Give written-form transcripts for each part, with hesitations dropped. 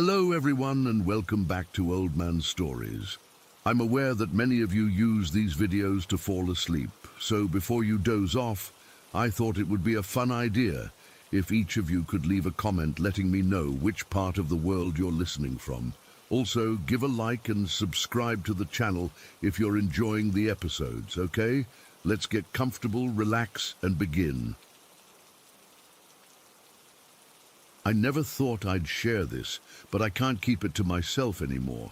Hello everyone and welcome back to Old Man Stories. I'm aware that many of you use these videos to fall asleep, so before you doze off, I thought it would be a fun idea if each of you could leave a comment letting me know which part of the world you're listening from. Also, give a like and subscribe to the channel if you're enjoying the episodes, okay? Let's get comfortable, relax, and begin. I never thought I'd share this, but I can't keep it to myself anymore.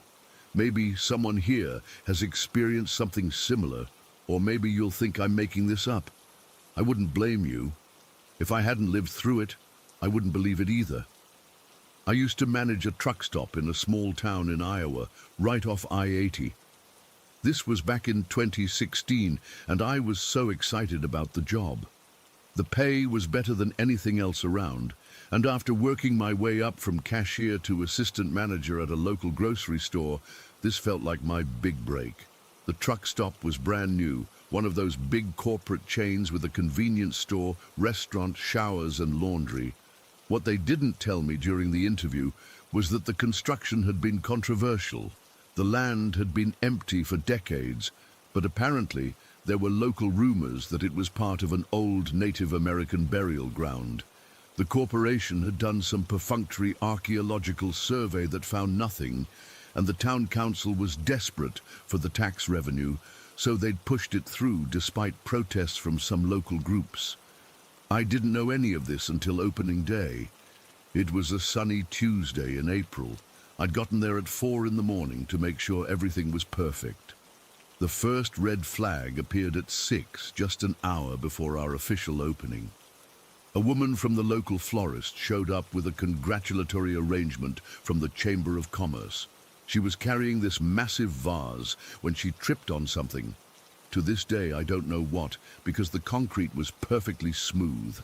Maybe someone here has experienced something similar, or maybe you'll think I'm making this up. I wouldn't blame you. If I hadn't lived through it, I wouldn't believe it either. I used to manage a truck stop in a small town in Iowa, right off I-80. This was back in 2016, and I was so excited about the job. The pay was better than anything else around, and after working my way up from cashier to assistant manager at a local grocery store, this felt like my big break. The truck stop was brand new, one of those big corporate chains with a convenience store, restaurant, showers, and laundry. What they didn't tell me during the interview was that the construction had been controversial. The land had been empty for decades, but apparently there were local rumors that it was part of an old Native American burial ground. The corporation had done some perfunctory archaeological survey that found nothing, and the town council was desperate for the tax revenue, so they'd pushed it through despite protests from some local groups. I didn't know any of this until opening day. It was a sunny Tuesday in April. I'd gotten there at 4 in the morning to make sure everything was perfect. The first red flag appeared at 6, just an hour before our official opening. A woman from the local florist showed up with a congratulatory arrangement from the Chamber of Commerce. She was carrying this massive vase when she tripped on something. To this day, I don't know what, because the concrete was perfectly smooth.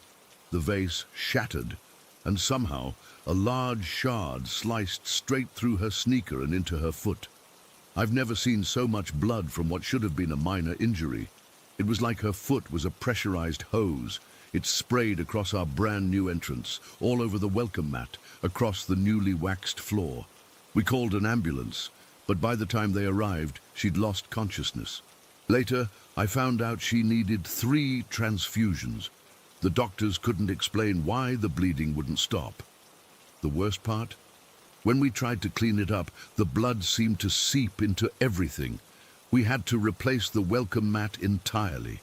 The vase shattered, and somehow a large shard sliced straight through her sneaker and into her foot. I've never seen so much blood from what should have been a minor injury. It was like her foot was a pressurized hose. It sprayed across our brand new entrance, all over the welcome mat, across the newly waxed floor. We called an ambulance, but by the time they arrived, she'd lost consciousness. Later, I found out she needed 3 transfusions. The doctors couldn't explain why the bleeding wouldn't stop. The worst part? When we tried to clean it up, the blood seemed to seep into everything. We had to replace the welcome mat entirely.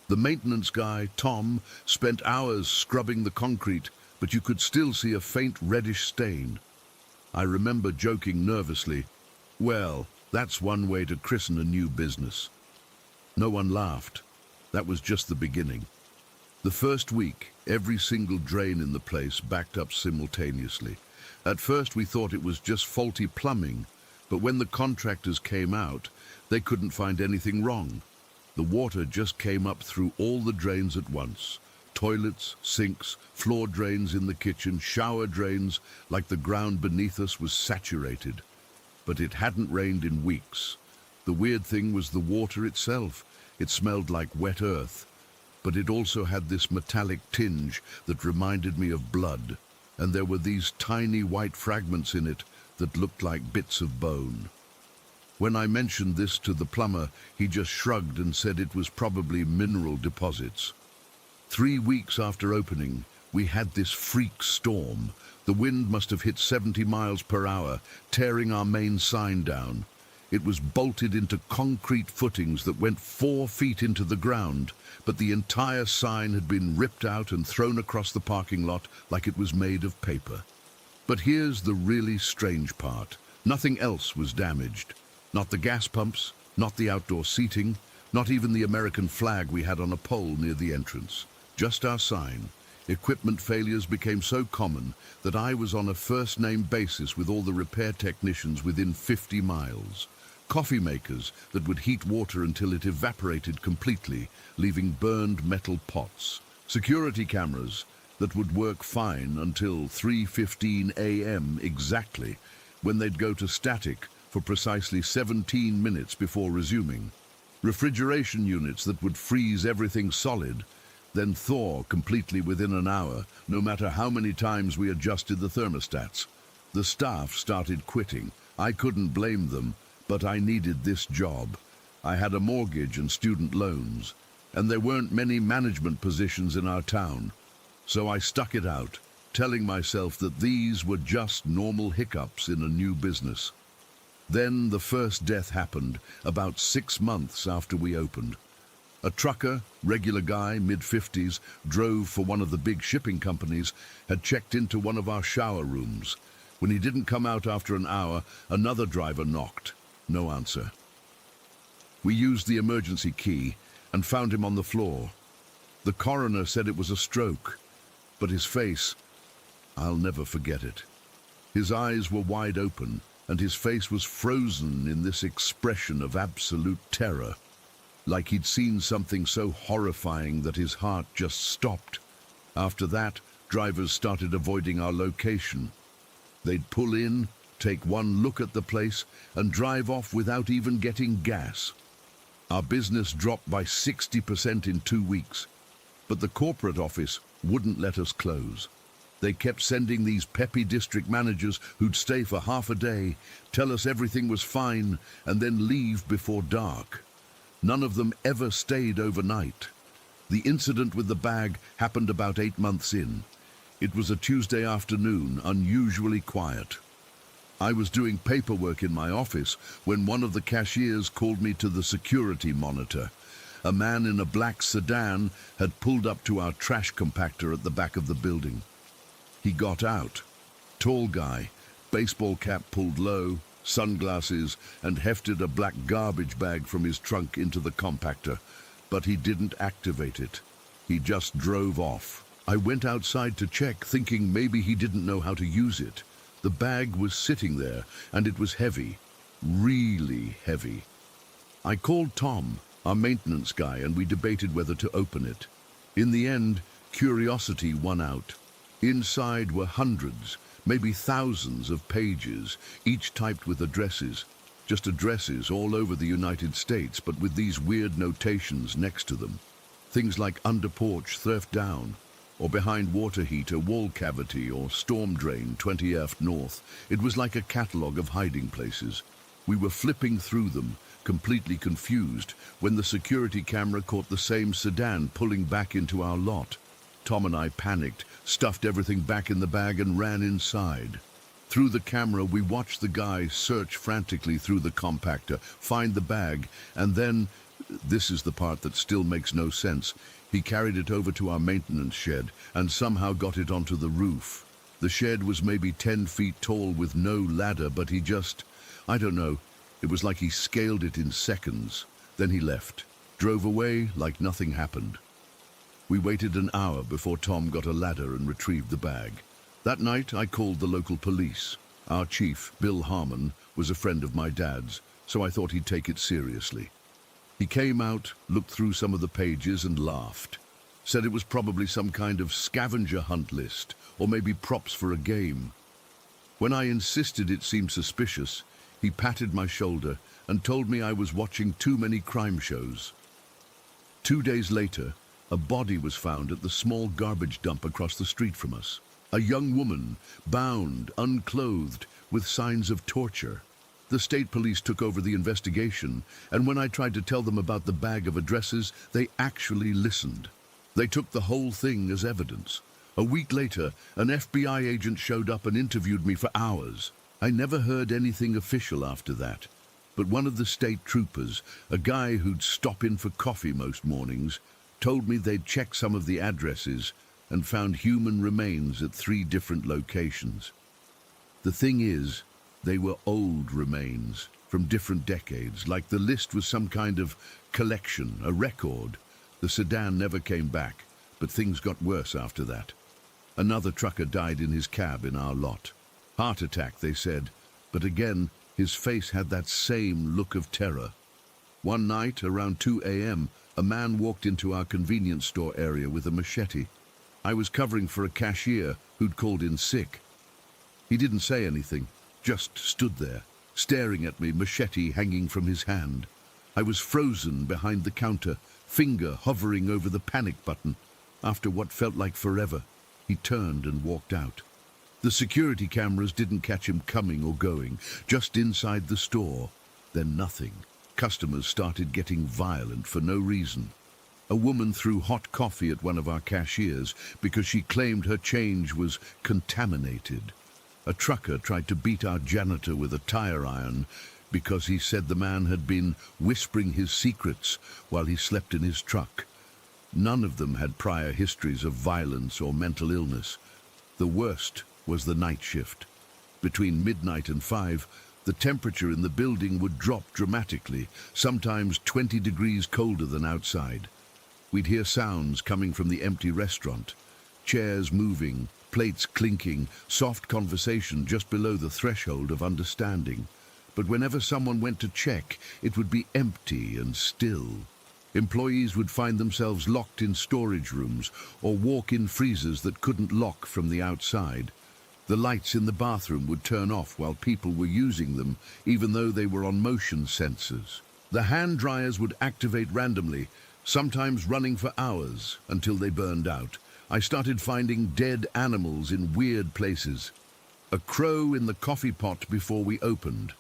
The maintenance guy, Tom, spent hours scrubbing the concrete, but you could still see a faint reddish stain. I remember joking nervously, "Well, that's one way to christen a new business." No one laughed. That was just the beginning. The first week, every single drain in the place backed up simultaneously. At first we thought it was just faulty plumbing, but when the contractors came out, they couldn't find anything wrong. The water just came up through all the drains at once. Toilets, sinks, floor drains in the kitchen, shower drains, like the ground beneath us was saturated. But it hadn't rained in weeks. The weird thing was the water itself. It smelled like wet earth, but it also had this metallic tinge that reminded me of blood, and there were these tiny white fragments in it that looked like bits of bone. When I mentioned this to the plumber, he just shrugged and said it was probably mineral deposits. 3 weeks after opening, we had this freak storm. The wind must have hit 70 miles per hour, tearing our main sign down. It was bolted into concrete footings that went 4 feet into the ground, but the entire sign had been ripped out and thrown across the parking lot like it was made of paper. But here's the really strange part. Nothing else was damaged. Not the gas pumps, not the outdoor seating, not even the American flag we had on a pole near the entrance. Just our sign. Equipment failures became so common that I was on a first-name basis with all the repair technicians within 50 miles. Coffee makers that would heat water until it evaporated completely, leaving burned metal pots. Security cameras that would work fine until 3:15 a.m. exactly, when they'd go to static for precisely 17 minutes before resuming. Refrigeration units that would freeze everything solid, then thaw completely within an hour, no matter how many times we adjusted the thermostats. The staff started quitting. I couldn't blame them, but I needed this job. I had a mortgage and student loans, and there weren't many management positions in our town. So I stuck it out, telling myself that these were just normal hiccups in a new business. Then the first death happened, about 6 months after we opened. A trucker, regular guy, mid-50s, drove for one of the big shipping companies, had checked into one of our shower rooms. When he didn't come out after an hour, another driver knocked. No answer. We used the emergency key and found him on the floor. The coroner said it was a stroke, but his face, I'll never forget it. His eyes were wide open, and his face was frozen in this expression of absolute terror, like he'd seen something so horrifying that his heart just stopped. After that, drivers started avoiding our location. They'd pull in, take one look at the place, and drive off without even getting gas. Our business dropped by 60% in 2 weeks, but the corporate office wouldn't let us close. They kept sending these peppy district managers who'd stay for half a day, tell us everything was fine, and then leave before dark. None of them ever stayed overnight. The incident with the bag happened about 8 months in. It was a Tuesday afternoon, unusually quiet. I was doing paperwork in my office when one of the cashiers called me to the security monitor. A man in a black sedan had pulled up to our trash compactor at the back of the building. He got out. Tall guy, baseball cap pulled low, sunglasses, and hefted a black garbage bag from his trunk into the compactor, but he didn't activate it. He just drove off. I went outside to check, thinking maybe he didn't know how to use it. The bag was sitting there, and it was heavy, really heavy. I called Tom, our maintenance guy, and we debated whether to open it. In the end, curiosity won out. Inside were hundreds, maybe thousands of pages, each typed with addresses. Just addresses all over the United States, but with these weird notations next to them. Things like under porch, thrift down, or behind water heater, wall cavity, or storm drain, 20th north. It was like a catalogue of hiding places. We were flipping through them, completely confused, when the security camera caught the same sedan pulling back into our lot. Tom and I panicked, stuffed everything back in the bag and ran inside. Through the camera, we watched the guy search frantically through the compactor, find the bag, and then, this is the part that still makes no sense, he carried it over to our maintenance shed and somehow got it onto the roof. The shed was maybe 10 feet tall with no ladder, but he just, I don't know, it was like he scaled it in seconds. Then he left, drove away like nothing happened. We waited an hour before Tom got a ladder and retrieved the bag. That night, I called the local police. Our chief, Bill Harmon, was a friend of my dad's, so I thought he'd take it seriously. He came out, looked through some of the pages and laughed. Said it was probably some kind of scavenger hunt list, or maybe props for a game. When I insisted it seemed suspicious, he patted my shoulder and told me I was watching too many crime shows. 2 days later, a body was found at the small garbage dump across the street from us. A young woman, bound, unclothed, with signs of torture. The state police took over the investigation, and when I tried to tell them about the bag of addresses, they actually listened. They took the whole thing as evidence. A week later, an FBI agent showed up and interviewed me for hours. I never heard anything official after that. But one of the state troopers, a guy who'd stop in for coffee most mornings, told me they'd checked some of the addresses and found human remains at 3 different locations. The thing is, they were old remains from different decades, like the list was some kind of collection, a record. The sedan never came back, but things got worse after that. Another trucker died in his cab in our lot. Heart attack, they said, but again, his face had that same look of terror. One night, around 2 a.m., a man walked into our convenience store area with a machete. I was covering for a cashier who'd called in sick. He didn't say anything, just stood there, staring at me, machete hanging from his hand. I was frozen behind the counter, finger hovering over the panic button. After what felt like forever, he turned and walked out. The security cameras didn't catch him coming or going, just inside the store. Then nothing. Customers started getting violent for no reason. A woman threw hot coffee at one of our cashiers because she claimed her change was contaminated. A trucker tried to beat our janitor with a tire iron because he said the man had been whispering his secrets while he slept in his truck. None of them had prior histories of violence or mental illness. The worst was the night shift. Between midnight and 5, the temperature in the building would drop dramatically, sometimes 20 degrees colder than outside. We'd hear sounds coming from the empty restaurant, chairs moving, plates clinking, soft conversation just below the threshold of understanding. But whenever someone went to check, it would be empty and still. Employees would find themselves locked in storage rooms or walk-in freezers that couldn't lock from the outside. The lights in the bathroom would turn off while people were using them, even though they were on motion sensors. The hand dryers would activate randomly, sometimes running for hours until they burned out. I started finding dead animals in weird places. A crow in the coffee pot before we opened.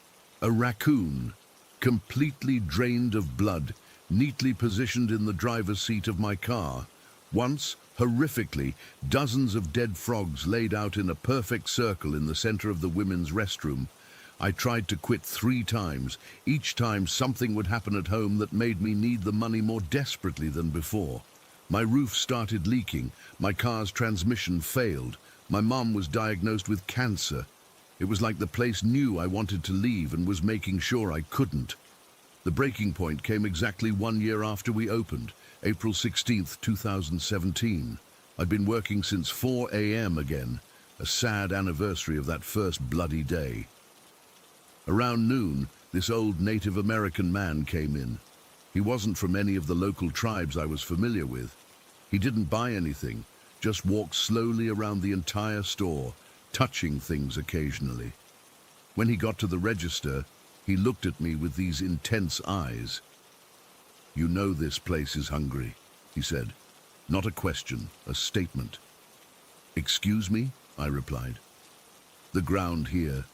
A raccoon, completely drained of blood, neatly positioned in the driver's seat of my car. Once, horrifically, dozens of dead frogs laid out in a perfect circle in the center of the women's restroom. I tried to quit 3 times. Each time something would happen at home that made me need the money more desperately than before. My roof started leaking. My car's transmission failed. My mom was diagnosed with cancer. It was like the place knew I wanted to leave and was making sure I couldn't. The breaking point came exactly 1 year after we opened, April 16th, 2017. I'd been working since 4 a.m. again, a sad anniversary of that first bloody day. Around noon, this old Native American man came in. He wasn't from any of the local tribes I was familiar with. He didn't buy anything, just walked slowly around the entire store, touching things occasionally. When he got to the register, he looked at me with these intense eyes. "You know this place is hungry," he said. Not a question, a statement. "Excuse me?" I replied. "The ground here,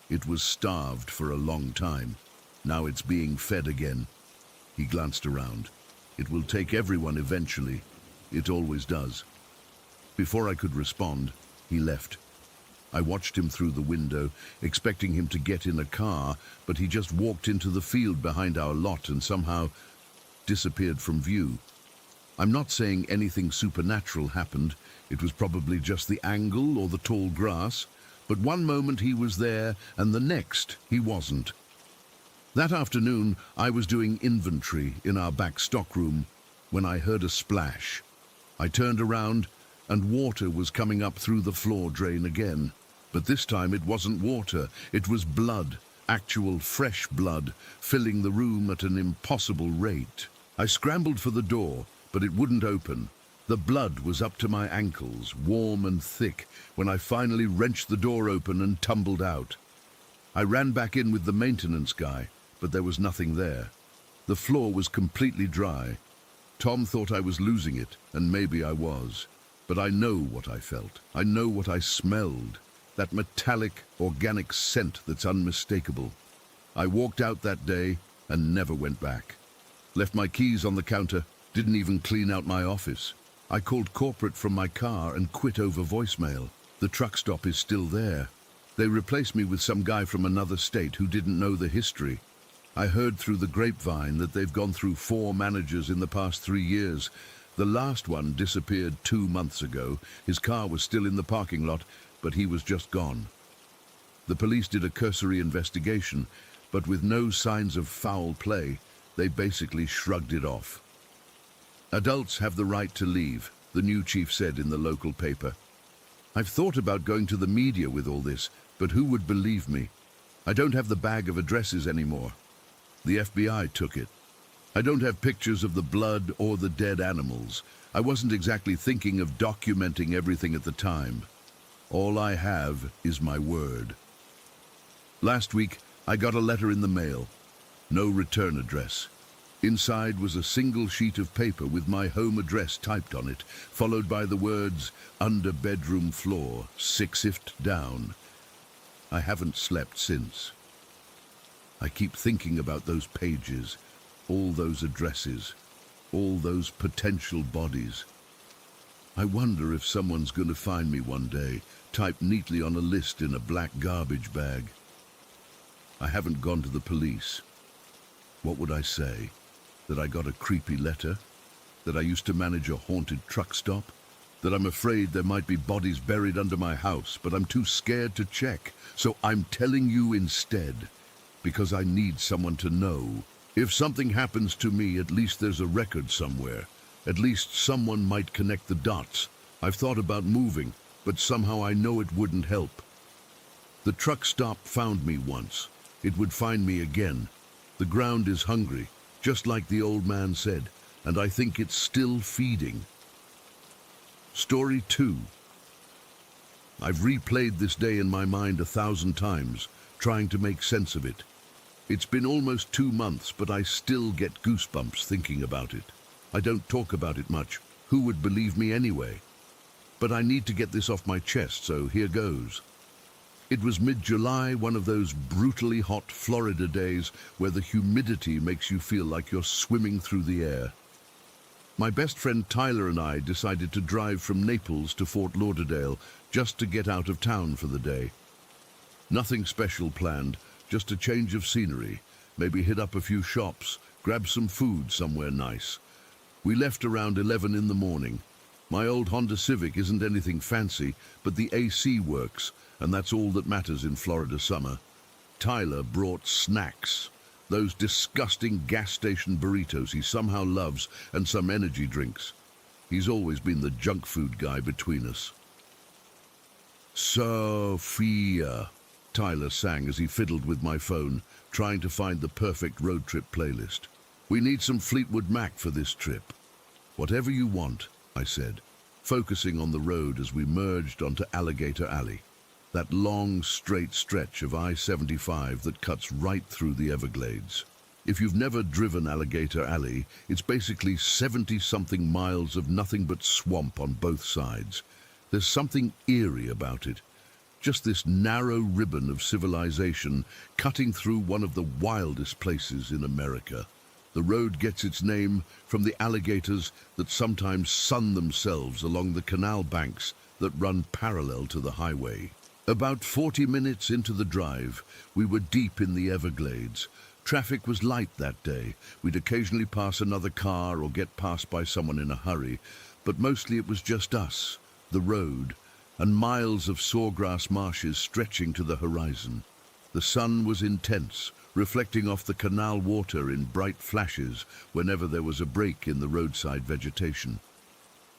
it was starved for a long time. Now it's being fed again." He glanced around. "It will take everyone eventually. It always does." Before I could respond, he left. I watched him through the window, expecting him to get in a car, but he just walked into the field behind our lot and somehow disappeared from view. I'm not saying anything supernatural happened. It was probably just the angle or the tall grass, but one moment he was there and the next he wasn't. That afternoon, I was doing inventory in our back stockroom when I heard a splash. I turned around and water was coming up through the floor drain again. But this time it wasn't water, it was blood, actual fresh blood, filling the room at an impossible rate. I scrambled for the door, but it wouldn't open. The blood was up to my ankles, warm and thick, when I finally wrenched the door open and tumbled out. I ran back in with the maintenance guy, but there was nothing there. The floor was completely dry. Tom thought I was losing it, and maybe I was. But I know what I felt. I know what I smelled. That metallic, organic scent that's unmistakable. I walked out that day and never went back. Left my keys on the counter, didn't even clean out my office. I called corporate from my car and quit over voicemail. The truck stop is still there. They replaced me with some guy from another state who didn't know the history. I heard through the grapevine that they've gone through 4 managers in the past 3 years. The last one disappeared 2 months ago. His car was still in the parking lot, but he was just gone. The police did a cursory investigation, but with no signs of foul play, they basically shrugged it off. "Adults have the right to leave," the new chief said in the local paper. "I've thought about going to the media with all this, but who would believe me? I don't have the bag of addresses anymore. The FBI took it. I don't have pictures of the blood or the dead animals. I wasn't exactly thinking of documenting everything at the time. All I have is my word." Last week, I got a letter in the mail. No return address. Inside was a single sheet of paper with my home address typed on it, followed by the words, "Under bedroom floor, 6th down." I haven't slept since. I keep thinking about those pages, all those addresses, all those potential bodies. I wonder if someone's going to find me one day, typed neatly on a list in a black garbage bag. I haven't gone to the police. What would I say? That I got a creepy letter? That I used to manage a haunted truck stop? That I'm afraid there might be bodies buried under my house, but I'm too scared to check, so I'm telling you instead, because I need someone to know. If something happens to me, at least there's a record somewhere. At least someone might connect the dots. I've thought about moving, but somehow I know it wouldn't help. The truck stop found me once. It would find me again. The ground is hungry, just like the old man said, and I think it's still feeding. Story 2. I've replayed this day in my mind 1,000 times, trying to make sense of it. It's been almost 2 months, but I still get goosebumps thinking about it. I don't talk about it much. Who would believe me anyway? But I need to get this off my chest, so here goes. It was mid-July, one of those brutally hot Florida days where the humidity makes you feel like you're swimming through the air. My best friend Tyler and I decided to drive from Naples to Fort Lauderdale just to get out of town for the day. Nothing special planned, just a change of scenery, maybe hit up a few shops, grab some food somewhere nice. We left around 11 in the morning. My old Honda Civic isn't anything fancy, but the AC works, and that's all that matters in Florida summer. Tyler brought snacks, those disgusting gas station burritos he somehow loves, and some energy drinks. He's always been the junk food guy between us. "Sophia," Tyler sang as he fiddled with my phone, trying to find the perfect road trip playlist. "We need some Fleetwood Mac for this trip." "Whatever you want," I said, focusing on the road as we merged onto Alligator Alley, that long, straight stretch of I-75 that cuts right through the Everglades. If you've never driven Alligator Alley, it's basically 70-something miles of nothing but swamp on both sides. There's something eerie about it. Just this narrow ribbon of civilization cutting through one of the wildest places in America. The road gets its name from the alligators that sometimes sun themselves along the canal banks that run parallel to the highway. About 40 minutes into the drive, we were deep in the Everglades. Traffic was light that day. We'd occasionally pass another car or get passed by someone in a hurry, but mostly it was just us, the road, and miles of sawgrass marshes stretching to the horizon. The sun was intense, reflecting off the canal water in bright flashes whenever there was a break in the roadside vegetation.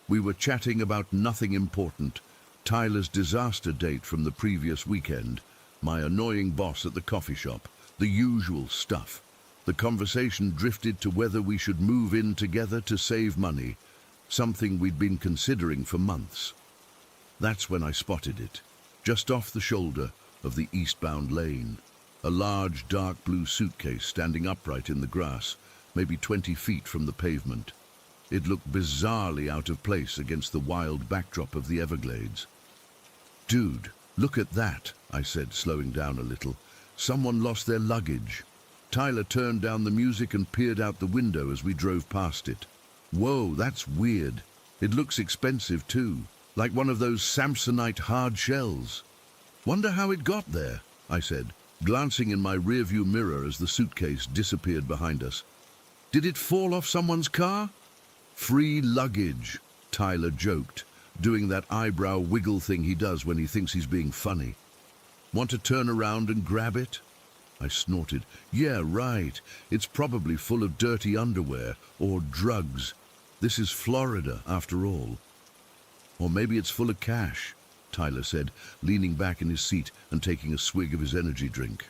We were chatting about nothing important, Tyler's disaster date from the previous weekend, my annoying boss at the coffee shop, the usual stuff. The conversation drifted to whether we should move in together to save money, something we'd been considering for months. That's when I spotted it, just off the shoulder of the eastbound lane. A large, dark blue suitcase standing upright in the grass, maybe 20 feet from the pavement. It looked bizarrely out of place against the wild backdrop of the Everglades. "Dude, look at that," I said, slowing down a little. "Someone lost their luggage." Tyler turned down the music and peered out the window as we drove past it. "Whoa, that's weird. It looks expensive too, like one of those Samsonite hard shells." "Wonder how it got there," I said, glancing in my rearview mirror as the suitcase disappeared behind us. "Did it fall off someone's car?" "Free luggage," Tyler joked, doing that eyebrow wiggle thing he does when he thinks he's being funny. "Want to turn around and grab it?" I snorted. "Yeah, right. It's probably full of dirty underwear or drugs. This is Florida, after all." "Or maybe it's full of cash," Tyler said, leaning back in his seat and taking a swig of his energy drink.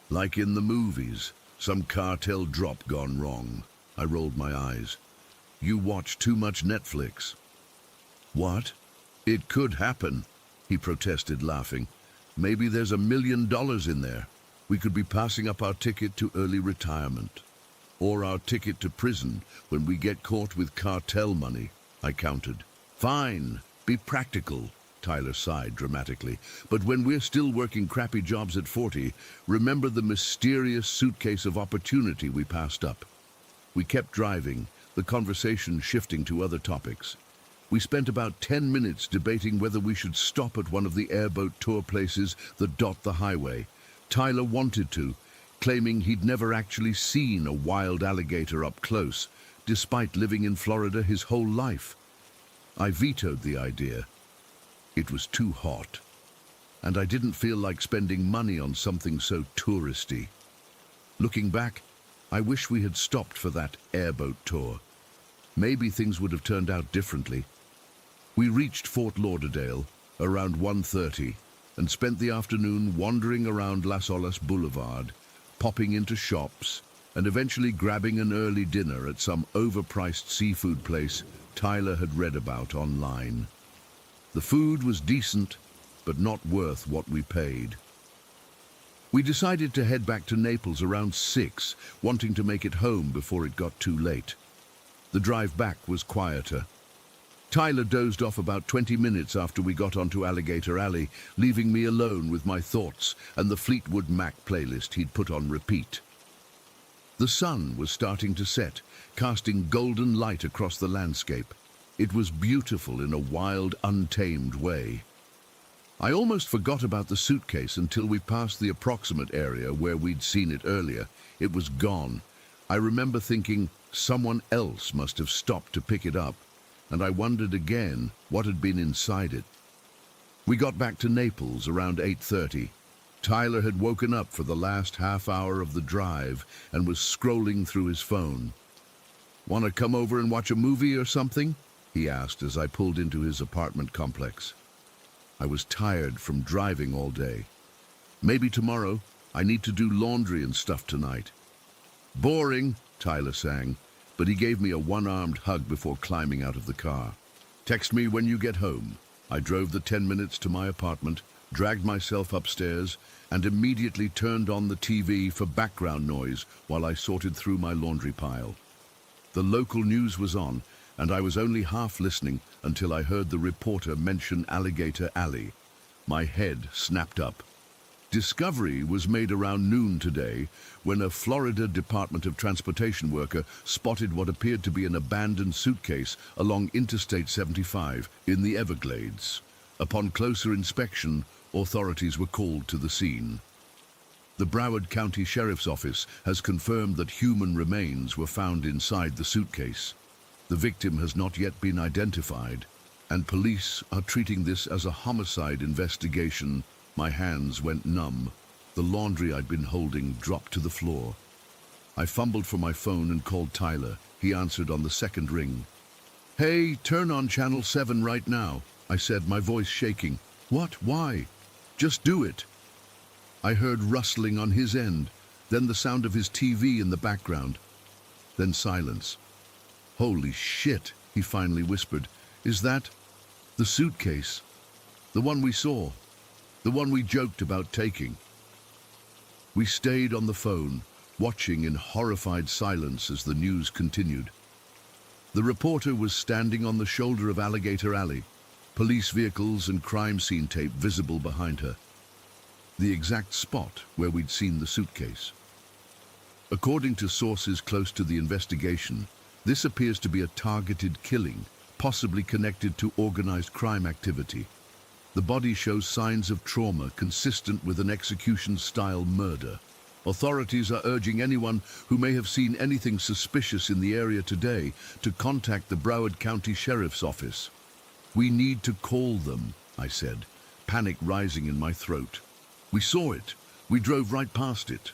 "Like in the movies, some cartel drop gone wrong." I rolled my eyes. "You watch too much Netflix." "What?" "It could happen," he protested, laughing. "Maybe there's $1 million in there. We could be passing up our ticket to early retirement." Or our ticket to prison when we get caught with cartel money, I countered. Fine, be practical, Tyler sighed dramatically. But when we're still working crappy jobs at 40, remember the mysterious suitcase of opportunity we passed up. We kept driving, the conversation shifting to other topics. We spent about 10 minutes debating whether we should stop at one of the airboat tour places that dot the highway. Tyler wanted to, claiming he'd never actually seen a wild alligator up close, despite living in Florida his whole life. I vetoed the idea. It was too hot, and I didn't feel like spending money on something so touristy. Looking back, I wish we had stopped for that airboat tour. Maybe things would have turned out differently. We reached Fort Lauderdale around 1:30 and spent the afternoon wandering around Las Olas Boulevard, popping into shops, and eventually grabbing an early dinner at some overpriced seafood place Tyler had read about online. The food was decent, but not worth what we paid. We decided to head back to Naples around 6, wanting to make it home before it got too late. The drive back was quieter. Tyler dozed off about 20 minutes after we got onto Alligator Alley, leaving me alone with my thoughts and the Fleetwood Mac playlist he'd put on repeat. The sun was starting to set, casting golden light across the landscape. It was beautiful in a wild, untamed way. I almost forgot about the suitcase until we passed the approximate area where we'd seen it earlier. It was gone. I remember thinking someone else must have stopped to pick it up, and I wondered again what had been inside it. We got back to Naples around 8:30. Tyler had woken up for the last half hour of the drive and was scrolling through his phone. "Want to come over and watch a movie or something?" he asked as I pulled into his apartment complex. I was tired from driving all day. "Maybe tomorrow. I need to do laundry and stuff tonight." "Boring," Tyler sang, but he gave me a one-armed hug before climbing out of the car. "Text me when you get home." I drove the 10 minutes to my apartment, dragged myself upstairs, and immediately turned on the TV for background noise while I sorted through my laundry pile. The local news was on, and I was only half listening until I heard the reporter mention Alligator Alley. My head snapped up. Discovery was made around noon today when a Florida Department of Transportation worker spotted what appeared to be an abandoned suitcase along Interstate 75 in the Everglades. Upon closer inspection, authorities were called to the scene. The Broward County Sheriff's Office has confirmed that human remains were found inside the suitcase. The victim has not yet been identified, and police are treating this as a homicide investigation. My hands went numb. The laundry I'd been holding dropped to the floor. I fumbled for my phone and called Tyler. He answered on the second ring. "Hey, turn on Channel 7 right now," I said, my voice shaking. "What? Why?" "Just do it." I heard rustling on his end, then the sound of his TV in the background, then silence. "Holy shit," he finally whispered. "Is that the suitcase? The one we saw? The one we joked about taking?" We stayed on the phone, watching in horrified silence as the news continued. The reporter was standing on the shoulder of Alligator Alley, police vehicles and crime scene tape visible behind her. The exact spot where we'd seen the suitcase. According to sources close to the investigation, this appears to be a targeted killing, possibly connected to organized crime activity. The body shows signs of trauma consistent with an execution-style murder. Authorities are urging anyone who may have seen anything suspicious in the area today to contact the Broward County Sheriff's Office. "We need to call them," I said, panic rising in my throat. "We saw it. We drove right past it."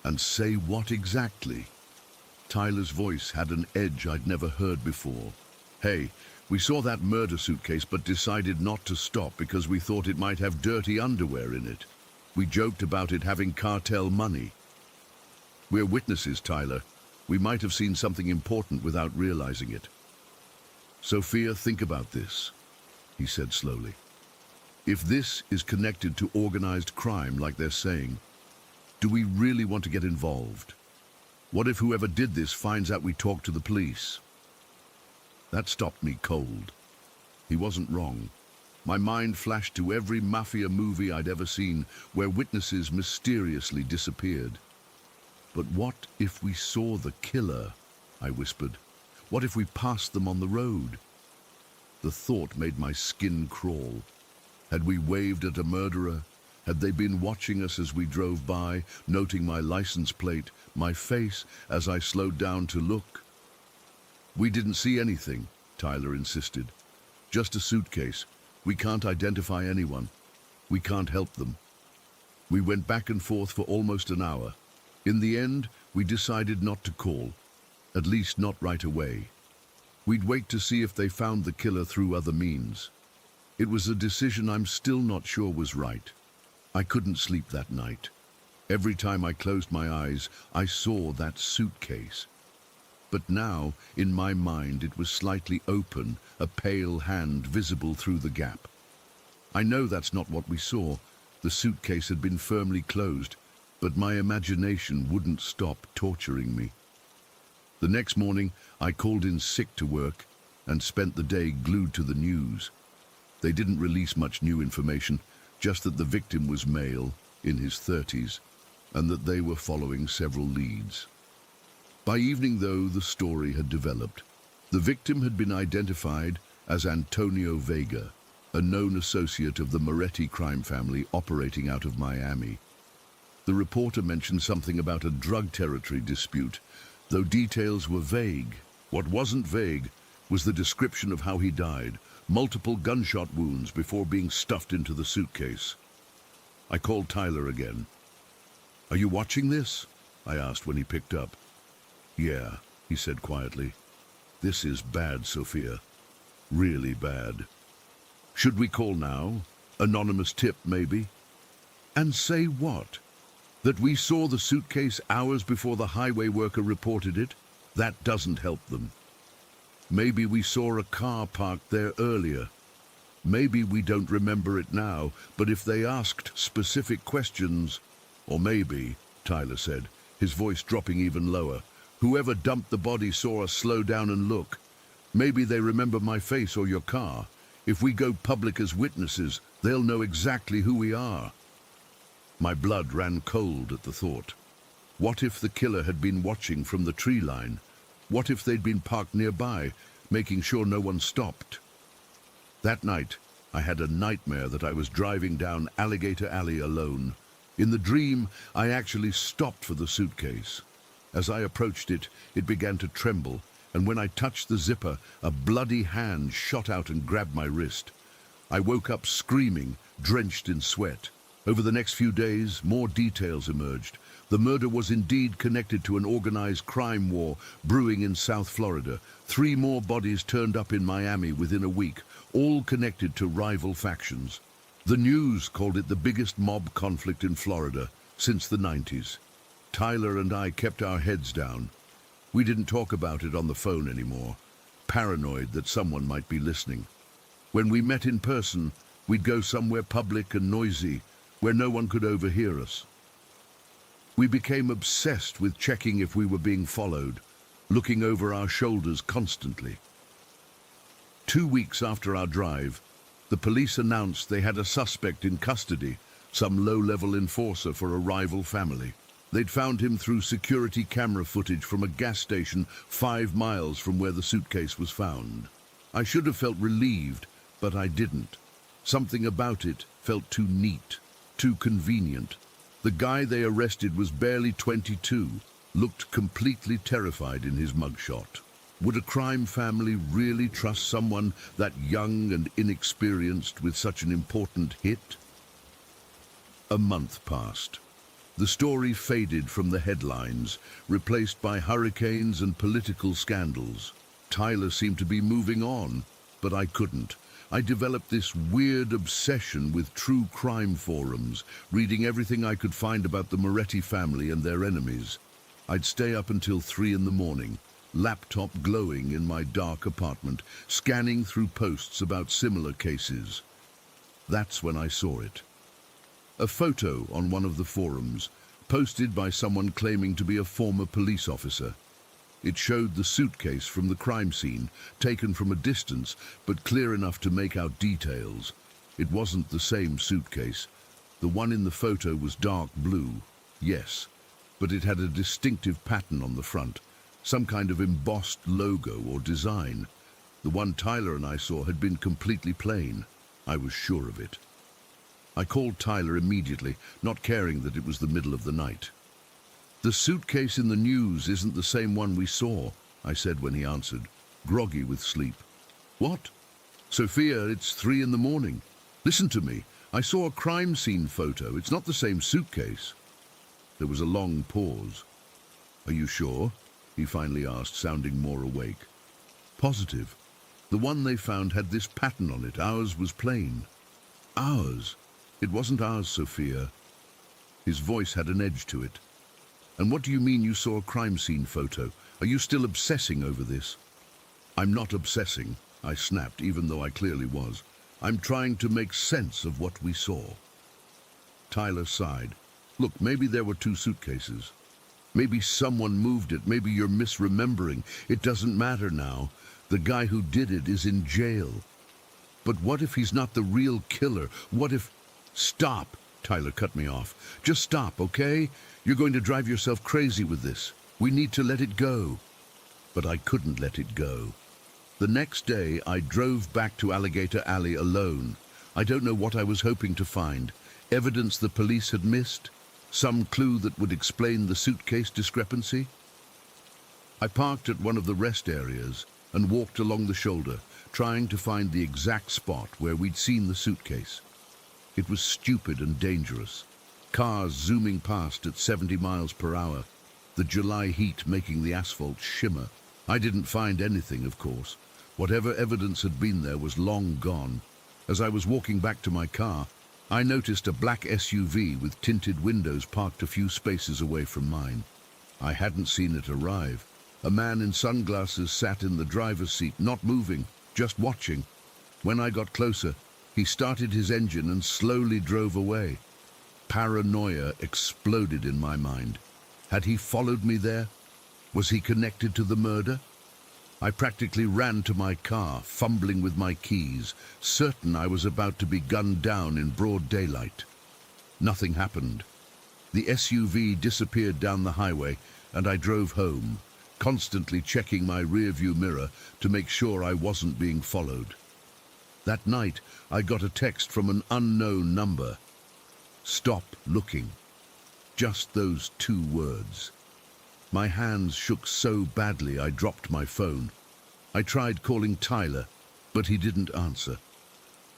"And say what exactly?" Tyler's voice had an edge I'd never heard before. "Hey, we saw that murder suitcase but decided not to stop because we thought it might have dirty underwear in it. We joked about it having cartel money." "We're witnesses, Tyler. We might have seen something important without realizing it." "Sophia, think about this," he said slowly. "If this is connected to organized crime like they're saying, do we really want to get involved? What if whoever did this finds out we talked to the police? That stopped me cold. He wasn't wrong. My mind flashed to every mafia movie I'd ever seen where witnesses mysteriously disappeared. But what if we saw the killer? I whispered. What if we passed them on the road? The thought made my skin crawl. Had we waved at a murderer? Had they been watching us as we drove by, noting my license plate, my face as I slowed down to look? We didn't see anything, Tyler insisted. Just a suitcase. We can't identify anyone. We can't help them. We went back and forth for almost an hour. In the end, we decided not to call, at least not right away. We'd wait to see if they found the killer through other means. It was a decision I'm still not sure was right. I couldn't sleep that night. Every time I closed my eyes, I saw that suitcase. But now, in my mind, it was slightly open, a pale hand visible through the gap. I know that's not what we saw. The suitcase had been firmly closed, but my imagination wouldn't stop torturing me. The next morning, I called in sick to work and spent the day glued to the news. They didn't release much new information, just that the victim was male, in his 30s, and that they were following several leads. By evening, though, the story had developed. The victim had been identified as Antonio Vega, a known associate of the Moretti crime family operating out of Miami. The reporter mentioned something about a drug territory dispute, though details were vague. What wasn't vague was the description of how he died, multiple gunshot wounds before being stuffed into the suitcase. I called Tyler again. "Are you watching this?" I asked when he picked up. "Yeah," he said quietly. "This is bad, Sophia. Really bad. Should we call now? Anonymous tip, maybe? And say what? That we saw the suitcase hours before the highway worker reported it? That doesn't help them. Maybe we saw a car parked there earlier. Maybe we don't remember it now, but if they asked specific questions, or maybe," Tyler said, his voice dropping even lower, "whoever dumped the body saw us slow down and look. Maybe they remember my face or your car. If we go public as witnesses, they'll know exactly who we are." My blood ran cold at the thought. What if the killer had been watching from the tree line? What if they'd been parked nearby, making sure no one stopped? That night, I had a nightmare that I was driving down Alligator Alley alone. In the dream, I actually stopped for the suitcase. As I approached it, it began to tremble, and when I touched the zipper, a bloody hand shot out and grabbed my wrist. I woke up screaming, drenched in sweat. Over the next few days, more details emerged. The murder was indeed connected to an organized crime war brewing in South Florida. 3 more bodies turned up in Miami within a week, all connected to rival factions. The news called it the biggest mob conflict in Florida since the 90s. Tyler and I kept our heads down. We didn't talk about it on the phone anymore, paranoid that someone might be listening. When we met in person, we'd go somewhere public and noisy, where no one could overhear us. We became obsessed with checking if we were being followed, looking over our shoulders constantly. 2 weeks after our drive, the police announced they had a suspect in custody, some low-level enforcer for a rival family. They'd found him through security camera footage from a gas station 5 miles from where the suitcase was found. I should have felt relieved, but I didn't. Something about it felt too neat, too convenient. The guy they arrested was barely 22, looked completely terrified in his mugshot. Would a crime family really trust someone that young and inexperienced with such an important hit? A month passed. The story faded from the headlines, replaced by hurricanes and political scandals. Tyler seemed to be moving on, but I couldn't. I developed this weird obsession with true crime forums, reading everything I could find about the Moretti family and their enemies. I'd stay up until 3 in the morning, laptop glowing in my dark apartment, scanning through posts about similar cases. That's when I saw it. A photo on one of the forums, posted by someone claiming to be a former police officer. It showed the suitcase from the crime scene, taken from a distance, but clear enough to make out details. It wasn't the same suitcase. The one in the photo was dark blue, yes, but it had a distinctive pattern on the front, some kind of embossed logo or design. The one Tyler and I saw had been completely plain. I was sure of it. I called Tyler immediately, not caring that it was the middle of the night. "The suitcase in the news isn't the same one we saw," I said when he answered, groggy with sleep. "What? Sophia, it's 3 in the morning. Listen to me. I saw a crime scene photo. It's not the same suitcase." There was a long pause. "Are you sure?" he finally asked, sounding more awake. "Positive. The one they found had this pattern on it. Ours was plain." "Ours? It wasn't ours, Sophia." His voice had an edge to it. "And what do you mean you saw a crime scene photo? Are you still obsessing over this?" "I'm not obsessing," I snapped, even though I clearly was. "I'm trying to make sense of what we saw." Tyler sighed. "Look, maybe there were 2 suitcases. Maybe someone moved it. Maybe you're misremembering. It doesn't matter now. The guy who did it is in jail. But what if he's not the real killer? What if—" "Stop!" Tyler cut me off. "Just stop, okay? You're going to drive yourself crazy with this. We need to let it go." But I couldn't let it go. The next day, I drove back to Alligator Alley alone. I don't know what I was hoping to find. Evidence the police had missed? Some clue that would explain the suitcase discrepancy? I parked at one of the rest areas and walked along the shoulder, trying to find the exact spot where we'd seen the suitcase. It was stupid and dangerous. Cars zooming past at 70 miles per hour, the July heat making the asphalt shimmer. I didn't find anything, of course. Whatever evidence had been there was long gone. As I was walking back to my car, I noticed a black SUV with tinted windows parked a few spaces away from mine. I hadn't seen it arrive. A man in sunglasses sat in the driver's seat, not moving, just watching. When I got closer, he started his engine and slowly drove away. Paranoia exploded in my mind. Had he followed me there? Was he connected to the murder? I practically ran to my car, fumbling with my keys, certain I was about to be gunned down in broad daylight. Nothing happened. The SUV disappeared down the highway, and I drove home, constantly checking my rearview mirror to make sure I wasn't being followed. That night, I got a text from an unknown number. "Stop looking." Just those 2 words. My hands shook so badly I dropped my phone. I tried calling Tyler, but he didn't answer.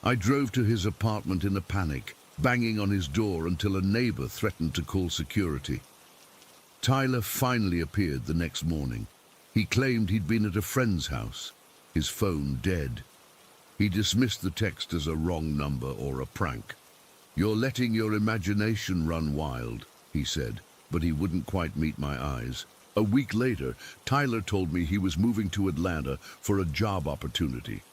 I drove to his apartment in a panic, banging on his door until a neighbor threatened to call security. Tyler finally appeared the next morning. He claimed he'd been at a friend's house, his phone dead. He dismissed the text as a wrong number or a prank. "You're letting your imagination run wild," he said, but he wouldn't quite meet my eyes. A week later, Tyler told me he was moving to Atlanta for a job opportunity.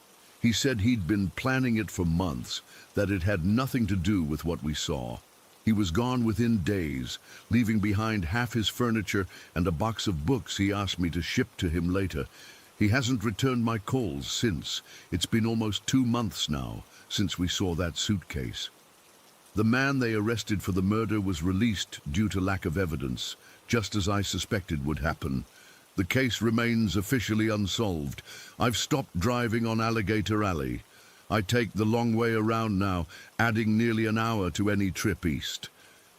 He said he'd been planning it for months, that it had nothing to do with what we saw. He was gone within days, leaving behind half his furniture and a box of books he asked me to ship to him later. He hasn't returned my calls since. It's been almost 2 months now since we saw that suitcase. The man they arrested for the murder was released due to lack of evidence, just as I suspected would happen. The case remains officially unsolved. I've stopped driving on Alligator Alley. I take the long way around now, adding nearly an hour to any trip east.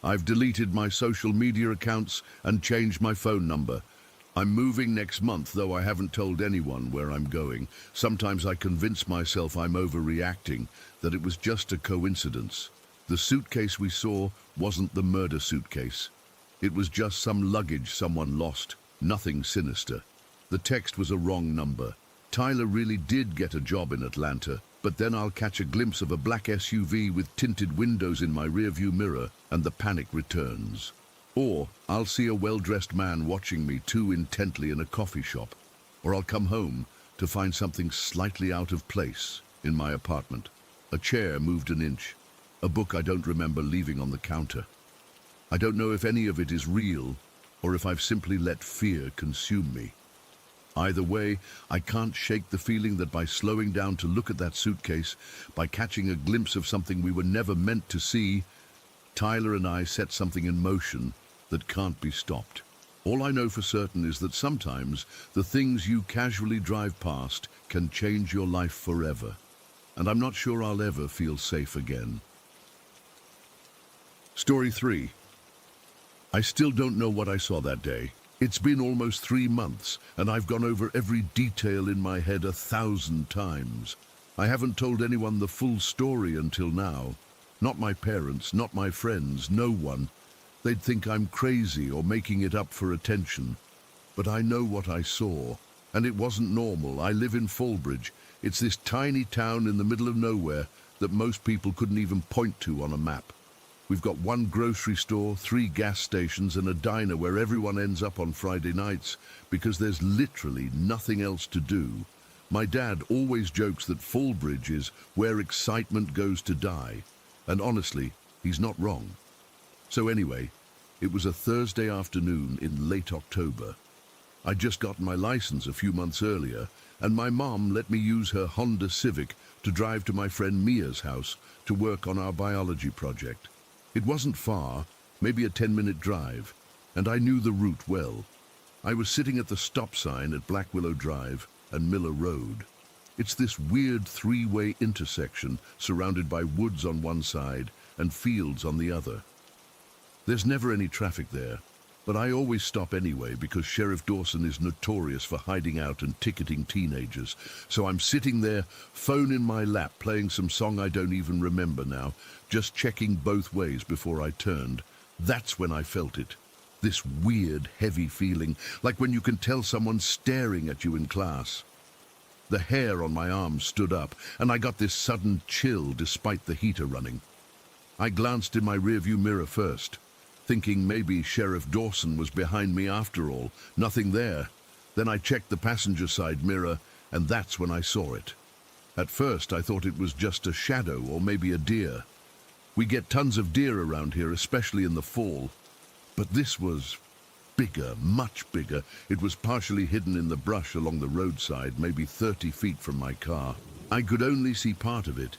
I've deleted my social media accounts and changed my phone number. I'm moving next month, though I haven't told anyone where I'm going. Sometimes I convince myself I'm overreacting, that it was just a coincidence. The suitcase we saw wasn't the murder suitcase. It was just some luggage someone lost, nothing sinister. The text was a wrong number. Tyler really did get a job in Atlanta, but then I'll catch a glimpse of a black SUV with tinted windows in my rearview mirror, and the panic returns. Or I'll see a well-dressed man watching me too intently in a coffee shop. Or I'll come home to find something slightly out of place in my apartment. A chair moved an inch. A book I don't remember leaving on the counter. I don't know if any of it is real or if I've simply let fear consume me. Either way, I can't shake the feeling that by slowing down to look at that suitcase, by catching a glimpse of something we were never meant to see, Tyler and I set something in motion that can't be stopped. All I know for certain is that sometimes the things you casually drive past can change your life forever. And I'm not sure I'll ever feel safe again. Story 3. I still don't know what I saw that day. It's been almost 3 months, and I've gone over every detail in my head 1,000 times. I haven't told anyone the full story until now. Not my parents, not my friends, no one. They'd think I'm crazy or making it up for attention. But I know what I saw, and it wasn't normal. I live in Fallbridge. It's this tiny town in the middle of nowhere that most people couldn't even point to on a map. We've got one grocery store, 3 gas stations, and a diner where everyone ends up on Friday nights because there's literally nothing else to do. My dad always jokes that Fallbridge is where excitement goes to die. And honestly, he's not wrong. So anyway, it was a Thursday afternoon in late October. I'd just gotten my license a few months earlier, and my mom let me use her Honda Civic to drive to my friend Mia's house to work on our biology project. It wasn't far, maybe a 10-minute drive, and I knew the route well. I was sitting at the stop sign at Black Willow Drive and Miller Road. It's this weird 3-way intersection surrounded by woods on one side and fields on the other. There's never any traffic there, but I always stop anyway because Sheriff Dawson is notorious for hiding out and ticketing teenagers. So I'm sitting there, phone in my lap, playing some song I don't even remember now, just checking both ways before I turned. That's when I felt it. This weird, heavy feeling, like when you can tell someone's staring at you in class. The hair on my arm stood up, and I got this sudden chill despite the heater running. I glanced in my rearview mirror first, thinking maybe Sheriff Dawson was behind me after all. Nothing there. Then I checked the passenger side mirror, and that's when I saw it. At first I thought it was just a shadow or maybe a deer. We get tons of deer around here, especially in the fall. But this was bigger, much bigger. It was partially hidden in the brush along the roadside, maybe 30 feet from my car. I could only see part of it,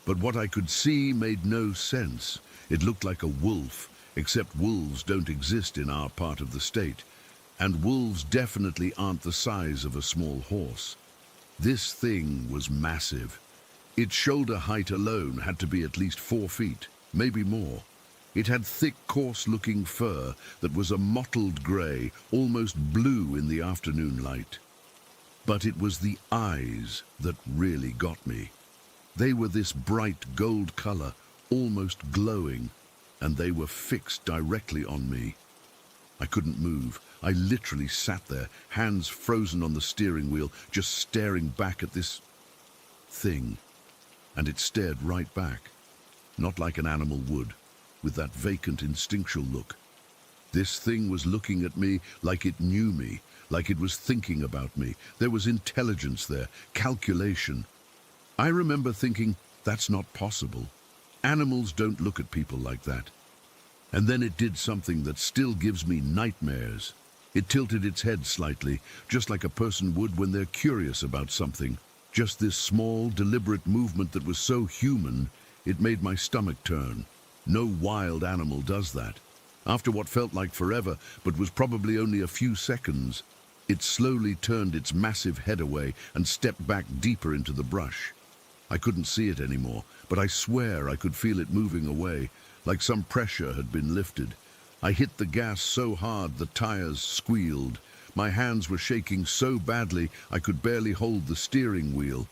but what I could see made no sense. It looked like a wolf, except wolves don't exist in our part of the state, and wolves definitely aren't the size of a small horse. This thing was massive. Its shoulder height alone had to be at least 4 feet, maybe more. It had thick, coarse-looking fur that was a mottled grey, almost blue in the afternoon light. But it was the eyes that really got me. They were this bright gold colour, almost glowing, and they were fixed directly on me. I couldn't move. I literally sat there, hands frozen on the steering wheel, just staring back at this thing. And it stared right back, not like an animal would, with that vacant, instinctual look. This thing was looking at me like it knew me, like it was thinking about me. There was intelligence there, calculation. I remember thinking, that's not possible. Animals don't look at people like that. And then it did something that still gives me nightmares. It tilted its head slightly, just like a person would when they're curious about something. Just this small, deliberate movement that was so human, it made my stomach turn. No wild animal does that. After what felt like forever, but was probably only a few seconds, it slowly turned its massive head away and stepped back deeper into the brush. I couldn't see it anymore, but I swear I could feel it moving away, like some pressure had been lifted. I hit the gas so hard the tires squealed. My hands were shaking so badly I could barely hold the steering wheel.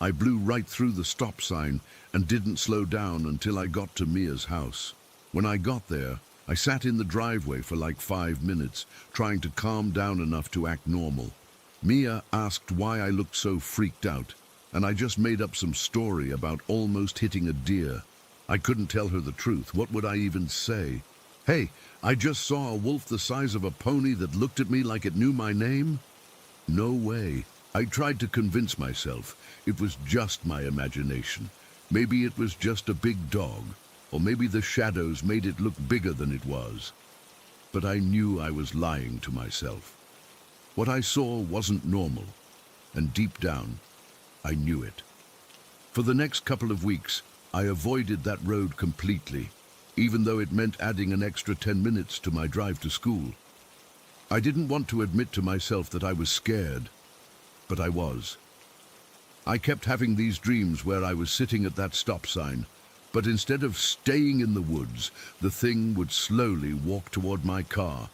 I blew right through the stop sign and didn't slow down until I got to Mia's house. When I got there, I sat in the driveway for like 5 minutes, trying to calm down enough to act normal. Mia asked why I looked so freaked out, and I just made up some story about almost hitting a deer. I couldn't tell her the truth. What would I even say? Hey, I just saw a wolf the size of a pony that looked at me like it knew my name? No way. I tried to convince myself it was just my imagination. Maybe it was just a big dog. or maybe the shadows made it look bigger than it was. But I knew I was lying to myself. What I saw wasn't normal, and deep down, I knew it. For the next couple of weeks, I avoided that road completely, even though it meant adding an extra 10 minutes to my drive to school. I didn't want to admit to myself that I was scared, but I was. I kept having these dreams where I was sitting at that stop sign, but instead of staying in the woods, the thing would slowly walk toward my car,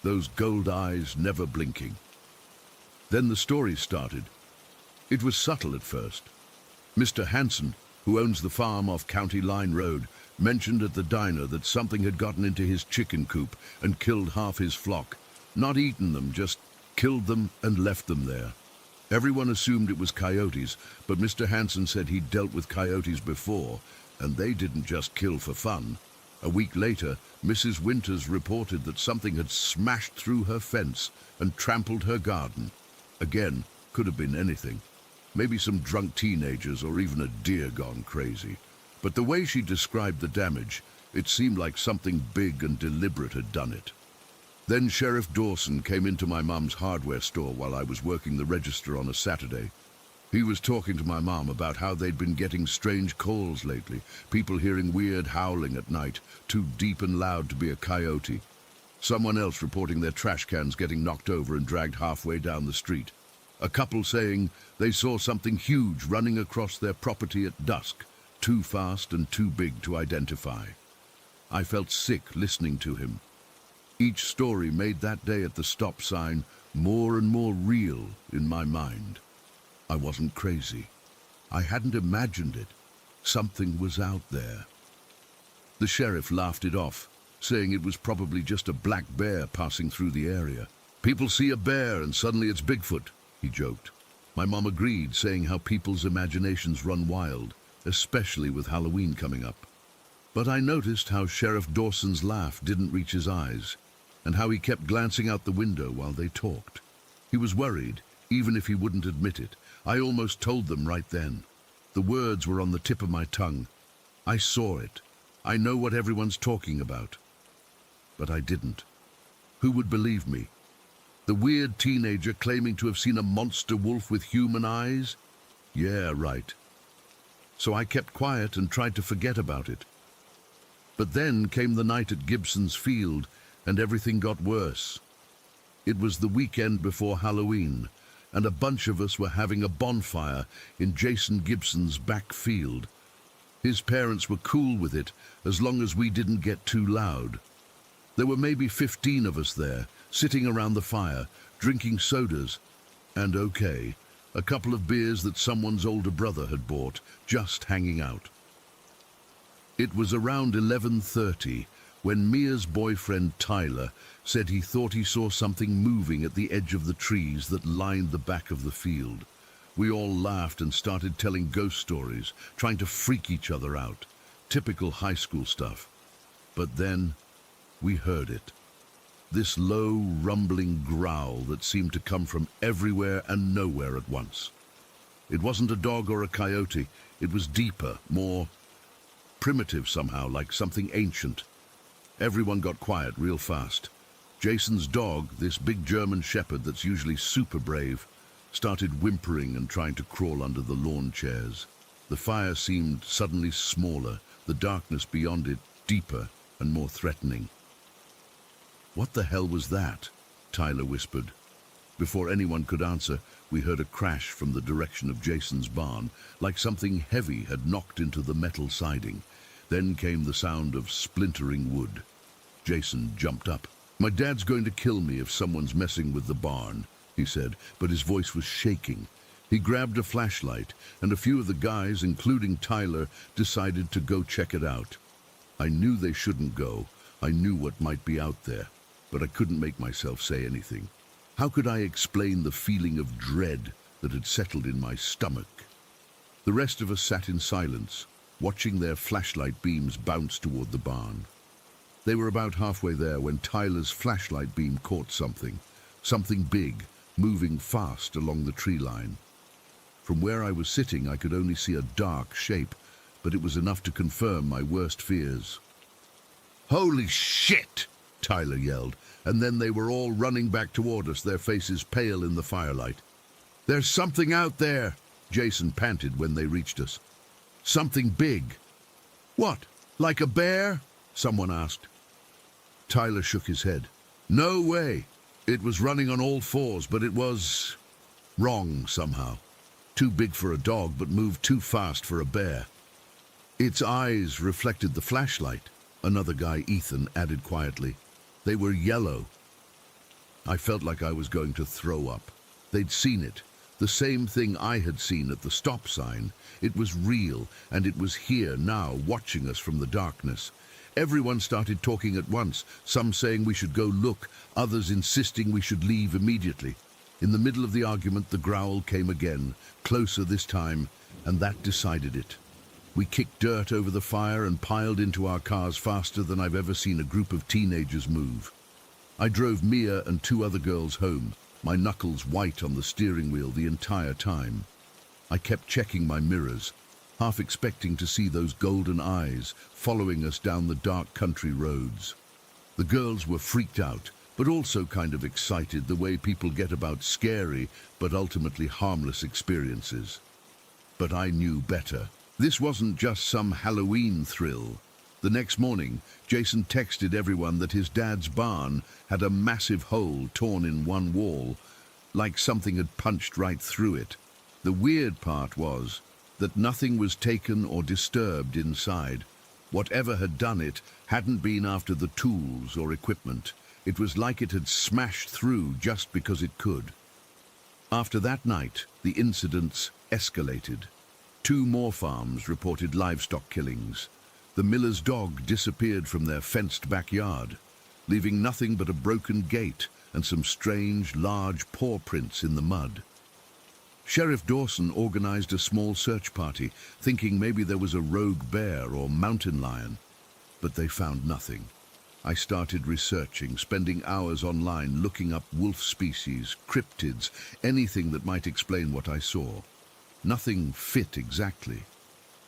those gold eyes never blinking. Then the story started. It was subtle at first. Mr. Hanson, who owns the farm off County Line Road, mentioned at the diner that something had gotten into his chicken coop and killed half his flock. Not eaten them, just killed them and left them there. Everyone assumed it was coyotes, but Mr. Hanson said he'd dealt with coyotes before, and they didn't just kill for fun. A week later, Mrs. Winters reported that something had smashed through her fence and trampled her garden. Again, could have been anything. Maybe some drunk teenagers or even a deer gone crazy. But the way she described the damage, it seemed like something big and deliberate had done it. Then Sheriff Dawson came into my mum's hardware store while I was working the register on a Saturday. He was talking to my mum about how they'd been getting strange calls lately, people hearing weird howling at night, too deep and loud to be a coyote. Someone else reporting their trash cans getting knocked over and dragged halfway down the street. A couple saying they saw something huge running across their property at dusk, too fast and too big to identify. I felt sick listening to him. Each story made that day at the stop sign more and more real in my mind. I wasn't crazy. I hadn't imagined it. Something was out there. The sheriff laughed it off, saying it was probably just a black bear passing through the area. People see a bear and suddenly it's Bigfoot, he joked. My mom agreed, saying how people's imaginations run wild, especially with Halloween coming up. But I noticed how Sheriff Dawson's laugh didn't reach his eyes, and how he kept glancing out the window while they talked. He was worried, even if he wouldn't admit it. I almost told them right then. The words were on the tip of my tongue. I saw it. I know what everyone's talking about. But I didn't. Who would believe me? The weird teenager claiming to have seen a monster wolf with human eyes? Yeah, right. So I kept quiet and tried to forget about it. But then came the night at Gibson's Field, and everything got worse. It was the weekend before Halloween, and a bunch of us were having a bonfire in Jason Gibson's back field. His parents were cool with it, as long as we didn't get too loud. There were maybe 15 of us there, sitting around the fire, drinking sodas, and okay, a couple of beers that someone's older brother had bought, just hanging out. It was around 11:30 when Mia's boyfriend Tyler said he thought he saw something moving at the edge of the trees that lined the back of the field. We all laughed and started telling ghost stories, trying to freak each other out. Typical high school stuff. But then we heard it. This low, rumbling growl that seemed to come from everywhere and nowhere at once. It wasn't a dog or a coyote. It was deeper, more primitive somehow, like something ancient. Everyone got quiet real fast. Jason's dog, this big German shepherd that's usually super brave, started whimpering and trying to crawl under the lawn chairs. The fire seemed suddenly smaller, the darkness beyond it deeper and more threatening. "What the hell was that?" Tyler whispered. Before anyone could answer, we heard a crash from the direction of Jason's barn, like something heavy had knocked into the metal siding. Then came the sound of splintering wood. Jason jumped up. "My dad's going to kill me if someone's messing with the barn," he said, but his voice was shaking. He grabbed a flashlight, and a few of the guys, including Tyler, decided to go check it out. I knew they shouldn't go. I knew what might be out there, but I couldn't make myself say anything. How could I explain the feeling of dread that had settled in my stomach? The rest of us sat in silence, watching their flashlight beams bounce toward the barn. They were about halfway there when Tyler's flashlight beam caught something big, moving fast along the tree line. From where I was sitting, I could only see a dark shape, but it was enough to confirm my worst fears. "Holy shit!" Tyler yelled, and then they were all running back toward us, their faces pale in the firelight. "There's something out there," Jason panted when they reached us. "Something big." "What, like a bear?" someone asked. Tyler shook his head. "No way. It was running on all fours, but it was wrong somehow. Too big for a dog, but moved too fast for a bear. Its eyes reflected the flashlight," another guy, Ethan, added quietly. "They were yellow." I felt like I was going to throw up. They'd seen it, the same thing I had seen at the stop sign. It was real, and it was here now, watching us from the darkness. Everyone started talking at once, some saying we should go look, others insisting we should leave immediately. In the middle of the argument, the growl came again, closer this time, and that decided it. We kicked dirt over the fire and piled into our cars faster than I've ever seen a group of teenagers move. I drove Mia and two other girls home, my knuckles white on the steering wheel the entire time. I kept checking my mirrors, half expecting to see those golden eyes following us down the dark country roads. The girls were freaked out, but also kind of excited, the way people get about scary but ultimately harmless experiences. But I knew better. This wasn't just some Halloween thrill. The next morning, Jason texted everyone that his dad's barn had a massive hole torn in one wall, like something had punched right through it. The weird part was that nothing was taken or disturbed inside. Whatever had done it hadn't been after the tools or equipment. It was like it had smashed through just because it could. After that night, the incidents escalated. 2 more farms reported livestock killings. The miller's dog disappeared from their fenced backyard, leaving nothing but a broken gate and some strange, large paw prints in the mud. Sheriff Dawson organized a small search party, thinking maybe there was a rogue bear or mountain lion, but they found nothing. I started researching, spending hours online looking up wolf species, cryptids, anything that might explain what I saw. Nothing fit exactly.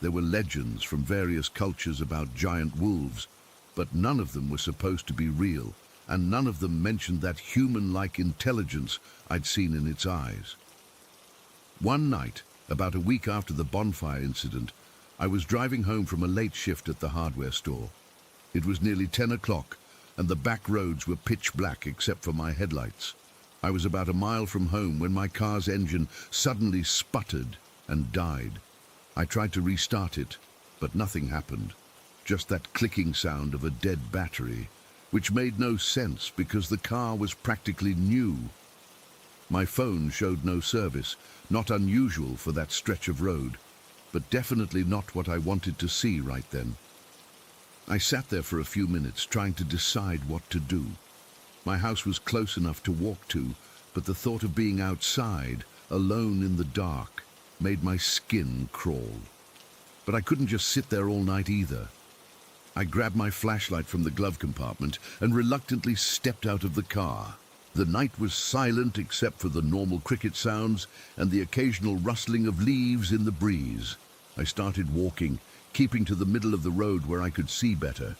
There were legends from various cultures about giant wolves, but none of them were supposed to be real, and none of them mentioned that human-like intelligence I'd seen in its eyes. One night, about a week after the bonfire incident, I was driving home from a late shift at the hardware store. It was nearly 10 o'clock, and the back roads were pitch black except for my headlights. I was about a mile from home when my car's engine suddenly sputtered and died. I tried to restart it, but nothing happened. Just that clicking sound of a dead battery, which made no sense because the car was practically new. My phone showed no service, not unusual for that stretch of road, but definitely not what I wanted to see right then. I sat there for a few minutes trying to decide what to do. My house was close enough to walk to, but the thought of being outside, alone in the dark, made my skin crawl. But I couldn't just sit there all night either. I grabbed my flashlight from the glove compartment and reluctantly stepped out of the car. The night was silent except for the normal cricket sounds and the occasional rustling of leaves in the breeze. I started walking, keeping to the middle of the road where I could see better.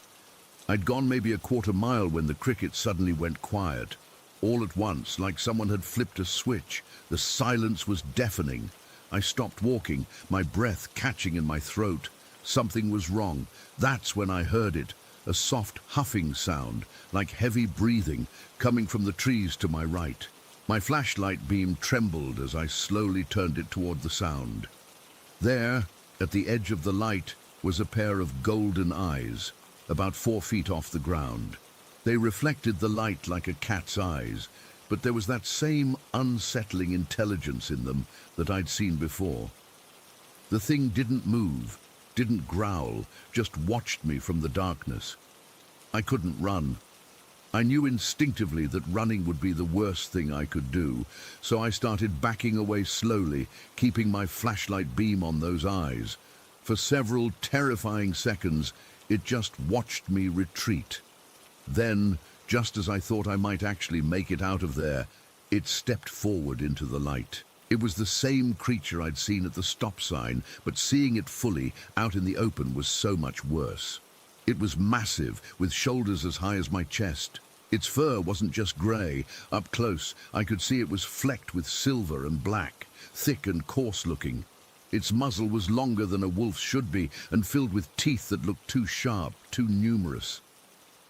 I'd gone maybe a quarter mile when the crickets suddenly went quiet. All at once, like someone had flipped a switch, the silence was deafening. I stopped walking, my breath catching in my throat. Something was wrong. That's when I heard it, a soft huffing sound, like heavy breathing, coming from the trees to my right. My flashlight beam trembled as I slowly turned it toward the sound. There, at the edge of the light, was a pair of golden eyes, about 4 feet off the ground. They reflected the light like a cat's eyes, but there was that same unsettling intelligence in them that I'd seen before. The thing didn't move, didn't growl, just watched me from the darkness. I couldn't run. I knew instinctively that running would be the worst thing I could do, so I started backing away slowly, keeping my flashlight beam on those eyes. For several terrifying seconds, it just watched me retreat. Then, just as I thought I might actually make it out of there, it stepped forward into the light. It was the same creature I'd seen at the stop sign, but seeing it fully out in the open was so much worse. It was massive, with shoulders as high as my chest. Its fur wasn't just grey. Up close, I could see it was flecked with silver and black, thick and coarse-looking. Its muzzle was longer than a wolf's should be, and filled with teeth that looked too sharp, too numerous.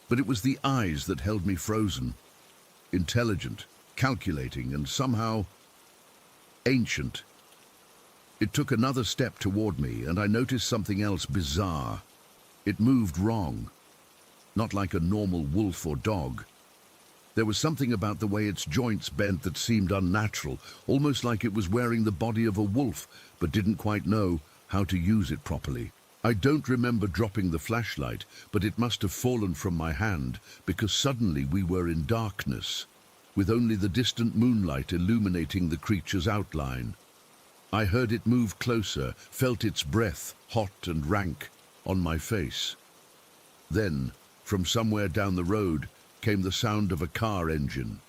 But it was the eyes that held me frozen. Intelligent, calculating, and somehow ancient. It took another step toward me, and I noticed something else bizarre. It moved wrong. Not like a normal wolf or dog. There was something about the way its joints bent that seemed unnatural, almost like it was wearing the body of a wolf, but didn't quite know how to use it properly. I don't remember dropping the flashlight, but it must have fallen from my hand, because suddenly we were in darkness, with only the distant moonlight illuminating the creature's outline. I heard it move closer, felt its breath, hot and rank, on my face. Then, from somewhere down the road, came the sound of a car engine.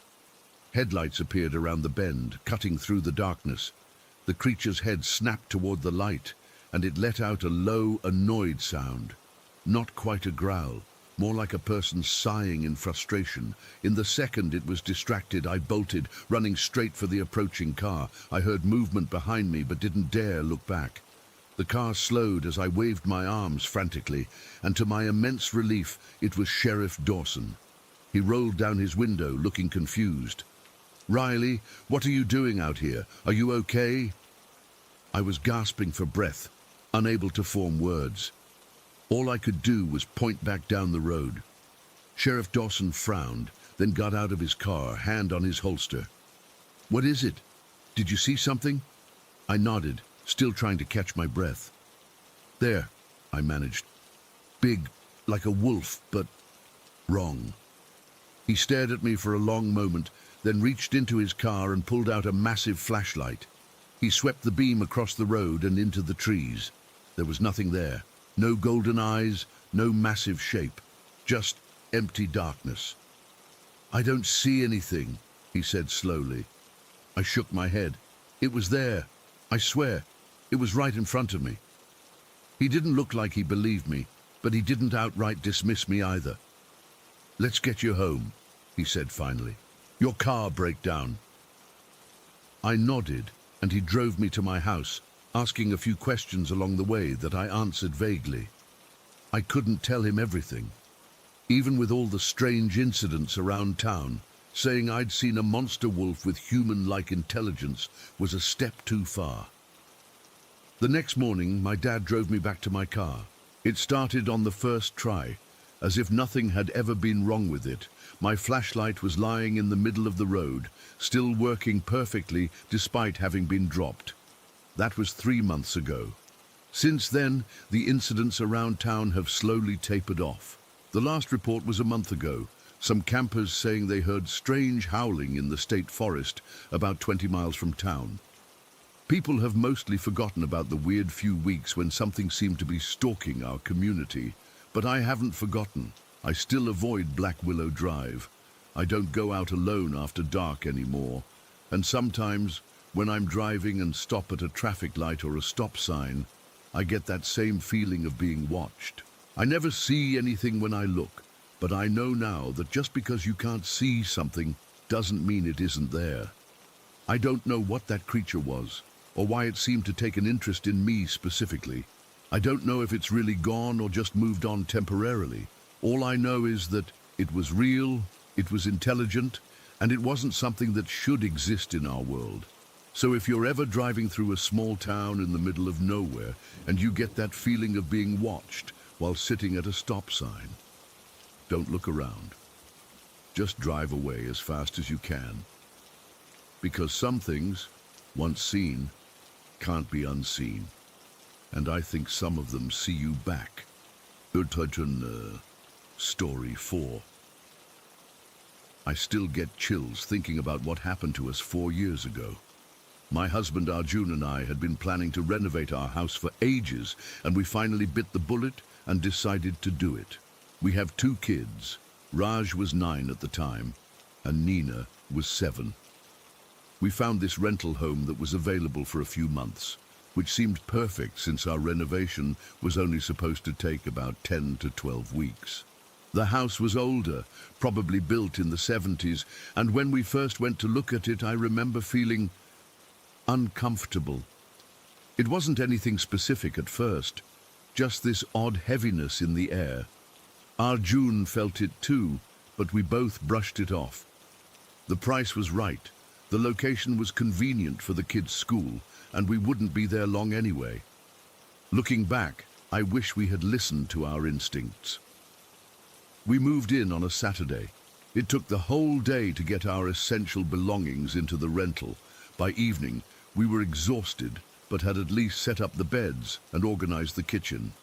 Headlights appeared around the bend, cutting through the darkness. The creature's head snapped toward the light, and it let out a low, annoyed sound. Not quite a growl, more like a person sighing in frustration. In the second it was distracted, I bolted, running straight for the approaching car. I heard movement behind me, but didn't dare look back. The car slowed as I waved my arms frantically, and to my immense relief, it was Sheriff Dawson. He rolled down his window, looking confused. "Riley, what are you doing out here? Are you okay?" I was gasping for breath, unable to form words. All I could do was point back down the road. Sheriff Dawson frowned, then got out of his car, hand on his holster. "What is it? Did you see something?" I nodded, still trying to catch my breath. "There," I managed. "Big, like a wolf, but wrong." He stared at me for a long moment, then reached into his car and pulled out a massive flashlight. He swept the beam across the road and into the trees. There was nothing there. No golden eyes, no massive shape. Just empty darkness. "I don't see anything," he said slowly. I shook my head. "It was there. I swear. It was right in front of me." He didn't look like he believed me, but he didn't outright dismiss me either. "Let's get you home," he said finally. "Your car broke down." I nodded, and he drove me to my house, asking a few questions along the way that I answered vaguely. I couldn't tell him everything. Even with all the strange incidents around town, saying I'd seen a monster wolf with human-like intelligence was a step too far. The next morning, my dad drove me back to my car. It started on the first try, as if nothing had ever been wrong with it. My flashlight was lying in the middle of the road, still working perfectly despite having been dropped. That was 3 months ago. Since then, the incidents around town have slowly tapered off. The last report was a month ago, some campers saying they heard strange howling in the state forest about 20 miles from town. People have mostly forgotten about the weird few weeks when something seemed to be stalking our community. But I haven't forgotten. I still avoid Black Willow Drive. I don't go out alone after dark anymore. And sometimes, when I'm driving and stop at a traffic light or a stop sign, I get that same feeling of being watched. I never see anything when I look, but I know now that just because you can't see something doesn't mean it isn't there. I don't know what that creature was, or why it seemed to take an interest in me specifically. I don't know if it's really gone or just moved on temporarily. All I know is that it was real, it was intelligent, and it wasn't something that should exist in our world. So if you're ever driving through a small town in the middle of nowhere and you get that feeling of being watched while sitting at a stop sign, don't look around. Just drive away as fast as you can. Because some things, once seen, can't be unseen. And I think some of them see you back. Story 4. I still get chills thinking about what happened to us 4 years ago. My husband Arjun and I had been planning to renovate our house for ages, and we finally bit the bullet and decided to do it. We have 2 kids. Raj was 9 at the time, and Nina was 7. We found this rental home that was available for a few months, which seemed perfect since our renovation was only supposed to take about 10 to 12 weeks. The house was older, probably built in the 70s, and when we first went to look at it, I remember feeling uncomfortable. It wasn't anything specific at first, just this odd heaviness in the air. Arjun felt it too, but we both brushed it off. The price was right, the location was convenient for the kids' school, and we wouldn't be there long anyway. Looking back, I wish we had listened to our instincts. We moved in on a Saturday. It took the whole day to get our essential belongings into the rental. By evening, we were exhausted, but had at least set up the beds and organized the kitchen.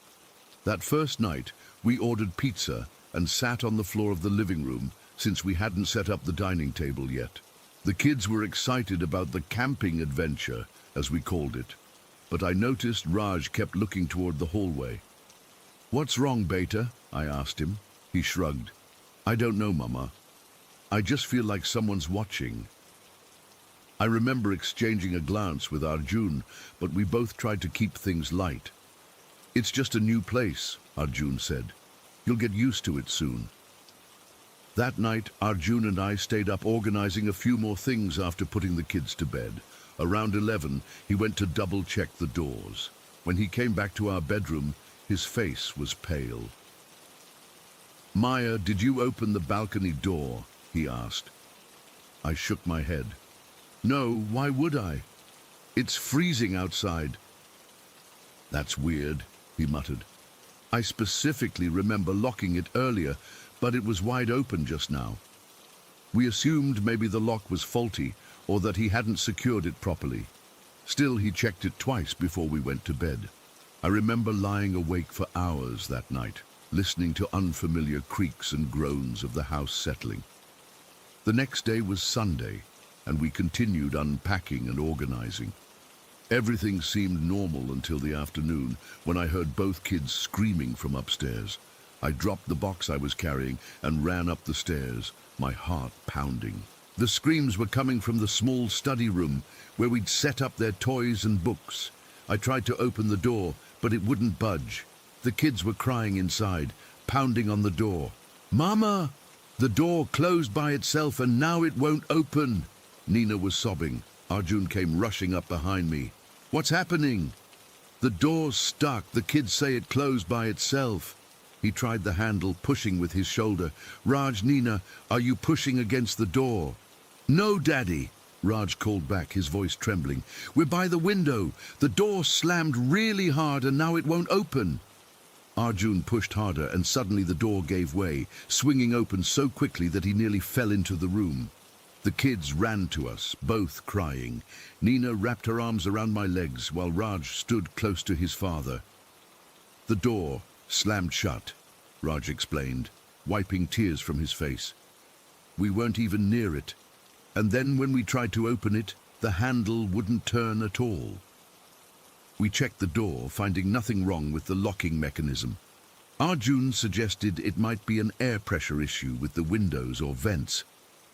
That first night, we ordered pizza and sat on the floor of the living room since we hadn't set up the dining table yet. The kids were excited about the camping adventure, as we called it, but I noticed Raj kept looking toward the hallway. "What's wrong, Beta?" I asked him. He shrugged. "I don't know, Mama. I just feel like someone's watching." I remember exchanging a glance with Arjun, but we both tried to keep things light. "It's just a new place," Arjun said. "You'll get used to it soon." That night, Arjun and I stayed up organizing a few more things after putting the kids to bed. Around 11, he went to double-check the doors. When he came back to our bedroom, his face was pale. "Maya, did you open the balcony door?" he asked. I shook my head. "No, why would I? It's freezing outside." "That's weird," he muttered. "I specifically remember locking it earlier, but it was wide open just now." We assumed maybe the lock was faulty or that he hadn't secured it properly. Still, he checked it twice before we went to bed. I remember lying awake for hours that night, listening to unfamiliar creaks and groans of the house settling. The next day was Sunday, and we continued unpacking and organizing. Everything seemed normal until the afternoon, when I heard both kids screaming from upstairs. I dropped the box I was carrying and ran up the stairs, my heart pounding. The screams were coming from the small study room, where we'd set up their toys and books. I tried to open the door, but it wouldn't budge. The kids were crying inside, pounding on the door. "Mama! The door closed by itself and now it won't open!" Nina was sobbing. Arjun came rushing up behind me. "What's happening?" "The door's stuck. The kids say it closed by itself." He tried the handle, pushing with his shoulder. "Raj, Nina, are you pushing against the door?" "No, Daddy," Raj called back, his voice trembling. "We're by the window. The door slammed really hard and now it won't open." Arjun pushed harder and suddenly the door gave way, swinging open so quickly that he nearly fell into the room. The kids ran to us, both crying. Nina wrapped her arms around my legs while Raj stood close to his father. "The door slammed shut," Raj explained, wiping tears from his face. "We weren't even near it. And then when we tried to open it, the handle wouldn't turn at all." We checked the door, finding nothing wrong with the locking mechanism. Arjun suggested it might be an air pressure issue with the windows or vents,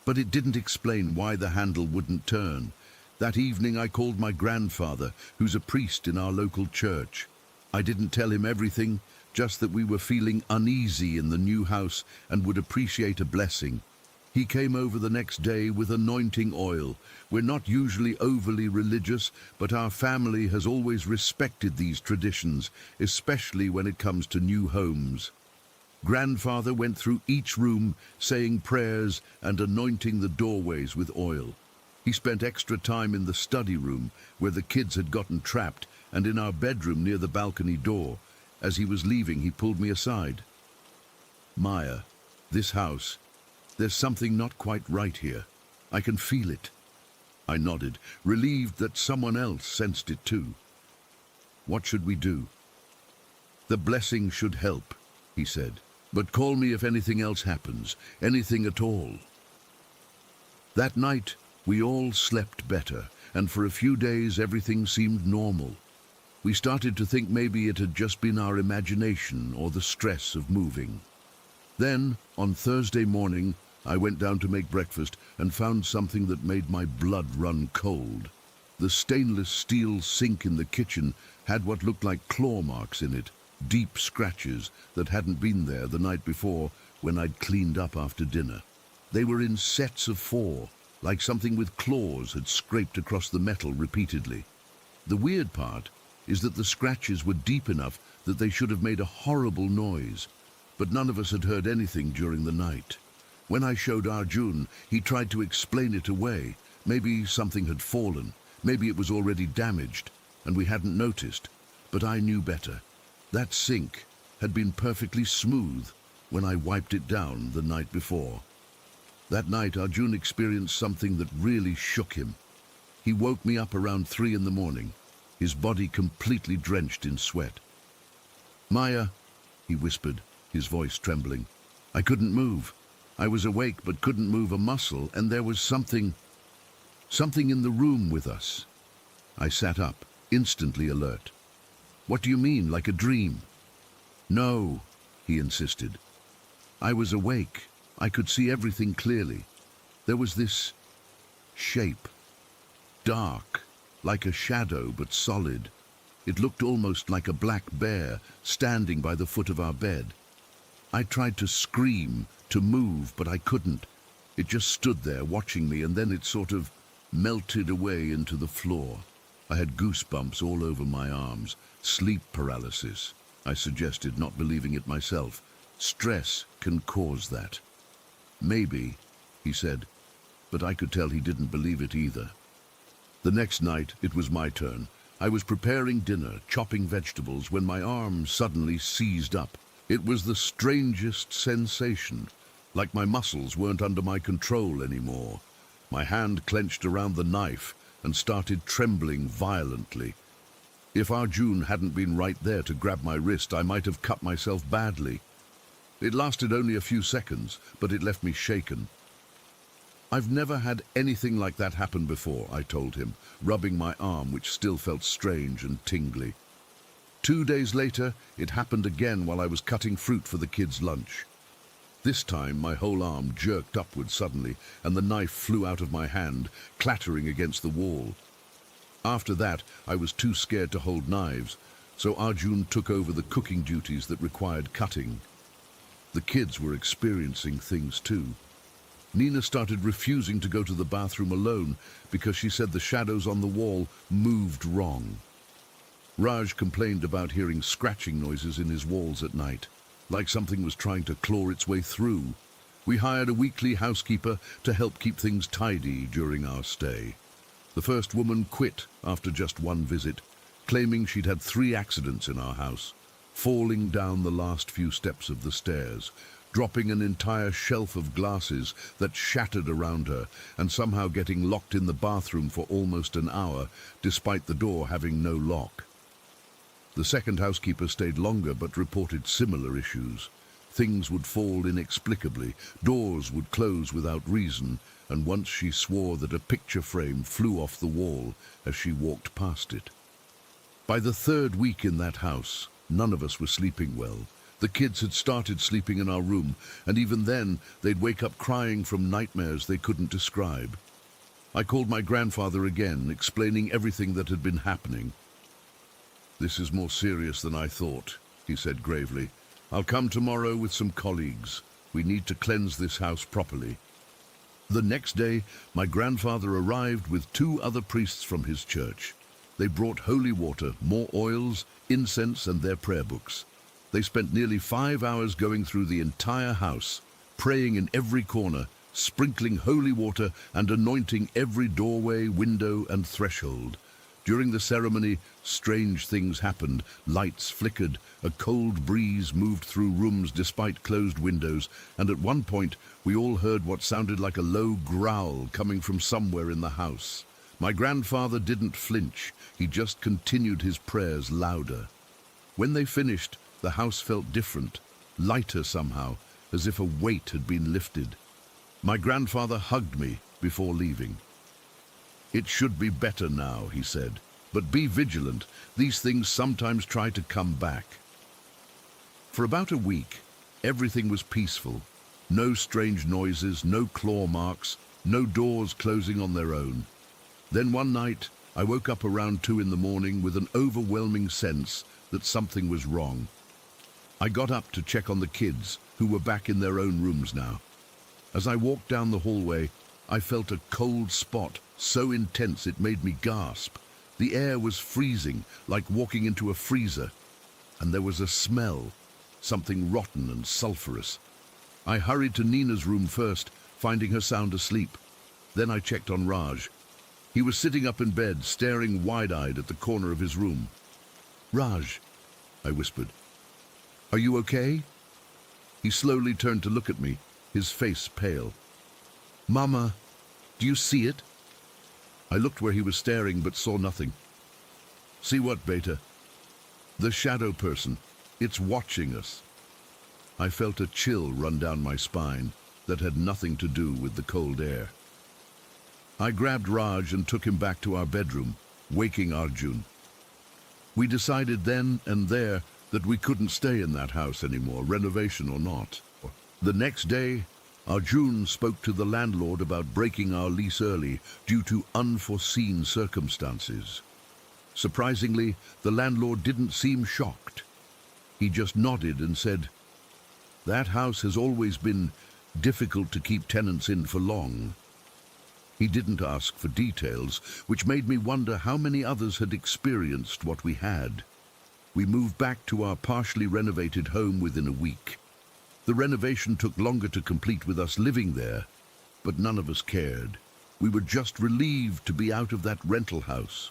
but it didn't explain why the handle wouldn't turn. That evening I called my grandfather, who's a priest in our local church. I didn't tell him everything, just that we were feeling uneasy in the new house and would appreciate a blessing. He came over the next day with anointing oil. We're not usually overly religious, but our family has always respected these traditions, especially when it comes to new homes. Grandfather went through each room, saying prayers and anointing the doorways with oil. He spent extra time in the study room, where the kids had gotten trapped, and in our bedroom near the balcony door. As he was leaving, he pulled me aside. "Maya, this house, there's something not quite right here. I can feel it." I nodded, relieved that someone else sensed it too. "What should we do?" "The blessing should help," he said. "But call me if anything else happens, anything at all." That night, we all slept better, and for a few days everything seemed normal. We started to think maybe it had just been our imagination or the stress of moving. Then, on Thursday morning, I went down to make breakfast and found something that made my blood run cold. The stainless steel sink in the kitchen had what looked like claw marks in it, deep scratches that hadn't been there the night before when I'd cleaned up after dinner. They were in sets of 4, like something with claws had scraped across the metal repeatedly. The weird part is that the scratches were deep enough that they should have made a horrible noise, but none of us had heard anything during the night. When I showed Arjun, he tried to explain it away. Maybe something had fallen, maybe it was already damaged, and we hadn't noticed. But I knew better. That sink had been perfectly smooth when I wiped it down the night before. That night, Arjun experienced something that really shook him. He woke me up around 3 in the morning, his body completely drenched in sweat. "Maya," he whispered, his voice trembling. "I couldn't move. I was awake but couldn't move a muscle, and there was something in the room with us." I sat up, instantly alert. "What do you mean, like a dream?" "No," he insisted. "I was awake. I could see everything clearly. There was this shape, dark, like a shadow but solid. It looked almost like a black bear standing by the foot of our bed. I tried to scream, to move, but I couldn't. It just stood there watching me, and then it sort of melted away into the floor. I had goosebumps all over my arms. Sleep paralysis," I suggested, not believing it myself. "Stress can cause that." "Maybe," he said, but I could tell he didn't believe it either. The next night, it was my turn. I was preparing dinner, chopping vegetables, when my arm suddenly seized up. It was the strangest sensation, like my muscles weren't under my control anymore. My hand clenched around the knife and started trembling violently. If Arjun hadn't been right there to grab my wrist, I might have cut myself badly. It lasted only a few seconds, but it left me shaken. "I've never had anything like that happen before," I told him, rubbing my arm, which still felt strange and tingly. 2 days later, it happened again while I was cutting fruit for the kids' lunch. This time, my whole arm jerked upward suddenly, and the knife flew out of my hand, clattering against the wall. After that, I was too scared to hold knives, so Arjun took over the cooking duties that required cutting. The kids were experiencing things too. Nina started refusing to go to the bathroom alone because she said the shadows on the wall moved wrong. Raj complained about hearing scratching noises in his walls at night, like something was trying to claw its way through. We hired a weekly housekeeper to help keep things tidy during our stay. The first woman quit after just 1 visit, claiming she'd had 3 accidents in our house, falling down the last few steps of the stairs, dropping an entire shelf of glasses that shattered around her, and somehow getting locked in the bathroom for almost an hour, despite the door having no lock. The second housekeeper stayed longer but reported similar issues. Things would fall inexplicably, doors would close without reason, and once she swore that a picture frame flew off the wall as she walked past it. By the 3rd week in that house, none of us were sleeping well. The kids had started sleeping in our room, and even then they'd wake up crying from nightmares they couldn't describe. I called my grandfather again, explaining everything that had been happening. "This is more serious than I thought," he said gravely. "I'll come tomorrow with some colleagues. We need to cleanse this house properly." The next day, my grandfather arrived with 2 other priests from his church. They brought holy water, more oils, incense, and their prayer books. They spent nearly 5 hours going through the entire house, praying in every corner, sprinkling holy water and anointing every doorway, window, and threshold. During the ceremony, strange things happened. Lights flickered, a cold breeze moved through rooms despite closed windows, and at one point we all heard what sounded like a low growl coming from somewhere in the house. My grandfather didn't flinch, he just continued his prayers louder. When they finished, the house felt different, lighter somehow, as if a weight had been lifted. My grandfather hugged me before leaving. "It should be better now," he said, "but be vigilant. These things sometimes try to come back." For about a week, everything was peaceful. No strange noises, no claw marks, no doors closing on their own. Then one night, I woke up around 2 in the morning with an overwhelming sense that something was wrong. I got up to check on the kids, who were back in their own rooms now. As I walked down the hallway, I felt a cold spot so intense it made me gasp. The air was freezing, like walking into a freezer, and there was a smell, something rotten and sulphurous. I hurried to Nina's room first, finding her sound asleep. Then I checked on Raj. He was sitting up in bed, staring wide-eyed at the corner of his room. "Raj," I whispered, "are you okay?" He slowly turned to look at me, his face pale. "Mama, do you see it?" I looked where he was staring but saw nothing. "See what, Beta?" "The shadow person. It's watching us." I felt a chill run down my spine that had nothing to do with the cold air. I grabbed Raj and took him back to our bedroom, waking Arjun. We decided then and there that we couldn't stay in that house anymore, renovation or not. The next day, Arjun spoke to the landlord about breaking our lease early due to unforeseen circumstances. Surprisingly, the landlord didn't seem shocked. He just nodded and said, "That house has always been difficult to keep tenants in for long." He didn't ask for details, which made me wonder how many others had experienced what we had. We moved back to our partially renovated home within a week. The renovation took longer to complete with us living there, but none of us cared. We were just relieved to be out of that rental house.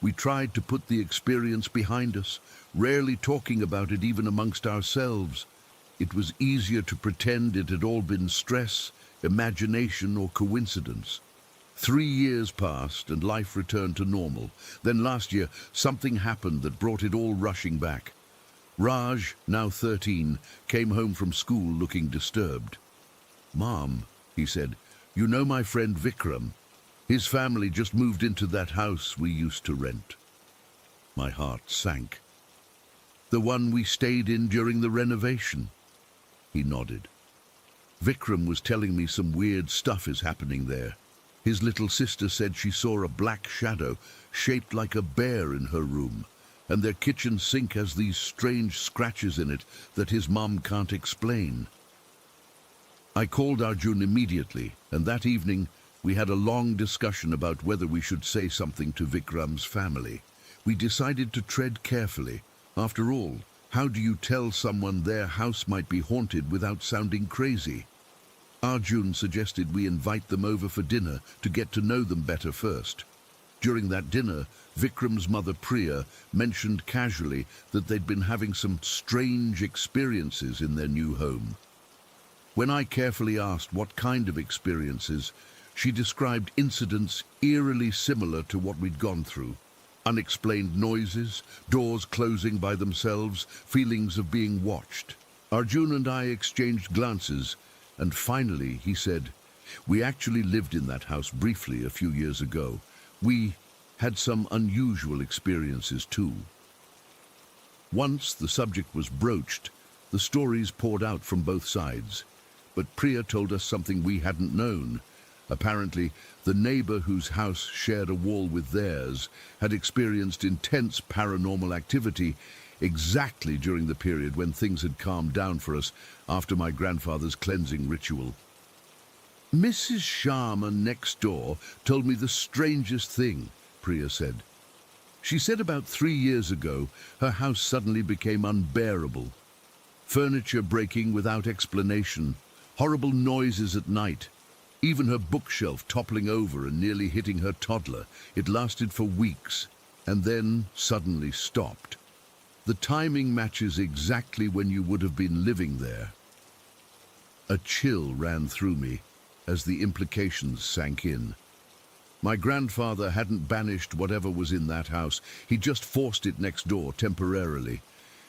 We tried to put the experience behind us, rarely talking about it even amongst ourselves. It was easier to pretend it had all been stress, imagination, or coincidence. 3 years passed and life returned to normal. Then last year, something happened that brought it all rushing back. Raj, now 13, came home from school looking disturbed. "Mom," he said, "you know my friend Vikram? His family just moved into that house we used to rent." My heart sank. "The one we stayed in during the renovation?" He nodded. "Vikram was telling me some weird stuff is happening there. His little sister said she saw a black shadow shaped like a bear in her room, and their kitchen sink has these strange scratches in it that his mom can't explain." I called Arjun immediately, and that evening we had a long discussion about whether we should say something to Vikram's family. We decided to tread carefully. After all, how do you tell someone their house might be haunted without sounding crazy? Arjun suggested we invite them over for dinner to get to know them better first. During that dinner, Vikram's mother Priya mentioned casually that they'd been having some strange experiences in their new home. When I carefully asked what kind of experiences, she described incidents eerily similar to what we'd gone through. Unexplained noises, doors closing by themselves, feelings of being watched. Arjun and I exchanged glances, and finally he said, "We actually lived in that house briefly a few years ago. We had some unusual experiences too." Once the subject was broached, the stories poured out from both sides. But Priya told us something we hadn't known. Apparently, the neighbor whose house shared a wall with theirs had experienced intense paranormal activity exactly during the period when things had calmed down for us after my grandfather's cleansing ritual. "Mrs. Sharma next door told me the strangest thing," Priya said. "She said about 3 years ago, her house suddenly became unbearable. Furniture breaking without explanation, horrible noises at night, even her bookshelf toppling over and nearly hitting her toddler. It lasted for weeks, and then suddenly stopped. The timing matches exactly when you would have been living there." A chill ran through me as the implications sank in. My grandfather hadn't banished whatever was in that house. He just forced it next door temporarily.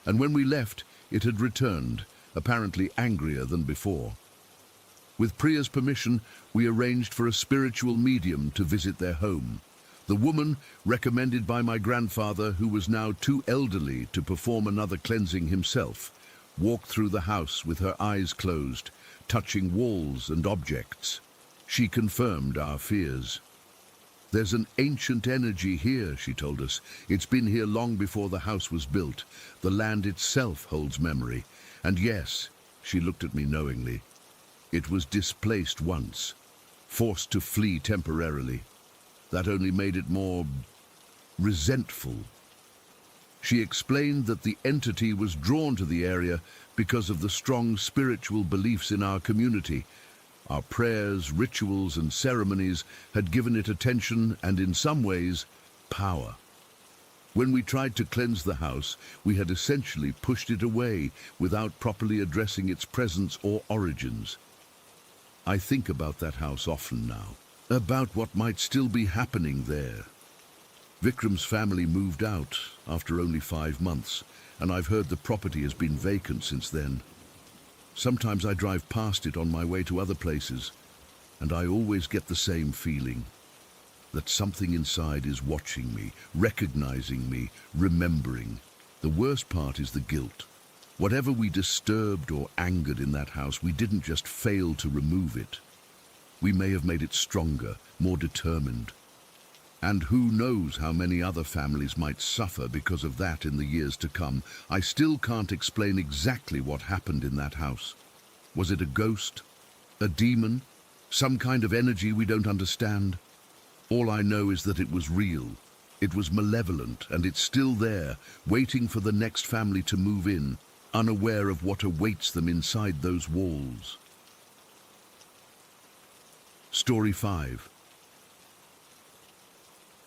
And when we left, it had returned, apparently angrier than before. With Priya's permission, we arranged for a spiritual medium to visit their home. The woman, recommended by my grandfather, who was now too elderly to perform another cleansing himself, walked through the house with her eyes closed, touching walls and objects. She confirmed our fears. "There's an ancient energy here," she told us. "It's been here long before the house was built. The land itself holds memory. And yes," she looked at me knowingly, "it was displaced once, forced to flee temporarily. That only made it more resentful." She explained that the entity was drawn to the area because of the strong spiritual beliefs in our community. Our prayers, rituals, and ceremonies had given it attention and, in some ways, power. When we tried to cleanse the house, we had essentially pushed it away without properly addressing its presence or origins. I think about that house often now, about what might still be happening there. Vikram's family moved out after only 5 months, and I've heard the property has been vacant since then. Sometimes I drive past it on my way to other places, and I always get the same feeling, that something inside is watching me, recognizing me, remembering. The worst part is the guilt. Whatever we disturbed or angered in that house, we didn't just fail to remove it. We may have made it stronger, more determined. And who knows how many other families might suffer because of that in the years to come. I still can't explain exactly what happened in that house. Was it a ghost? A demon? Some kind of energy we don't understand? All I know is that it was real. It was malevolent, and it's still there, waiting for the next family to move in, unaware of what awaits them inside those walls. Story 5.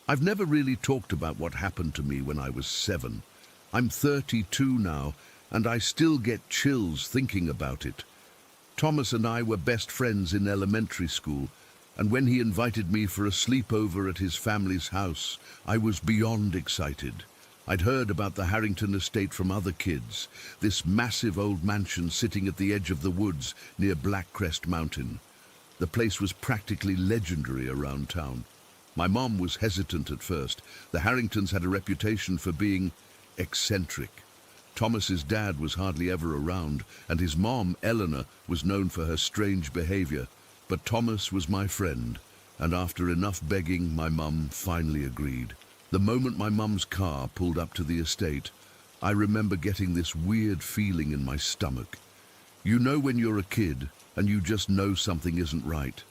I've never really talked about what happened to me when I was 7. I'm 32 now, and I still get chills thinking about it. Thomas and I were best friends in elementary school, and when he invited me for a sleepover at his family's house, I was beyond excited. I'd heard about the Harrington estate from other kids, this massive old mansion sitting at the edge of the woods near Blackcrest Mountain. The place was practically legendary around town. My mom was hesitant at first. The Harringtons had a reputation for being eccentric. Thomas's dad was hardly ever around, and his mom, Eleanor, was known for her strange behavior. But Thomas was my friend, and after enough begging, my mum finally agreed. The moment my mum's car pulled up to the estate, I remember getting this weird feeling in my stomach. You know when you're a kid, and you just know something isn't right?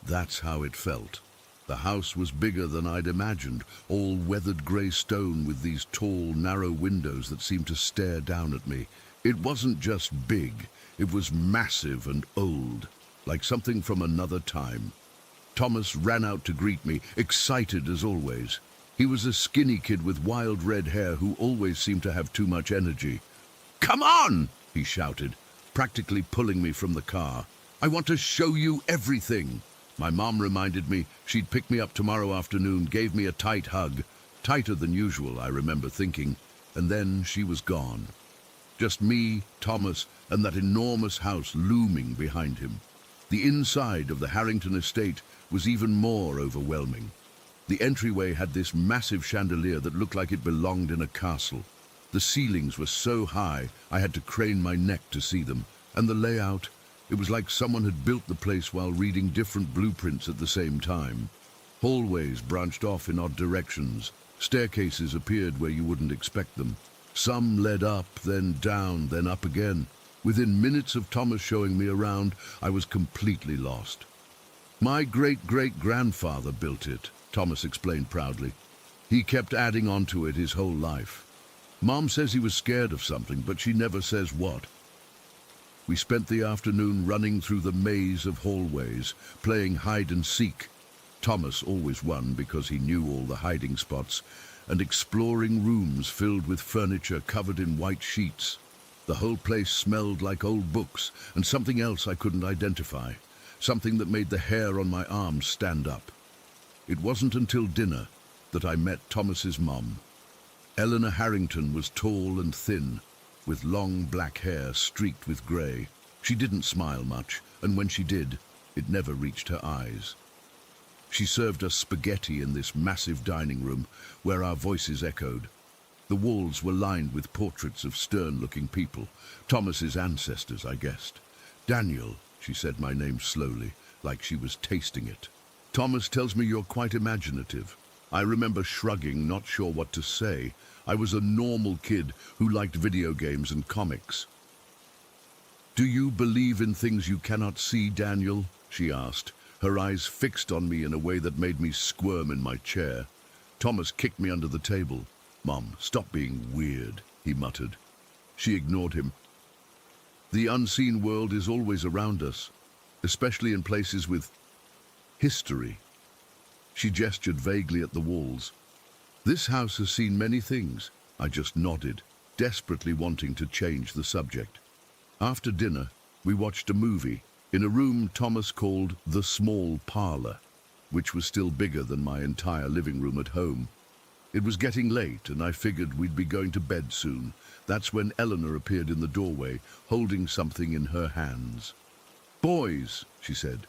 That's how it felt. The house was bigger than I'd imagined, all weathered grey stone with these tall, narrow windows that seemed to stare down at me. It wasn't just big, it was massive and old, like something from another time. Thomas ran out to greet me, excited as always. He was a skinny kid with wild red hair who always seemed to have too much energy. "Come on!" he shouted, practically pulling me from the car. "I want to show you everything." My mom reminded me she'd pick me up tomorrow afternoon, gave me a tight hug. Tighter than usual, I remember thinking, and then she was gone. Just me, Thomas, and that enormous house looming behind him. The inside of the Harrington estate was even more overwhelming. The entryway had this massive chandelier that looked like it belonged in a castle. The ceilings were so high I had to crane my neck to see them, and the layout, it was like someone had built the place while reading different blueprints at the same time. Hallways branched off in odd directions. Staircases appeared where you wouldn't expect them. Some led up, then down, then up again. Within minutes of Thomas showing me around, I was completely lost. "My great-great-grandfather built it," Thomas explained proudly. "He kept adding on to it his whole life. Mom says he was scared of something, but she never says what." We spent the afternoon running through the maze of hallways, playing hide and seek. Thomas always won because he knew all the hiding spots, and exploring rooms filled with furniture covered in white sheets. The whole place smelled like old books and something else I couldn't identify, something that made the hair on my arms stand up. It wasn't until dinner that I met Thomas's mom. Eleanor Harrington was tall and thin, with long black hair streaked with grey. She didn't smile much, and when she did, it never reached her eyes. She served us spaghetti in this massive dining room where our voices echoed. The walls were lined with portraits of stern-looking people, Thomas's ancestors, I guessed. "Daniel," she said my name slowly, like she was tasting it. Thomas tells me you're quite imaginative. I remember shrugging, not sure what to say. I was a normal kid who liked video games and comics. Do you believe in things you cannot see, Daniel? She asked, her eyes fixed on me in a way that made me squirm in my chair. Thomas kicked me under the table. Mom, stop being weird, he muttered. She ignored him. The unseen world is always around us, especially in places with history. She gestured vaguely at the walls. This house has seen many things. I just nodded, desperately wanting to change the subject. After dinner, we watched a movie in a room Thomas called the small parlor, which was still bigger than my entire living room at home. It was getting late, and I figured we'd be going to bed soon. That's when Eleanor appeared in the doorway, holding something in her hands. Boys, she said,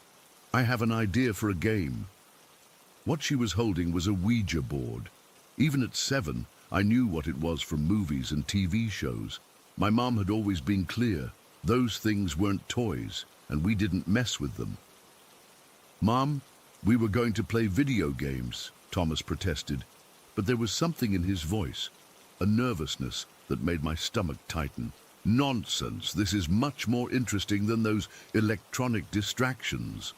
I have an idea for a game. What she was holding was a Ouija board. Even at 7, I knew what it was from movies and TV shows. My mom had always been clear. Those things weren't toys, and we didn't mess with them. Mom, we were going to play video games, Thomas protested, but there was something in his voice, a nervousness that made my stomach tighten. Nonsense, this is much more interesting than those electronic distractions.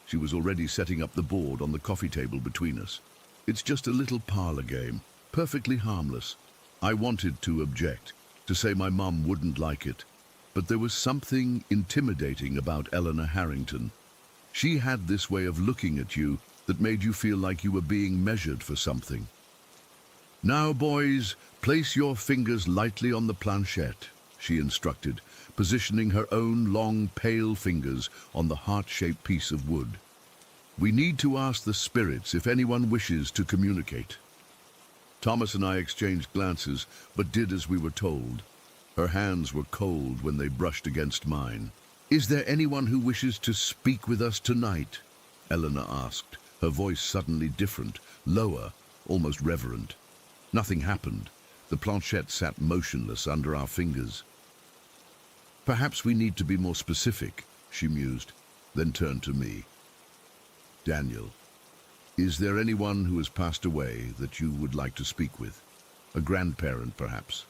She was already setting up the board on the coffee table between us. It's just a little parlor game, perfectly harmless. I wanted to object, to say my mum wouldn't like it, but there was something intimidating about Eleanor Harrington. She had this way of looking at you that made you feel like you were being measured for something. Now, boys, place your fingers lightly on the planchette, she instructed, positioning her own long, pale fingers on the heart-shaped piece of wood. We need to ask the spirits if anyone wishes to communicate. Thomas and I exchanged glances, but did as we were told. Her hands were cold when they brushed against mine. Is there anyone who wishes to speak with us tonight? Eleanor asked, her voice suddenly different, lower, almost reverent. Nothing happened. The planchette sat motionless under our fingers. Perhaps we need to be more specific, she mused, then turned to me. Daniel, is there anyone who has passed away that you would like to speak with? A grandparent, perhaps?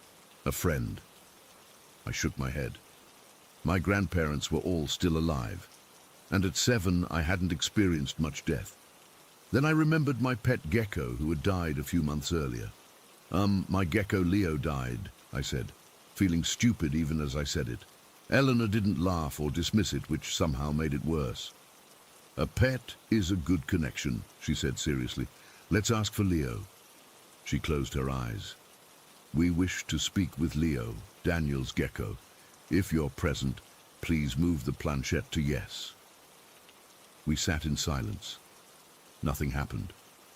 A friend? I shook my head. My grandparents were all still alive, and at 7 I hadn't experienced much death. Then I remembered my pet gecko who had died a few months earlier. My gecko Leo died, I said, feeling stupid even as I said it. Eleanor didn't laugh or dismiss it, which somehow made it worse. A pet is a good connection, she said seriously. Let's ask for Leo. She closed her eyes. We wish to speak with Leo, Daniel's gecko. If you're present, please move the planchette to yes. We sat in silence. Nothing happened.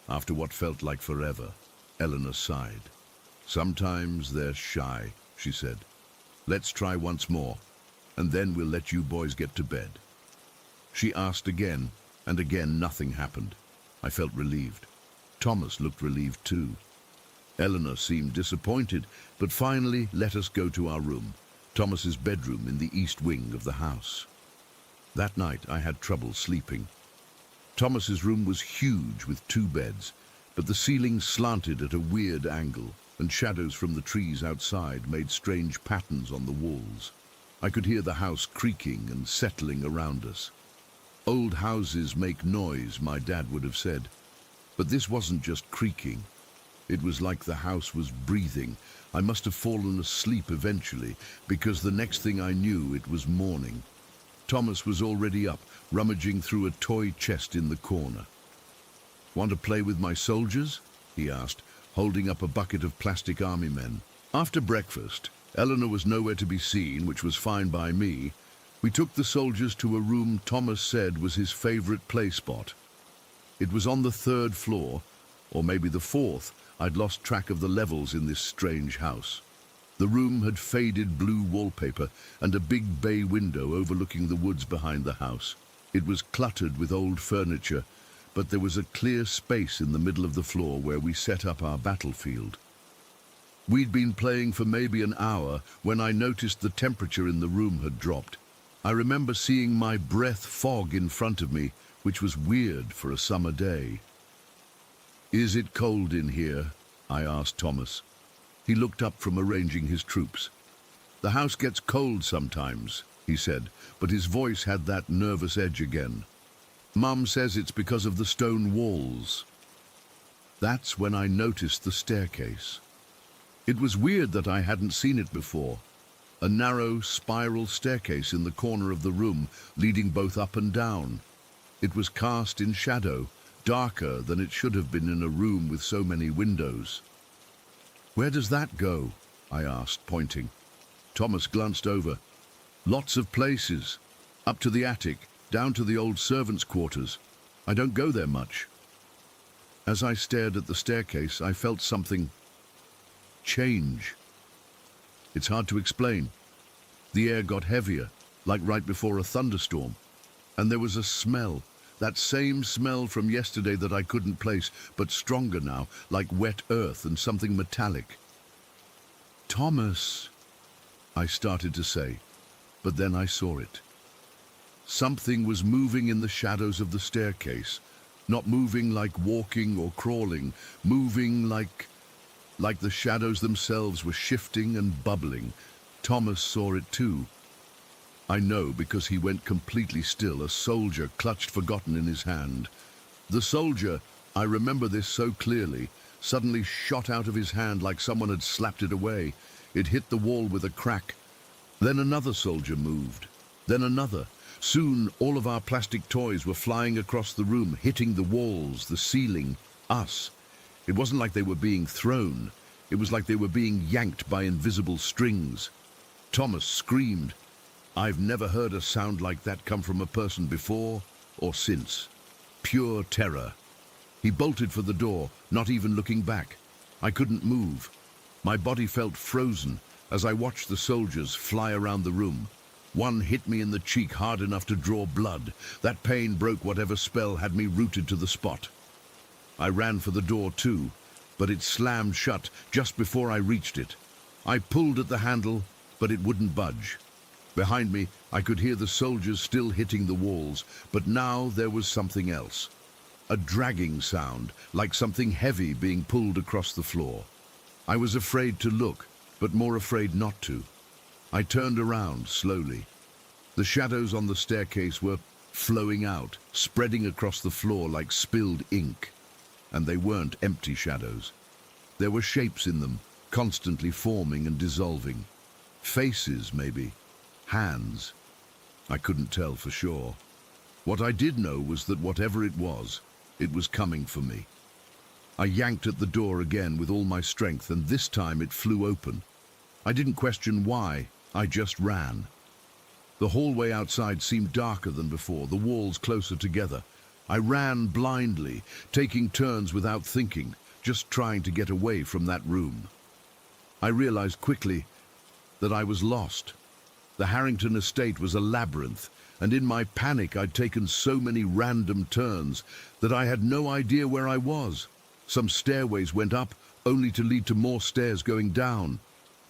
After what felt like forever, Eleanor sighed. Sometimes they're shy, she said. Let's try once more, and then we'll let you boys get to bed. She asked again, and again nothing happened. I felt relieved. Thomas looked relieved too. Eleanor seemed disappointed, but finally let us go to our room, Thomas's bedroom in the east wing of the house. That night I had trouble sleeping. Thomas's room was huge with 2 beds, but the ceiling slanted at a weird angle, and shadows from the trees outside made strange patterns on the walls. I could hear the house creaking and settling around us. Old houses make noise, my dad would have said. But this wasn't just creaking. It was like the house was breathing. I must have fallen asleep eventually, because the next thing I knew, it was morning. Thomas was already up, rummaging through a toy chest in the corner. Want to play with my soldiers? He asked, holding up a bucket of plastic army men. After breakfast, Eleanor was nowhere to be seen, which was fine by me. We took the soldiers to a room Thomas said was his favorite play spot. It was on the 3rd floor, or maybe the 4th. I'd lost track of the levels in this strange house. The room had faded blue wallpaper and a big bay window overlooking the woods behind the house. It was cluttered with old furniture, but there was a clear space in the middle of the floor where we set up our battlefield. We'd been playing for maybe an hour when I noticed the temperature in the room had dropped. I remember seeing my breath fog in front of me, which was weird for a summer day. "Is it cold in here?" I asked Thomas. He looked up from arranging his troops. "The house gets cold sometimes," he said, but his voice had that nervous edge again. "Mum says it's because of the stone walls." That's when I noticed the staircase. It was weird that I hadn't seen it before. A narrow spiral staircase in the corner of the room, leading both up and down. It was cast in shadow, darker than it should have been in a room with so many windows. "Where does that go?" I asked, pointing. Thomas glanced over. "Lots of places. Up to the attic, down to the old servants' quarters. I don't go there much." As I stared at the staircase, I felt something change. It's hard to explain. The air got heavier, like right before a thunderstorm. And there was a smell, that same smell from yesterday that I couldn't place, but stronger now, like wet earth and something metallic. "Thomas," I started to say, but then I saw it. Something was moving in the shadows of the staircase, not moving like walking or crawling, moving like the shadows themselves were shifting and bubbling. Thomas saw it too. I know because he went completely still, a soldier clutched Forgotten in his hand. The soldier, I remember this so clearly, suddenly shot out of his hand like someone had slapped it away. It hit the wall with a crack. Then another soldier moved. Then another. Soon all of our plastic toys were flying across the room, hitting the walls, the ceiling, us. It wasn't like they were being thrown. It was like they were being yanked by invisible strings. Thomas screamed. I've never heard a sound like that come from a person before or since. Pure terror. He bolted for the door, not even looking back. I couldn't move. My body felt frozen as I watched the soldiers fly around the room. One hit me in the cheek hard enough to draw blood. That pain broke whatever spell had me rooted to the spot. I ran for the door too, but it slammed shut just before I reached it. I pulled at the handle, but it wouldn't budge. Behind me, I could hear the soldiers still hitting the walls, but now there was something else. A dragging sound, like something heavy being pulled across the floor. I was afraid to look, but more afraid not to. I turned around slowly. The shadows on the staircase were flowing out, spreading across the floor like spilled ink. And they weren't empty shadows. There were shapes in them, constantly forming and dissolving. Faces, maybe. Hands. I couldn't tell for sure. What I did know was that whatever it was coming for me. I yanked at the door again with all my strength, and this time it flew open. I didn't question why, I just ran. The hallway outside seemed darker than before, the walls closer together. I ran blindly, taking turns without thinking, just trying to get away from that room. I realized quickly that I was lost. The Harrington estate was a labyrinth, and in my panic I'd taken so many random turns that I had no idea where I was. Some stairways went up, only to lead to more stairs going down.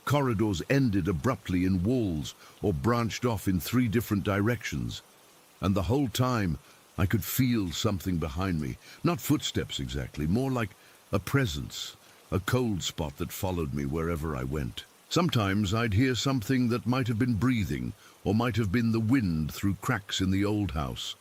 Corridors ended abruptly in walls or branched off in 3 different directions. And the whole time, I could feel something behind me. Not footsteps exactly, more like a presence, a cold spot that followed me wherever I went. Sometimes I'd hear something that might have been breathing, or might have been the wind through cracks in the old house.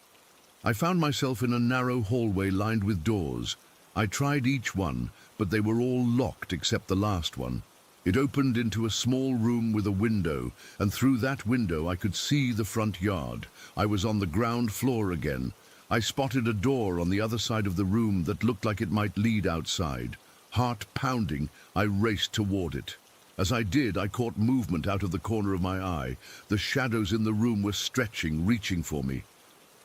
I found myself in a narrow hallway lined with doors. I tried each one, but they were all locked except the last one. It opened into a small room with a window, and through that window I could see the front yard. I was on the ground floor again. I spotted a door on the other side of the room that looked like it might lead outside. Heart pounding, I raced toward it. As I did, I caught movement out of the corner of my eye. The shadows in the room were stretching, reaching for me.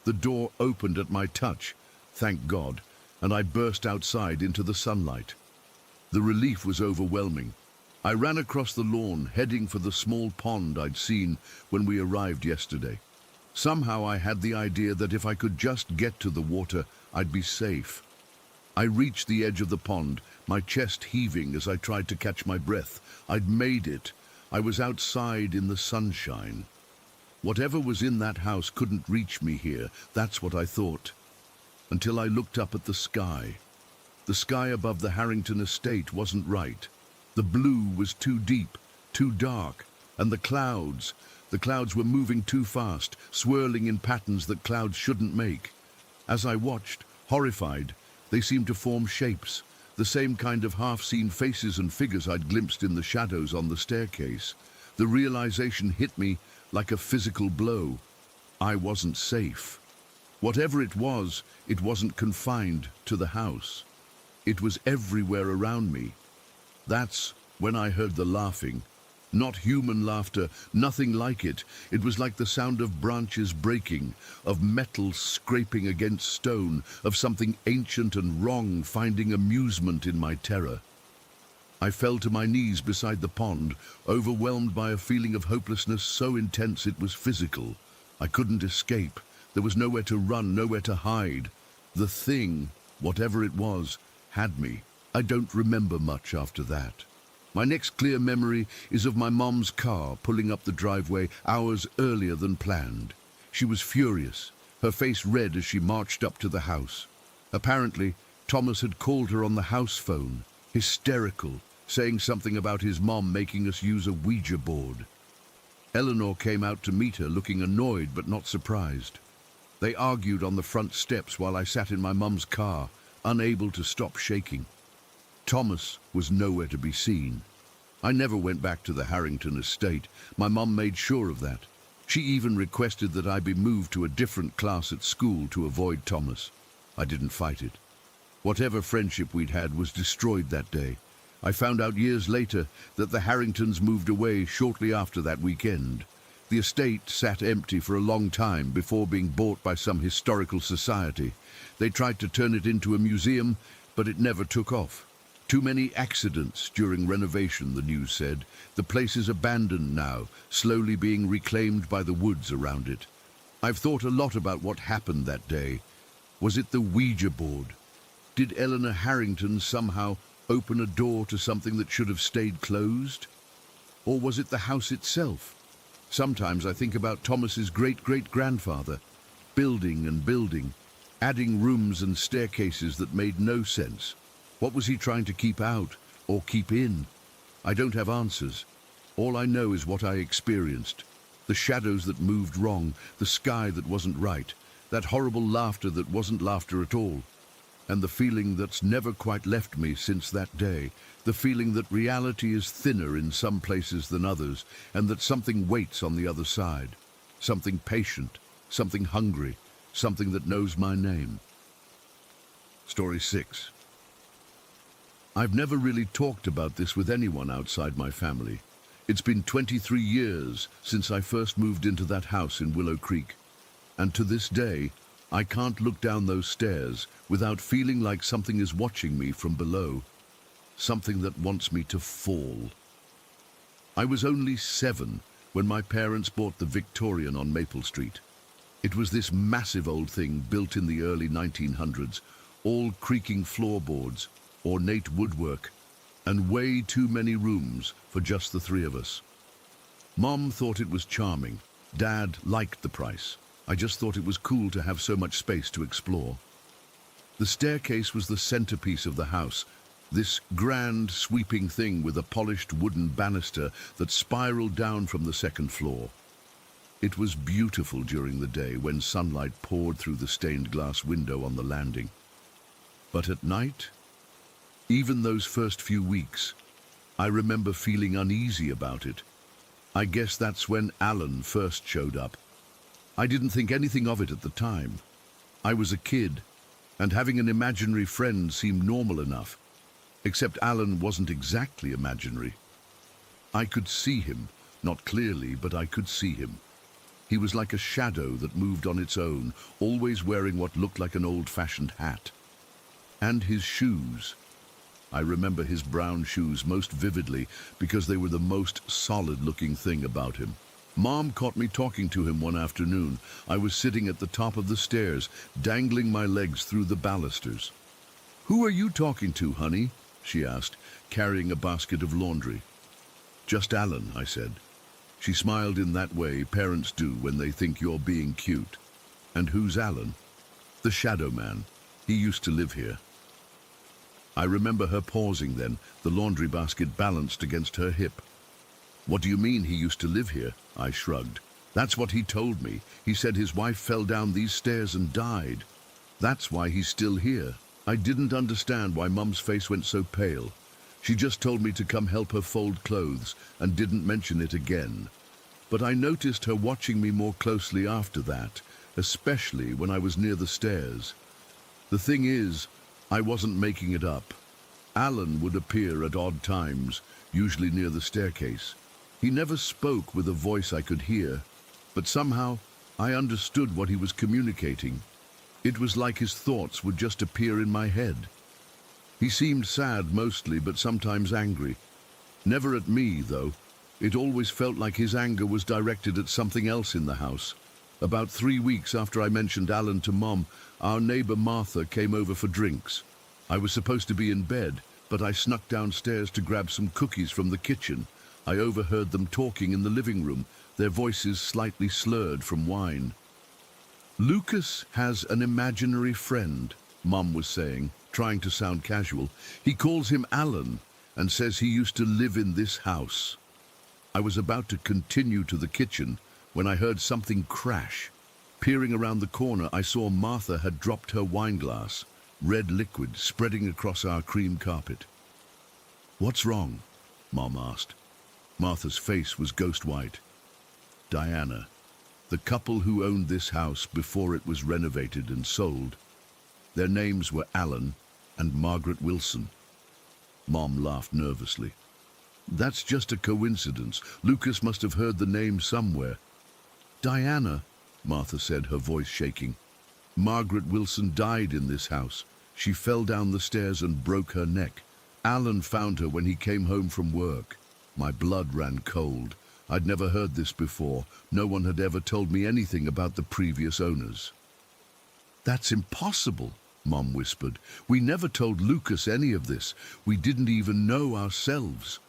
The door opened at my touch, thank God, and I burst outside into the sunlight. The relief was overwhelming. I ran across the lawn, heading for the small pond I'd seen when we arrived yesterday. Somehow I had the idea that if I could just get to the water, I'd be safe. I reached the edge of the pond, my chest heaving as I tried to catch my breath. I'd made it. I was outside in the sunshine. Whatever was in that house couldn't reach me here, that's what I thought. Until I looked up at the sky. The sky above the Harrington estate wasn't right. The blue was too deep, too dark, and the clouds were moving too fast, swirling in patterns that clouds shouldn't make. As I watched, horrified, they seemed to form shapes, the same kind of half-seen faces and figures I'd glimpsed in the shadows on the staircase. The realization hit me like a physical blow. I wasn't safe. Whatever it wasn't confined to the house. It was everywhere around me. That's when I heard the laughing. Not human laughter, nothing like it. It was like the sound of branches breaking, of metal scraping against stone, of something ancient and wrong finding amusement in my terror. I fell to my knees beside the pond, overwhelmed by a feeling of hopelessness so intense it was physical. I couldn't escape. There was nowhere to run, nowhere to hide. The thing, whatever it was, had me. I don't remember much after that. My next clear memory is of my mom's car pulling up the driveway hours earlier than planned. She was furious, her face red as she marched up to the house. Apparently, Thomas had called her on the house phone, hysterical, saying something about his mom making us use a Ouija board. Eleanor came out to meet her, looking annoyed but not surprised. They argued on the front steps while I sat in my mum's car, unable to stop shaking. Thomas was nowhere to be seen. I never went back to the Harrington estate. My mum made sure of that. She even requested that I be moved to a different class at school to avoid Thomas. I didn't fight it. Whatever friendship we'd had was destroyed that day. I found out years later that the Harringtons moved away shortly after that weekend. The estate sat empty for a long time before being bought by some historical society. They tried to turn it into a museum, but it never took off. Too many accidents during renovation, the news said. The place is abandoned now, slowly being reclaimed by the woods around it. I've thought a lot about what happened that day. Was it the Ouija board? Did Eleanor Harrington somehow open a door to something that should have stayed closed? Or was it the house itself? Sometimes I think about Thomas's great-great-grandfather, building and building, adding rooms and staircases that made no sense. What was he trying to keep out or keep in? I don't have answers. All I know is what I experienced. The shadows that moved wrong, the sky that wasn't right, that horrible laughter that wasn't laughter at all. And the feeling that's never quite left me since that day, the feeling that reality is thinner in some places than others, and that something waits on the other side. Something patient, something hungry, something that knows my name. Story 6. I've never really talked about this with anyone outside my family. It's been 23 years since I first moved into that house in Willow Creek. And to this day, I can't look down those stairs without feeling like something is watching me from below. Something that wants me to fall. I was only 7 when my parents bought the Victorian on Maple Street. It was this massive old thing built in the early 1900s, all creaking floorboards, ornate woodwork, and way too many rooms for just the 3 of us. Mom thought it was charming. Dad liked the price. I just thought it was cool to have so much space to explore. The staircase was the centerpiece of the house, this grand sweeping thing with a polished wooden banister that spiraled down from the 2nd floor. It was beautiful during the day when sunlight poured through the stained glass window on the landing. But at night, even those first few weeks, I remember feeling uneasy about it. I guess that's when Alan first showed up. I didn't think anything of it at the time. I was a kid, and having an imaginary friend seemed normal enough. Except Alan wasn't exactly imaginary. I could see him, not clearly, but I could see him. He was like a shadow that moved on its own, always wearing what looked like an old-fashioned hat. And his shoes. I remember his brown shoes most vividly because they were the most solid-looking thing about him. Mom caught me talking to him one afternoon. I was sitting at the top of the stairs, dangling my legs through the balusters. "Who are you talking to, honey?" she asked, carrying a basket of laundry. "Just Alan," I said. She smiled in that way parents do when they think you're being cute. And who's Alan? The shadow man. He used to live here. I remember her pausing then, the laundry basket balanced against her hip. What do you mean he used to live here? I shrugged. That's what he told me. He said his wife fell down these stairs and died. That's why he's still here. I didn't understand why Mum's face went so pale. She just told me to come help her fold clothes and didn't mention it again. But I noticed her watching me more closely after that, especially when I was near the stairs. The thing is, I wasn't making it up. Alan would appear at odd times, usually near the staircase. He never spoke with a voice I could hear, but somehow I understood what he was communicating. It was like his thoughts would just appear in my head. He seemed sad mostly, but sometimes angry. Never at me, though. It always felt like his anger was directed at something else in the house. About 3 weeks after I mentioned Alan to Mom, our neighbor Martha came over for drinks. I was supposed to be in bed, but I snuck downstairs to grab some cookies from the kitchen. I overheard them talking in the living room, their voices slightly slurred from wine. Lucas has an imaginary friend, Mom was saying, trying to sound casual. He calls him Alan and says he used to live in this house. I was about to continue to the kitchen when I heard something crash. Peering around the corner, I saw Martha had dropped her wine glass, red liquid spreading across our cream carpet. "What's wrong?" Mom asked. Martha's face was ghost white. Diana, the couple who owned this house before it was renovated and sold. Their names were Alan and Margaret Wilson. Mom laughed nervously. "That's just a coincidence. Lucas must have heard the name somewhere." "Diana," Martha said, her voice shaking. "Margaret Wilson died in this house. She fell down the stairs and broke her neck. Alan found her when he came home from work." My blood ran cold. I'd never heard this before. No one had ever told me anything about the previous owners. "That's impossible," Mom whispered. "We never told Lucas any of this. We didn't even know ourselves."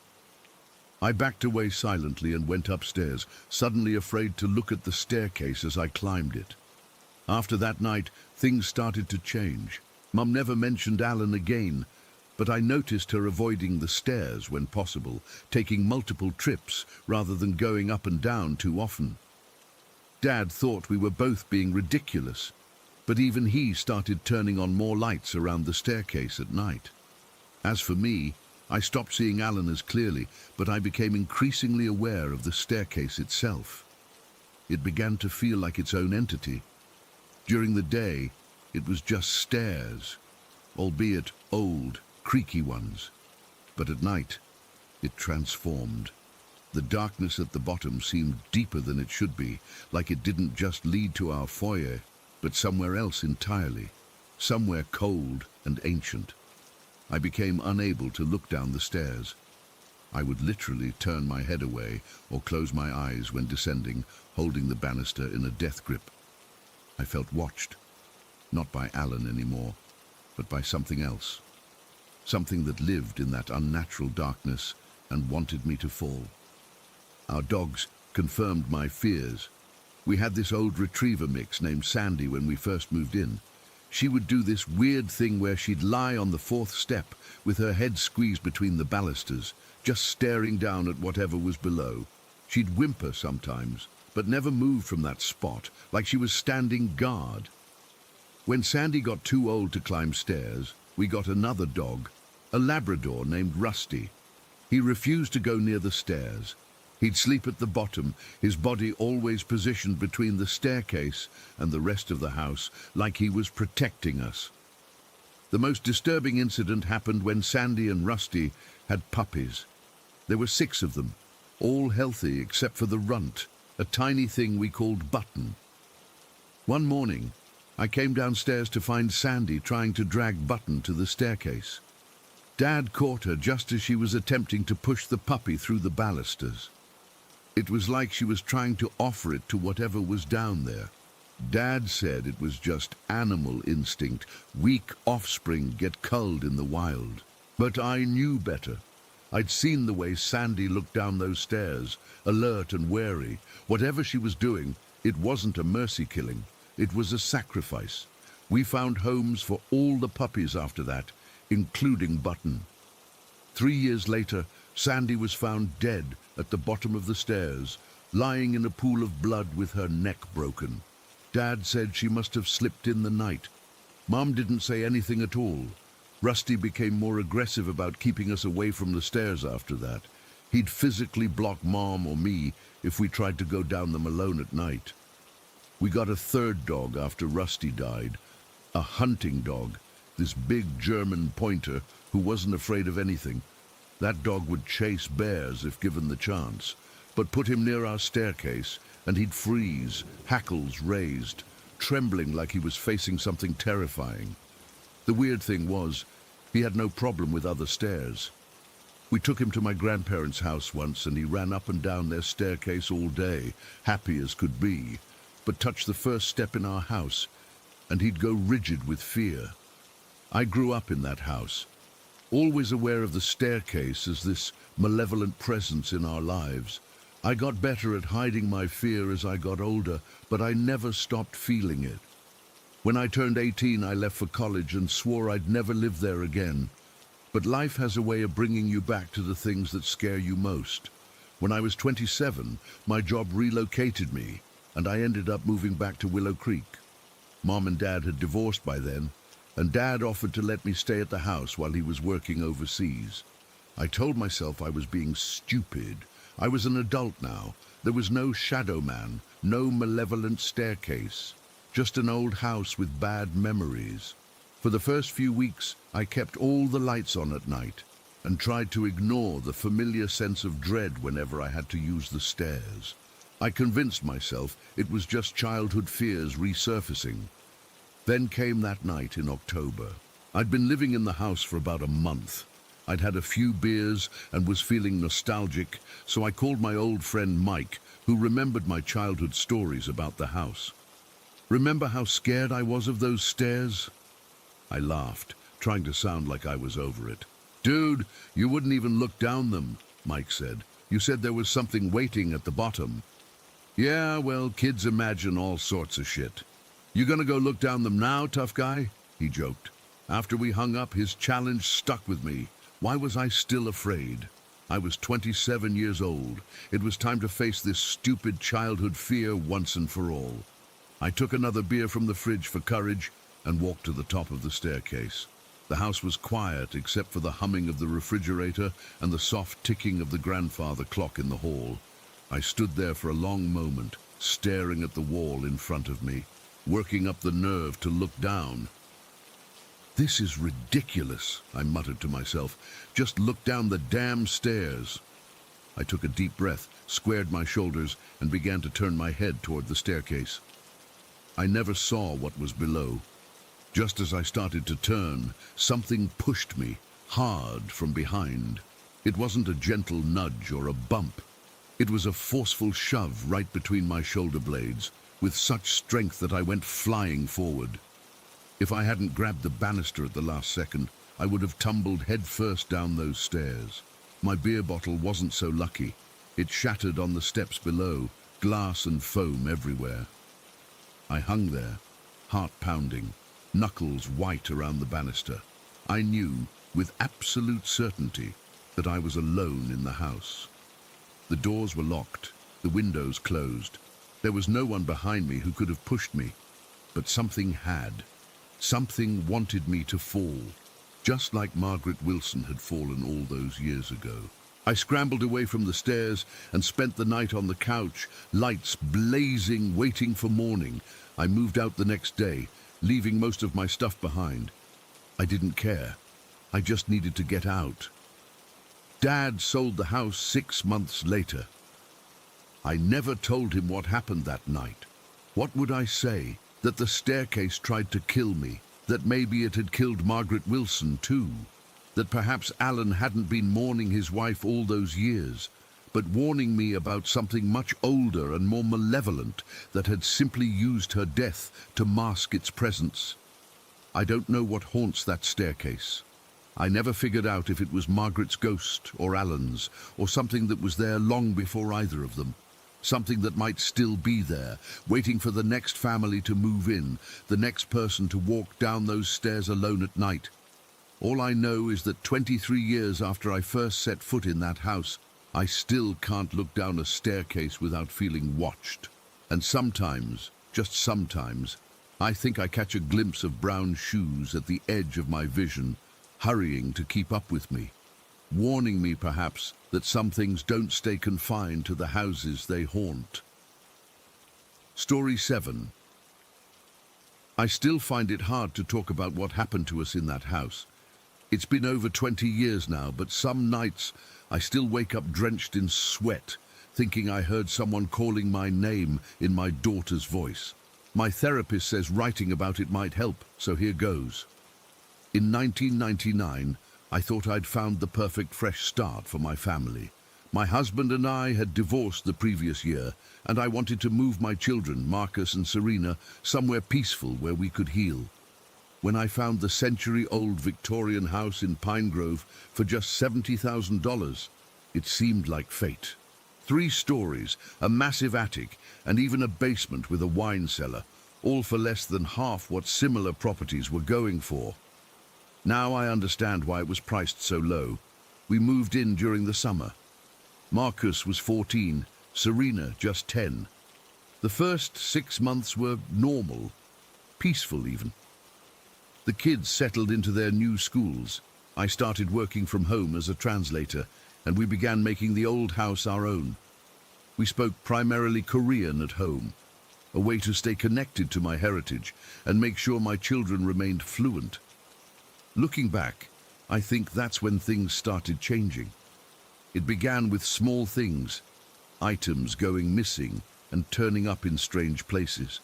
I backed away silently and went upstairs, suddenly afraid to look at the staircase as I climbed it. After that night, things started to change. Mum never mentioned Alan again, but I noticed her avoiding the stairs when possible, taking multiple trips rather than going up and down too often. Dad thought we were both being ridiculous, but even he started turning on more lights around the staircase at night. As for me, I stopped seeing Alan as clearly, but I became increasingly aware of the staircase itself. It began to feel like its own entity. During the day, it was just stairs, albeit old, creaky ones. But at night, it transformed. The darkness at the bottom seemed deeper than it should be, like it didn't just lead to our foyer, but somewhere else entirely, somewhere cold and ancient. I became unable to look down the stairs. I would literally turn my head away or close my eyes when descending, holding the banister in a death grip. I felt watched, not by Alan anymore, but by something else. Something that lived in that unnatural darkness and wanted me to fall. Our dogs confirmed my fears. We had this old retriever mix named Sandy when we first moved in. She would do this weird thing where she'd lie on the 4th step with her head squeezed between the balusters, just staring down at whatever was below. She'd whimper sometimes, but never move from that spot, like she was standing guard. When Sandy got too old to climb stairs, we got another dog, a Labrador named Rusty. He refused to go near the stairs. He'd sleep at the bottom, his body always positioned between the staircase and the rest of the house, like he was protecting us. The most disturbing incident happened when Sandy and Rusty had puppies. There were 6 of them, all healthy except for the runt, a tiny thing we called Button. One morning, I came downstairs to find Sandy trying to drag Button to the staircase. Dad caught her just as she was attempting to push the puppy through the balusters. It was like she was trying to offer it to whatever was down there. Dad said it was just animal instinct, weak offspring get culled in the wild. But I knew better. I'd seen the way Sandy looked down those stairs, alert and wary. Whatever she was doing, it wasn't a mercy killing. It was a sacrifice. We found homes for all the puppies after that, including Button. 3 years later, Sandy was found dead at the bottom of the stairs, lying in a pool of blood with her neck broken. Dad said she must have slipped in the night. Mom didn't say anything at all. Rusty became more aggressive about keeping us away from the stairs after that. He'd physically block Mom or me if we tried to go down them alone at night. We got a third dog after Rusty died, a hunting dog, this big German pointer who wasn't afraid of anything. That dog would chase bears if given the chance, but put him near our staircase and he'd freeze, hackles raised, trembling like he was facing something terrifying. The weird thing was, he had no problem with other stairs. We took him to my grandparents' house once and he ran up and down their staircase all day, happy as could be, but touched the first step in our house and he'd go rigid with fear. I grew up in that house, always aware of the staircase as this malevolent presence in our lives. I got better at hiding my fear as I got older, but I never stopped feeling it. When I turned 18, I left for college and swore I'd never live there again. But life has a way of bringing you back to the things that scare you most. When I was 27, my job relocated me, and I ended up moving back to Willow Creek. Mom and Dad had divorced by then, and Dad offered to let me stay at the house while he was working overseas. I told myself I was being stupid. I was an adult now. There was no shadow man, no malevolent staircase. Just an old house with bad memories. For the first few weeks, I kept all the lights on at night and tried to ignore the familiar sense of dread whenever I had to use the stairs. I convinced myself it was just childhood fears resurfacing. Then came that night in October. I'd been living in the house for about a month. I'd had a few beers and was feeling nostalgic, so I called my old friend Mike, who remembered my childhood stories about the house. Remember how scared I was of those stairs? I laughed, trying to sound like I was over it. Dude, you wouldn't even look down them, Mike said. You said there was something waiting at the bottom. Yeah, well, kids imagine all sorts of shit. You gonna go look down them now, tough guy? He joked. After we hung up, his challenge stuck with me. Why was I still afraid? I was 27 years old. It was time to face this stupid childhood fear once and for all. I took another beer from the fridge for courage and walked to the top of the staircase. The house was quiet except for the humming of the refrigerator and the soft ticking of the grandfather clock in the hall. I stood there for a long moment, staring at the wall in front of me, working up the nerve to look down. This is ridiculous, I muttered to myself. Just look down the damn stairs. I took a deep breath, squared my shoulders, and began to turn my head toward the staircase. I never saw what was below. Just as I started to turn, something pushed me, hard from behind. It wasn't a gentle nudge or a bump. It was a forceful shove right between my shoulder blades, with such strength that I went flying forward. If I hadn't grabbed the banister at the last second, I would have tumbled headfirst down those stairs. My beer bottle wasn't so lucky. It shattered on the steps below, glass and foam everywhere. I hung there, heart pounding, knuckles white around the banister. I knew, with absolute certainty, that I was alone in the house. The doors were locked, the windows closed. There was no one behind me who could have pushed me, but something had. Something wanted me to fall, just like Margaret Wilson had fallen all those years ago. I scrambled away from the stairs and spent the night on the couch, lights blazing, waiting for morning. I moved out the next day, leaving most of my stuff behind. I didn't care. I just needed to get out. Dad sold the house 6 months later. I never told him what happened that night. What would I say? That the staircase tried to kill me, that maybe it had killed Margaret Wilson too, that perhaps Alan hadn't been mourning his wife all those years, but warning me about something much older and more malevolent that had simply used her death to mask its presence. I don't know what haunts that staircase. I never figured out if it was Margaret's ghost or Alan's, or something that was there long before either of them. Something that might still be there, waiting for the next family to move in, the next person to walk down those stairs alone at night. All I know is that 23 years after I first set foot in that house, I still can't look down a staircase without feeling watched. And sometimes, just sometimes, I think I catch a glimpse of brown shoes at the edge of my vision, hurrying to keep up with me, warning me perhaps that some things don't stay confined to the houses they haunt. Story 7. I still find it hard to talk about what happened to us in that house. It's been over 20 years now, but some nights I still wake up drenched in sweat, thinking I heard someone calling my name in my daughter's voice. My therapist says writing about it might help, so here goes. In 1999, I thought I'd found the perfect fresh start for my family. My husband and I had divorced the previous year, and I wanted to move my children, Marcus and Serena, somewhere peaceful where we could heal. When I found the century-old Victorian house in Pine Grove for just $70,000, it seemed like fate. 3 stories, a massive attic, and even a basement with a wine cellar, all for less than half what similar properties were going for. Now I understand why it was priced so low. We moved in during the summer. Marcus was 14, Serena just 10. The first 6 months were normal, peaceful even. The kids settled into their new schools. I started working from home as a translator, and we began making the old house our own. We spoke primarily Korean at home, a way to stay connected to my heritage and make sure my children remained fluent. Looking back, I think that's when things started changing. It began with small things, items going missing and turning up in strange places.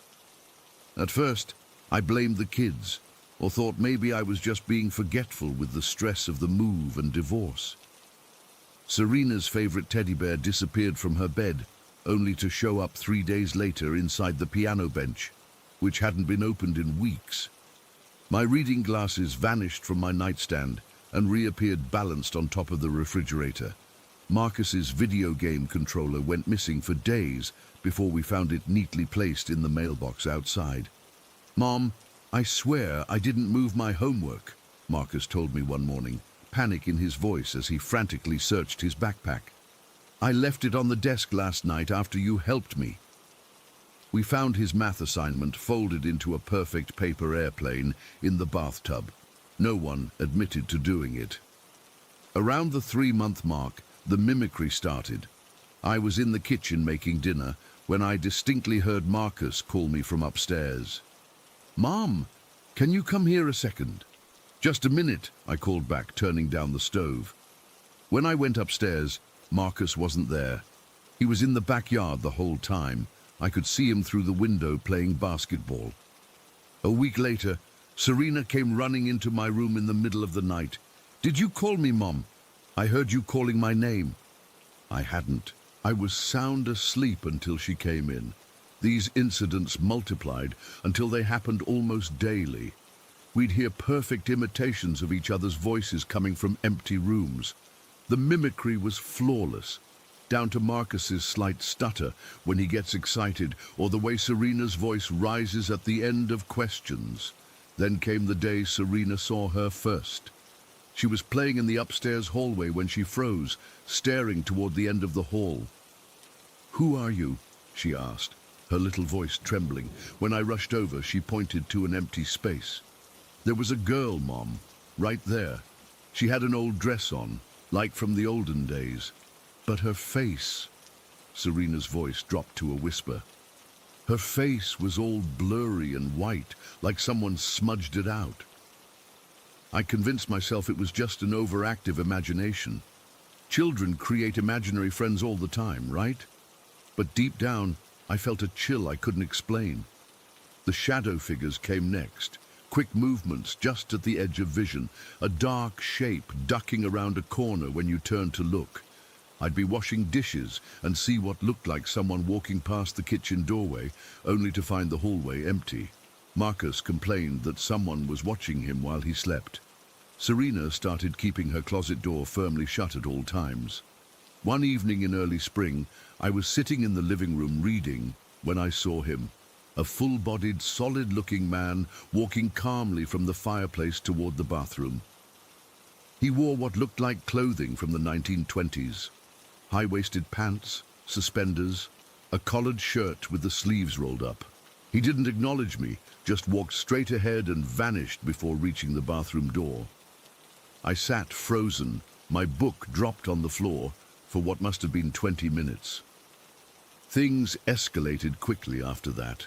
At first, I blamed the kids, or thought maybe I was just being forgetful with the stress of the move and divorce. Serena's favorite teddy bear disappeared from her bed, only to show up 3 days later inside the piano bench, which hadn't been opened in weeks. My reading glasses vanished from my nightstand and reappeared balanced on top of the refrigerator. Marcus's video game controller went missing for days before we found it neatly placed in the mailbox outside. "Mom, I swear I didn't move my homework," Marcus told me one morning, panic in his voice as he frantically searched his backpack. "I left it on the desk last night after you helped me." We found his math assignment folded into a perfect paper airplane in the bathtub. No one admitted to doing it. Around the 3-month mark, the mimicry started. I was in the kitchen making dinner when I distinctly heard Marcus call me from upstairs. "Mom, can you come here a second?" "Just a minute," I called back, turning down the stove. When I went upstairs, Marcus wasn't there. He was in the backyard the whole time. I could see him through the window playing basketball. A week later, Serena came running into my room in the middle of the night. "Did you call me, Mom? I heard you calling my name." I hadn't. I was sound asleep until she came in. These incidents multiplied until they happened almost daily. We'd hear perfect imitations of each other's voices coming from empty rooms. The mimicry was flawless, down to Marcus's slight stutter when he gets excited, or the way Serena's voice rises at the end of questions. Then came the day Serena saw her first. She was playing in the upstairs hallway when she froze, staring toward the end of the hall. "Who are you?" she asked, her little voice trembling. When I rushed over, she pointed to an empty space. "There was a girl, Mom, right there. She had an old dress on, like from the olden days. But her face," Serena's voice dropped to a whisper. "Her face was all blurry and white, like someone smudged it out." I convinced myself it was just an overactive imagination. Children create imaginary friends all the time, right? But deep down, I felt a chill I couldn't explain. The shadow figures came next. Quick movements just at the edge of vision, a dark shape ducking around a corner when you turned to look. I'd be washing dishes and see what looked like someone walking past the kitchen doorway, only to find the hallway empty. Marcus complained that someone was watching him while he slept. Serena started keeping her closet door firmly shut at all times. One evening in early spring, I was sitting in the living room reading when I saw him, a full-bodied, solid-looking man walking calmly from the fireplace toward the bathroom. He wore what looked like clothing from the 1920s, high-waisted pants, suspenders, a collared shirt with the sleeves rolled up. He didn't acknowledge me, just walked straight ahead and vanished before reaching the bathroom door. I sat frozen, my book dropped on the floor for what must have been 20 minutes. Things escalated quickly after that.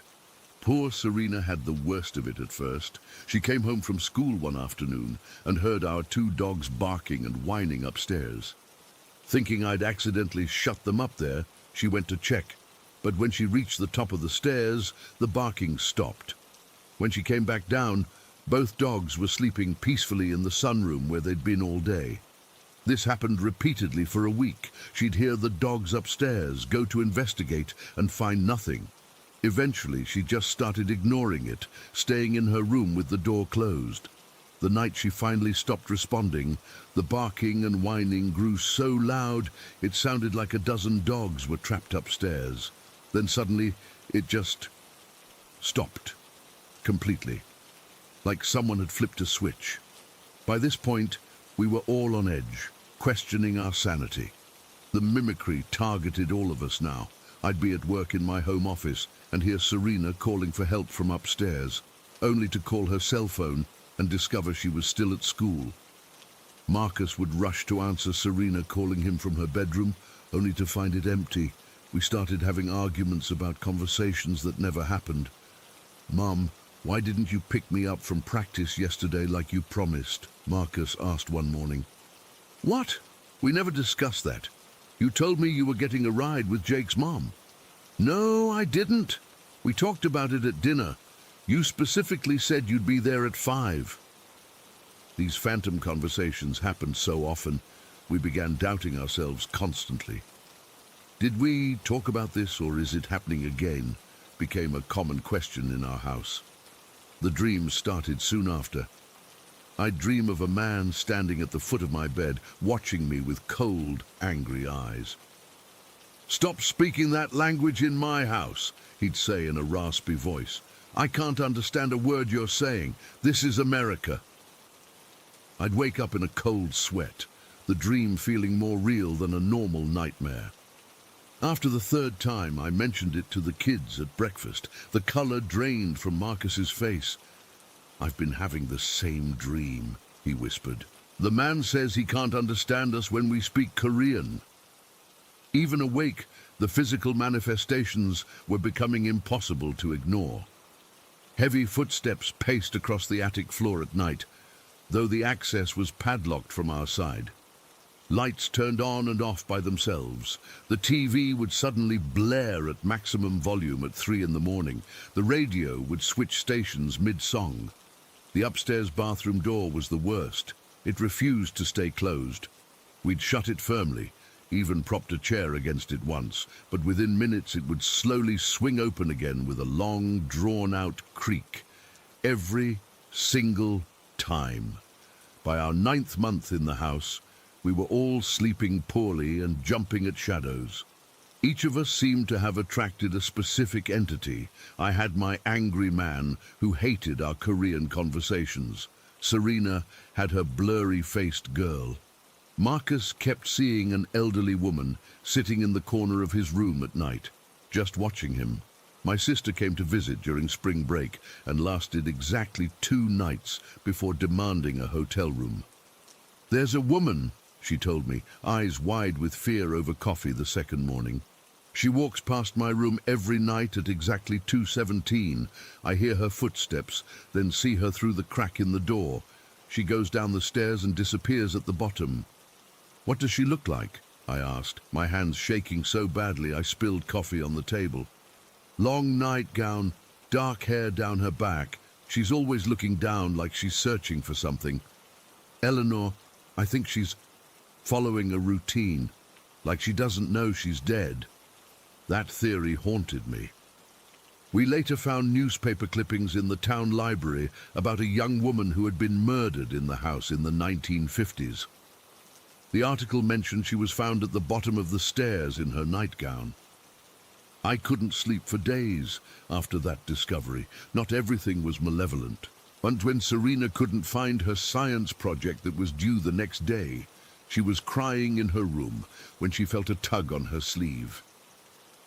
Poor Serena had the worst of it at first. She came home from school one afternoon and heard our two dogs barking and whining upstairs. Thinking I'd accidentally shut them up there, she went to check. But when she reached the top of the stairs, the barking stopped. When she came back down, both dogs were sleeping peacefully in the sunroom where they'd been all day. This happened repeatedly for a week. She'd hear the dogs upstairs, go to investigate, and find nothing. Eventually, she just started ignoring it, staying in her room with the door closed. The night she finally stopped responding, the barking and whining grew so loud it sounded like a dozen dogs were trapped upstairs. Then suddenly, it just stopped. Completely. Like someone had flipped a switch. By this point, we were all on edge, questioning our sanity. The mimicry targeted all of us now. I'd be at work in my home office and hear Serena calling for help from upstairs, only to call her cell phone and discover she was still at school. Marcus would rush to answer Serena calling him from her bedroom, only to find it empty. We started having arguments about conversations that never happened. "Mom, why didn't you pick me up from practice yesterday like you promised?" Marcus asked one morning. "What? We never discussed that. You told me you were getting a ride with Jake's mom." "No, I didn't. We talked about it at dinner. You specifically said you'd be there at 5. These phantom conversations happened so often, we began doubting ourselves constantly. Did we talk about this, or is it happening again? Became a common question in our house. The dreams started soon after. I'd dream of a man standing at the foot of my bed, watching me with cold, angry eyes. "Stop speaking that language in my house," he'd say in a raspy voice. "I can't understand a word you're saying. This is America." I'd wake up in a cold sweat, the dream feeling more real than a normal nightmare. After the third time I mentioned it to the kids at breakfast, the color drained from Marcus's face. "I've been having the same dream," he whispered. "The man says he can't understand us when we speak Korean." Even awake, the physical manifestations were becoming impossible to ignore. Heavy footsteps paced across the attic floor at night, though the access was padlocked from our side. Lights turned on and off by themselves. The TV would suddenly blare at maximum volume at 3 in the morning. The radio would switch stations mid-song. The upstairs bathroom door was the worst. It refused to stay closed. We'd shut it firmly, even propped a chair against it once, but within minutes it would slowly swing open again with a long, drawn-out creak. Every single time. By our 9th month in the house, we were all sleeping poorly and jumping at shadows. Each of us seemed to have attracted a specific entity. I had my angry man who hated our Korean conversations. Serena had her blurry-faced girl. Marcus kept seeing an elderly woman sitting in the corner of his room at night, just watching him. My sister came to visit during spring break and lasted exactly 2 nights before demanding a hotel room. "There's a woman," she told me, eyes wide with fear over coffee the second morning. "She walks past my room every night at exactly 2:17. I hear her footsteps, then see her through the crack in the door. She goes down the stairs and disappears at the bottom." "What does she look like?" I asked, my hands shaking so badly I spilled coffee on the table. "Long nightgown, dark hair down her back. She's always looking down like she's searching for something. Eleanor, I think she's following a routine, like she doesn't know she's dead." That theory haunted me. We later found newspaper clippings in the town library about a young woman who had been murdered in the house in the 1950s. The article mentioned she was found at the bottom of the stairs in her nightgown. I couldn't sleep for days after that discovery. Not everything was malevolent. And when Serena couldn't find her science project that was due the next day, she was crying in her room when she felt a tug on her sleeve.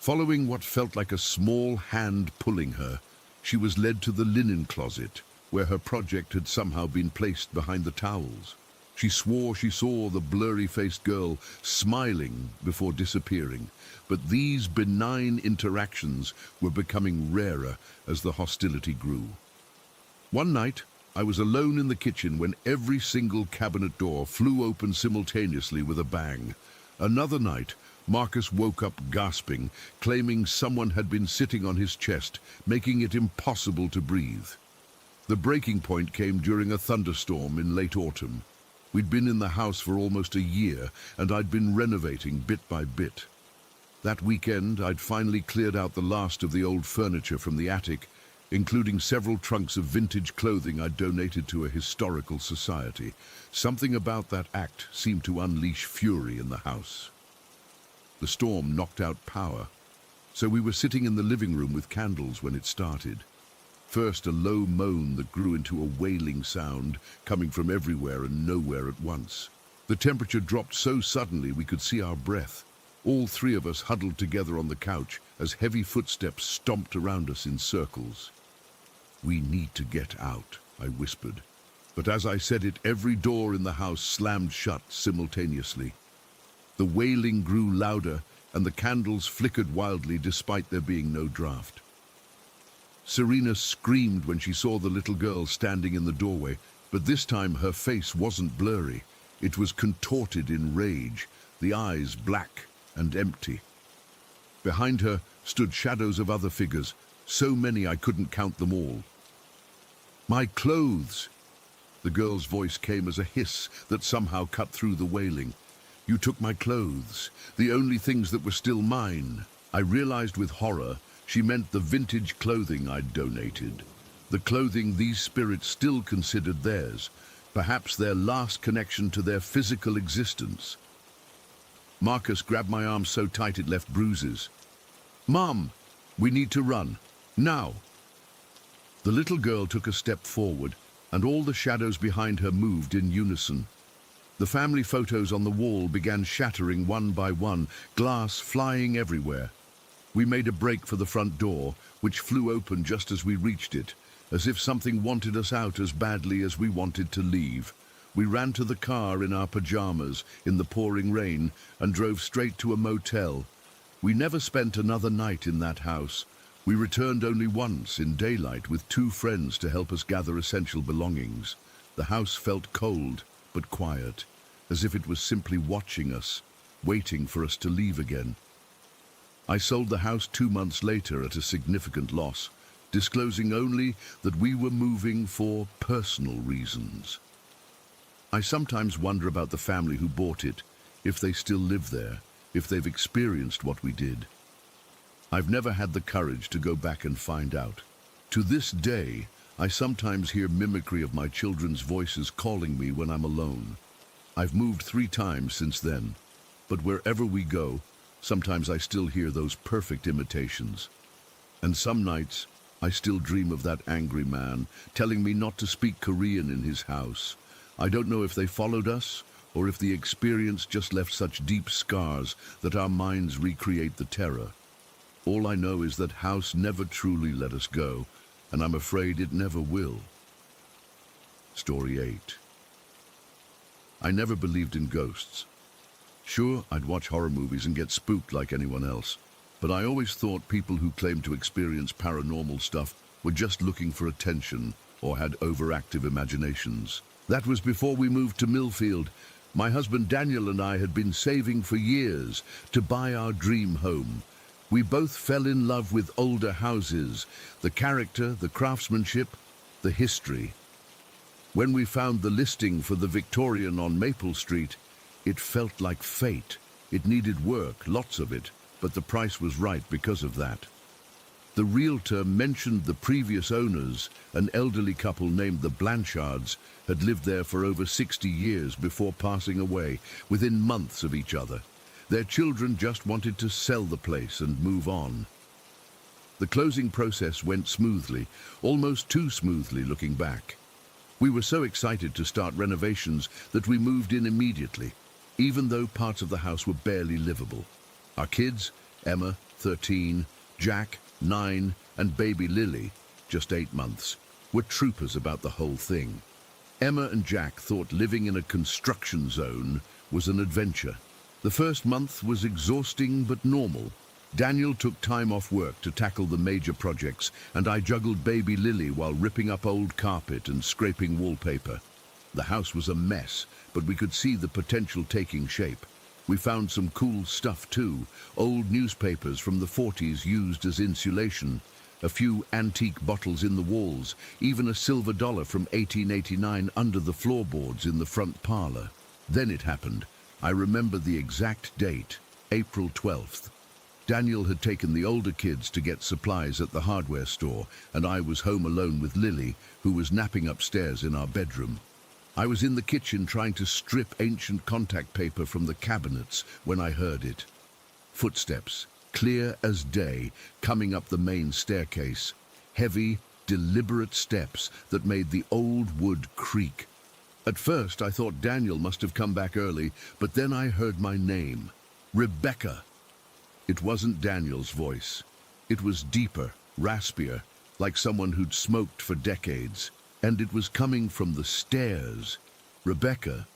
Following what felt like a small hand pulling her, she was led to the linen closet, where her project had somehow been placed behind the towels. She swore she saw the blurry-faced girl smiling before disappearing, but these benign interactions were becoming rarer as the hostility grew. One night, I was alone in the kitchen when every single cabinet door flew open simultaneously with a bang. Another night, Marcus woke up gasping, claiming someone had been sitting on his chest, making it impossible to breathe. The breaking point came during a thunderstorm in late autumn. We'd been in the house for almost a year, and I'd been renovating bit by bit. That weekend, I'd finally cleared out the last of the old furniture from the attic, including several trunks of vintage clothing I'd donated to a historical society. Something about that act seemed to unleash fury in the house. The storm knocked out power, so we were sitting in the living room with candles when it started. First, a low moan that grew into a wailing sound, coming from everywhere and nowhere at once. The temperature dropped so suddenly we could see our breath. All three of us huddled together on the couch as heavy footsteps stomped around us in circles. "We need to get out," I whispered. But as I said it, every door in the house slammed shut simultaneously. The wailing grew louder, and the candles flickered wildly despite there being no draft. Serena screamed when she saw the little girl standing in the doorway, but this time her face wasn't blurry. It was contorted in rage, the eyes black and empty. Behind her stood shadows of other figures, so many I couldn't count them all. "My clothes!" The girl's voice came as a hiss that somehow cut through the wailing. "You took my clothes, the only things that were still mine." I realized with horror she meant the vintage clothing I'd donated. The clothing these spirits still considered theirs, perhaps their last connection to their physical existence. Marcus grabbed my arm so tight it left bruises. "Mom, we need to run. Now!" The little girl took a step forward, and all the shadows behind her moved in unison. The family photos on the wall began shattering one by one, glass flying everywhere. We made a break for the front door, which flew open just as we reached it, as if something wanted us out as badly as we wanted to leave. We ran to the car in our pajamas in the pouring rain and drove straight to a motel. We never spent another night in that house. We returned only once in daylight with 2 friends to help us gather essential belongings. The house felt cold but quiet, as if it was simply watching us, waiting for us to leave again. I sold the house 2 months later at a significant loss, disclosing only that we were moving for personal reasons. I sometimes wonder about the family who bought it, if they still live there, if they've experienced what we did. I've never had the courage to go back and find out. To this day, I sometimes hear mimicry of my children's voices calling me when I'm alone. I've moved 3 times since then, but wherever we go, sometimes I still hear those perfect imitations. And some nights, I still dream of that angry man telling me not to speak Korean in his house. I don't know if they followed us, or if the experience just left such deep scars that our minds recreate the terror. All I know is that house never truly let us go, and I'm afraid it never will. Story 8. I never believed in ghosts. Sure, I'd watch horror movies and get spooked like anyone else, but I always thought people who claimed to experience paranormal stuff were just looking for attention or had overactive imaginations. That was before we moved to Millfield. My husband Daniel and I had been saving for years to buy our dream home. We both fell in love with older houses, the character, the craftsmanship, the history. When we found the listing for the Victorian on Maple Street, it felt like fate. It needed work, lots of it, but the price was right because of that. The realtor mentioned the previous owners, an elderly couple named the Blanchards, had lived there for over 60 years before passing away, within months of each other. Their children just wanted to sell the place and move on. The closing process went smoothly, almost too smoothly looking back. We were so excited to start renovations that we moved in immediately, even though parts of the house were barely livable. Our kids, Emma, 13, Jack, 9, and baby Lily, just 8 months, were troopers about the whole thing. Emma and Jack thought living in a construction zone was an adventure. The first month was exhausting but normal. Daniel took time off work to tackle the major projects, and I juggled baby Lily while ripping up old carpet and scraping wallpaper. The house was a mess, but we could see the potential taking shape. We found some cool stuff too, old newspapers from the 40s used as insulation, a few antique bottles in the walls, even a silver dollar from 1889 under the floorboards in the front parlor. Then it happened. I remember the exact date, April 12th. Daniel had taken the older kids to get supplies at the hardware store, and I was home alone with Lily, who was napping upstairs in our bedroom. I was in the kitchen trying to strip ancient contact paper from the cabinets when I heard it. Footsteps, clear as day, coming up the main staircase. Heavy, deliberate steps that made the old wood creak. At first I thought Daniel must have come back early, but then I heard my name. Rebecca. It wasn't Daniel's voice. It was deeper, raspier, like someone who'd smoked for decades. And it was coming from the stairs. Rebecca.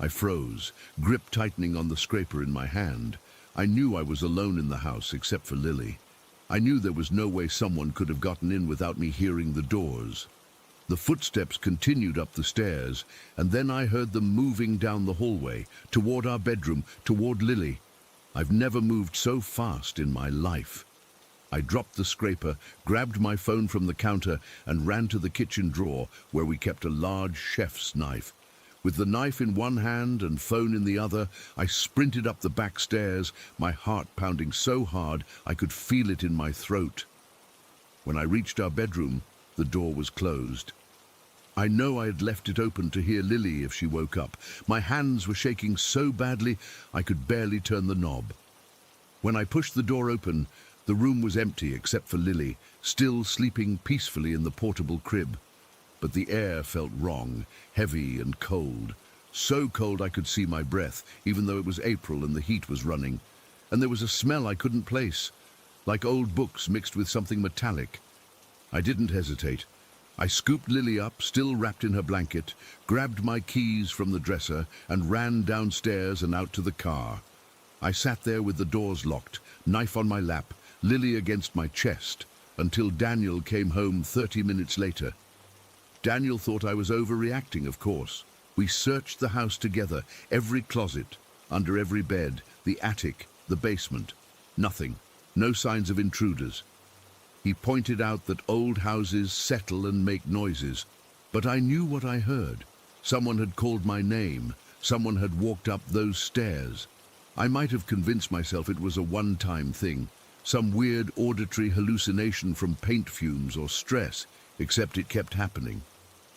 I froze, grip tightening on the scraper in my hand. I knew I was alone in the house except for Lily. I knew there was no way someone could have gotten in without me hearing the doors. The footsteps continued up the stairs, and then I heard them moving down the hallway, toward our bedroom, toward Lily. I've never moved so fast in my life. I dropped the scraper, grabbed my phone from the counter, and ran to the kitchen drawer where we kept a large chef's knife. With the knife in one hand and phone in the other, I sprinted up the back stairs, my heart pounding so hard I could feel it in my throat. When I reached our bedroom, the door was closed. I know I had left it open to hear Lily if she woke up. My hands were shaking so badly I could barely turn the knob. When I pushed the door open, the room was empty except for Lily, still sleeping peacefully in the portable crib. But the air felt wrong, heavy and cold. So cold I could see my breath, even though it was April and the heat was running. And there was a smell I couldn't place, like old books mixed with something metallic. I didn't hesitate. I scooped Lily up, still wrapped in her blanket, grabbed my keys from the dresser, and ran downstairs and out to the car. I sat there with the doors locked, knife on my lap, Lily against my chest, until Daniel came home 30 minutes later. Daniel thought I was overreacting, of course. We searched the house together, every closet, under every bed, the attic, the basement. Nothing. No signs of intruders. He pointed out that old houses settle and make noises, but I knew what I heard. Someone had called my name. Someone had walked up those stairs. I might have convinced myself it was a one-time thing, some weird auditory hallucination from paint fumes or stress, except it kept happening.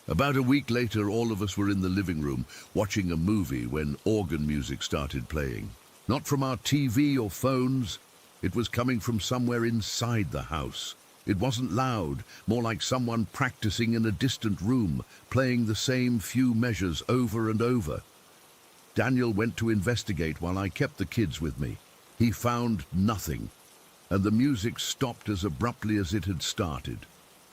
About a week later, all of us were in the living room, watching a movie when organ music started playing. Not from our TV or phones. It was coming from somewhere inside the house. It wasn't loud, more like someone practicing in a distant room, playing the same few measures over and over. Daniel went to investigate while I kept the kids with me. He found nothing, and the music stopped as abruptly as it had started.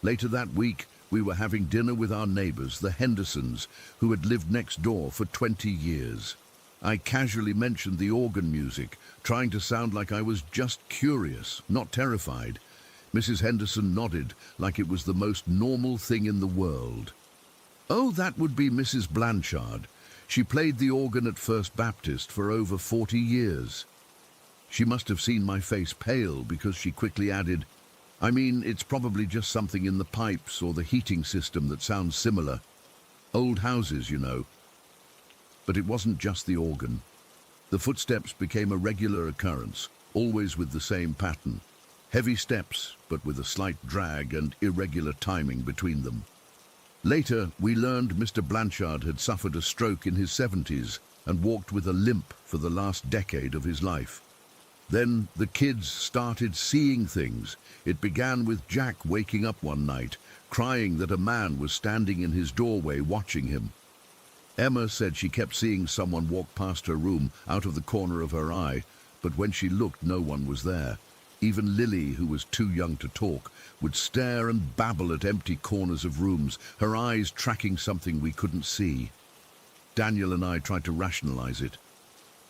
Later that week, we were having dinner with our neighbors, the Hendersons, who had lived next door for 20 years. I casually mentioned the organ music, trying to sound like I was just curious, not terrified. Mrs. Henderson nodded like it was the most normal thing in the world. Oh, that would be Mrs. Blanchard. She played the organ at First Baptist for over 40 years. She must have seen my face pale because she quickly added, I mean, it's probably just something in the pipes or the heating system that sounds similar. Old houses, you know. But it wasn't just the organ. The footsteps became a regular occurrence, always with the same pattern. Heavy steps, but with a slight drag and irregular timing between them. Later, we learned Mr. Blanchard had suffered a stroke in his 70s and walked with a limp for the last decade of his life. Then the kids started seeing things. It began with Jack waking up one night, crying that a man was standing in his doorway watching him. Emma said she kept seeing someone walk past her room out of the corner of her eye, but when she looked, no one was there. Even Lily, who was too young to talk, would stare and babble at empty corners of rooms, her eyes tracking something we couldn't see. Daniel and I tried to rationalize it.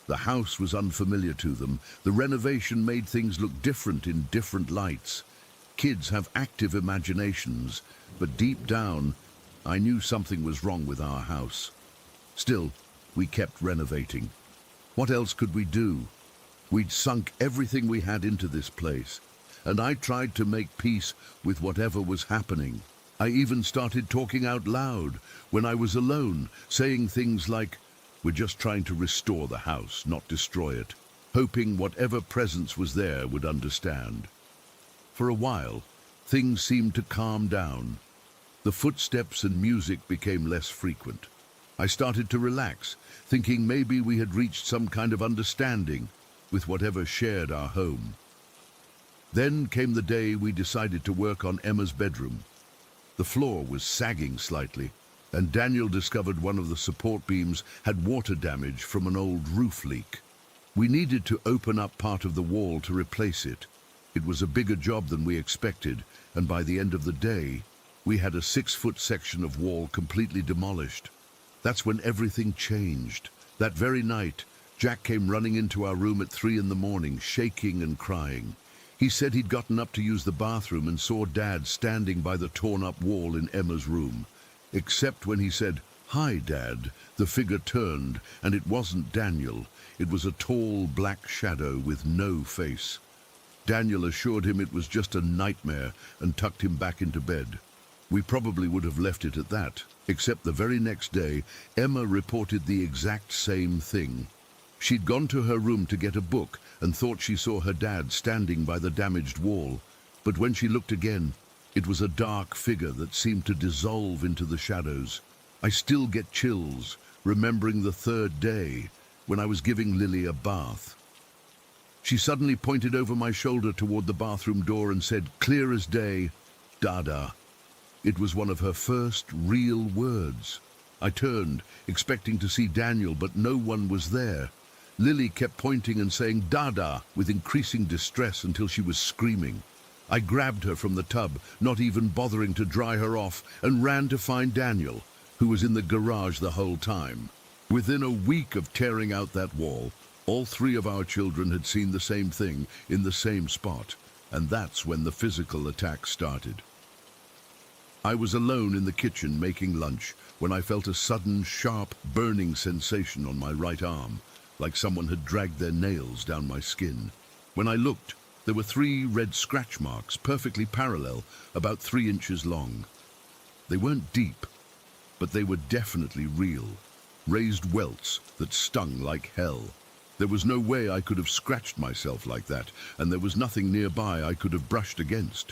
The house was unfamiliar to them. The renovation made things look different in different lights. Kids have active imaginations, but deep down, I knew something was wrong with our house. Still, we kept renovating. What else could we do? We'd sunk everything we had into this place, and I tried to make peace with whatever was happening. I even started talking out loud when I was alone, saying things like, "We're just trying to restore the house, not destroy it," hoping whatever presence was there would understand. For a while, things seemed to calm down. The footsteps and music became less frequent. I started to relax, thinking maybe we had reached some kind of understanding with whatever shared our home. Then came the day we decided to work on Emma's bedroom. The floor was sagging slightly, and Daniel discovered one of the support beams had water damage from an old roof leak. We needed to open up part of the wall to replace it. It was a bigger job than we expected, and by the end of the day, we had a 6-foot section of wall completely demolished. That's when everything changed. That very night, Jack came running into our room at 3 in the morning, shaking and crying. He said he'd gotten up to use the bathroom and saw Dad standing by the torn-up wall in Emma's room. Except when he said, "Hi, Dad," the figure turned, and it wasn't Daniel. It was a tall, black shadow with no face. Daniel assured him it was just a nightmare and tucked him back into bed. We probably would have left it at that, except the very next day, Emma reported the exact same thing. She'd gone to her room to get a book and thought she saw her dad standing by the damaged wall, but when she looked again, it was a dark figure that seemed to dissolve into the shadows. I still get chills, remembering the 3rd day, when I was giving Lily a bath. She suddenly pointed over my shoulder toward the bathroom door and said, clear as day, "Dada." It was one of her first real words. I turned, expecting to see Daniel, but no one was there. Lily kept pointing and saying "Dada" with increasing distress until she was screaming. I grabbed her from the tub, not even bothering to dry her off, and ran to find Daniel, who was in the garage the whole time. Within a week of tearing out that wall, all 3 of our children had seen the same thing in the same spot, and that's when the physical attack started. I was alone in the kitchen making lunch when I felt a sudden, sharp, burning sensation on my right arm, like someone had dragged their nails down my skin. When I looked, there were 3 red scratch marks, perfectly parallel, about 3 inches long. They weren't deep, but they were definitely real. Raised welts that stung like hell. There was no way I could have scratched myself like that, and there was nothing nearby I could have brushed against.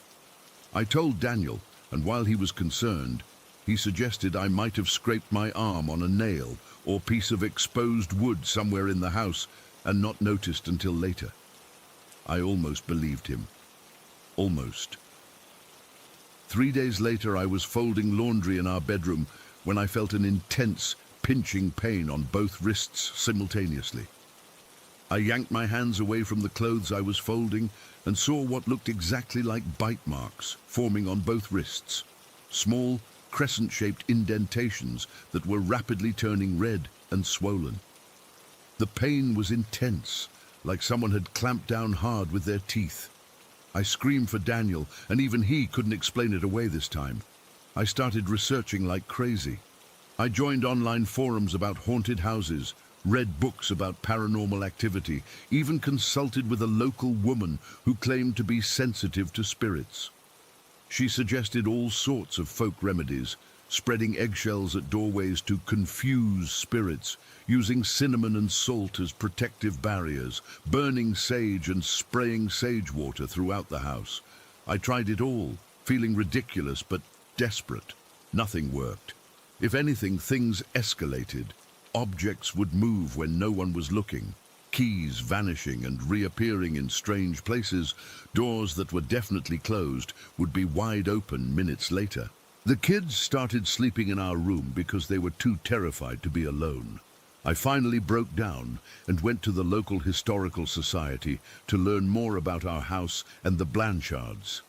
I told Daniel, and while he was concerned, he suggested I might have scraped my arm on a nail or piece of exposed wood somewhere in the house and not noticed until later. I almost believed him. Almost. 3 days later, I was folding laundry in our bedroom when I felt an intense, pinching pain on both wrists simultaneously. I yanked my hands away from the clothes I was folding and saw what looked exactly like bite marks forming on both wrists. Small, crescent-shaped indentations that were rapidly turning red and swollen. The pain was intense, like someone had clamped down hard with their teeth. I screamed for Daniel, and even he couldn't explain it away this time. I started researching like crazy. I joined online forums about haunted houses, read books about paranormal activity, even consulted with a local woman who claimed to be sensitive to spirits. She suggested all sorts of folk remedies, spreading eggshells at doorways to confuse spirits, using cinnamon and salt as protective barriers, burning sage and spraying sage water throughout the house. I tried it all, feeling ridiculous but desperate. Nothing worked. If anything, things escalated. Objects would move when no one was looking. Keys vanishing and reappearing in strange places. Doors that were definitely closed would be wide open minutes later. The kids started sleeping in our room because they were too terrified to be alone. I finally broke down and went to the local historical society to learn more about our house and the Blanchards.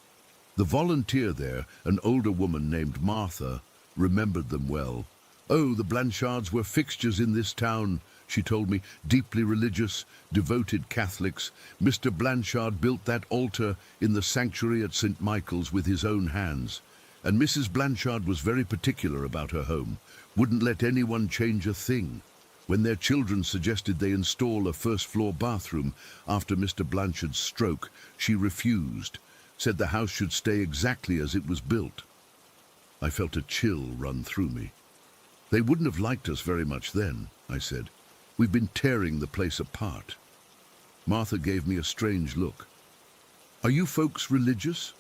The volunteer there, an older woman named Martha, remembered them well. "Oh, the Blanchards were fixtures in this town," she told me, "deeply religious, devoted Catholics. Mr. Blanchard built that altar in the sanctuary at St. Michael's with his own hands. And Mrs. Blanchard was very particular about her home, wouldn't let anyone change a thing. When their children suggested they install a first-floor bathroom after Mr. Blanchard's stroke, she refused, said the house should stay exactly as it was built." I felt a chill run through me. "They wouldn't have liked us very much then," I said. "We've been tearing the place apart." Martha gave me a strange look. "Are you folks religious?"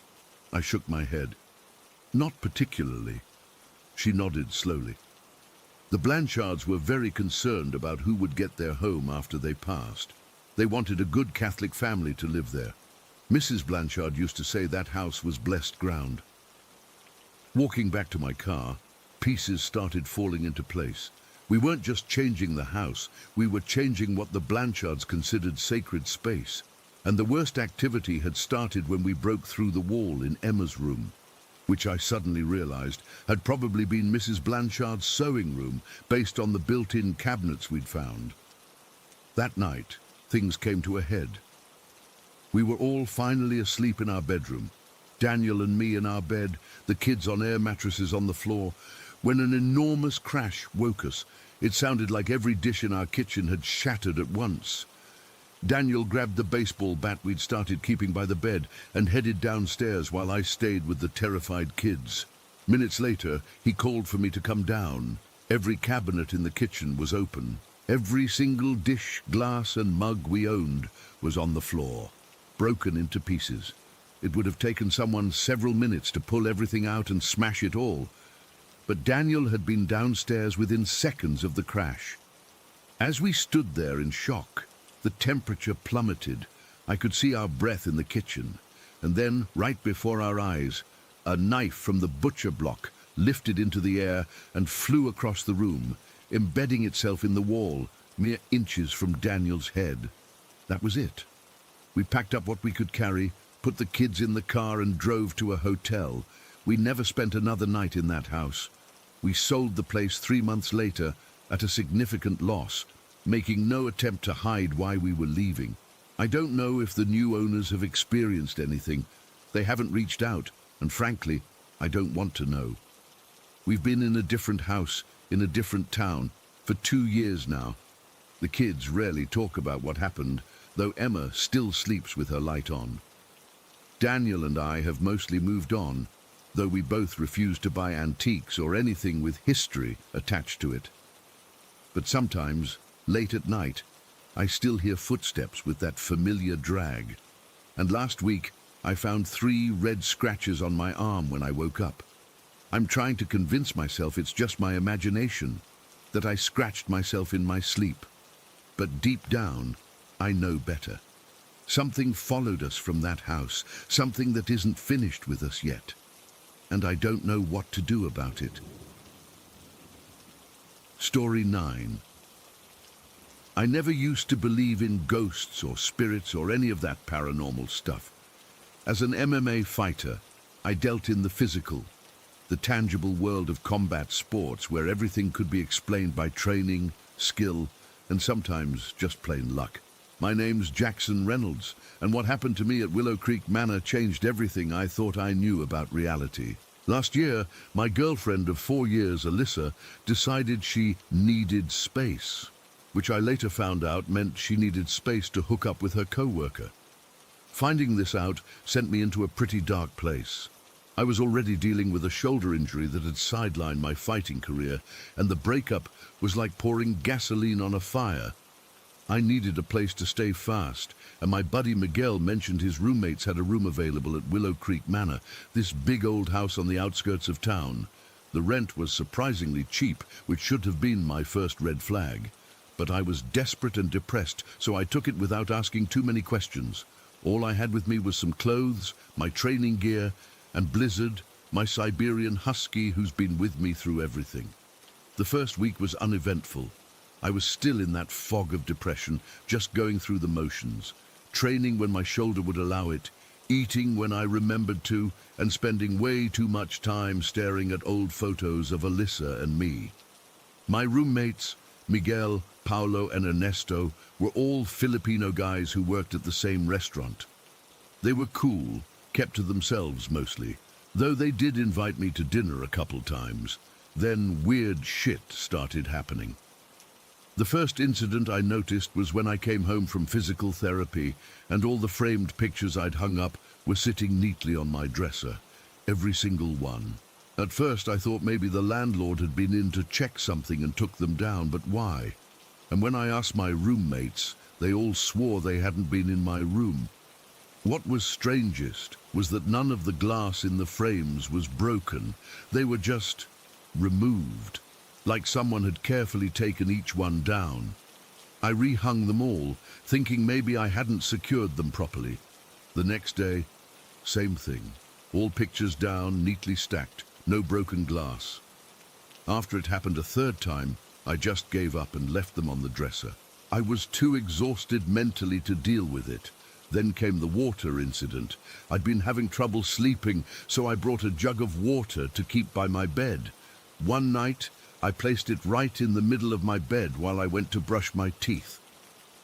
I shook my head. "Not particularly." She nodded slowly. "The Blanchards were very concerned about who would get their home after they passed. They wanted a good Catholic family to live there. Mrs. Blanchard used to say that house was blessed ground." Walking back to my car, pieces started falling into place. We weren't just changing the house, we were changing what the Blanchards considered sacred space. And the worst activity had started when we broke through the wall in Emma's room, which I suddenly realized had probably been Mrs. Blanchard's sewing room based on the built-in cabinets we'd found. That night, things came to a head. We were all finally asleep in our bedroom, Daniel and me in our bed, the kids on air mattresses on the floor, when an enormous crash woke us. It sounded like every dish in our kitchen had shattered at once. Daniel grabbed the baseball bat we'd started keeping by the bed and headed downstairs while I stayed with the terrified kids. Minutes later, he called for me to come down. Every cabinet in the kitchen was open. Every single dish, glass and mug we owned was on the floor, broken into pieces. It would have taken someone several minutes to pull everything out and smash it all. But Daniel had been downstairs within seconds of the crash. As we stood there in shock, the temperature plummeted. I could see our breath in the kitchen. And then, right before our eyes, a knife from the butcher block lifted into the air and flew across the room, embedding itself in the wall, mere inches from Daniel's head. That was it. We packed up what we could carry, put the kids in the car and drove to a hotel. We never spent another night in that house. We sold the place 3 months later at a significant loss, making no attempt to hide why we were leaving. I don't know if the new owners have experienced anything. They haven't reached out, and frankly, I don't want to know. We've been in a different house, in a different town, for 2 years now. The kids rarely talk about what happened, though Emma still sleeps with her light on. Daniel and I have mostly moved on, though we both refuse to buy antiques or anything with history attached to it. But sometimes, late at night, I still hear footsteps with that familiar drag. And last week, I found 3 red scratches on my arm when I woke up. I'm trying to convince myself it's just my imagination, that I scratched myself in my sleep. But deep down, I know better. Something followed us from that house, something that isn't finished with us yet. And I don't know what to do about it. Story 9. I never used to believe in ghosts or spirits or any of that paranormal stuff. As an MMA fighter, I dealt in the physical, the tangible world of combat sports where everything could be explained by training, skill, and sometimes just plain luck. My name's Jackson Reynolds, and what happened to me at Willow Creek Manor changed everything I thought I knew about reality. Last year, my girlfriend of 4 years, Alyssa, decided she needed space, which I later found out meant she needed space to hook up with her co-worker. Finding this out sent me into a pretty dark place. I was already dealing with a shoulder injury that had sidelined my fighting career, and the breakup was like pouring gasoline on a fire. I needed a place to stay fast, and my buddy Miguel mentioned his roommates had a room available at Willow Creek Manor, this big old house on the outskirts of town. The rent was surprisingly cheap, which should have been my first red flag. But I was desperate and depressed, so I took it without asking too many questions. All I had with me was some clothes, my training gear, and Blizzard, my Siberian husky who's been with me through everything. The first week was uneventful. I was still in that fog of depression, just going through the motions, training when my shoulder would allow it, eating when I remembered to, and spending way too much time staring at old photos of Alyssa and me. My roommates, Miguel, Paulo, and Ernesto, were all Filipino guys who worked at the same restaurant. They were cool, kept to themselves mostly, though they did invite me to dinner a couple times. Then weird shit started happening. The first incident I noticed was when I came home from physical therapy and all the framed pictures I'd hung up were sitting neatly on my dresser, every single one. At first I thought maybe the landlord had been in to check something and took them down, but why? And when I asked my roommates, they all swore they hadn't been in my room. What was strangest was that none of the glass in the frames was broken. They were just removed, like someone had carefully taken each one down. I rehung them all, thinking maybe I hadn't secured them properly. The next day, same thing. All pictures down, neatly stacked, no broken glass. After it happened a third time, I just gave up and left them on the dresser. I was too exhausted mentally to deal with it. Then came the water incident. I'd been having trouble sleeping, so I brought a jug of water to keep by my bed. One night, I placed it right in the middle of my bed while I went to brush my teeth.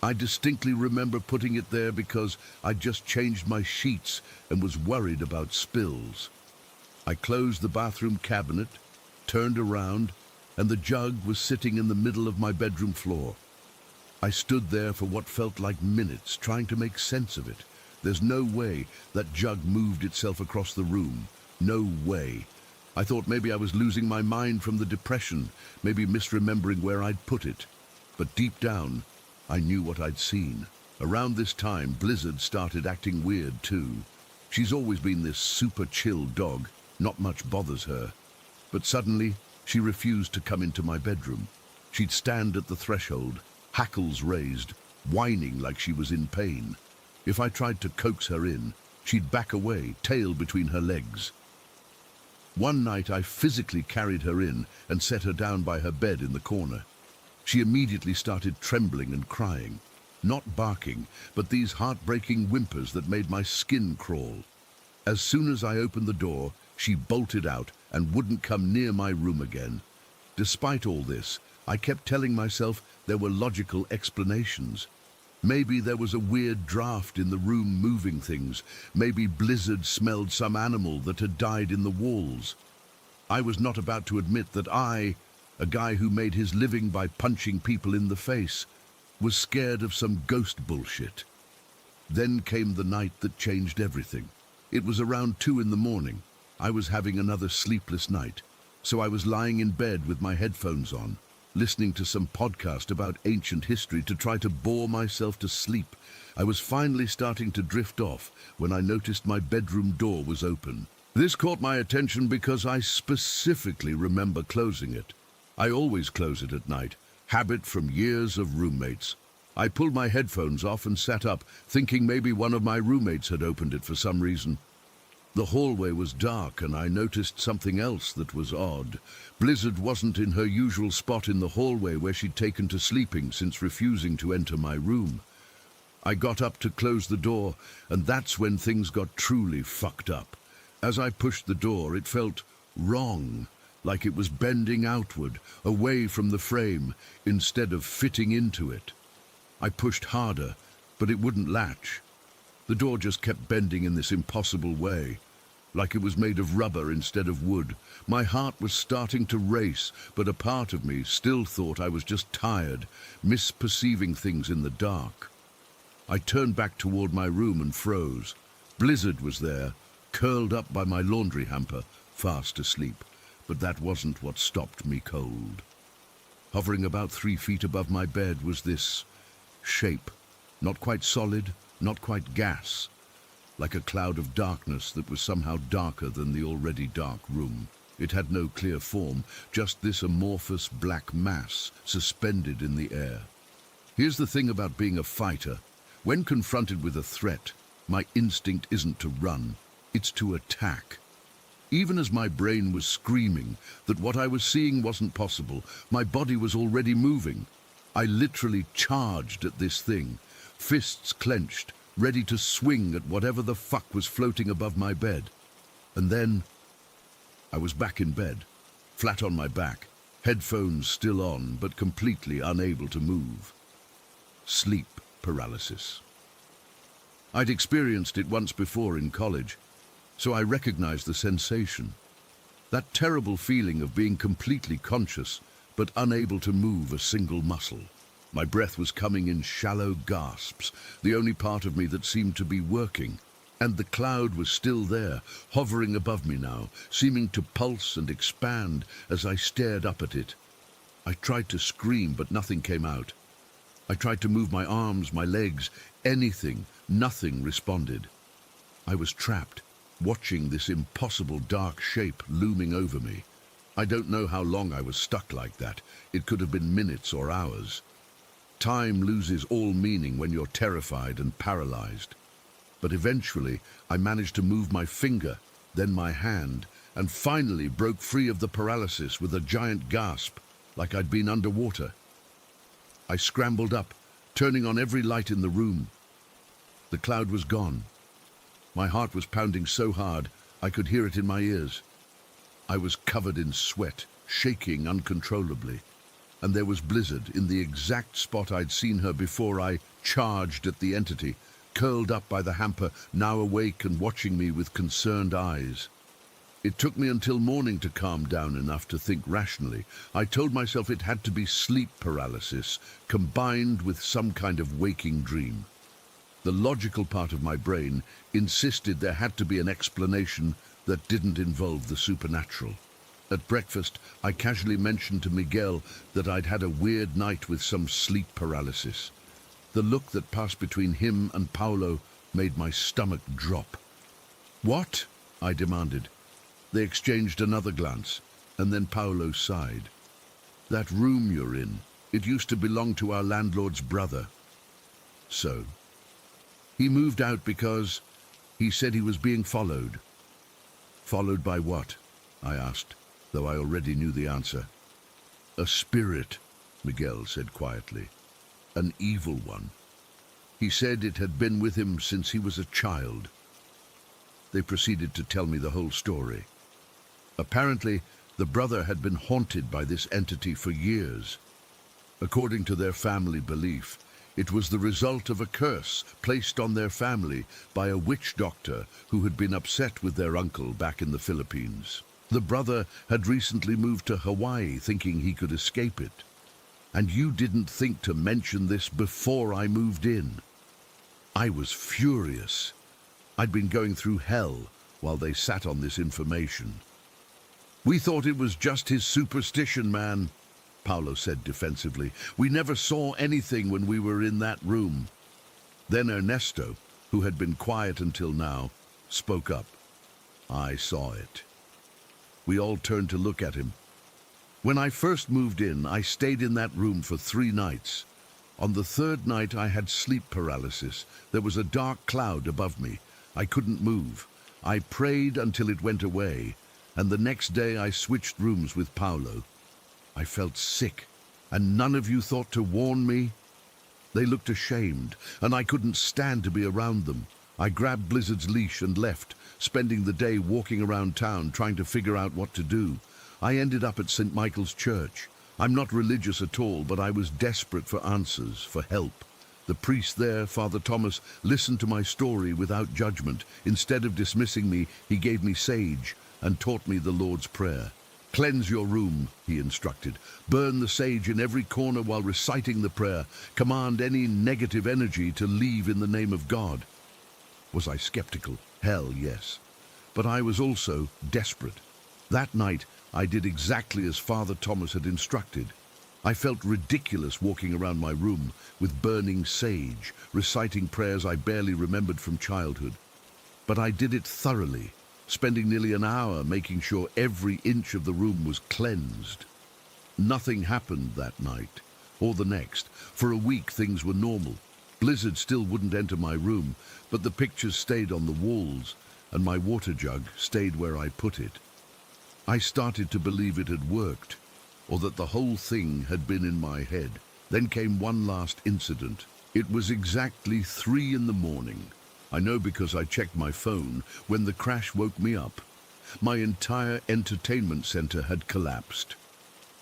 I distinctly remember putting it there because I'd just changed my sheets and was worried about spills. I closed the bathroom cabinet, turned around, and the jug was sitting in the middle of my bedroom floor. I stood there for what felt like minutes, trying to make sense of it. There's no way that jug moved itself across the room. No way. I thought maybe I was losing my mind from the depression, maybe misremembering where I'd put it. But deep down, I knew what I'd seen. Around this time, Blizzard started acting weird too. She's always been this super chill dog, not much bothers her. But suddenly, she refused to come into my bedroom. She'd stand at the threshold, hackles raised, whining like she was in pain. If I tried to coax her in, she'd back away, tail between her legs. One night I physically carried her in and set her down by her bed in the corner. She immediately started trembling and crying. Not barking, but these heartbreaking whimpers that made my skin crawl. As soon as I opened the door, she bolted out and wouldn't come near my room again. Despite all this, I kept telling myself there were logical explanations. Maybe there was a weird draft in the room moving things. Maybe Blizzard smelled some animal that had died in the walls. I was not about to admit that I, a guy who made his living by punching people in the face, was scared of some ghost bullshit. Then came the night that changed everything. It was around 2 in the morning. I was having another sleepless night, so I was lying in bed with my headphones on, listening to some podcast about ancient history to try to bore myself to sleep. I was finally starting to drift off when I noticed my bedroom door was open. This caught my attention because I specifically remember closing it. I always close it at night, habit from years of roommates. I pulled my headphones off and sat up, thinking maybe one of my roommates had opened it for some reason. The hallway was dark, and I noticed something else that was odd. Blizzard wasn't in her usual spot in the hallway where she'd taken to sleeping since refusing to enter my room. I got up to close the door, and that's when things got truly fucked up. As I pushed the door, it felt wrong, like it was bending outward, away from the frame, instead of fitting into it. I pushed harder, but it wouldn't latch. The door just kept bending in this impossible way, like it was made of rubber instead of wood. My heart was starting to race, but a part of me still thought I was just tired, misperceiving things in the dark. I turned back toward my room and froze. Blizzard was there, curled up by my laundry hamper, fast asleep. But that wasn't what stopped me cold. Hovering about 3 feet above my bed was this shape, not quite solid, not quite gas, like a cloud of darkness that was somehow darker than the already dark room. It had no clear form, just this amorphous black mass suspended in the air. Here's the thing about being a fighter. When confronted with a threat, my instinct isn't to run, it's to attack. Even as my brain was screaming that what I was seeing wasn't possible, my body was already moving. I literally charged at this thing, fists clenched, ready to swing at whatever the fuck was floating above my bed. And then I was back in bed, flat on my back, headphones still on, but completely unable to move. Sleep paralysis. I'd experienced it once before in college, so I recognized the sensation. That terrible feeling of being completely conscious, but unable to move a single muscle. My breath was coming in shallow gasps, the only part of me that seemed to be working. And the cloud was still there, hovering above me now, seeming to pulse and expand as I stared up at it. I tried to scream, but nothing came out. I tried to move my arms, my legs, anything, nothing responded. I was trapped, watching this impossible dark shape looming over me. I don't know how long I was stuck like that. It could have been minutes or hours. Time loses all meaning when you're terrified and paralyzed. But eventually, I managed to move my finger, then my hand, and finally broke free of the paralysis with a giant gasp, like I'd been underwater. I scrambled up, turning on every light in the room. The cloud was gone. My heart was pounding so hard, I could hear it in my ears. I was covered in sweat, shaking uncontrollably. And there was Blizzard in the exact spot I'd seen her before I charged at the entity, curled up by the hamper, now awake and watching me with concerned eyes. It took me until morning to calm down enough to think rationally. I told myself it had to be sleep paralysis, combined with some kind of waking dream. The logical part of my brain insisted there had to be an explanation that didn't involve the supernatural. At breakfast, I casually mentioned to Miguel that I'd had a weird night with some sleep paralysis. The look that passed between him and Paolo made my stomach drop. "What?" I demanded. They exchanged another glance, and then Paolo sighed. "That room you're in, it used to belong to our landlord's brother." "So?" "He moved out because he said he was being followed." "Followed by what?" I asked, though I already knew the answer. "A spirit," Miguel said quietly. "An evil one. He said it had been with him since he was a child." They proceeded to tell me the whole story. Apparently, the brother had been haunted by this entity for years. According to their family belief, it was the result of a curse placed on their family by a witch doctor who had been upset with their uncle back in the Philippines. The brother had recently moved to Hawaii thinking he could escape it. "And you didn't think to mention this before I moved in." I was furious. I'd been going through hell while they sat on this information. "We thought it was just his superstition, man," Paolo said defensively. "We never saw anything when we were in that room." Then Ernesto, who had been quiet until now, spoke up. "I saw it." We all turned to look at him. "When I first moved in, I stayed in that room for 3 nights. On the 3rd night, I had sleep paralysis. There was a dark cloud above me. I couldn't move. I prayed until it went away, and the next day I switched rooms with Paolo. I felt sick, and none of you thought to warn me?" They looked ashamed, and I couldn't stand to be around them. I grabbed Blizzard's leash and left, spending the day walking around town trying to figure out what to do. I ended up at St. Michael's Church. I'm not religious at all, but I was desperate for answers, for help. The priest there, Father Thomas, listened to my story without judgment. Instead of dismissing me, he gave me sage and taught me the Lord's Prayer. "Cleanse your room," he instructed. "Burn the sage in every corner while reciting the prayer. Command any negative energy to leave in the name of God." Was I skeptical? Hell, yes. but I was also desperate. That night, I did exactly as Father Thomas had instructed. I felt ridiculous walking around my room with burning sage, reciting prayers I barely remembered from childhood. But I did it thoroughly, spending nearly an hour making sure every inch of the room was cleansed. Nothing happened that night, or the next. For a week things were normal. Blizzard still wouldn't enter my room, but the pictures stayed on the walls, and my water jug stayed where I put it. I started to believe it had worked, or that the whole thing had been in my head. Then came one last incident. It was exactly 3 in the morning. I know because I checked my phone when the crash woke me up. My entire entertainment center had collapsed.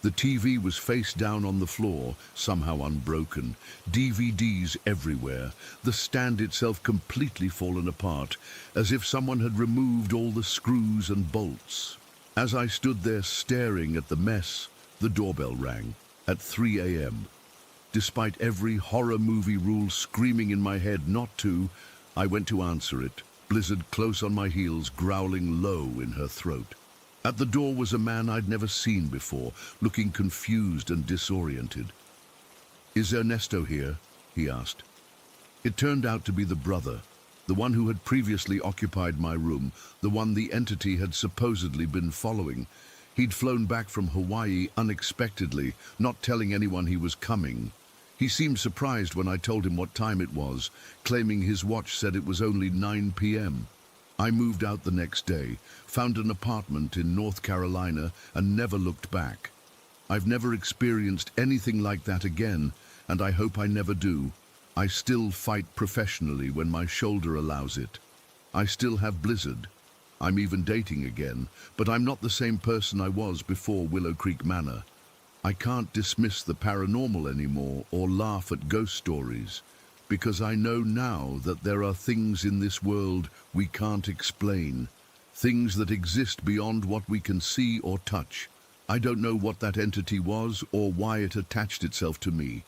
The TV was face down on the floor, somehow unbroken, DVDs everywhere, the stand itself completely fallen apart, as if someone had removed all the screws and bolts. As I stood there staring at the mess, the doorbell rang at 3 a.m. Despite every horror movie rule screaming in my head not to, I went to answer it, Blizzard close on my heels, growling low in her throat. At the door was a man I'd never seen before, looking confused and disoriented. "Is Ernesto here?" he asked. It turned out to be the brother, the one who had previously occupied my room, the one the entity had supposedly been following. He'd flown back from Hawaii unexpectedly, not telling anyone he was coming. He seemed surprised when I told him what time it was, claiming his watch said it was only 9 p.m. I moved out the next day, found an apartment in North Carolina, and never looked back. I've never experienced anything like that again, and I hope I never do. I still fight professionally when my shoulder allows it. I still have Blizzard. I'm even dating again, but I'm not the same person I was before Willow Creek Manor. I can't dismiss the paranormal anymore or laugh at ghost stories, because I know now that there are things in this world we can't explain, things that exist beyond what we can see or touch. I don't know what that entity was or why it attached itself to me.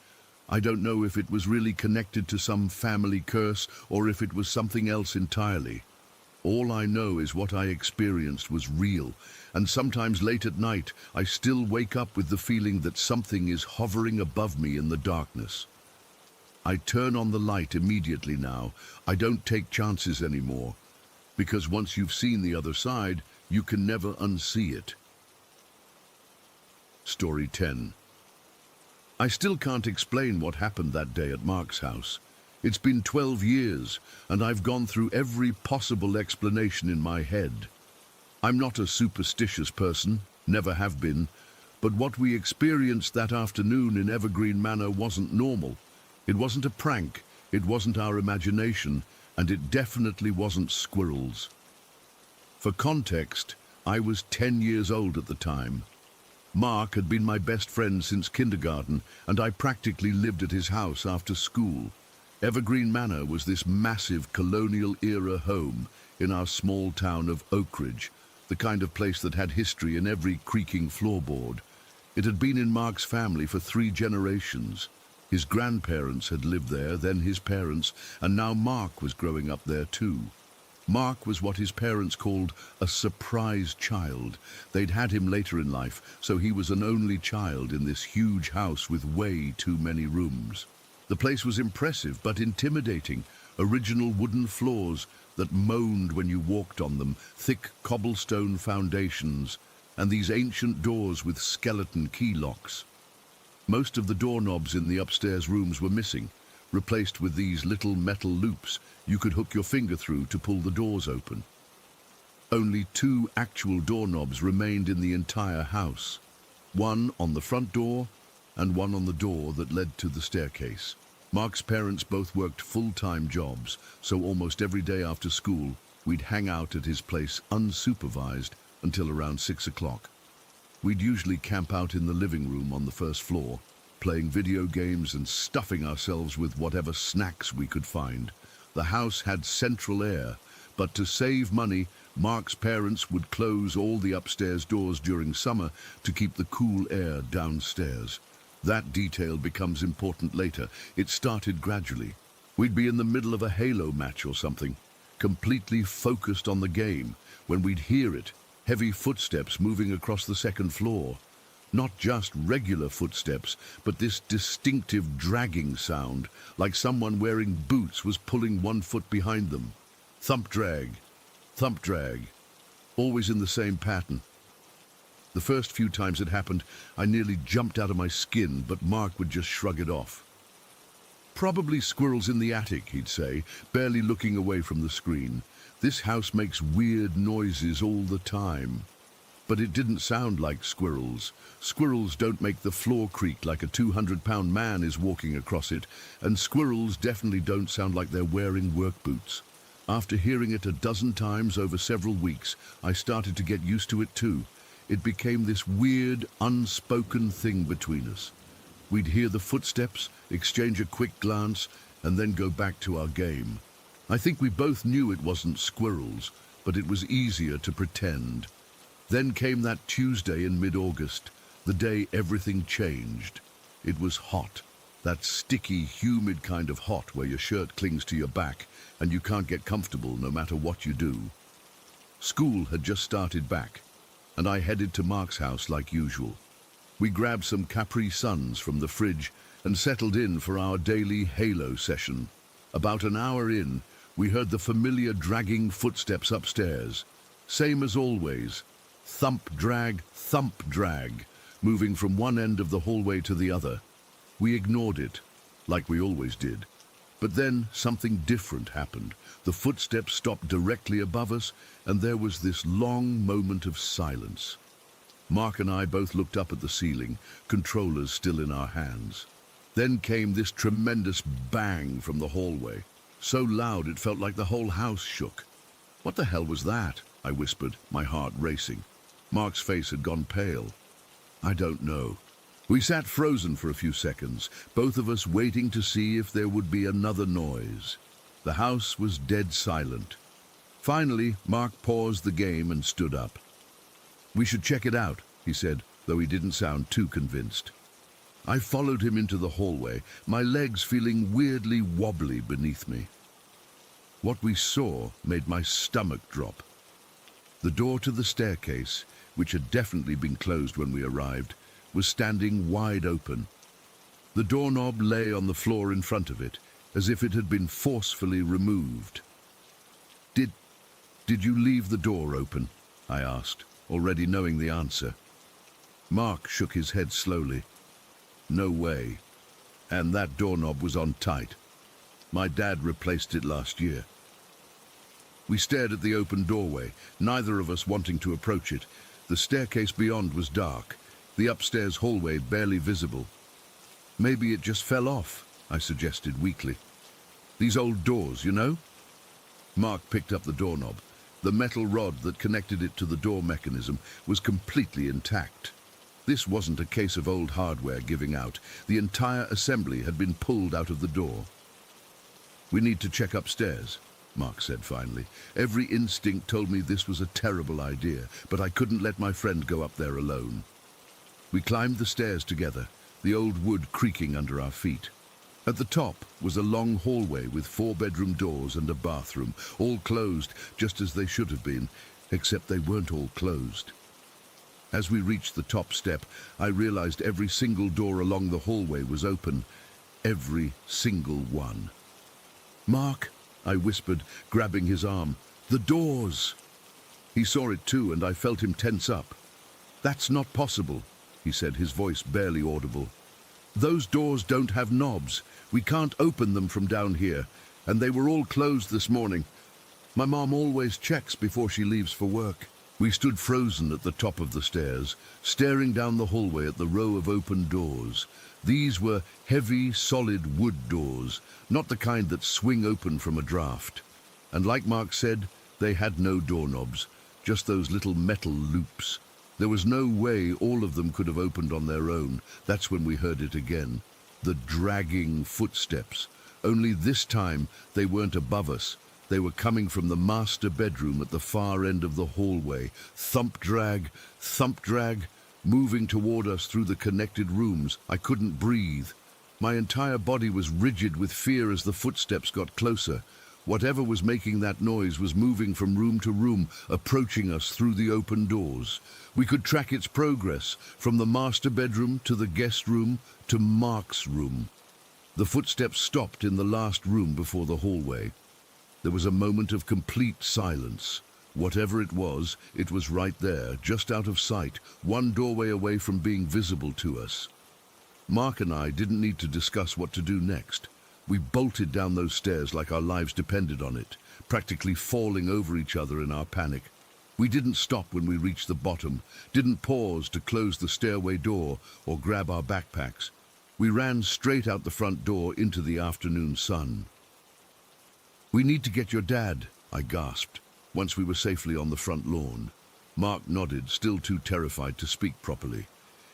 I don't know if it was really connected to some family curse or if it was something else entirely. All I know is what I experienced was real, and sometimes late at night I still wake up with the feeling that something is hovering above me in the darkness. I turn on the light immediately now. I don't take chances anymore, because once you've seen the other side, you can never unsee it. Story 10. I still can't explain what happened that day at Mark's house. It's been 12 years, and I've gone through every possible explanation in my head. I'm not a superstitious person, never have been, but what we experienced that afternoon in Evergreen Manor wasn't normal. It wasn't a prank, it wasn't our imagination, and it definitely wasn't squirrels. For context, I was 10 years old at the time. Mark had been my best friend since kindergarten, and I practically lived at his house after school. Evergreen Manor was this massive colonial-era home in our small town of Oak Ridge, the kind of place that had history in every creaking floorboard. It had been in Mark's family for 3 generations. His grandparents had lived there, then his parents, and now Mark was growing up there too. Mark was what his parents called a surprise child. They'd had him later in life, so he was an only child in this huge house with way too many rooms. The place was impressive but intimidating. Original wooden floors that moaned when you walked on them, thick cobblestone foundations, and these ancient doors with skeleton key locks. Most of the doorknobs in the upstairs rooms were missing, replaced with these little metal loops you could hook your finger through to pull the doors open. Only 2 actual doorknobs remained in the entire house, one on the front door and one on the door that led to the staircase. Mark's parents both worked full-time jobs, so almost every day after school, we'd hang out at his place unsupervised until around 6 o'clock. We'd usually camp out in the living room on the first floor, playing video games and stuffing ourselves with whatever snacks we could find. The house had central air, but to save money, Mark's parents would close all the upstairs doors during summer to keep the cool air downstairs. That detail becomes important later. It started gradually. We'd be in the middle of a Halo match or something, completely focused on the game, when we'd hear it, heavy footsteps moving across the second floor. Not just regular footsteps, but this distinctive dragging sound, like someone wearing boots was pulling one foot behind them. Thump drag, always in the same pattern. The first few times it happened, I nearly jumped out of my skin, but Mark would just shrug it off. Probably squirrels in the attic, he'd say, barely looking away from the screen. This house makes weird noises all the time. But it didn't sound like squirrels. Squirrels don't make the floor creak like a 200-pound man is walking across it, and squirrels definitely don't sound like they're wearing work boots. After hearing it a dozen times over several weeks, I started to get used to it too. It became this weird, unspoken thing between us. We'd hear the footsteps, exchange a quick glance, and then go back to our game. I think we both knew it wasn't squirrels, but it was easier to pretend. Then came that Tuesday in mid-August, the day everything changed. It was hot, that sticky, humid kind of hot where your shirt clings to your back and you can't get comfortable no matter what you do. School had just started back, and I headed to Mark's house like usual. We grabbed some Capri Suns from the fridge and settled in for our daily Halo session. About an hour in, we heard the familiar dragging footsteps upstairs. Same as always, thump drag, moving from one end of the hallway to the other. We ignored it, like we always did. But then something different happened. The footsteps stopped directly above us, and there was this long moment of silence. Mark and I both looked up at the ceiling, controllers still in our hands. Then came this tremendous bang from the hallway, so loud it felt like the whole house shook. "What the hell was that?" I whispered, my heart racing. Mark's face had gone pale. "I don't know." We sat frozen for a few seconds, both of us waiting to see if there would be another noise. The house was dead silent. Finally, Mark paused the game and stood up. "We should check it out," he said, though he didn't sound too convinced. I followed him into the hallway, my legs feeling weirdly wobbly beneath me. What we saw made my stomach drop. The door to the staircase, which had definitely been closed when we arrived, was standing wide open. The doorknob lay on the floor in front of it, as if it had been forcefully removed. Did you leave the door open?" I asked, already knowing the answer. Mark shook his head slowly. "No way. And that doorknob was on tight. My dad replaced it last year." We stared at the open doorway, neither of us wanting to approach it. The staircase beyond was dark, the upstairs hallway barely visible. "Maybe it just fell off," I suggested weakly. "These old doors, you know?" Mark picked up the doorknob. The metal rod that connected it to the door mechanism was completely intact. This wasn't a case of old hardware giving out. The entire assembly had been pulled out of the door. "We need to check upstairs," Mark said finally. Every instinct told me this was a terrible idea, but I couldn't let my friend go up there alone. We climbed the stairs together, the old wood creaking under our feet. At the top was a long hallway with 4 bedroom doors and a bathroom, all closed just as they should have been, except they weren't all closed. As we reached the top step, I realized every single door along the hallway was open. Every single one. "Mark," I whispered, grabbing his arm. "The doors!" He saw it too, and I felt him tense up. "That's not possible," he said, his voice barely audible. "Those doors don't have knobs. We can't open them from down here, and they were all closed this morning. My mom always checks before she leaves for work." We stood frozen at the top of the stairs, staring down the hallway at the row of open doors. These were heavy, solid wood doors, not the kind that swing open from a draft. And like Mark said, they had no doorknobs, just those little metal loops. There was no way all of them could have opened on their own. That's when we heard it again. The dragging footsteps. Only this time they weren't above us. They were coming from the master bedroom at the far end of the hallway. Thump drag, moving toward us through the connected rooms. I couldn't breathe. My entire body was rigid with fear as the footsteps got closer. Whatever was making that noise was moving from room to room, approaching us through the open doors. We could track its progress from the master bedroom to the guest room to Mark's room. The footsteps stopped in the last room before the hallway. There was a moment of complete silence. Whatever it was right there, just out of sight, one doorway away from being visible to us. Mark and I didn't need to discuss what to do next. We bolted down those stairs like our lives depended on it, practically falling over each other in our panic. We didn't stop when we reached the bottom, didn't pause to close the stairway door or grab our backpacks. We ran straight out the front door into the afternoon sun. "We need to get your dad," I gasped, once we were safely on the front lawn. Mark nodded, still too terrified to speak properly.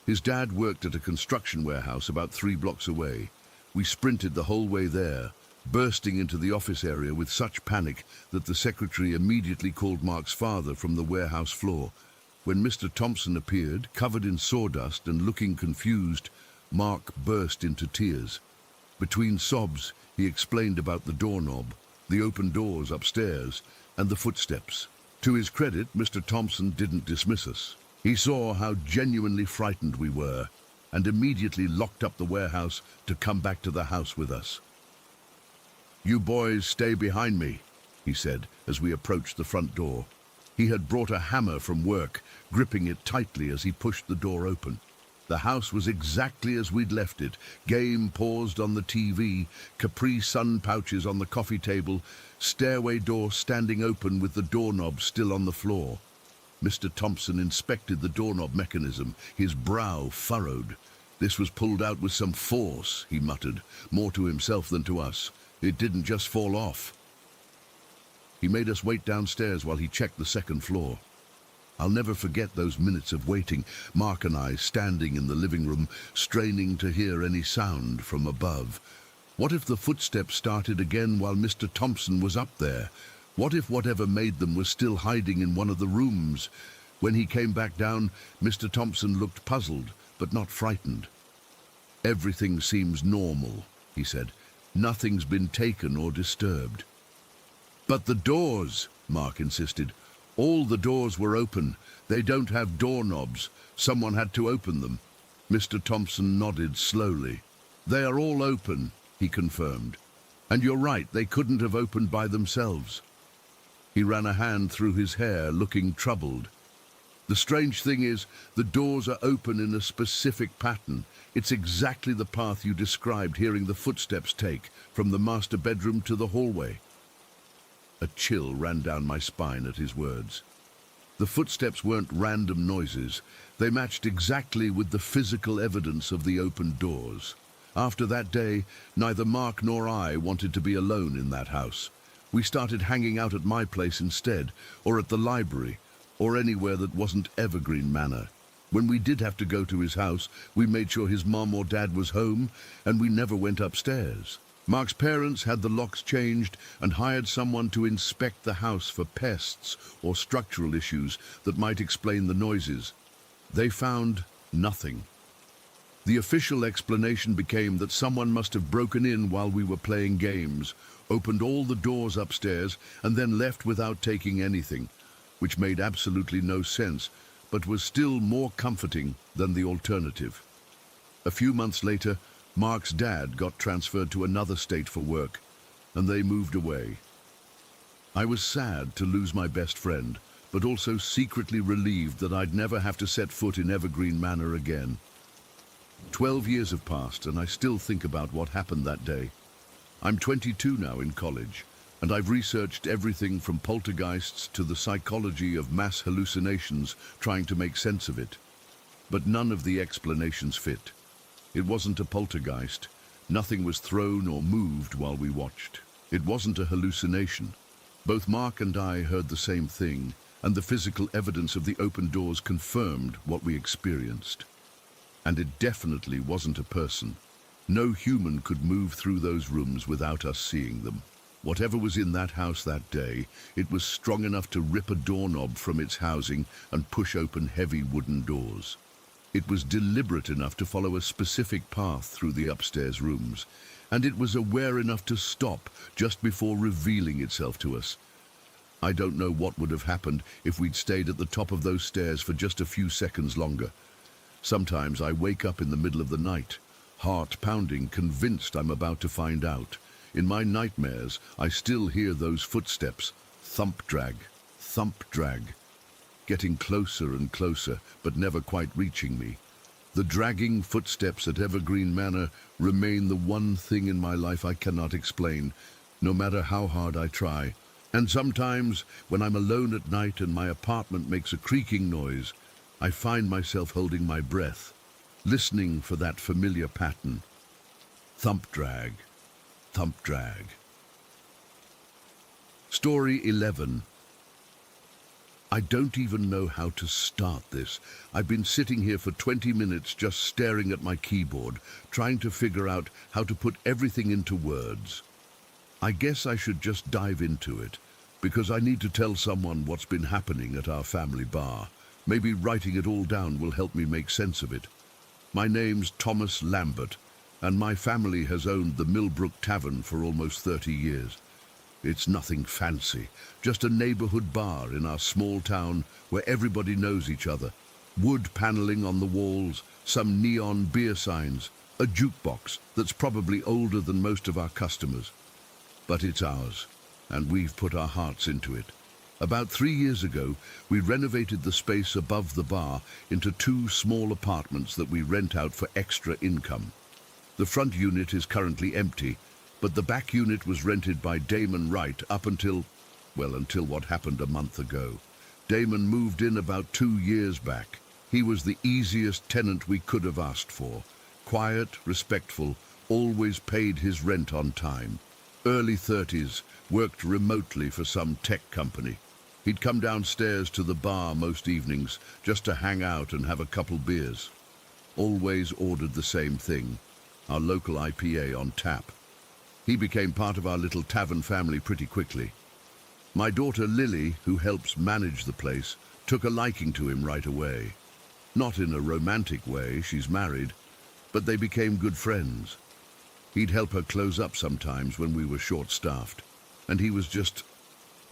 His dad worked at a construction warehouse about 3 blocks away. We sprinted the whole way there, bursting into the office area with such panic that the secretary immediately called Mark's father from the warehouse floor. When Mr. Thompson appeared, covered in sawdust and looking confused, Mark burst into tears. Between sobs, he explained about the doorknob, the open doors upstairs, and the footsteps. To his credit, Mr. Thompson didn't dismiss us. He saw how genuinely frightened we were, and immediately locked up the warehouse to come back to the house with us. "You boys stay behind me," he said as we approached the front door. He had brought a hammer from work, gripping it tightly as he pushed the door open. The house was exactly as we'd left it. Game paused on the TV, Capri Sun pouches on the coffee table, stairway door standing open with the doorknob still on the floor. Mr. Thompson inspected the doorknob mechanism, his brow furrowed. "This was pulled out with some force," he muttered, more to himself than to us. "It didn't just fall off." He made us wait downstairs while he checked the second floor. I'll never forget those minutes of waiting, Mark and I standing in the living room, straining to hear any sound from above. What if the footsteps started again while Mr. Thompson was up there? What if whatever made them was still hiding in one of the rooms? When he came back down, Mr. Thompson looked puzzled, but not frightened. "Everything seems normal," he said. "Nothing's been taken or disturbed." "But the doors," Mark insisted. "All the doors were open. They don't have doorknobs. Someone had to open them." Mr. Thompson nodded slowly. "They are all open," he confirmed. "And you're right, they couldn't have opened by themselves." He ran a hand through his hair, looking troubled. "The strange thing is, the doors are open in a specific pattern. It's exactly the path you described hearing the footsteps take, from the master bedroom to the hallway." A chill ran down my spine at his words. The footsteps weren't random noises. They matched exactly with the physical evidence of the open doors. After that day, neither Mark nor I wanted to be alone in that house. We started hanging out at my place instead, or at the library, or anywhere that wasn't Evergreen Manor. When we did have to go to his house, we made sure his mom or dad was home, and we never went upstairs. Mark's parents had the locks changed and hired someone to inspect the house for pests or structural issues that might explain the noises. They found nothing. The official explanation became that someone must have broken in while we were playing games, opened all the doors upstairs, and then left without taking anything, which made absolutely no sense, but was still more comforting than the alternative. A few months later, Mark's dad got transferred to another state for work, and they moved away. I was sad to lose my best friend, but also secretly relieved that I'd never have to set foot in Evergreen Manor again. 12 years have passed, and I still think about what happened that day. I'm 22 now in college, and I've researched everything from poltergeists to the psychology of mass hallucinations, trying to make sense of it. But none of the explanations fit. It wasn't a poltergeist. Nothing was thrown or moved while we watched. It wasn't a hallucination. Both Mark and I heard the same thing, and the physical evidence of the open doors confirmed what we experienced. And it definitely wasn't a person. No human could move through those rooms without us seeing them. Whatever was in that house that day, it was strong enough to rip a doorknob from its housing and push open heavy wooden doors. It was deliberate enough to follow a specific path through the upstairs rooms, and it was aware enough to stop just before revealing itself to us. I don't know what would have happened if we'd stayed at the top of those stairs for just a few seconds longer. Sometimes I wake up in the middle of the night, heart pounding, convinced I'm about to find out. In my nightmares, I still hear those footsteps, thump drag, getting closer and closer, but never quite reaching me. The dragging footsteps at Evergreen Manor remain the one thing in my life I cannot explain, no matter how hard I try. And sometimes, when I'm alone at night and my apartment makes a creaking noise, I find myself holding my breath, listening for that familiar pattern. Thump drag, thump drag. Story 11. I don't even know how to start this. I've been sitting here for 20 minutes just staring at my keyboard, trying to figure out how to put everything into words. I guess I should just dive into it, because I need to tell someone what's been happening at our family bar. Maybe writing it all down will help me make sense of it. My name's Thomas Lambert, and my family has owned the Millbrook Tavern for almost 30 years. It's nothing fancy, just a neighborhood bar in our small town where everybody knows each other. Wood paneling on the walls, some neon beer signs, a jukebox that's probably older than most of our customers. But it's ours, and we've put our hearts into it. About 3 years ago, we renovated the space above the bar into 2 small apartments that we rent out for extra income. The front unit is currently empty, but the back unit was rented by Damon Wright up until what happened a month ago. Damon moved in about 2 years back. He was the easiest tenant we could have asked for. Quiet, respectful, always paid his rent on time. Early 30s, worked remotely for some tech company. He'd come downstairs to the bar most evenings just to hang out and have a couple beers. Always ordered the same thing, our local IPA on tap. He became part of our little tavern family pretty quickly. My daughter Lily, who helps manage the place, took a liking to him right away. Not in a romantic way, she's married, but they became good friends. He'd help her close up sometimes when we were short-staffed, and he was just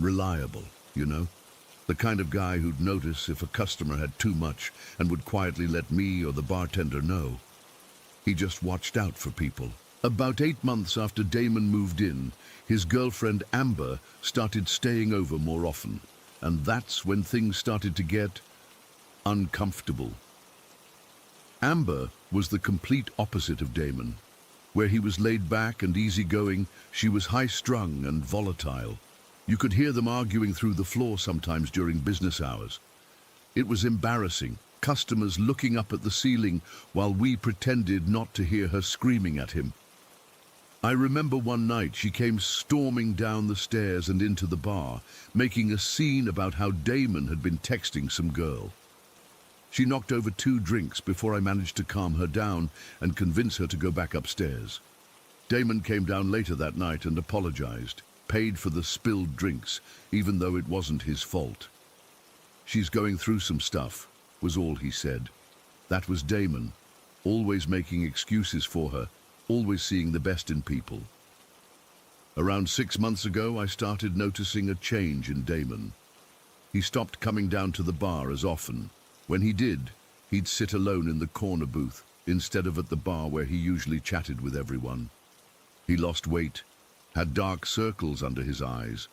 reliable, you know? The kind of guy who'd notice if a customer had too much and would quietly let me or the bartender know. He just watched out for people. About 8 months after Damon moved in, his girlfriend Amber started staying over more often, and that's when things started to get uncomfortable. Amber was the complete opposite of Damon. Where he was laid back and easygoing, she was high-strung and volatile. You could hear them arguing through the floor sometimes during business hours. It was embarrassing, customers looking up at the ceiling while we pretended not to hear her screaming at him. I remember one night she came storming down the stairs and into the bar, making a scene about how Damon had been texting some girl. She knocked over 2 drinks before I managed to calm her down and convince her to go back upstairs. Damon came down later that night and apologized, paid for the spilled drinks, even though it wasn't his fault. "She's going through some stuff," was all he said. That was Damon, always making excuses for her, always seeing the best in people. Around 6 months ago, I started noticing a change in Damon. He stopped coming down to the bar as often. When he did, he'd sit alone in the corner booth instead of at the bar where he usually chatted with everyone. He lost weight, had dark circles under his eyes.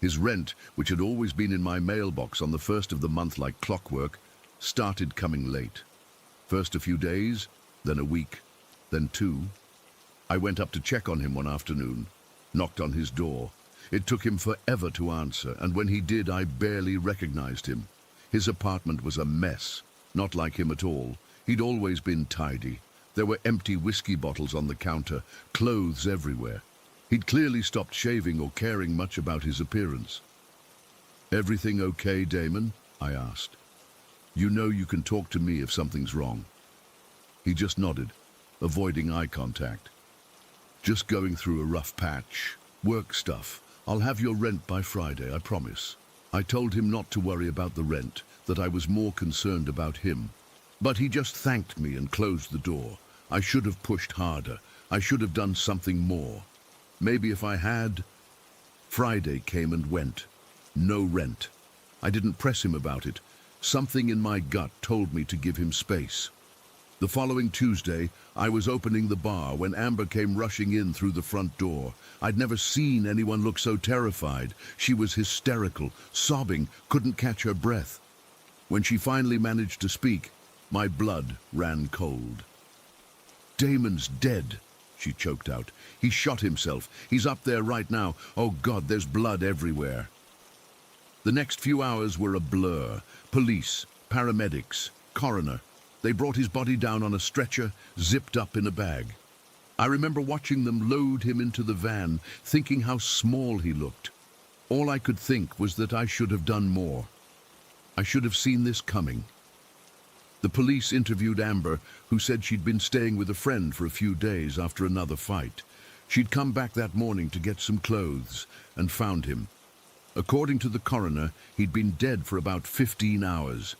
His rent, which had always been in my mailbox on the first of the month like clockwork, started coming late. First a few days, then a week, then 2. I went up to check on him one afternoon, knocked on his door. It took him forever to answer, and when he did, I barely recognized him. His apartment was a mess, not like him at all. He'd always been tidy. There were empty whiskey bottles on the counter, clothes everywhere. He'd clearly stopped shaving or caring much about his appearance. "Everything okay, Damon?" I asked. "You know you can talk to me if something's wrong." He just nodded, avoiding eye contact. "Just going through a rough patch. Work stuff. I'll have your rent by Friday, I promise." I told him not to worry about the rent, that I was more concerned about him. But he just thanked me and closed the door. I should have pushed harder. I should have done something more. Maybe if I had... Friday came and went. No rent. I didn't press him about it. Something in my gut told me to give him space. The following Tuesday, I was opening the bar when Amber came rushing in through the front door. I'd never seen anyone look so terrified. She was hysterical, sobbing, couldn't catch her breath. When she finally managed to speak, my blood ran cold. "Damon's dead," she choked out. "He shot himself. He's up there right now. Oh God, there's blood everywhere." The next few hours were a blur. Police, paramedics, coroner. They brought his body down on a stretcher, zipped up in a bag. I remember watching them load him into the van, thinking how small he looked. All I could think was that I should have done more. I should have seen this coming. The police interviewed Amber, who said she'd been staying with a friend for a few days after another fight. She'd come back that morning to get some clothes and found him. According to the coroner, he'd been dead for about 15 hours.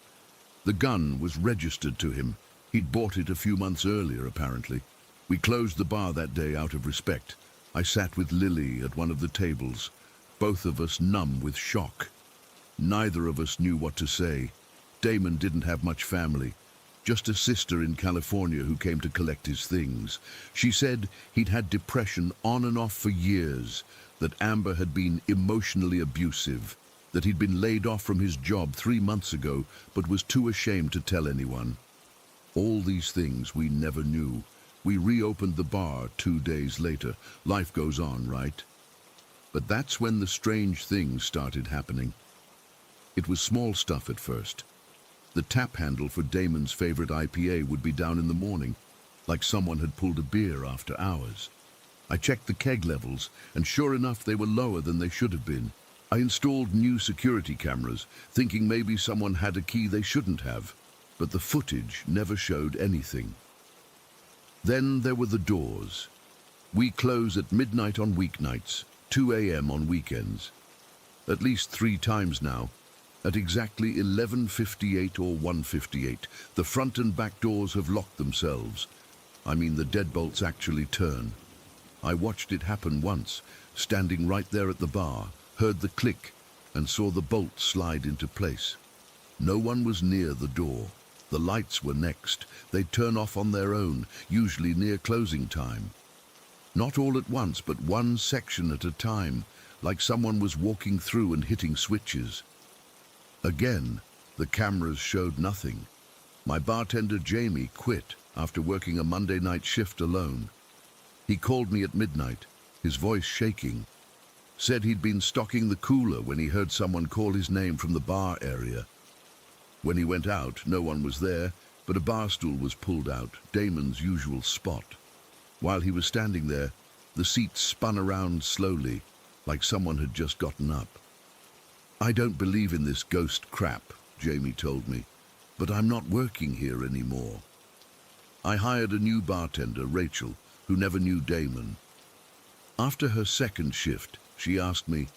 The gun was registered to him. He'd bought it a few months earlier, apparently. We closed the bar that day out of respect. I sat with Lily at one of the tables, both of us numb with shock. Neither of us knew what to say. Damon didn't have much family, just a sister in California who came to collect his things. She said he'd had depression on and off for years, that Amber had been emotionally abusive, that he'd been laid off from his job 3 months ago but was too ashamed to tell anyone. All these things we never knew. We reopened the bar 2 days later. Life goes on, right? But that's when the strange things started happening. It was small stuff at first. The tap handle for Damon's favorite IPA would be down in the morning, like someone had pulled a beer after hours. I checked the keg levels, and sure enough, they were lower than they should have been. I installed new security cameras, thinking maybe someone had a key they shouldn't have, but the footage never showed anything. Then there were the doors. We close at midnight on weeknights, 2 a.m. on weekends. At least 3 times now. At exactly 11:58 or 1:58, the front and back doors have locked themselves. I mean, the deadbolts actually turn. I watched it happen once, standing right there at the bar, heard the click, and saw the bolt slide into place. No one was near the door. The lights were next. They'd turn off on their own, usually near closing time. Not all at once, but one section at a time, like someone was walking through and hitting switches. Again, the cameras showed nothing. My bartender Jamie quit after working a Monday night shift alone. He called me at midnight, his voice shaking. Said he'd been stocking the cooler when he heard someone call his name from the bar area. When he went out, no one was there, but a bar stool was pulled out, Damon's usual spot. While he was standing there, the seat spun around slowly, like someone had just gotten up. "I don't believe in this ghost crap," Jamie told me, "but I'm not working here anymore." I hired a new bartender, Rachel, who never knew Damon. After her second shift, she asked me,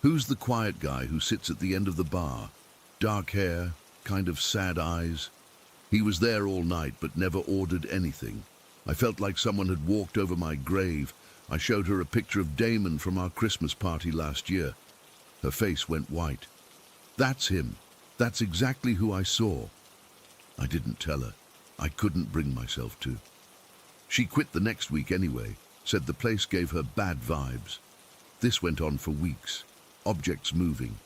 "Who's the quiet guy who sits at the end of the bar? Dark hair, kind of sad eyes." He was there all night but never ordered anything. I felt like someone had walked over my grave. I showed her a picture of Damon from our Christmas party last year. Her face went white. "That's him. That's exactly who I saw." I didn't tell her. I couldn't bring myself to. She quit the next week anyway, said the place gave her bad vibes. This went on for weeks. Objects moving,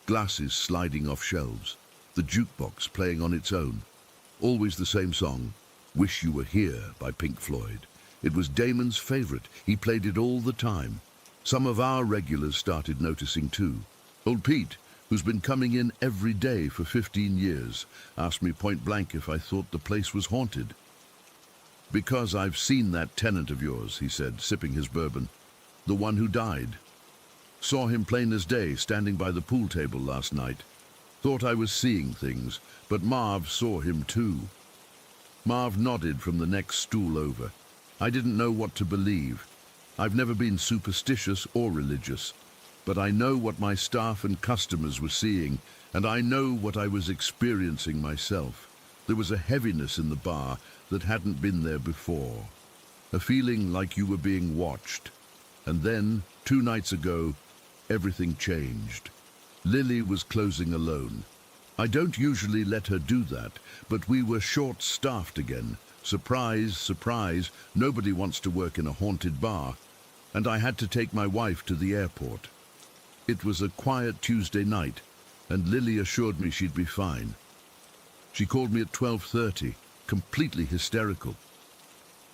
glasses sliding off shelves, the jukebox playing on its own. Always the same song, "Wish You Were Here" by Pink Floyd. It was Damon's favorite. He played it all the time. Some of our regulars started noticing too. Old Pete, who's been coming in every day for 15 years, asked me point blank if I thought the place was haunted. "Because I've seen that tenant of yours," he said, sipping his bourbon. "The one who died. Saw him plain as day standing by the pool table last night. Thought I was seeing things, but Marv saw him too." Marv nodded from the next stool over. I didn't know what to believe. I've never been superstitious or religious, but I know what my staff and customers were seeing, and I know what I was experiencing myself. There was a heaviness in the bar that hadn't been there before. a feeling like you were being watched. And then, 2 nights ago, everything changed. Lily was closing alone. I don't usually let her do that, but we were short-staffed again. Surprise, surprise, nobody wants to work in a haunted bar. And I had to take my wife to the airport. It was a quiet Tuesday night, and Lily assured me she'd be fine. She called me at 12:30, completely hysterical.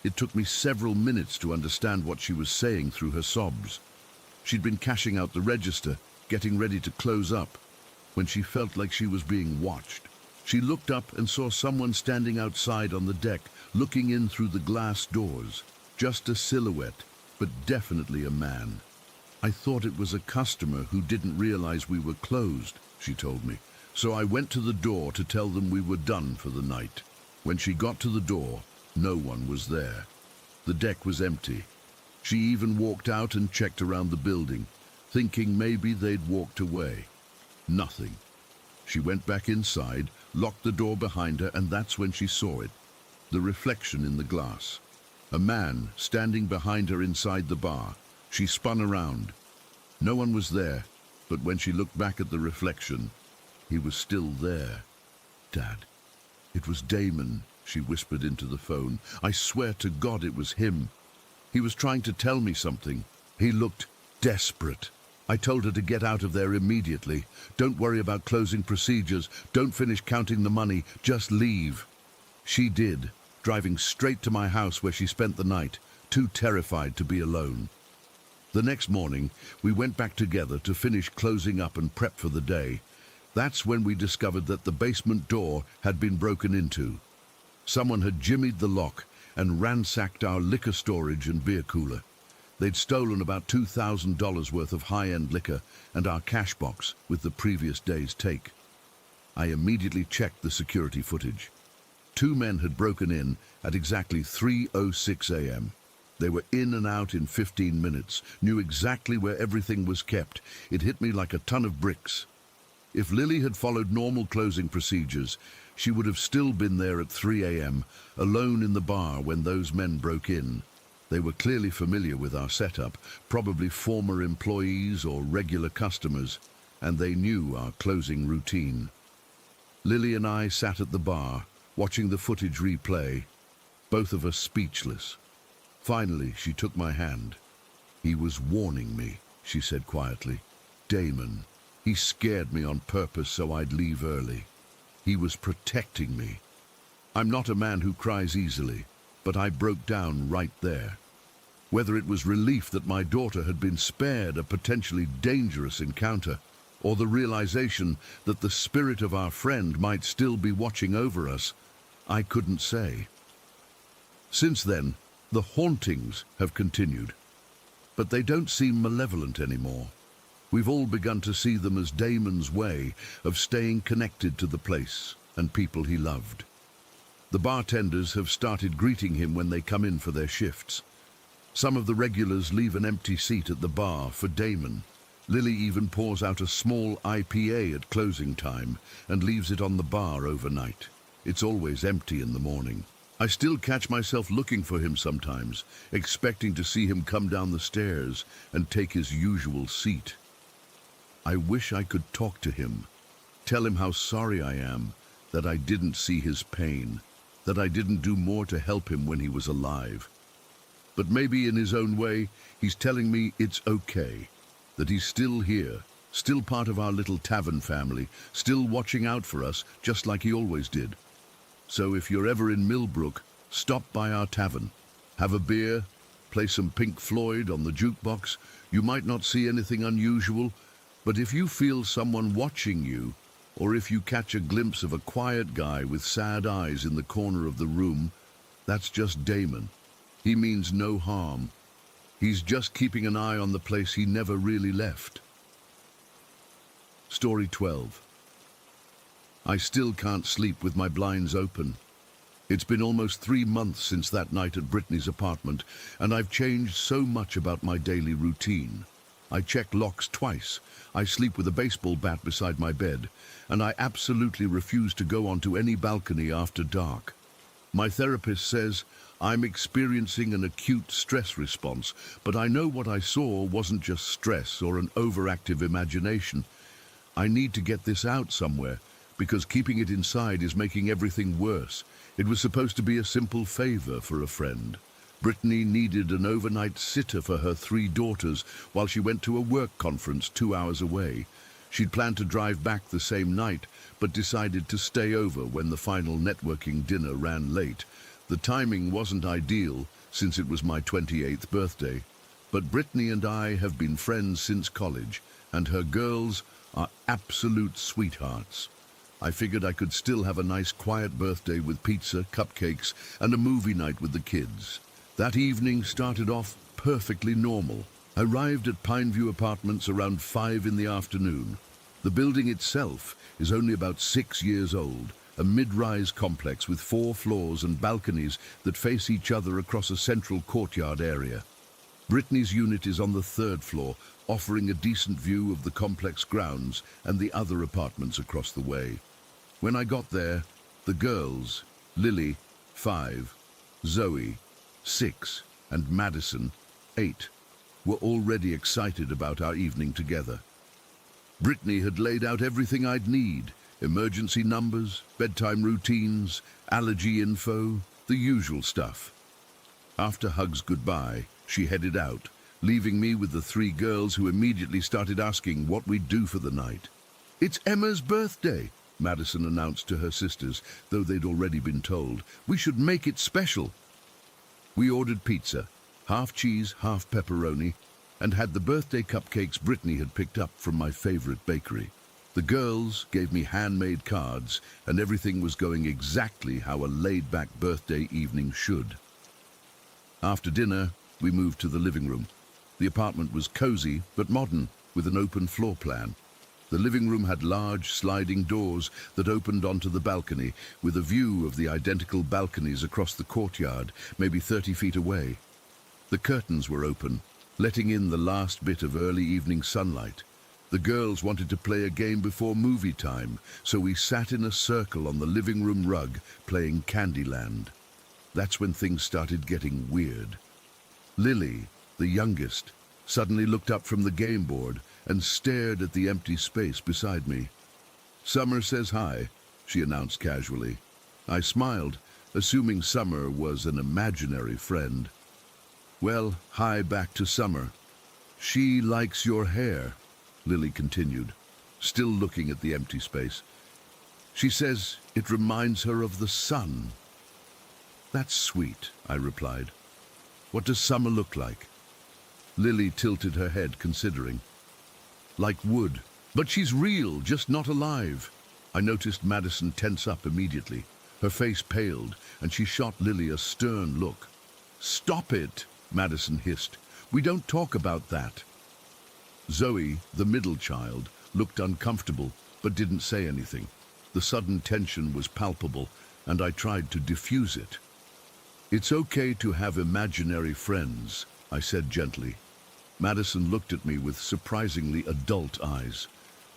It took me several minutes to understand what she was saying through her sobs. She'd been cashing out the register, getting ready to close up, when she felt like she was being watched. She looked up and saw someone standing outside on the deck, looking in through the glass doors. Just a silhouette, but definitely a man. I thought it was a customer who didn't realize we were closed, she told me. So I went to the door to tell them we were done for the night. When she got to the door, no one was there. The deck was empty. She even walked out and checked around the building, thinking maybe they'd walked away. Nothing. She went back inside, locked the door behind her, and that's when she saw it. The reflection in the glass. A man standing behind her inside the bar. She spun around. No one was there, but when she looked back at the reflection, he was still there. Dad. It was Damon, she whispered into the phone. I swear to God it was him. He was trying to tell me something. He looked desperate. I told her to get out of there immediately. Don't worry about closing procedures. Don't finish counting the money. Just leave. She did, driving straight to my house where she spent the night, too terrified to be alone. The next morning, we went back together to finish closing up and prep for the day. That's when we discovered that the basement door had been broken into. Someone had jimmied the lock and ransacked our liquor storage and beer cooler. They'd stolen about $2,000 worth of high-end liquor and our cash box with the previous day's take. I immediately checked the security footage. 2 men had broken in at exactly 3:06 a.m. They were in and out in 15 minutes, knew exactly where everything was kept. It hit me like a ton of bricks. If Lily had followed normal closing procedures, she would have still been there at 3 a.m., alone in the bar when those men broke in. They were clearly familiar with our setup, probably former employees or regular customers, and they knew our closing routine. Lily and I sat at the bar, watching the footage replay, both of us speechless. Finally, she took my hand. He was warning me, she said quietly. Damon. He scared me on purpose so I'd leave early. He was protecting me. I'm not a man who cries easily, but I broke down right there. Whether it was relief that my daughter had been spared a potentially dangerous encounter, or the realization that the spirit of our friend might still be watching over us, I couldn't say. Since then, the hauntings have continued, but they don't seem malevolent anymore. We've all begun to see them as Damon's way of staying connected to the place and people he loved. The bartenders have started greeting him when they come in for their shifts. Some of the regulars leave an empty seat at the bar for Damon. Lily even pours out a small IPA at closing time and leaves it on the bar overnight. It's always empty in the morning. I still catch myself looking for him sometimes, expecting to see him come down the stairs and take his usual seat. I wish I could talk to him, tell him how sorry I am, that I didn't see his pain, that I didn't do more to help him when he was alive. But maybe in his own way, he's telling me it's okay, that he's still here, still part of our little tavern family, still watching out for us, just like he always did. So if you're ever in Millbrook, stop by our tavern, have a beer, play some Pink Floyd on the jukebox. You might not see anything unusual, but if you feel someone watching you, or if you catch a glimpse of a quiet guy with sad eyes in the corner of the room, that's just Damon. He means no harm. He's just keeping an eye on the place he never really left. Story 12. I still can't sleep with my blinds open. It's been almost 3 months since that night at Brittany's apartment, and I've changed so much about my daily routine. I check locks twice. I sleep with a baseball bat beside my bed, and I absolutely refuse to go onto any balcony after dark. My therapist says I'm experiencing an acute stress response, but I know what I saw wasn't just stress or an overactive imagination. I need to get this out somewhere, because keeping it inside is making everything worse. It was supposed to be a simple favor for a friend. Brittany needed an overnight sitter for her 3 daughters while she went to a work conference 2 hours away. She'd planned to drive back the same night, but decided to stay over when the final networking dinner ran late. The timing wasn't ideal, since it was my 28th birthday. But Brittany and I have been friends since college, and her girls are absolute sweethearts. I figured I could still have a nice quiet birthday with pizza, cupcakes, and a movie night with the kids. That evening started off perfectly normal. I arrived at Pineview Apartments around 5 in the afternoon. The building itself is only about 6 years old, a mid-rise complex with 4 floors and balconies that face each other across a central courtyard area. Brittany's unit is on the 3rd floor, offering a decent view of the complex grounds and the other apartments across the way. When I got there, the girls, Lily, 5, Zoe, 6, and Madison, 8, were already excited about our evening together. Brittany had laid out everything I'd need: emergency numbers, bedtime routines, allergy info, the usual stuff. After hugs goodbye, she headed out, leaving me with the 3 girls who immediately started asking what we'd do for the night. "It's Emma's birthday," Madison announced to her sisters, though they'd already been told. "We should make it special." We ordered pizza, half cheese, half pepperoni, and had the birthday cupcakes Brittany had picked up from my favorite bakery. The girls gave me handmade cards, and everything was going exactly how a laid-back birthday evening should. After dinner, we moved to the living room. The apartment was cozy but modern, with an open floor plan. The living room had large sliding doors that opened onto the balcony, with a view of the identical balconies across the courtyard, maybe 30 feet away. The curtains were open, letting in the last bit of early evening sunlight. The girls wanted to play a game before movie time, so we sat in a circle on the living room rug playing Candyland. That's when things started getting weird. Lily, the youngest, suddenly looked up from the game board and stared at the empty space beside me. "Summer says hi," she announced casually. I smiled, assuming Summer was an imaginary friend. "Well, hi back to Summer. She likes your hair," Lily continued, still looking at the empty space. "She says it reminds her of the sun." "That's sweet," I replied. "What does Summer look like?" Lily tilted her head, considering. "Like wood. But she's real, just not alive." I noticed Madison tense up immediately. Her face paled, and she shot Lily a stern look. "Stop it," Madison hissed. "We don't talk about that." Zoe, the middle child, looked uncomfortable, but didn't say anything. The sudden tension was palpable, and I tried to diffuse it. "It's okay to have imaginary friends," I said gently. Madison looked at me with surprisingly adult eyes.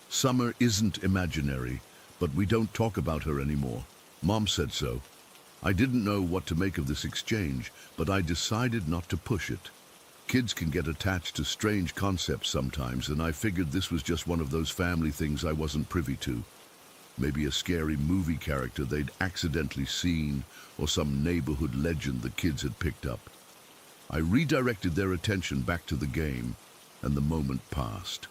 "Summer isn't imaginary, but we don't talk about her anymore. Mom said so." I didn't know what to make of this exchange, but I decided not to push it. Kids can get attached to strange concepts sometimes, and I figured this was just one of those family things I wasn't privy to. Maybe a scary movie character they'd accidentally seen, or some neighborhood legend the kids had picked up. I redirected their attention back to the game, and the moment passed.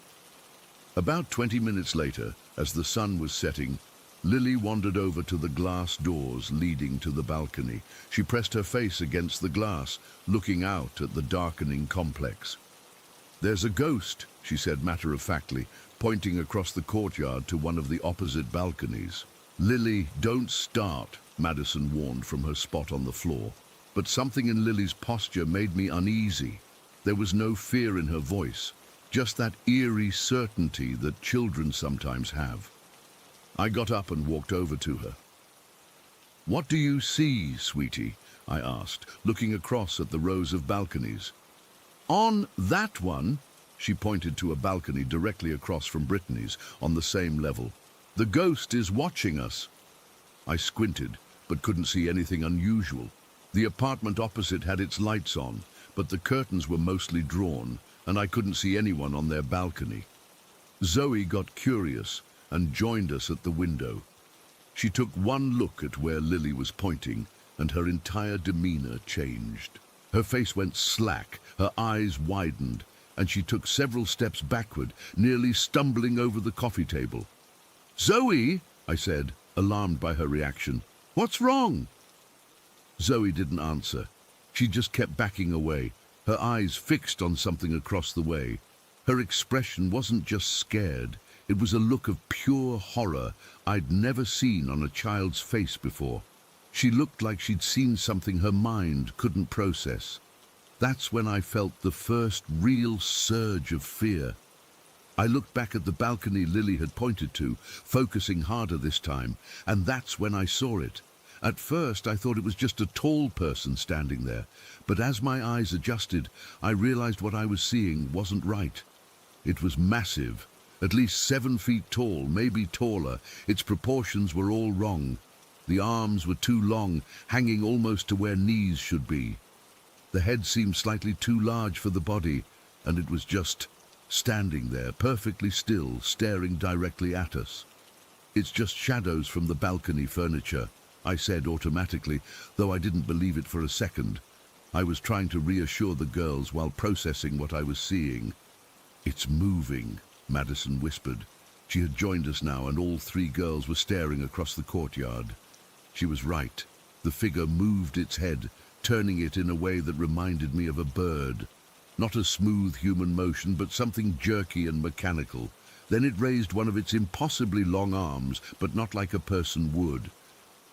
About 20 minutes later, as the sun was setting, Lily wandered over to the glass doors leading to the balcony. She pressed her face against the glass, looking out at the darkening complex. "There's a ghost," she said matter-of-factly, pointing across the courtyard to one of the opposite balconies. "Lily, don't start," Madison warned from her spot on the floor. But something in Lily's posture made me uneasy. There was no fear in her voice, just that eerie certainty that children sometimes have. I got up and walked over to her. "What do you see, sweetie?" I asked, looking across at the rows of balconies. "On that one," she pointed to a balcony directly across from Brittany's, on the same level. "The ghost is watching us." I squinted, but couldn't see anything unusual. The apartment opposite had its lights on, but the curtains were mostly drawn, and I couldn't see anyone on their balcony. Zoe got curious and joined us at the window. She took one look at where Lily was pointing, and her entire demeanor changed. Her face went slack, her eyes widened, and she took several steps backward, nearly stumbling over the coffee table. "Zoe," I said, alarmed by her reaction. "What's wrong?" Zoe didn't answer. She just kept backing away, her eyes fixed on something across the way. Her expression wasn't just scared, it was a look of pure horror I'd never seen on a child's face before. She looked like she'd seen something her mind couldn't process. That's when I felt the first real surge of fear. I looked back at the balcony Lily had pointed to, focusing harder this time, and that's when I saw it. At first, I thought it was just a tall person standing there, but as my eyes adjusted, I realized what I was seeing wasn't right. It was massive, at least 7 feet tall, maybe taller. Its proportions were all wrong. The arms were too long, hanging almost to where knees should be. The head seemed slightly too large for the body, and it was just standing there, perfectly still, staring directly at us. "It's just shadows from the balcony furniture," I said automatically, though I didn't believe it for a second. I was trying to reassure the girls while processing what I was seeing. "It's moving," Madison whispered. She had joined us now, and all 3 girls were staring across the courtyard. She was right. The figure moved its head, turning it in a way that reminded me of a bird. Not a smooth human motion, but something jerky and mechanical. Then it raised one of its impossibly long arms, but not like a person would.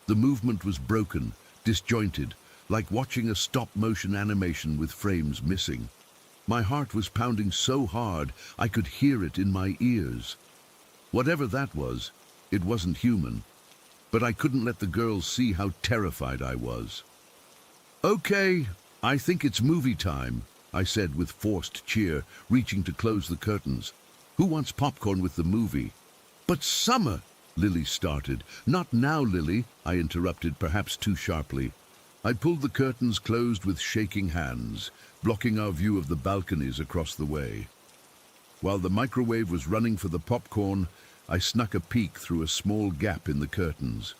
The movement was broken, disjointed, like watching a stop-motion animation with frames missing. My heart was pounding so hard I could hear it in my ears. Whatever that was, it wasn't human. But I couldn't let the girls see how terrified I was. "Okay, I think it's movie time," I said with forced cheer, reaching to close the curtains. "Who wants popcorn with the movie?" "But Summer," Lily started. "Not now, Lily," I interrupted, perhaps too sharply. I pulled the curtains closed with shaking hands, blocking our view of the balconies across the way. While the microwave was running for the popcorn, I snuck a peek through a small gap in the curtains.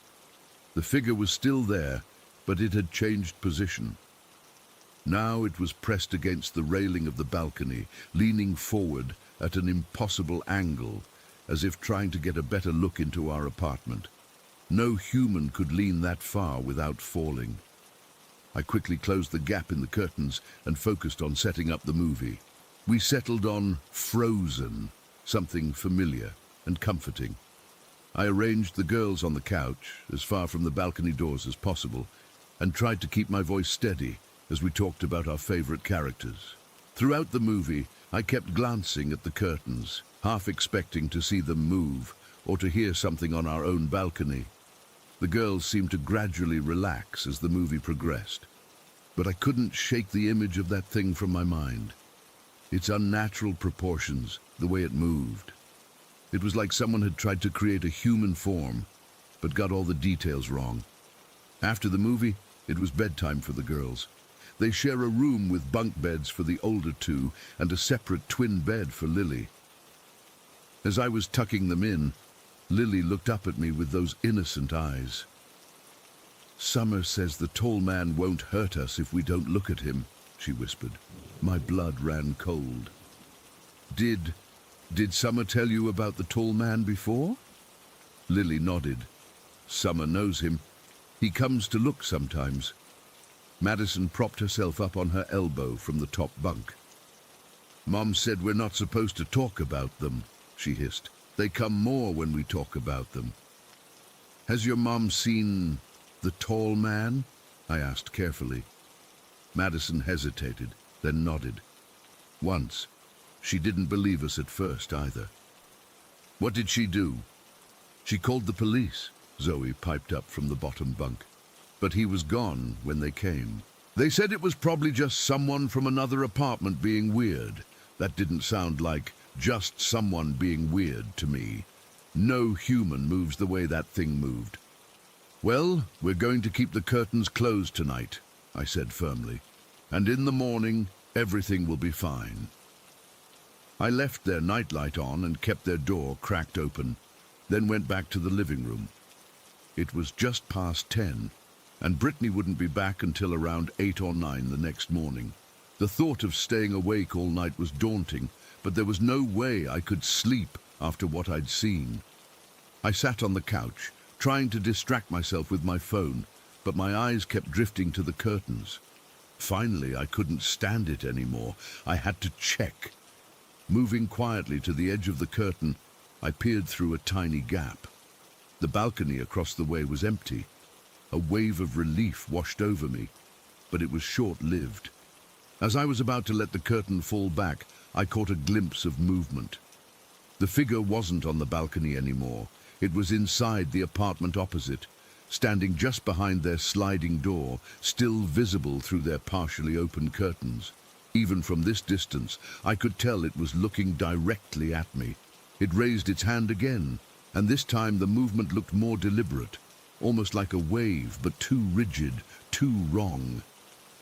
The figure was still there, but it had changed position. Now it was pressed against the railing of the balcony, leaning forward at an impossible angle, as if trying to get a better look into our apartment. No human could lean that far without falling. I quickly closed the gap in the curtains and focused on setting up the movie. We settled on Frozen, something familiar and comforting. I arranged the girls on the couch, as far from the balcony doors as possible, and tried to keep my voice steady as we talked about our favorite characters. Throughout the movie, I kept glancing at the curtains, half expecting to see them move or to hear something on our own balcony. The girls seemed to gradually relax as the movie progressed, but I couldn't shake the image of that thing from my mind. Its unnatural proportions, the way it moved. It was like someone had tried to create a human form, but got all the details wrong. After the movie, it was bedtime for the girls. They share a room with bunk beds for the older 2 and a separate twin bed for Lily. As I was tucking them in, Lily looked up at me with those innocent eyes. "Summer says the tall man won't hurt us if we don't look at him," she whispered. My blood ran cold. Did Summer tell you about the tall man before?" Lily nodded. "Summer knows him. He comes to look sometimes." Madison propped herself up on her elbow from the top bunk. "Mom said we're not supposed to talk about them," she hissed. "They come more when we talk about them." "Has your mom seen the tall man?" I asked carefully. Madison hesitated, then nodded. "Once. She didn't believe us at first either." "What did she do?" "She called the police," Zoe piped up from the bottom bunk. "But he was gone when they came. They said it was probably just someone from another apartment being weird. That didn't sound like just someone being weird to me. No human moves the way that thing moved." Well, we're going to keep the curtains closed tonight, I said firmly. And in the morning, everything will be fine. I left their nightlight on and kept their door cracked open, then went back to the living room. It was just past 10, and Brittany wouldn't be back until around 8 or 9 the next morning. The thought of staying awake all night was daunting, but there was no way I could sleep after what I'd seen. I sat on the couch, trying to distract myself with my phone, but my eyes kept drifting to the curtains. Finally, I couldn't stand it anymore. I had to check. Moving quietly to the edge of the curtain, I peered through a tiny gap. The balcony across the way was empty. A wave of relief washed over me, but it was short-lived. As I was about to let the curtain fall back, I caught a glimpse of movement. The figure wasn't on the balcony anymore. It was inside the apartment opposite, standing just behind their sliding door, still visible through their partially open curtains. Even from this distance, I could tell it was looking directly at me. It raised its hand again, and this time the movement looked more deliberate, almost like a wave, but too rigid, too wrong.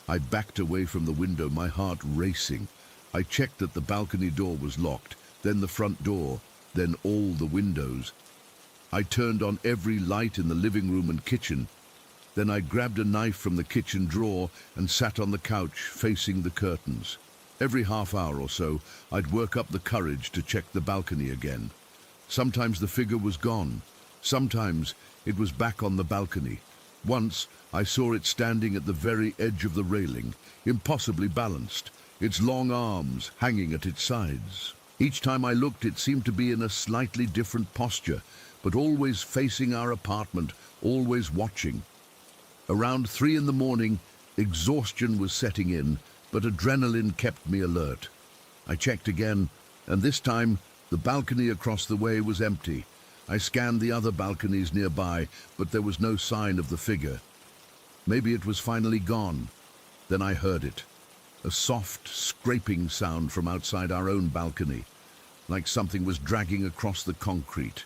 I backed away from the window, my heart racing. I checked that the balcony door was locked, then the front door, then all the windows. I turned on every light in the living room and kitchen. Then I grabbed a knife from the kitchen drawer and sat on the couch facing the curtains. Every half hour or so, I'd work up the courage to check the balcony again. Sometimes the figure was gone. Sometimes it was back on the balcony. Once, I saw it standing at the very edge of the railing, impossibly balanced, its long arms hanging at its sides. Each time I looked, it seemed to be in a slightly different posture, but always facing our apartment, always watching. Around 3 in the morning, exhaustion was setting in, but adrenaline kept me alert. I checked again, and this time, the balcony across the way was empty. I scanned the other balconies nearby, but there was no sign of the figure. Maybe it was finally gone. Then I heard it. A soft, scraping sound from outside our own balcony, like something was dragging across the concrete.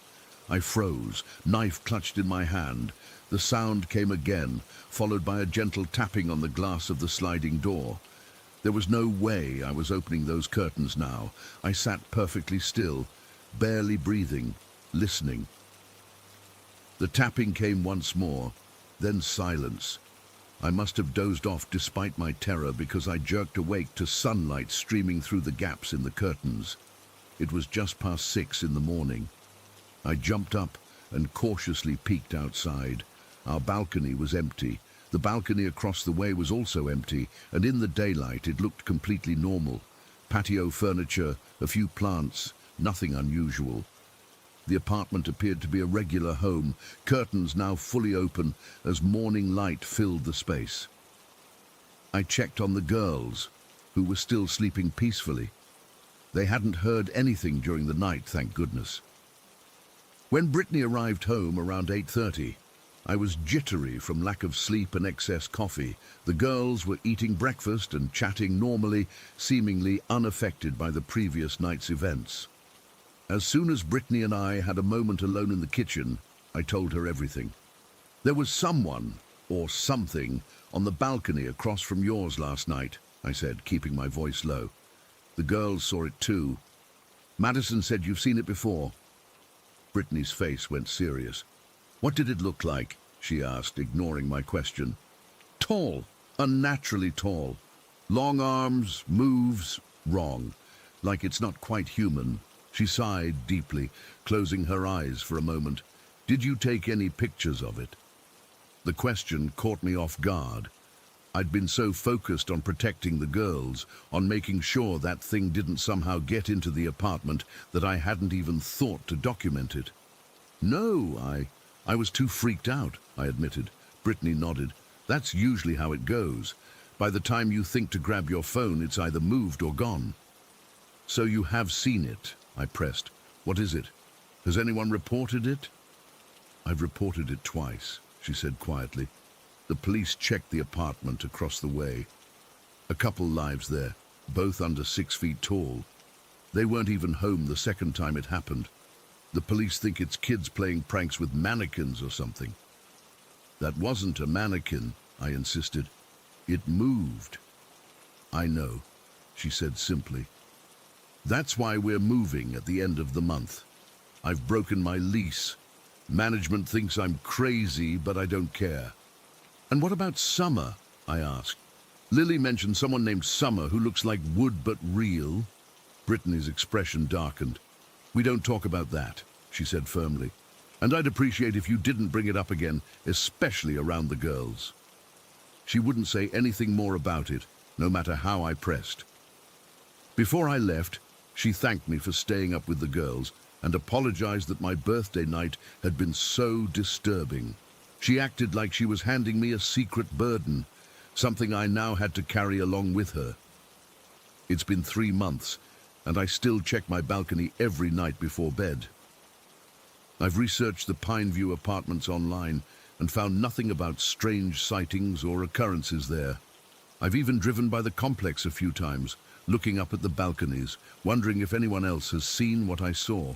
I froze, knife clutched in my hand. The sound came again, followed by a gentle tapping on the glass of the sliding door. There was no way I was opening those curtains now. I sat perfectly still, barely breathing, listening. The tapping came once more, then silence. I must have dozed off despite my terror, because I jerked awake to sunlight streaming through the gaps in the curtains. It was just past 6 in the morning. I jumped up and cautiously peeked outside. Our balcony was empty. The balcony across the way was also empty, and in the daylight it looked completely normal. Patio furniture, a few plants, nothing unusual. The apartment appeared to be a regular home, curtains now fully open as morning light filled the space. I checked on the girls, who were still sleeping peacefully. They hadn't heard anything during the night, thank goodness. When Brittany arrived home around 8:30, I was jittery from lack of sleep and excess coffee. The girls were eating breakfast and chatting normally, seemingly unaffected by the previous night's events. As soon as Brittany and I had a moment alone in the kitchen, I told her everything. There was someone, or something, on the balcony across from yours last night, I said, keeping my voice low. The girls saw it too. Madison said you've seen it before. Brittany's face went serious. What did it look like? She asked, ignoring my question. Tall, unnaturally tall. Long arms, moves, wrong. Like it's not quite human. She sighed deeply, closing her eyes for a moment. Did you take any pictures of it? The question caught me off guard. I'd been so focused on protecting the girls, on making sure that thing didn't somehow get into the apartment, that I hadn't even thought to document it. No, I was too freaked out, I admitted. Brittany nodded. That's usually how it goes. By the time you think to grab your phone, it's either moved or gone. So you have seen it, I pressed. What is it? Has anyone reported it? I've reported it twice, she said quietly. The police checked the apartment across the way. A couple lives there, both under 6 feet tall. They weren't even home the second time it happened. The police think it's kids playing pranks with mannequins or something. That wasn't a mannequin, I insisted. It moved. I know, she said simply. That's why we're moving at the end of the month. I've broken my lease. Management thinks I'm crazy, but I don't care. And what about Summer? I asked. Lily mentioned someone named Summer who looks like wood but real. Brittany's expression darkened. We don't talk about that, she said firmly. And I'd appreciate if you didn't bring it up again, especially around the girls. She wouldn't say anything more about it, no matter how I pressed. Before I left, she thanked me for staying up with the girls and apologized that my birthday night had been so disturbing. She acted like she was handing me a secret burden, something I now had to carry along with her. It's been 3 months, and I still check my balcony every night before bed. I've researched the Pineview apartments online and found nothing about strange sightings or occurrences there. I've even driven by the complex a few times, looking up at the balconies, wondering if anyone else has seen what I saw.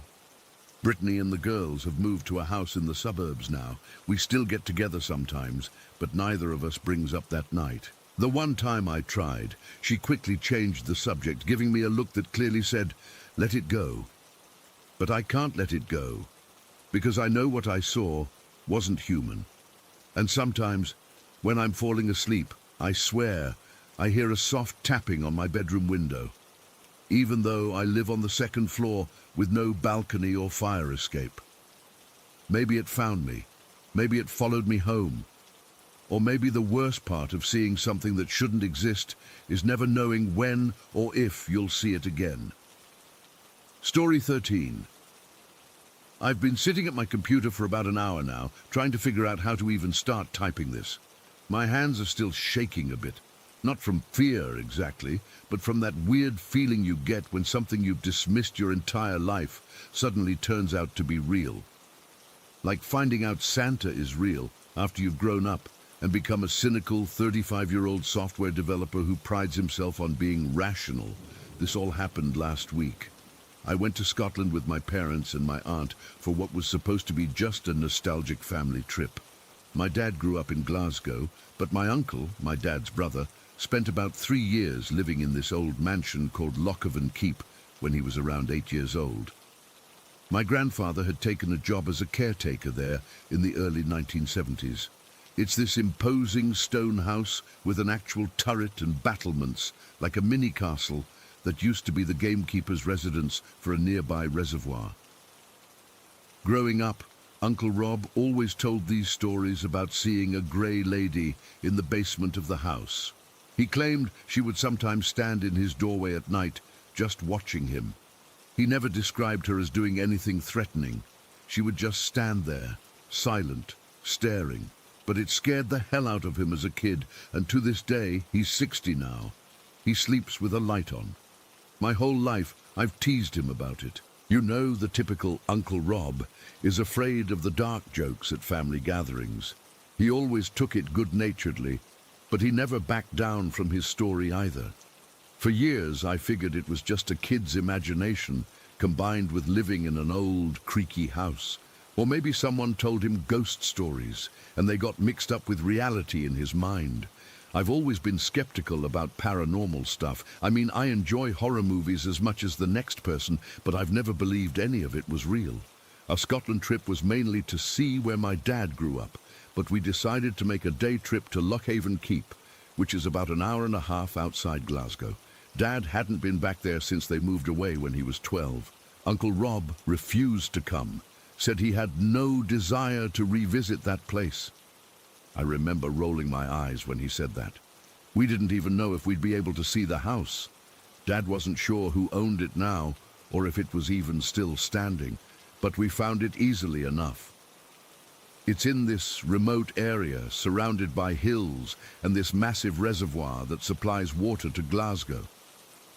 Brittany and the girls have moved to a house in the suburbs now. We still get together sometimes, but neither of us brings up that night. The one time I tried, she quickly changed the subject, giving me a look that clearly said, "Let it go." But I can't let it go, because I know what I saw wasn't human. And sometimes, when I'm falling asleep, I swear I hear a soft tapping on my bedroom window, even though I live on the 2nd floor with no balcony or fire escape. Maybe it found me. Maybe it followed me home. Or maybe the worst part of seeing something that shouldn't exist is never knowing when or if you'll see it again. Story 13. I've been sitting at my computer for about an hour now, trying to figure out how to even start typing this. My hands are still shaking a bit. Not from fear exactly, but from that weird feeling you get when something you've dismissed your entire life suddenly turns out to be real. Like finding out Santa is real after you've grown up and become a cynical 35-year-old software developer who prides himself on being rational. This all happened last week. I went to Scotland with my parents and my aunt for what was supposed to be just a nostalgic family trip. My dad grew up in Glasgow, but my uncle, my dad's brother, spent about 3 years living in this old mansion called Lochavan Keep when he was around 8 years old. My grandfather had taken a job as a caretaker there in the early 1970s. It's this imposing stone house with an actual turret and battlements, like a mini castle, that used to be the gamekeeper's residence for a nearby reservoir. Growing up, Uncle Rob always told these stories about seeing a grey lady in the basement of the house. He claimed she would sometimes stand in his doorway at night, just watching him. He never described her as doing anything threatening. She would just stand there, silent, staring. But it scared the hell out of him as a kid, and to this day, he's 60 now. He sleeps with a light on. My whole life, I've teased him about it. You know, the typical Uncle Rob is afraid of the dark jokes at family gatherings. He always took it good-naturedly, but he never backed down from his story either. For years, I figured it was just a kid's imagination combined with living in an old, creaky house. Or maybe someone told him ghost stories, and they got mixed up with reality in his mind. I've always been skeptical about paranormal stuff. I mean, I enjoy horror movies as much as the next person, but I've never believed any of it was real. Our Scotland trip was mainly to see where my dad grew up, but we decided to make a day trip to Lochavan Keep, which is about an hour and a half outside Glasgow. Dad hadn't been back there since they moved away when he was 12. Uncle Rob refused to come, said he had no desire to revisit that place. I remember rolling my eyes when he said that. We didn't even know if we'd be able to see the house. Dad wasn't sure who owned it now, or if it was even still standing, but we found it easily enough. It's in this remote area, surrounded by hills and this massive reservoir that supplies water to Glasgow.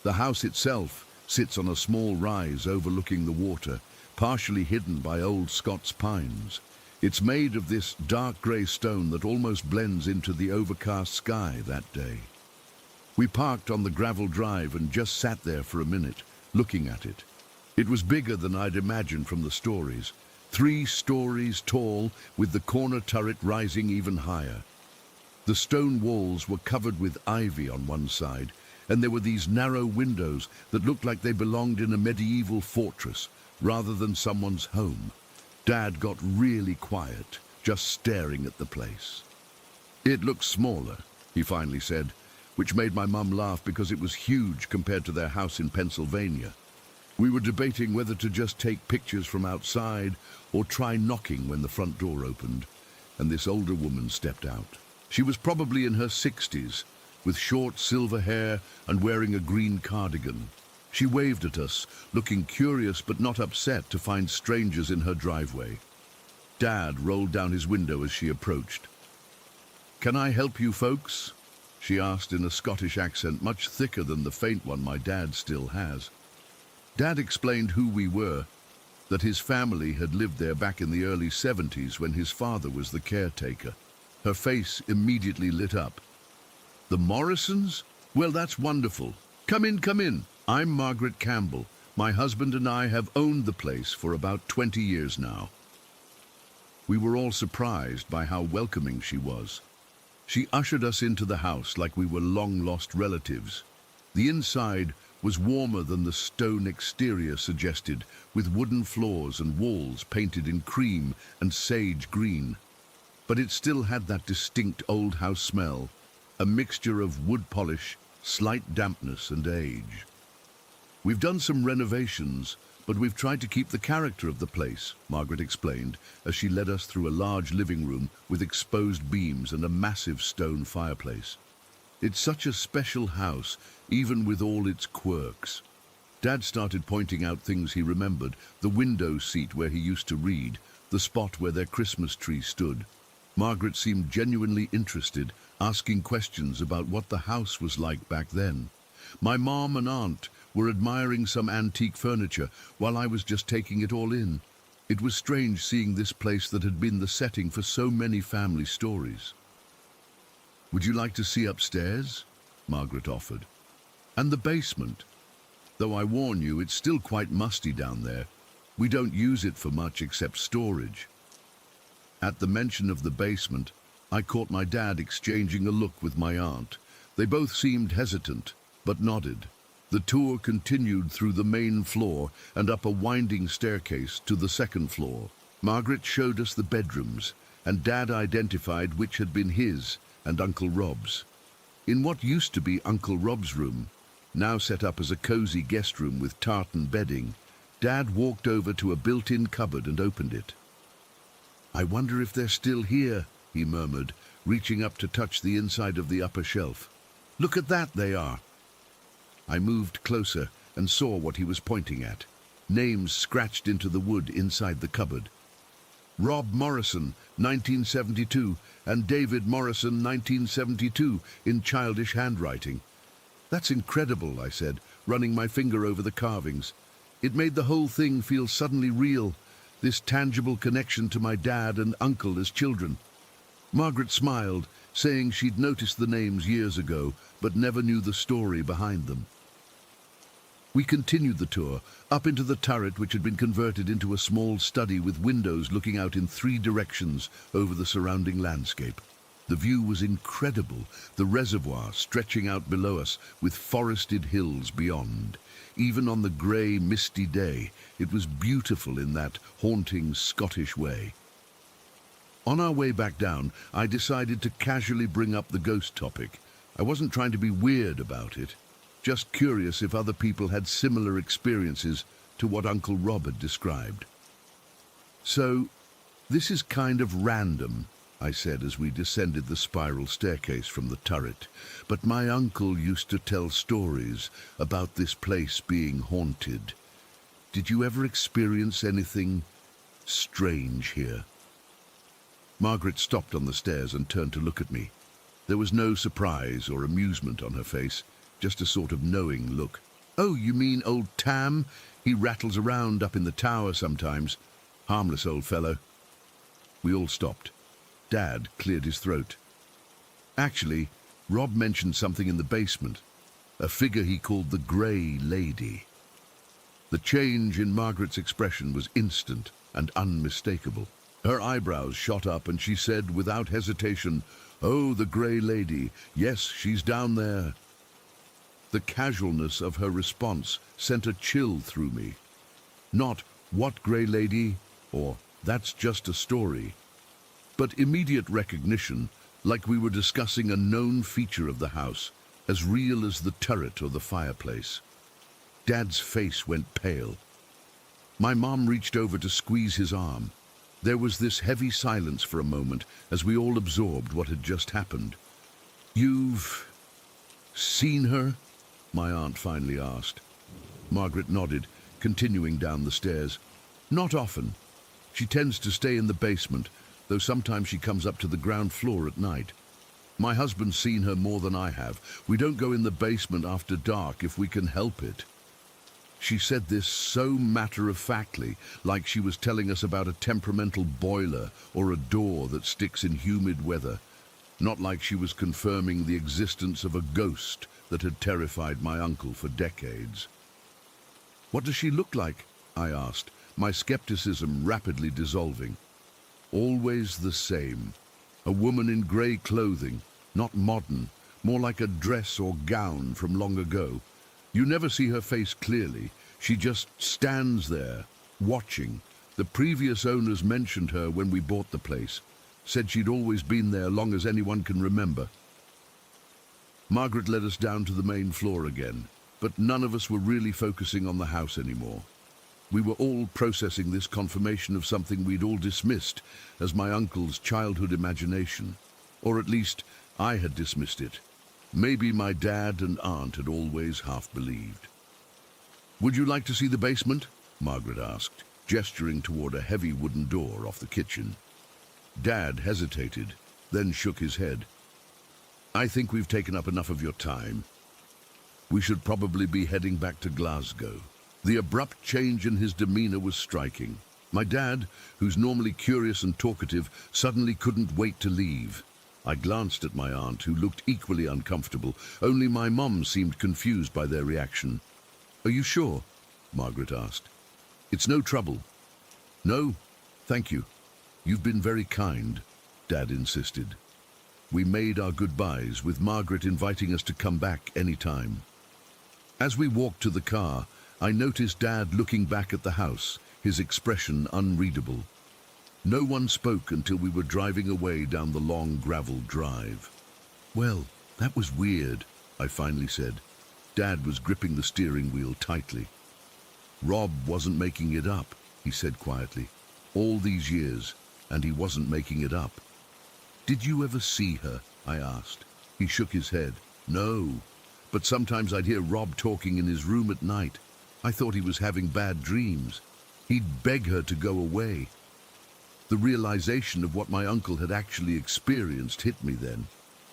The house itself sits on a small rise overlooking the water, partially hidden by old Scots pines. It's made of this dark grey stone that almost blends into the overcast sky that day. We parked on the gravel drive and just sat there for a minute, looking at it. It was bigger than I'd imagined from the stories, 3 stories tall, with the corner turret rising even higher. The stone walls were covered with ivy on one side, and there were these narrow windows that looked like they belonged in a medieval fortress rather than someone's home. Dad got really quiet, just staring at the place. "It looks smaller," he finally said, which made my mum laugh because it was huge compared to their house in Pennsylvania. We were debating whether to just take pictures from outside or try knocking when the front door opened, and this older woman stepped out. She was probably in her 60s, with short silver hair and wearing a green cardigan. She waved at us, looking curious but not upset to find strangers in her driveway. Dad rolled down his window as she approached. "Can I help you folks?" she asked in a Scottish accent much thicker than the faint one my dad still has. Dad explained who we were, that his family had lived there back in the early 70s when his father was the caretaker. Her face immediately lit up. "The Morrisons? Well, that's wonderful. Come in, come in. I'm Margaret Campbell. My husband and I have owned the place for about 20 years now." We were all surprised by how welcoming she was. She ushered us into the house like we were long-lost relatives. The inside was warmer than the stone exterior suggested, with wooden floors and walls painted in cream and sage green. But it still had that distinct old house smell, a mixture of wood polish, slight dampness and age. "We've done some renovations, but we've tried to keep the character of the place," Margaret explained as she led us through a large living room with exposed beams and a massive stone fireplace. "It's such a special house, even with all its quirks." Dad started pointing out things he remembered, the window seat where he used to read, the spot where their Christmas tree stood. Margaret seemed genuinely interested, asking questions about what the house was like back then. My mom and aunt were admiring some antique furniture while I was just taking it all in. It was strange seeing this place that had been the setting for so many family stories. "Would you like to see upstairs?" Margaret offered. "And the basement. Though I warn you, it's still quite musty down there. We don't use it for much except storage." At the mention of the basement, I caught my dad exchanging a look with my aunt. They both seemed hesitant, but nodded. The tour continued through the main floor and up a winding staircase to the second floor. Margaret showed us the bedrooms, and Dad identified which had been his and Uncle Rob's. In what used to be Uncle Rob's room, now set up as a cozy guest room with tartan bedding, Dad walked over to a built-in cupboard and opened it. "I wonder if they're still here," he murmured, reaching up to touch the inside of the upper shelf. "Look at that, they are." I moved closer and saw what he was pointing at. Names scratched into the wood inside the cupboard. "Rob Morrison, 1972, and David Morrison, 1972, in childish handwriting." "That's incredible," I said, running my finger over the carvings. It made the whole thing feel suddenly real, this tangible connection to my dad and uncle as children. Margaret smiled, saying she'd noticed the names years ago, but never knew the story behind them. We continued the tour, up into the turret which had been converted into a small study with windows looking out in 3 directions over the surrounding landscape. The view was incredible, the reservoir stretching out below us with forested hills beyond. Even on the grey, misty day, it was beautiful in that haunting Scottish way. On our way back down, I decided to casually bring up the ghost topic. I wasn't trying to be weird about it, just curious if other people had similar experiences to what Uncle Rob had described. "So, this is kind of random," I said as we descended the spiral staircase from the turret, "but my uncle used to tell stories about this place being haunted. Did you ever experience anything strange here?" Margaret stopped on the stairs and turned to look at me. There was no surprise or amusement on her face, just a sort of knowing look. "Oh, you mean old Tam? He rattles around up in the tower sometimes. Harmless old fellow." We all stopped. Dad cleared his throat. "Actually, Rob mentioned something in the basement, a figure he called the Grey Lady." The change in Margaret's expression was instant, and unmistakable. Her eyebrows shot up and she said without hesitation, "Oh, the Grey Lady. Yes, she's down there." The casualness of her response sent a chill through me. Not, "What Grey Lady?" or "That's just a story," but immediate recognition, like we were discussing a known feature of the house, as real as the turret or the fireplace. Dad's face went pale. My mom reached over to squeeze his arm. There was this heavy silence for a moment as we all absorbed what had just happened. "You've seen her?" my aunt finally asked. Margaret nodded, continuing down the stairs. "Not often. She tends to stay in the basement, though sometimes she comes up to the ground floor at night. My husband's seen her more than I have. We don't go in the basement after dark if we can help it." She said this so matter-of-factly, like she was telling us about a temperamental boiler or a door that sticks in humid weather, not like she was confirming the existence of a ghost that had terrified my uncle for decades. "What does she look like?" I asked, my skepticism rapidly dissolving. "Always the same. A woman in grey clothing, not modern, more like a dress or gown from long ago. You never see her face clearly. She just stands there, watching. The previous owners mentioned her when we bought the place. Said she'd always been there long as anyone can remember." Margaret led us down to the main floor again, but none of us were really focusing on the house anymore. We were all processing this confirmation of something we'd all dismissed as my uncle's childhood imagination. Or at least, I had dismissed it. Maybe my dad and aunt had always half believed. "Would you like to see the basement?" Margaret asked, gesturing toward a heavy wooden door off the kitchen. Dad hesitated, then shook his head. "I think we've taken up enough of your time. We should probably be heading back to Glasgow." The abrupt change in his demeanor was striking. My dad, who's normally curious and talkative, suddenly couldn't wait to leave. I glanced at my aunt, who looked equally uncomfortable. Only my mum seemed confused by their reaction. "Are you sure?" Margaret asked. "It's no trouble." "No, thank you. You've been very kind," Dad insisted. We made our goodbyes, with Margaret inviting us to come back any time. As we walked to the car, I noticed Dad looking back at the house, his expression unreadable. No one spoke until we were driving away down the long gravel drive. "Well, that was weird," I finally said. Dad was gripping the steering wheel tightly. "Rob wasn't making it up," he said quietly. "All these years, and he wasn't making it up." "Did you ever see her?" I asked. He shook his head. "No, but sometimes I'd hear Rob talking in his room at night. I thought he was having bad dreams. He'd beg her to go away." The realization of what my uncle had actually experienced hit me then.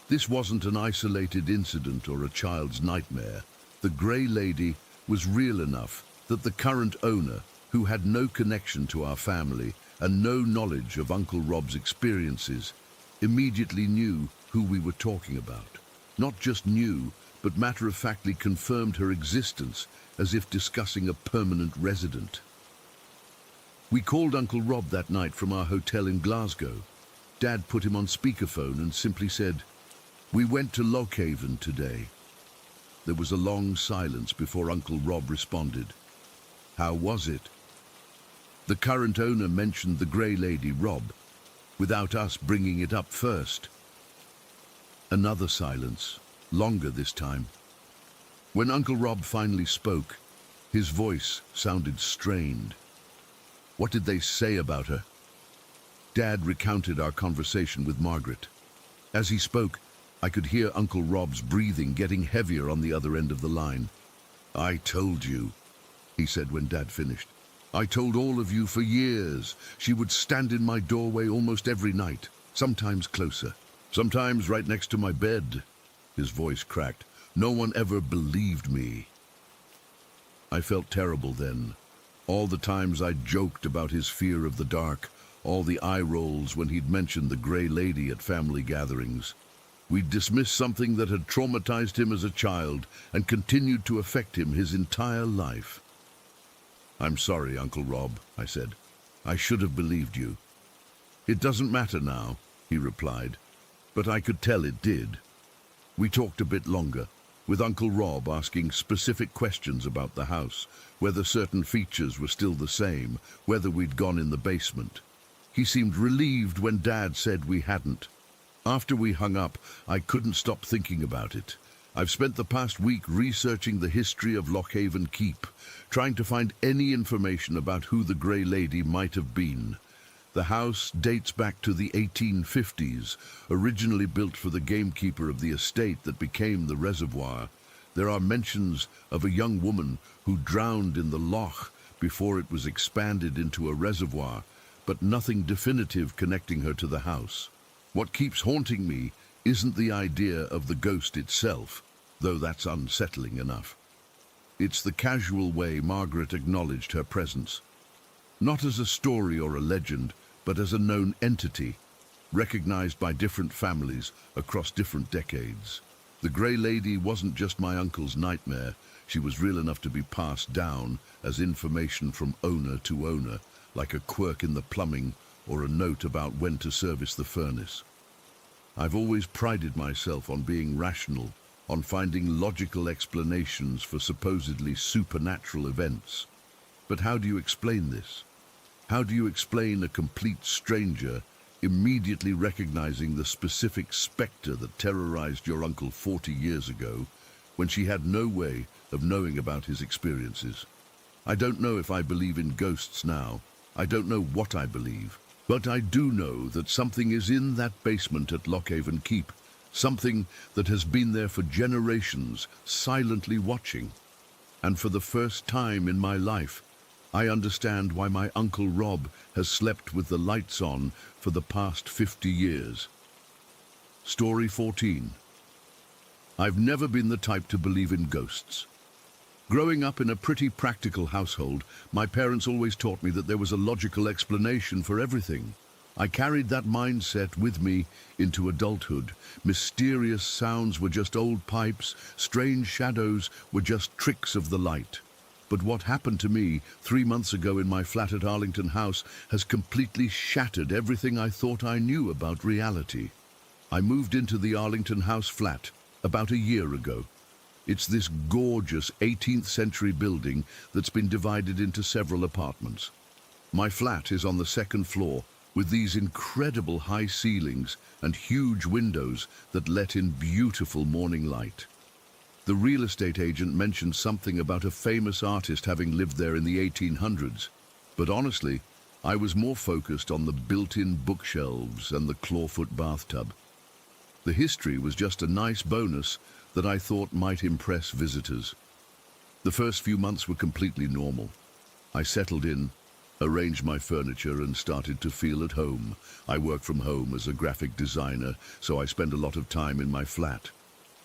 This wasn't an isolated incident or a child's nightmare. The Grey Lady was real enough that the current owner, who had no connection to our family and no knowledge of Uncle Rob's experiences, immediately knew who we were talking about. Not just knew, but matter-of-factly confirmed her existence as if discussing a permanent resident. We called Uncle Rob that night from our hotel in Glasgow. Dad put him on speakerphone and simply said, "We went to Lockhaven today." There was a long silence before Uncle Rob responded. "How was it?" The current owner mentioned the Grey Lady, Rob, without us bringing it up first. Another silence, longer this time. When Uncle Rob finally spoke, his voice sounded strained. "What did they say about her?" Dad recounted our conversation with Margaret. As he spoke, I could hear Uncle Rob's breathing getting heavier on the other end of the line. "I told you," he said when Dad finished. "I told all of you for years. She would stand in my doorway almost every night, sometimes closer, sometimes right next to my bed." His voice cracked. "No one ever believed me." I felt terrible then. All the times I'd joked about his fear of the dark, all the eye rolls when he'd mentioned the Grey Lady at family gatherings. We'd dismissed something that had traumatized him as a child and continued to affect him his entire life. "I'm sorry, Uncle Rob," I said. I should have believed you. It doesn't matter now, he replied, but I could tell it did. We talked a bit longer, with Uncle Rob asking specific questions about the house, whether certain features were still the same, whether we'd gone in the basement. He seemed relieved when Dad said we hadn't. After we hung up, I couldn't stop thinking about it. I've spent the past week researching the history of Lockhaven Keep, trying to find any information about who the Grey Lady might have been. The house dates back to the 1850s, originally built for the gamekeeper of the estate that became the reservoir. There are mentions of a young woman who drowned in the loch before it was expanded into a reservoir, but nothing definitive connecting her to the house. What keeps haunting me isn't the idea of the ghost itself, though that's unsettling enough. It's the casual way Margaret acknowledged her presence. Not as a story or a legend, but as a known entity, recognized by different families across different decades. The Grey Lady wasn't just my uncle's nightmare. She was real enough to be passed down as information from owner to owner, like a quirk in the plumbing or a note about when to service the furnace. I've always prided myself on being rational, on finding logical explanations for supposedly supernatural events. But how do you explain this? How do you explain a complete stranger immediately recognizing the specific specter that terrorized your uncle 40 years ago, when she had no way of knowing about his experiences? I don't know if I believe in ghosts now. I don't know what I believe. But I do know that something is in that basement at Lockhaven Keep, something that has been there for generations, silently watching. And for the first time in my life, I understand why my Uncle Rob has slept with the lights on for the past 50 years. Story 14. I've never been the type to believe in ghosts. Growing up in a pretty practical household, my parents always taught me that there was a logical explanation for everything. I carried that mindset with me into adulthood. Mysterious sounds were just old pipes, strange shadows were just tricks of the light. But what happened to me 3 months ago in my flat at Arlington House has completely shattered everything I thought I knew about reality. I moved into the Arlington House flat about a year ago. It's this gorgeous 18th century building that's been divided into several apartments. My flat is on the second floor with these incredible high ceilings and huge windows that let in beautiful morning light. The real estate agent mentioned something about a famous artist having lived there in the 1800s, but honestly, I was more focused on the built-in bookshelves and the clawfoot bathtub. The history was just a nice bonus that I thought might impress visitors. The first few months were completely normal. I settled in, arranged my furniture, and started to feel at home. I work from home as a graphic designer, so I spend a lot of time in my flat.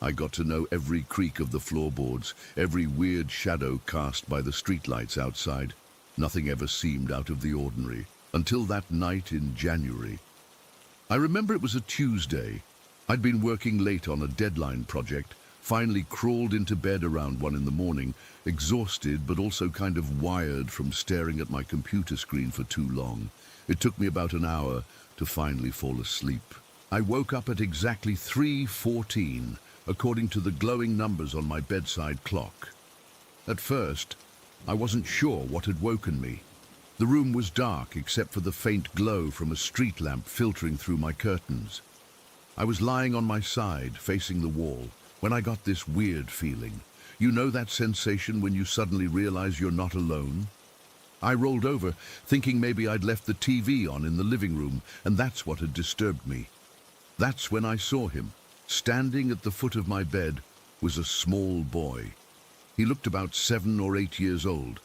I got to know every creak of the floorboards, every weird shadow cast by the streetlights outside. Nothing ever seemed out of the ordinary, until that night in January. I remember it was a Tuesday. I'd been working late on a deadline project, finally crawled into bed around 1 in the morning, exhausted but also kind of wired from staring at my computer screen for too long. It took me about an hour to finally fall asleep. I woke up at exactly 3:14, according to the glowing numbers on my bedside clock. At first, I wasn't sure what had woken me. The room was dark except for the faint glow from a street lamp filtering through my curtains. I was lying on my side, facing the wall, when I got this weird feeling. You know that sensation when you suddenly realize you're not alone? I rolled over, thinking maybe I'd left the TV on in the living room, and that's what had disturbed me. That's when I saw him. Standing at the foot of my bed was a small boy. He looked about 7 or 8 years old.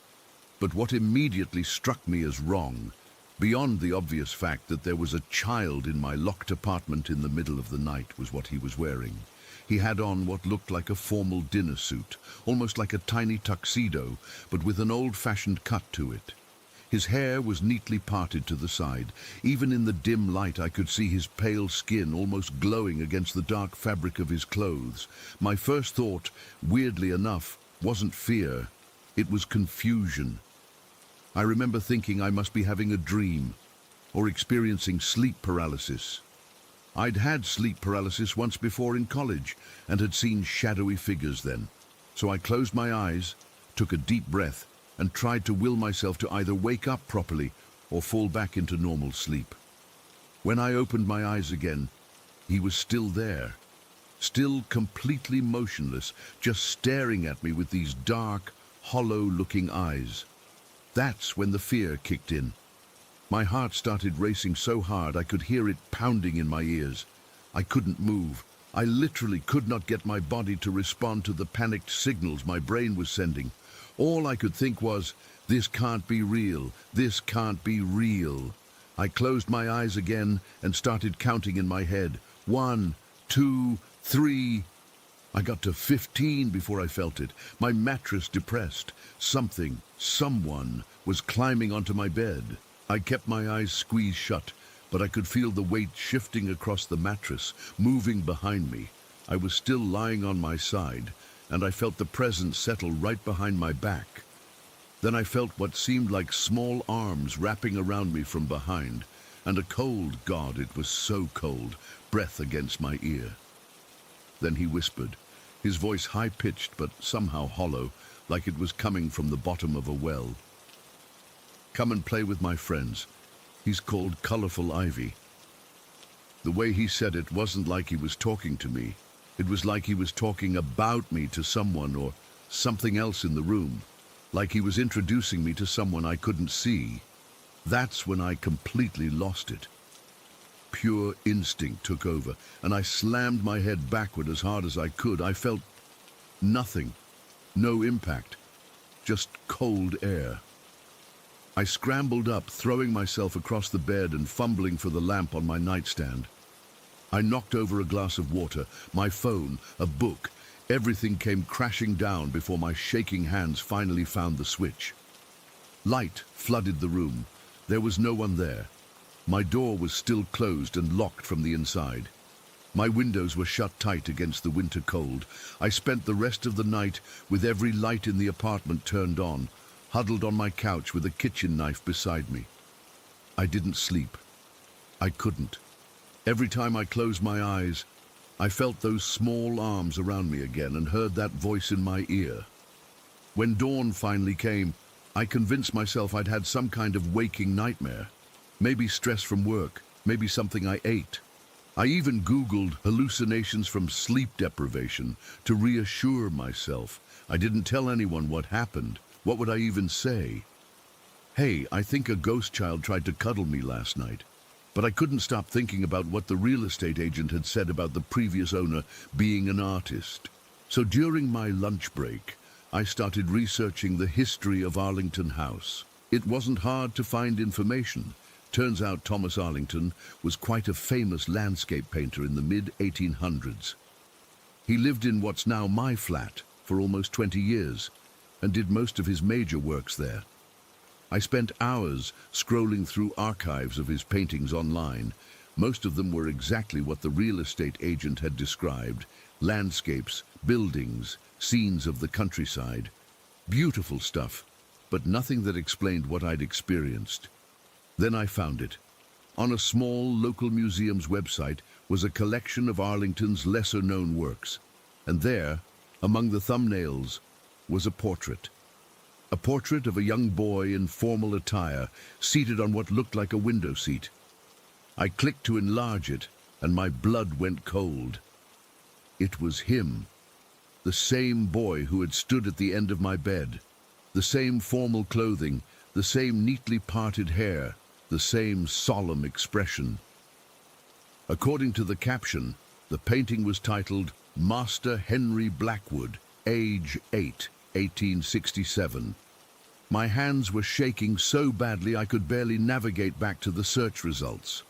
But what immediately struck me as wrong, beyond the obvious fact that there was a child in my locked apartment in the middle of the night, was what he was wearing. He had on what looked like a formal dinner suit, almost like a tiny tuxedo, but with an old-fashioned cut to it. His hair was neatly parted to the side. Even in the dim light I could see his pale skin almost glowing against the dark fabric of his clothes. My first thought, weirdly enough, wasn't fear. It was confusion. I remember thinking I must be having a dream or experiencing sleep paralysis. I'd had sleep paralysis once before in college and had seen shadowy figures then. So I closed my eyes, took a deep breath, and tried to will myself to either wake up properly or fall back into normal sleep. When I opened my eyes again, he was still there, still completely motionless, just staring at me with these dark, hollow-looking eyes. That's when the fear kicked in. My heart started racing so hard I could hear it pounding in my ears. I couldn't move. I literally could not get my body to respond to the panicked signals my brain was sending. All I could think was, this can't be real, this can't be real. I closed my eyes again and started counting in my head. 1, 2, 3. I got to 15 before I felt it. My mattress depressed. Someone was climbing onto my bed. I kept my eyes squeezed shut, but I could feel the weight shifting across the mattress, moving behind me. I was still lying on my side, and I felt the presence settle right behind my back. Then I felt what seemed like small arms wrapping around me from behind, and a cold, God, it was so cold, breath against my ear. Then he whispered, his voice high-pitched but somehow hollow, like it was coming from the bottom of a well. Come and play with my friends. He's called Colorful Ivy. The way he said it wasn't like he was talking to me. It was like he was talking about me to someone or something else in the room, like he was introducing me to someone I couldn't see. That's when I completely lost it. Pure instinct took over, and I slammed my head backward as hard as I could. I felt nothing, no impact, just cold air. I scrambled up, throwing myself across the bed and fumbling for the lamp on my nightstand. I knocked over a glass of water, my phone, a book. Everything came crashing down before my shaking hands finally found the switch. Light flooded the room. There was no one there. My door was still closed and locked from the inside. My windows were shut tight against the winter cold. I spent the rest of the night with every light in the apartment turned on, huddled on my couch with a kitchen knife beside me. I didn't sleep. I couldn't. Every time I closed my eyes, I felt those small arms around me again and heard that voice in my ear. When dawn finally came, I convinced myself I'd had some kind of waking nightmare. Maybe stress from work, maybe something I ate. I even Googled hallucinations from sleep deprivation to reassure myself. I didn't tell anyone what happened. What would I even say? Hey, I think a ghost child tried to cuddle me last night. But I couldn't stop thinking about what the real estate agent had said about the previous owner being an artist. So during my lunch break, I started researching the history of Arlington House. It wasn't hard to find information. Turns out Thomas Arlington was quite a famous landscape painter in the mid-1800s. He lived in what's now my flat for almost 20 years and did most of his major works there. I spent hours scrolling through archives of his paintings online. Most of them were exactly what the real estate agent had described: landscapes, buildings, scenes of the countryside. Beautiful stuff, but nothing that explained what I'd experienced. Then I found it. On a small local museum's website was a collection of Arlington's lesser-known works, and there, among the thumbnails, was a portrait. A portrait of a young boy in formal attire, seated on what looked like a window seat. I clicked to enlarge it, and my blood went cold. It was him, the same boy who had stood at the end of my bed. The same formal clothing, the same neatly parted hair, the same solemn expression. According to the caption, the painting was titled Master Henry Blackwood, age 8, 1867. My hands were shaking so badly I could barely navigate back to the search results.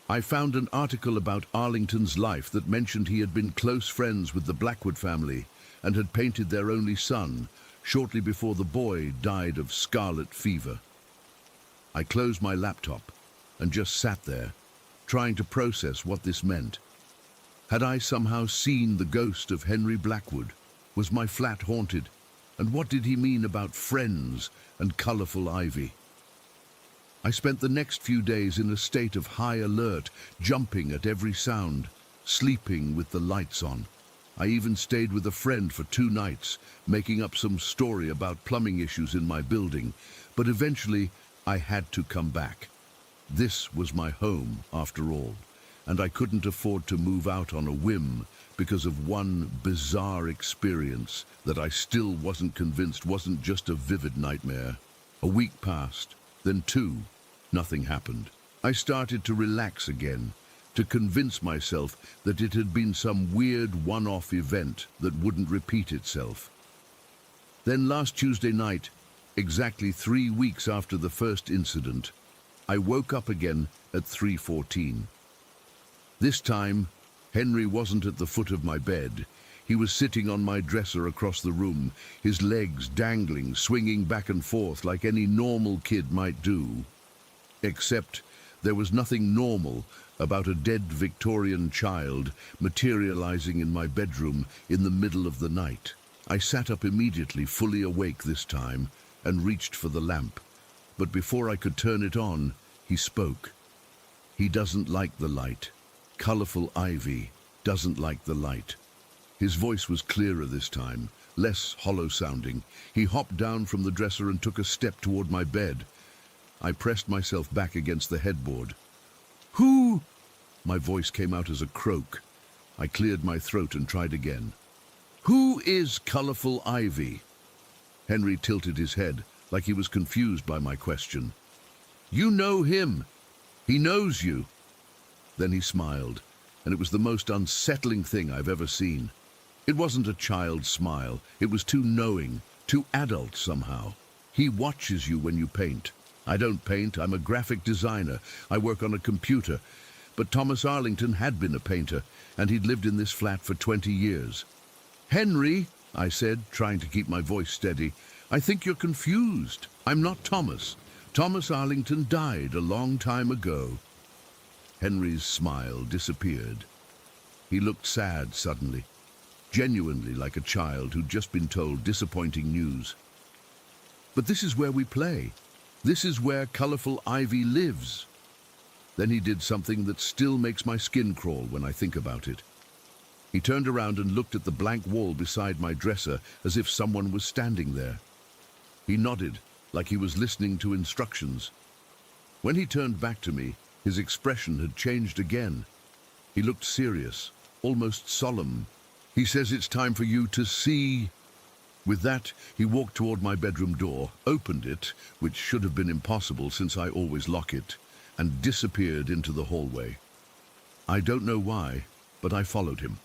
I found an article about Arlington's life that mentioned he had been close friends with the Blackwood family and had painted their only son shortly before the boy died of scarlet fever. I closed my laptop and just sat there, trying to process what this meant. Had I somehow seen the ghost of Henry Blackwood? Was my flat haunted? And what did he mean about friends and colorful ivy? I spent the next few days in a state of high alert, jumping at every sound, sleeping with the lights on. I even stayed with a friend for 2 nights, making up some story about plumbing issues in my building, but eventually I had to come back. This was my home, after all, and I couldn't afford to move out on a whim because of one bizarre experience that I still wasn't convinced wasn't just a vivid nightmare. A week passed, then 2. Nothing happened. I started to relax again, to convince myself that it had been some weird one-off event that wouldn't repeat itself. Then last Tuesday night, exactly 3 weeks after the first incident, I woke up again at 3:14. This time, Henry wasn't at the foot of my bed. He was sitting on my dresser across the room, his legs dangling, swinging back and forth like any normal kid might do. Except there was nothing normal about a dead Victorian child materializing in my bedroom in the middle of the night. I sat up immediately, fully awake this time, and reached for the lamp. But before I could turn it on, he spoke. He doesn't like the light. Colorful Ivy doesn't like the light. His voice was clearer this time, less hollow-sounding. He hopped down from the dresser and took a step toward my bed. I pressed myself back against the headboard. "Who?" My voice came out as a croak. I cleared my throat and tried again. "Who is Colorful Ivy?" Henry tilted his head, like he was confused by my question. "You know him. He knows you." Then he smiled, and it was the most unsettling thing I've ever seen. It wasn't a child's smile. It was too knowing, too adult somehow. "He watches you when you paint." "I don't paint. I'm a graphic designer. I work on a computer." But Thomas Arlington had been a painter, and he'd lived in this flat for 20 years. "Henry," I said, trying to keep my voice steady, "I think you're confused. I'm not Thomas. Thomas Arlington died a long time ago." Henry's smile disappeared. He looked sad suddenly, genuinely like a child who'd just been told disappointing news. "But this is where we play. This is where Colorful Ivy lives." Then he did something that still makes my skin crawl when I think about it. He turned around and looked at the blank wall beside my dresser as if someone was standing there. He nodded, like he was listening to instructions. When he turned back to me, his expression had changed again. He looked serious, almost solemn. "He says it's time for you to see." With that, he walked toward my bedroom door, opened it, which should have been impossible since I always lock it, and disappeared into the hallway. I don't know why, but I followed him.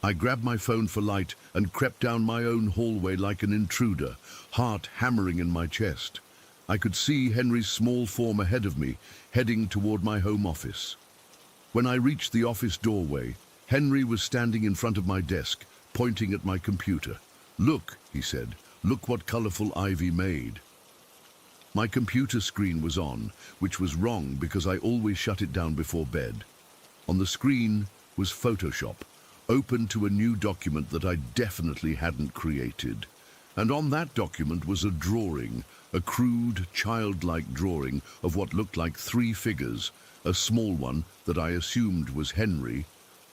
I grabbed my phone for light and crept down my own hallway like an intruder, heart hammering in my chest. I could see Henry's small form ahead of me, heading toward my home office. When I reached the office doorway, Henry was standing in front of my desk, pointing at my computer. "Look," he said, "look what Colorful Ivy made." My computer screen was on, which was wrong because I always shut it down before bed. On the screen was Photoshop, open to a new document that I definitely hadn't created. And on that document was a drawing, a crude, childlike drawing of what looked like 3 figures, a small one that I assumed was Henry,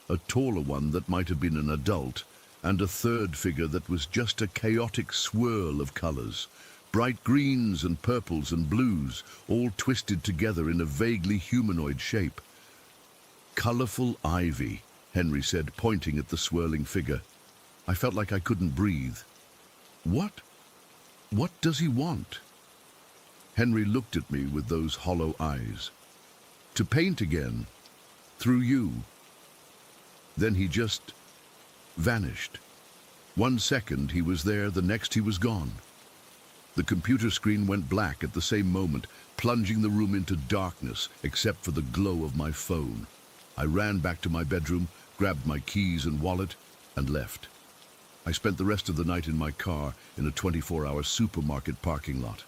a taller one that might have been an adult, and a third figure that was just a chaotic swirl of colors, bright greens and purples and blues, all twisted together in a vaguely humanoid shape. "Colorful Ivy," Henry said, pointing at the swirling figure. I felt like I couldn't breathe. What does he want?" Henry looked at me with those hollow eyes. "To paint again, through you." Then he just vanished. 1 second he was there, the next he was gone. The computer screen went black at the same moment, plunging the room into darkness except for the glow of my phone. I ran back to my bedroom, grabbed my keys and wallet, and left. I spent the rest of the night in my car in a 24-hour supermarket parking lot.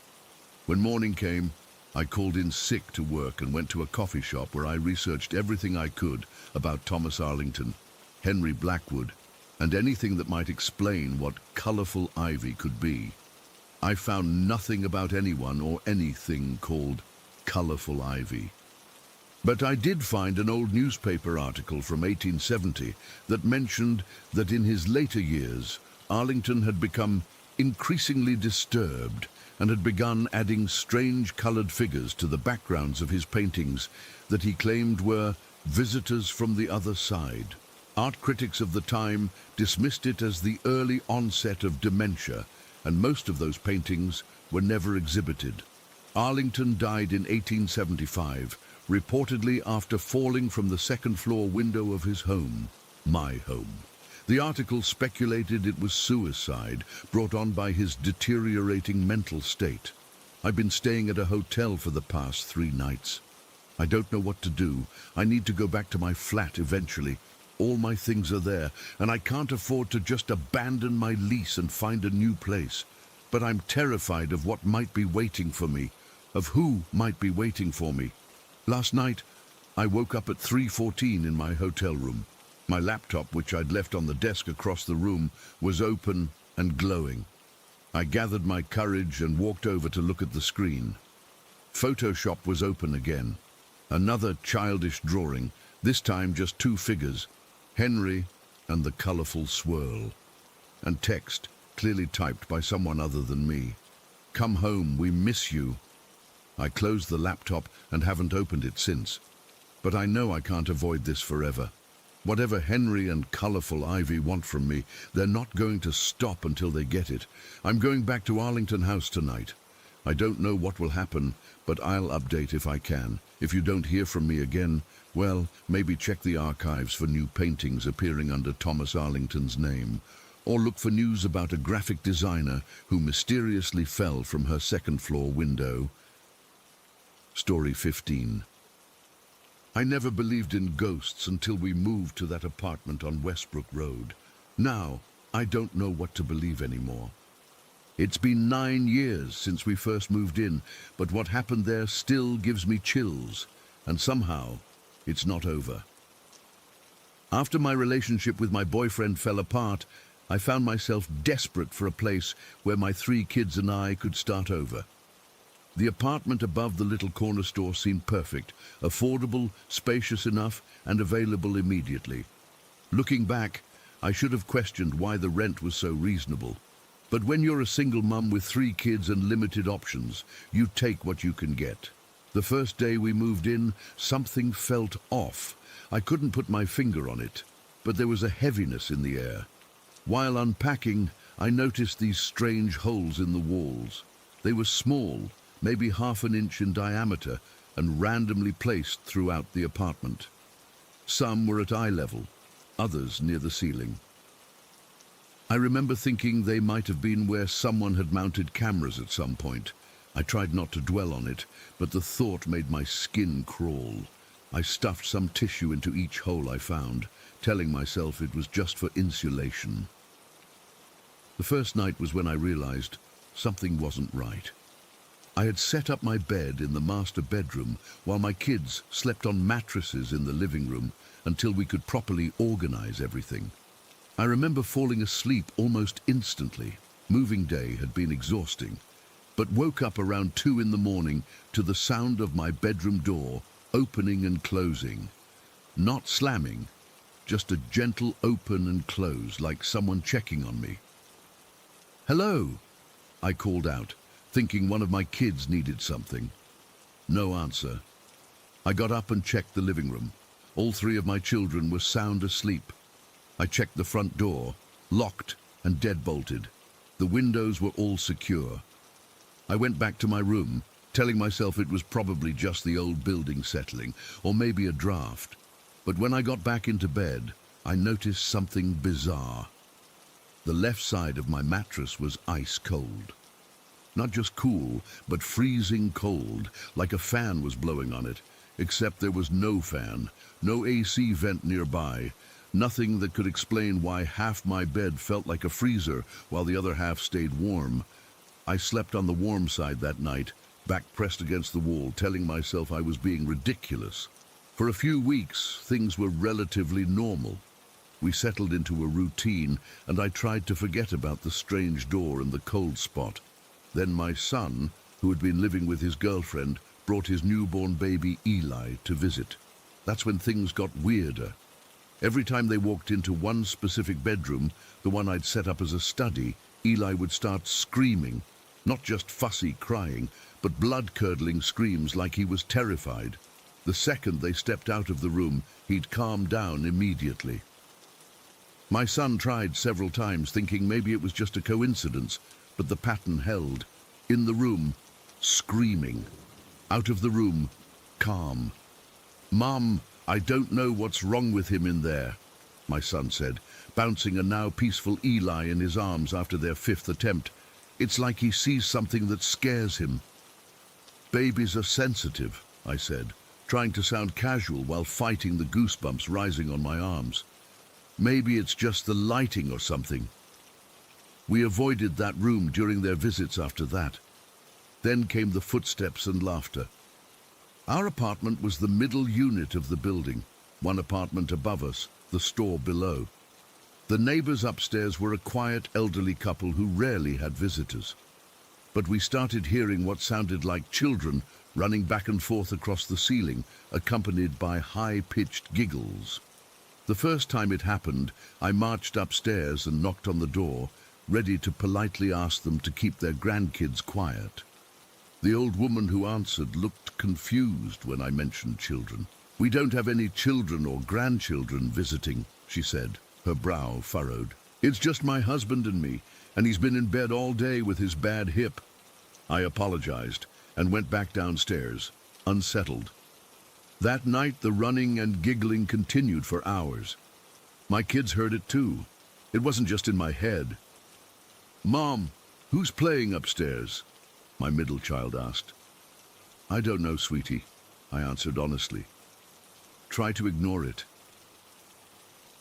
When morning came, I called in sick to work and went to a coffee shop where I researched everything I could about Thomas Arlington, Henry Blackwood, and anything that might explain what Colorful Ivy could be. I found nothing about anyone or anything called colorful ivy. But I did find an old newspaper article from 1870 that mentioned that in his later years, Arlington had become increasingly disturbed and had begun adding strange colored figures to the backgrounds of his paintings that he claimed were visitors from the other side. Art critics of the time dismissed it as the early onset of dementia, and most of those paintings were never exhibited. Arlington died in 1875, reportedly after falling from the second-floor window of his home, my home. The article speculated it was suicide brought on by his deteriorating mental state. I've been staying at a hotel for the past 3 nights. I don't know what to do. I need to go back to my flat eventually. All my things are there, and I can't afford to just abandon my lease and find a new place. But I'm terrified of what might be waiting for me, of who might be waiting for me. Last night, I woke up at 3:14 in my hotel room. My laptop, which I'd left on the desk across the room, was open and glowing. I gathered my courage and walked over to look at the screen. Photoshop was open again. Another childish drawing, this time just 2 figures, Henry and the colorful swirl. And text, clearly typed by someone other than me. "Come home, we miss you." I closed the laptop and haven't opened it since. But I know I can't avoid this forever. Whatever Henry and colorful ivy want from me, they're not going to stop until they get it. I'm going back to Arlington House tonight. I don't know what will happen, but I'll update if I can. If you don't hear from me again, well, maybe check the archives for new paintings appearing under Thomas Arlington's name, or look for news about a graphic designer who mysteriously fell from her second-floor window. Story 15. I never believed in ghosts until we moved to that apartment on Westbrook Road. Now, I don't know what to believe anymore. It's been 9 years since we first moved in, but what happened there still gives me chills, and somehow, it's not over. After my relationship with my boyfriend fell apart, I found myself desperate for a place where my 3 kids and I could start over. The apartment above the little corner store seemed perfect, affordable, spacious enough, and available immediately. Looking back, I should have questioned why the rent was so reasonable. But when you're a single mum with 3 kids and limited options, you take what you can get. The first day we moved in, something felt off. I couldn't put my finger on it, but there was a heaviness in the air. While unpacking, I noticed these strange holes in the walls. They were small, maybe ½ an inch in diameter, and randomly placed throughout the apartment. Some were at eye level, others near the ceiling. I remember thinking they might have been where someone had mounted cameras at some point. I tried not to dwell on it, but the thought made my skin crawl. I stuffed some tissue into each hole I found, telling myself it was just for insulation. The first night was when I realized something wasn't right. I had set up my bed in the master bedroom while my kids slept on mattresses in the living room until we could properly organize everything. I remember falling asleep almost instantly. Moving day had been exhausting, but woke up around 2 in the morning to the sound of my bedroom door opening and closing. Not slamming, just a gentle open and close like someone checking on me. "Hello," I called out, thinking one of my kids needed something. No answer. I got up and checked the living room. All 3 of my children were sound asleep. I checked the front door, locked and deadbolted. The windows were all secure. I went back to my room, telling myself it was probably just the old building settling, or maybe a draft. But when I got back into bed, I noticed something bizarre. The left side of my mattress was ice cold. Not just cool, but freezing cold, like a fan was blowing on it, except there was no fan, no AC vent nearby, nothing that could explain why half my bed felt like a freezer while the other half stayed warm. I slept on the warm side that night, back pressed against the wall, telling myself I was being ridiculous. For a few weeks, things were relatively normal. We settled into a routine, and I tried to forget about the strange door and the cold spot. Then my son, who had been living with his girlfriend, brought his newborn baby Eli to visit. That's when things got weirder. Every time they walked into one specific bedroom, the one I'd set up as a study, Eli would start screaming. Not just fussy crying, but blood-curdling screams like he was terrified. The second they stepped out of the room, he'd calm down immediately. My son tried several times, thinking maybe it was just a coincidence, but the pattern held. In the room, screaming. Out of the room, calm. "Mom, I don't know what's wrong with him in there," my son said, bouncing a now peaceful Eli in his arms after their 5th attempt. "It's like he sees something that scares him." "Babies are sensitive," I said, trying to sound casual while fighting the goosebumps rising on my arms. "Maybe it's just the lighting or something." We avoided that room during their visits after that. Then came the footsteps and laughter. Our apartment was the middle unit of the building, one apartment above us, the store below. The neighbors upstairs were a quiet elderly couple who rarely had visitors. But we started hearing what sounded like children running back and forth across the ceiling, accompanied by high-pitched giggles. The first time it happened, I marched upstairs and knocked on the door, ready to politely ask them to keep their grandkids quiet. The old woman who answered looked confused when I mentioned children. "We don't have any children or grandchildren visiting," she said, her brow furrowed. "It's just my husband and me, and he's been in bed all day with his bad hip." I apologized and went back downstairs, unsettled. That night, the running and giggling continued for hours. My kids heard it too. It wasn't just in my head. "Mom, who's playing upstairs?" my middle child asked. "I don't know, sweetie," I answered honestly. "Try to ignore it."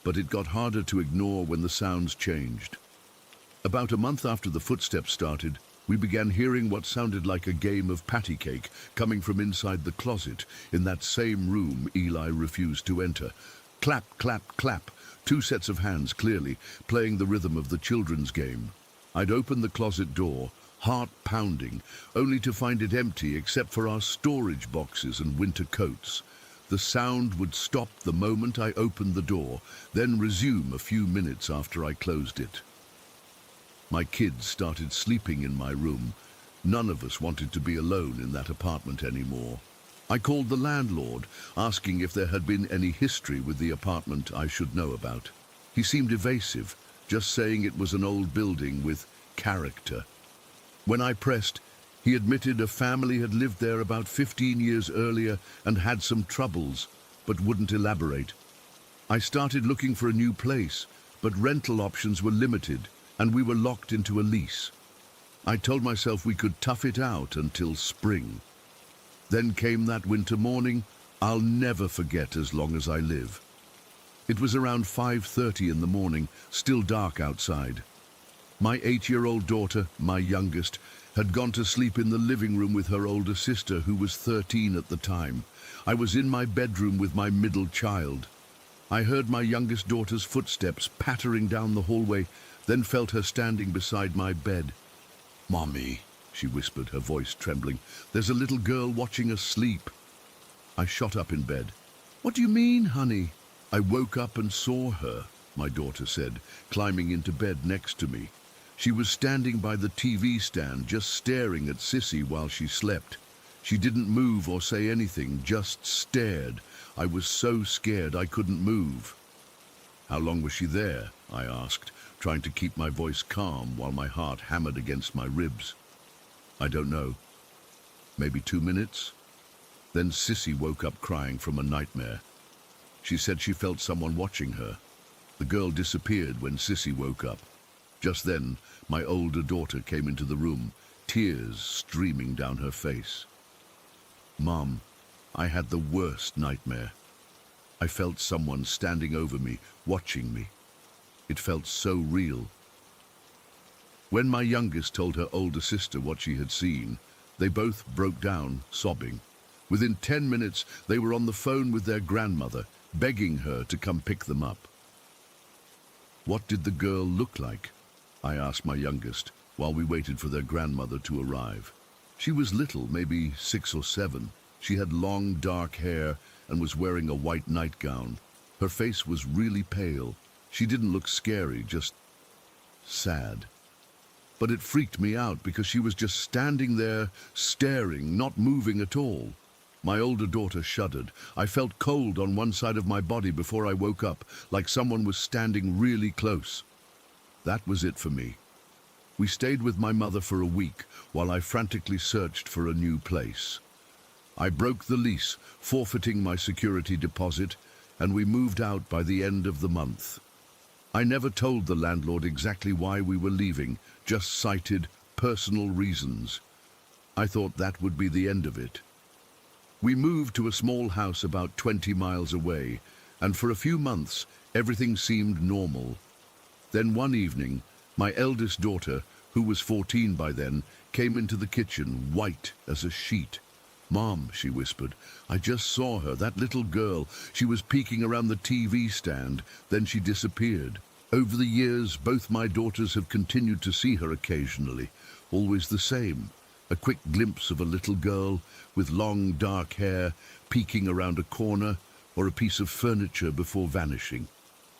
But it got harder to ignore when the sounds changed. About a month after the footsteps started, we began hearing what sounded like a game of patty cake coming from inside the closet in that same room Eli refused to enter. Clap, clap, clap, 2 sets of hands clearly, playing the rhythm of the children's game. I'd open the closet door, heart pounding, only to find it empty except for our storage boxes and winter coats. The sound would stop the moment I opened the door, then resume a few minutes after I closed it. My kids started sleeping in my room. None of us wanted to be alone in that apartment anymore. I called the landlord, asking if there had been any history with the apartment I should know about. He seemed evasive, just saying it was an old building with character. When I pressed, he admitted a family had lived there about 15 years earlier and had some troubles, but wouldn't elaborate. I started looking for a new place, but rental options were limited, and we were locked into a lease. I told myself we could tough it out until spring. Then came that winter morning I'll never forget as long as I live. It was around 5:30 in the morning, still dark outside. My 8-year-old daughter, my youngest, had gone to sleep in the living room with her older sister, who was 13 at the time. I was in my bedroom with my middle child. I heard my youngest daughter's footsteps pattering down the hallway, then felt her standing beside my bed. "Mommy," she whispered, her voice trembling, "there's a little girl watching us sleep." I shot up in bed. "What do you mean, honey?" "I woke up and saw her," my daughter said, climbing into bed next to me. She was standing by the TV stand, just staring at Sissy while she slept. She didn't move or say anything, just stared. I was so scared I couldn't move. "How long was she there?" I asked, trying to keep my voice calm while my heart hammered against my ribs. "I don't know. Maybe 2 minutes?" Then Sissy woke up crying from a nightmare. She said she felt someone watching her. The girl disappeared when Sissy woke up. Just then, my older daughter came into the room, tears streaming down her face. "Mom, I had the worst nightmare. I felt someone standing over me, watching me. It felt so real." When my youngest told her older sister what she had seen, they both broke down, sobbing. Within 10 minutes, they were on the phone with their grandmother, begging her to come pick them up. "What did the girl look like?" I asked my youngest, while we waited for their grandmother to arrive. She was little, maybe 6 or 7. She had long, dark hair and was wearing a white nightgown. Her face was really pale. She didn't look scary, just sad. But it freaked me out because she was just standing there, staring, not moving at all. My older daughter shuddered. I felt cold on one side of my body before I woke up, like someone was standing really close. That was it for me. We stayed with my mother for a week while I frantically searched for a new place. I broke the lease, forfeiting my security deposit, and we moved out by the end of the month. I never told the landlord exactly why we were leaving, just cited personal reasons. I thought that would be the end of it. We moved to a small house about 20 miles away, and for a few months everything seemed normal. Then one evening, my eldest daughter, who was 14 by then, came into the kitchen, white as a sheet. "Mom," she whispered, "I just saw her, that little girl. She was peeking around the TV stand, then she disappeared." Over the years, both my daughters have continued to see her occasionally, always the same. A quick glimpse of a little girl with long dark hair peeking around a corner or a piece of furniture before vanishing.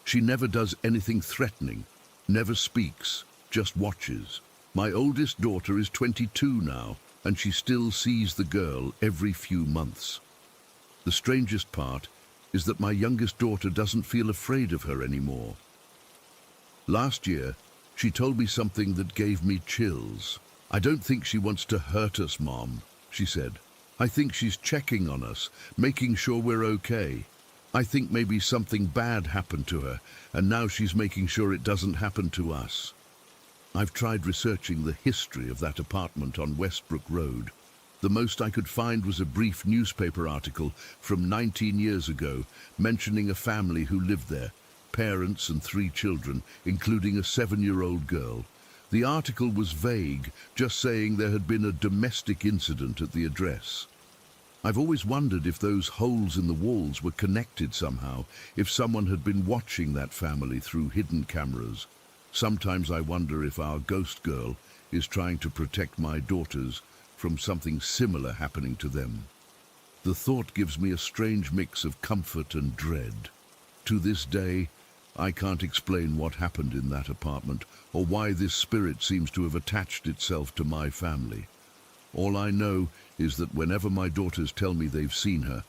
She never does anything threatening, never speaks, just watches. My oldest daughter is 22 now, and she still sees the girl every few months. The strangest part is that my youngest daughter doesn't feel afraid of her anymore. Last year, she told me something that gave me chills. "I don't think she wants to hurt us, Mom," she said. "I think she's checking on us, making sure we're okay. I think maybe something bad happened to her, and now she's making sure it doesn't happen to us." I've tried researching the history of that apartment on Westbrook Road. The most I could find was a brief newspaper article from 19 years ago mentioning a family who lived there, parents and 3 children, including a 7-year-old girl. The article was vague, just saying there had been a domestic incident at the address. I've always wondered if those holes in the walls were connected somehow, if someone had been watching that family through hidden cameras. Sometimes I wonder if our ghost girl is trying to protect my daughters from something similar happening to them. The thought gives me a strange mix of comfort and dread. To this day, I can't explain what happened in that apartment or why this spirit seems to have attached itself to my family. All I know is that whenever my daughters tell me they've seen her,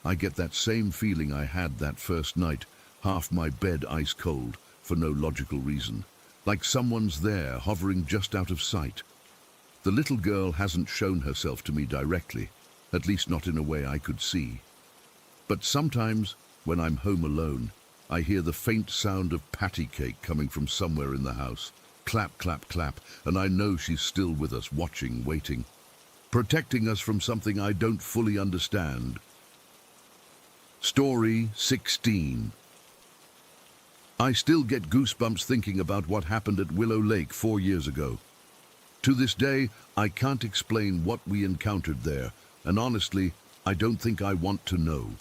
I get that same feeling I had that first night, half my bed ice cold, for no logical reason. Like someone's there, hovering just out of sight. The little girl hasn't shown herself to me directly, at least not in a way I could see. But sometimes, when I'm home alone, I hear the faint sound of patty cake coming from somewhere in the house. Clap, clap, clap, and I know she's still with us, watching, waiting, protecting us from something I don't fully understand. Story 16. I still get goosebumps thinking about what happened at Willow Lake 4 years ago. To this day, I can't explain what we encountered there, and honestly, I don't think I want to know.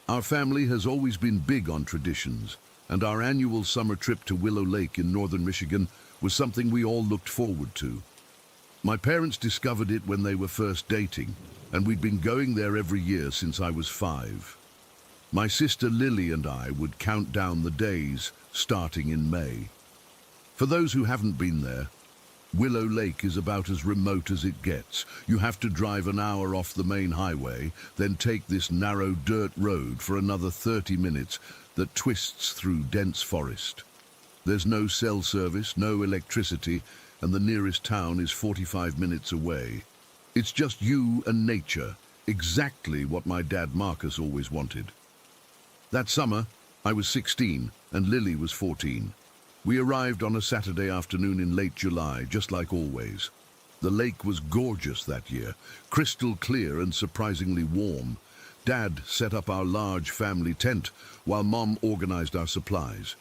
Our family has always been big on traditions, and our annual summer trip to Willow Lake in northern Michigan was something we all looked forward to. My parents discovered it when they were first dating, and we'd been going there every year since I was 5. My sister Lily and I would count down the days, starting in May. For those who haven't been there, Willow Lake is about as remote as it gets. You have to drive an hour off the main highway, then take this narrow dirt road for another 30 minutes that twists through dense forest. There's no cell service, no electricity, and the nearest town is 45 minutes away. It's just you and nature, exactly what my dad Marcus always wanted. That summer, I was 16 and Lily was 14. We arrived on a Saturday afternoon in late July, just like always. The lake was gorgeous that year, crystal clear and surprisingly warm. Dad set up our large family tent while Mom organized our supplies.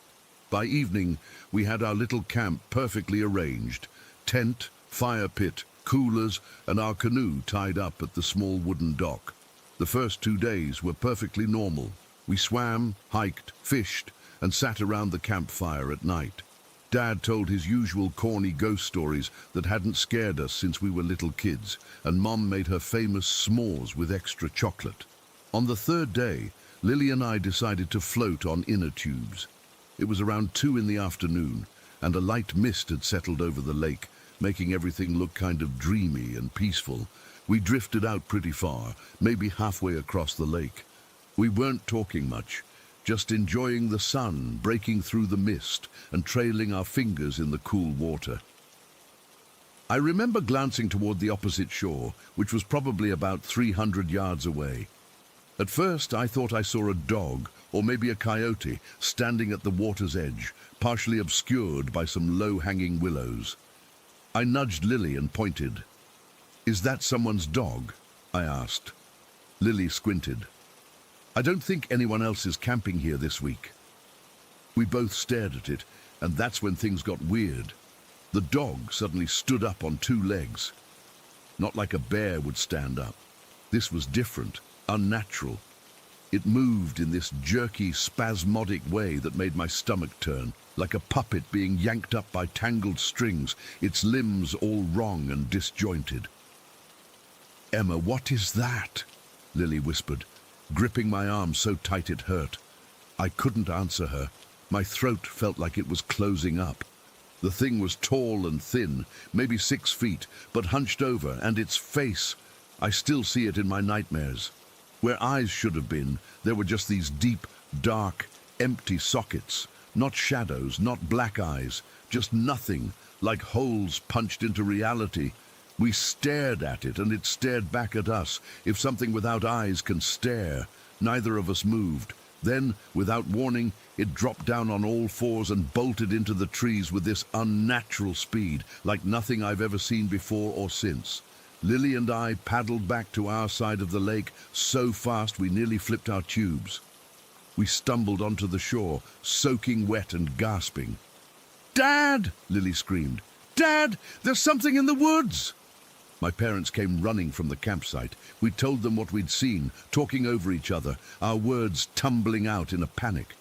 By evening, we had our little camp perfectly arranged. Tent, fire pit, coolers, and our canoe tied up at the small wooden dock. The first 2 days were perfectly normal. We swam, hiked, fished, and sat around the campfire at night. Dad told his usual corny ghost stories that hadn't scared us since we were little kids, and Mom made her famous s'mores with extra chocolate. On the third day, Lily and I decided to float on inner tubes. It was around 2 in the afternoon, and a light mist had settled over the lake, making everything look kind of dreamy and peaceful. We drifted out pretty far, maybe halfway across the lake. We weren't talking much, just enjoying the sun breaking through the mist and trailing our fingers in the cool water. I remember glancing toward the opposite shore, which was probably about 300 yards away. At first, I thought I saw a dog, or maybe a coyote, standing at the water's edge, partially obscured by some low-hanging willows. I nudged Lily and pointed. "Is that someone's dog?" I asked. Lily squinted. "I don't think anyone else is camping here this week." We both stared at it, and that's when things got weird. The dog suddenly stood up on 2 legs. Not like a bear would stand up. This was different, unnatural. It moved in this jerky, spasmodic way that made my stomach turn, like a puppet being yanked up by tangled strings, its limbs all wrong and disjointed. "Emma, what is that?" Lily whispered, gripping my arm so tight it hurt. I couldn't answer her. My throat felt like it was closing up. The thing was tall and thin, maybe 6 feet, but hunched over, and its face, I still see it in my nightmares. Where eyes should have been, there were just these deep, dark, empty sockets. Not shadows, not black eyes, just nothing, like holes punched into reality. We stared at it, and it stared back at us. If something without eyes can stare, neither of us moved. Then, without warning, it dropped down on all 4s and bolted into the trees with this unnatural speed, like nothing I've ever seen before or since. Lily and I paddled back to our side of the lake so fast we nearly flipped our tubes. We stumbled onto the shore, soaking wet and gasping. "Dad!" Lily screamed. "Dad! There's something in the woods!" My parents came running from the campsite. We told them what we'd seen, talking over each other, our words tumbling out in a panic.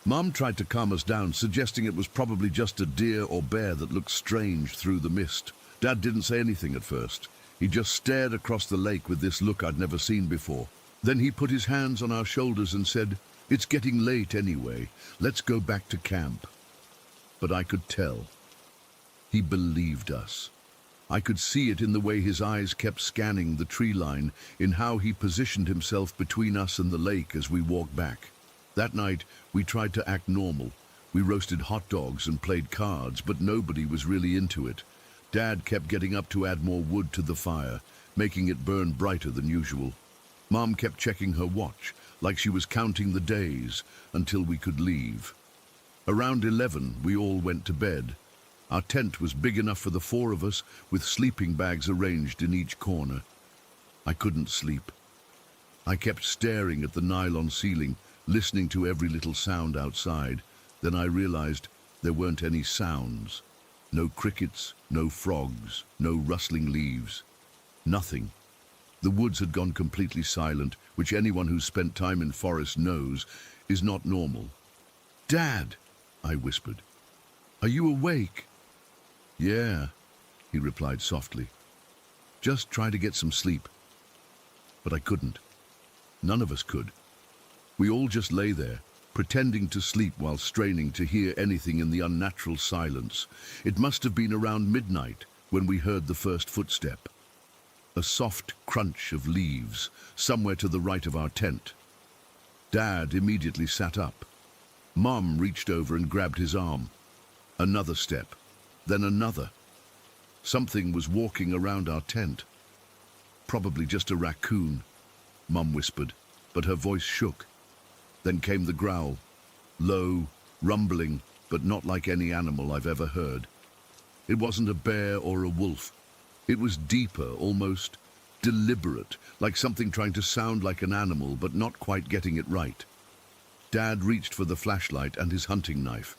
Mom tried to calm us down, suggesting it was probably just a deer or bear that looked strange through the mist. Dad didn't say anything at first. He just stared across the lake with this look I'd never seen before. Then he put his hands on our shoulders and said, "It's getting late anyway. Let's go back to camp." But I could tell. He believed us. I could see it in the way his eyes kept scanning the tree line, in how he positioned himself between us and the lake as we walked back. That night, we tried to act normal. We roasted hot dogs and played cards, but nobody was really into it. Dad kept getting up to add more wood to the fire, making it burn brighter than usual. Mom kept checking her watch, like she was counting the days, until we could leave. Around 11, we all went to bed. Our tent was big enough for the 4 of us, with sleeping bags arranged in each corner. I couldn't sleep. I kept staring at the nylon ceiling, listening to every little sound outside. Then I realized there weren't any sounds. No crickets, no frogs, no rustling leaves. Nothing. The woods had gone completely silent, which anyone who's spent time in forest knows is not normal. "Dad," I whispered, "are you awake?" "Yeah," he replied softly. "Just try to get some sleep." But I couldn't. None of us could. We all just lay there, pretending to sleep while straining to hear anything in the unnatural silence. It must have been around midnight when we heard the first footstep. A soft crunch of leaves somewhere to the right of our tent. Dad immediately sat up. Mom reached over and grabbed his arm. Another step, then another. Something was walking around our tent. "Probably just a raccoon," Mom whispered, but her voice shook. Then came the growl, low, rumbling, but not like any animal I've ever heard. It wasn't a bear or a wolf. It was deeper, almost deliberate, like something trying to sound like an animal, but not quite getting it right. Dad reached for the flashlight and his hunting knife.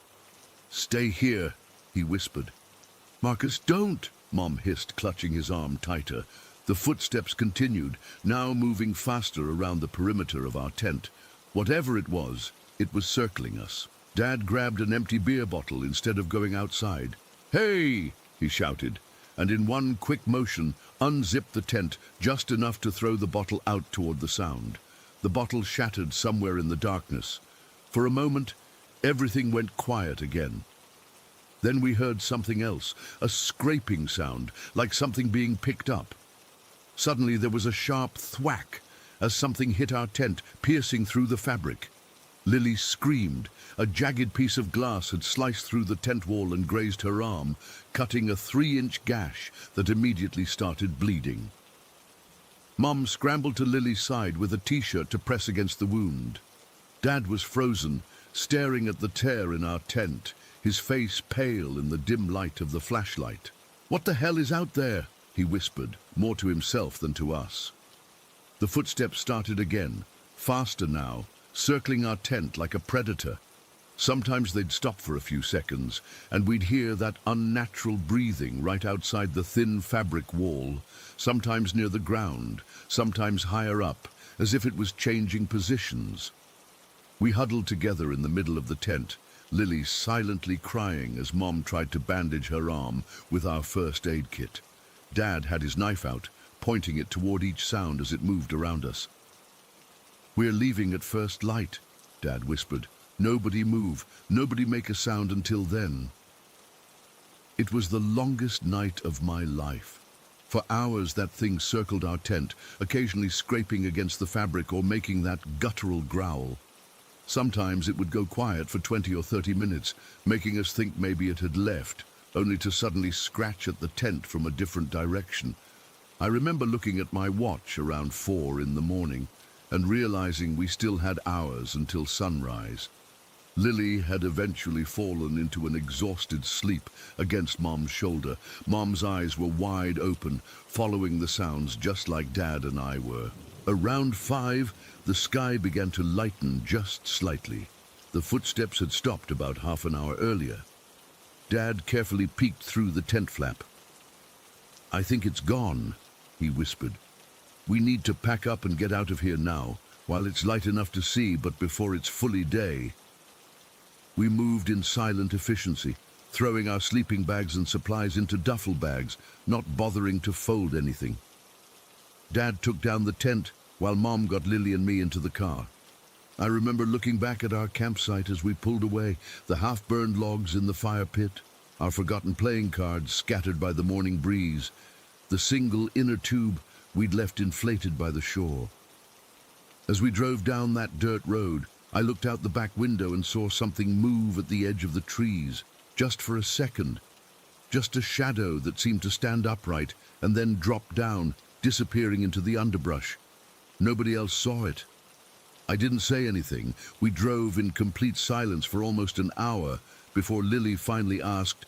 "Stay here," he whispered. "Marcus, don't!" Mom hissed, clutching his arm tighter. The footsteps continued, now moving faster around the perimeter of our tent. Whatever it was circling us. Dad grabbed an empty beer bottle instead of going outside. "Hey!" he shouted, and in one quick motion unzipped the tent just enough to throw the bottle out toward the sound. The bottle shattered somewhere in the darkness. For a moment, everything went quiet again. Then we heard something else, a scraping sound, like something being picked up. Suddenly there was a sharp thwack as something hit our tent, piercing through the fabric. Lily screamed. A jagged piece of glass had sliced through the tent wall and grazed her arm, cutting a 3-inch gash that immediately started bleeding. Mom scrambled to Lily's side with a t-shirt to press against the wound. Dad was frozen, staring at the tear in our tent, his face pale in the dim light of the flashlight. "What the hell is out there?" he whispered, more to himself than to us. The footsteps started again, faster now, circling our tent like a predator. Sometimes they'd stop for a few seconds, and we'd hear that unnatural breathing right outside the thin fabric wall, sometimes near the ground, sometimes higher up, as if it was changing positions. We huddled together in the middle of the tent, Lily silently crying as Mom tried to bandage her arm with our first aid kit. Dad had his knife out, pointing it toward each sound as it moved around us. "We're leaving at first light," Dad whispered. "Nobody move, nobody make a sound until then." It was the longest night of my life. For hours that thing circled our tent, occasionally scraping against the fabric or making that guttural growl. Sometimes it would go quiet for 20 or 30 minutes, making us think maybe it had left, only to suddenly scratch at the tent from a different direction. I remember looking at my watch around 4 in the morning and realizing we still had hours until sunrise. Lily had eventually fallen into an exhausted sleep against Mom's shoulder. Mom's eyes were wide open, following the sounds just like Dad and I were. Around 5, the sky began to lighten just slightly. The footsteps had stopped about half an hour earlier. Dad carefully peeked through the tent flap. "I think it's gone," he whispered. "We need to pack up and get out of here now, while it's light enough to see, but before it's fully day." We moved in silent efficiency, throwing our sleeping bags and supplies into duffel bags, not bothering to fold anything. Dad took down the tent, while Mom got Lily and me into the car. I remember looking back at our campsite as we pulled away, the half-burned logs in the fire pit, our forgotten playing cards scattered by the morning breeze, the single inner tube we'd left inflated by the shore. As we drove down that dirt road, I looked out the back window and saw something move at the edge of the trees, just for a second. Just a shadow that seemed to stand upright and then drop down, disappearing into the underbrush. Nobody else saw it. I didn't say anything. We drove in complete silence for almost an hour before Lily finally asked,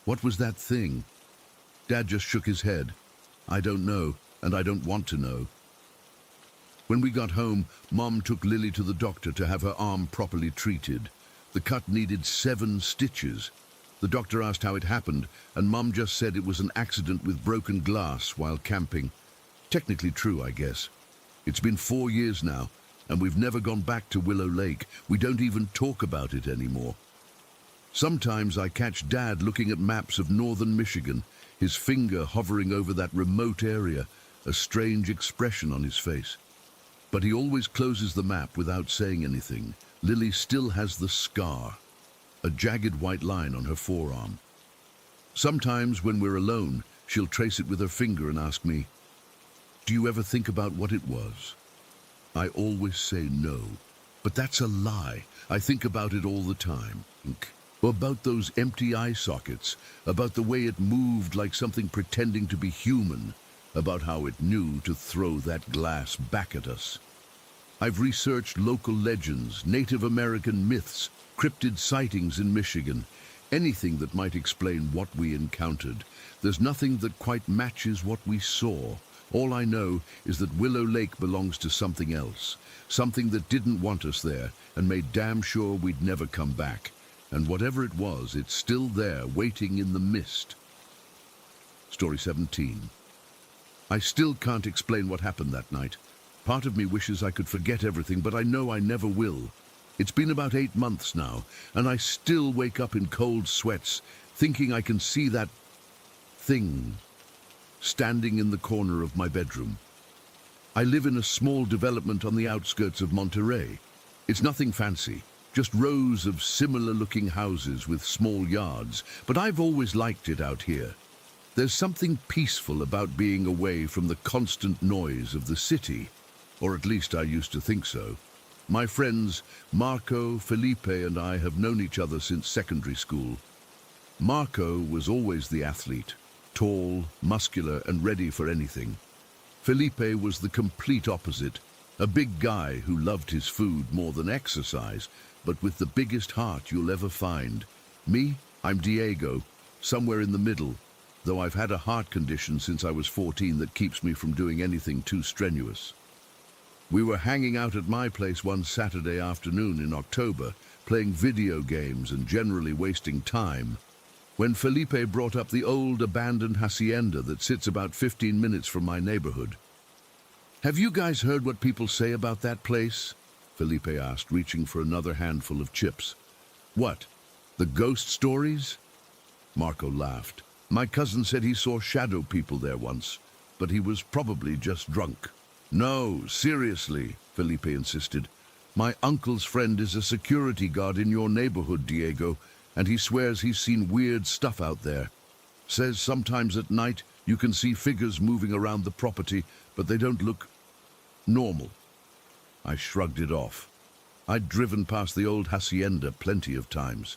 "What was that thing?" Dad just shook his head. "I don't know, and I don't want to know." When we got home, Mom took Lily to the doctor to have her arm properly treated. The cut needed 7 stitches. The doctor asked how it happened, and Mom just said it was an accident with broken glass while camping. Technically true, I guess. It's been 4 years now, and we've never gone back to Willow Lake. We don't even talk about it anymore. Sometimes I catch Dad looking at maps of northern Michigan, his finger hovering over that remote area, a strange expression on his face. But he always closes the map without saying anything. Lily still has the scar, a jagged white line on her forearm. Sometimes when we're alone, she'll trace it with her finger and ask me, "Do you ever think about what it was?" I always say no, but that's a lie. I think about it all the time. About those empty eye sockets, about the way it moved like something pretending to be human, about how it knew to throw that glass back at us. I've researched local legends, Native American myths, cryptid sightings in Michigan, anything that might explain what we encountered. There's nothing that quite matches what we saw. All I know is that Willow Lake belongs to something else, something that didn't want us there and made damn sure we'd never come back. And whatever it was, it's still there, waiting in the mist. Story 17. I still can't explain what happened that night. Part of me wishes I could forget everything, but I know I never will. It's been about 8 months now, and I still wake up in cold sweats, thinking I can see that thing standing in the corner of my bedroom. I live in a small development on the outskirts of Monterey. It's nothing fancy, just rows of similar-looking houses with small yards, but I've always liked it out here. There's something peaceful about being away from the constant noise of the city, or at least I used to think so. My friends Marco, Felipe, and I have known each other since secondary school. Marco was always the athlete, tall, muscular, and ready for anything. Felipe was the complete opposite, a big guy who loved his food more than exercise, but with the biggest heart you'll ever find. Me, I'm Diego, somewhere in the middle, though I've had a heart condition since I was 14 that keeps me from doing anything too strenuous. We were hanging out at my place one Saturday afternoon in October, playing video games and generally wasting time, when Felipe brought up the old abandoned hacienda that sits about 15 minutes from my neighborhood. "Have you guys heard what people say about that place?" Felipe asked, reaching for another handful of chips. "What? The ghost stories?" Marco laughed. "My cousin said he saw shadow people there once, but he was probably just drunk." "No, seriously," Felipe insisted. "My uncle's friend is a security guard in your neighborhood, Diego, and he swears he's seen weird stuff out there. Says sometimes at night you can see figures moving around the property, but they don't look normal." I shrugged it off. I'd driven past the old hacienda plenty of times.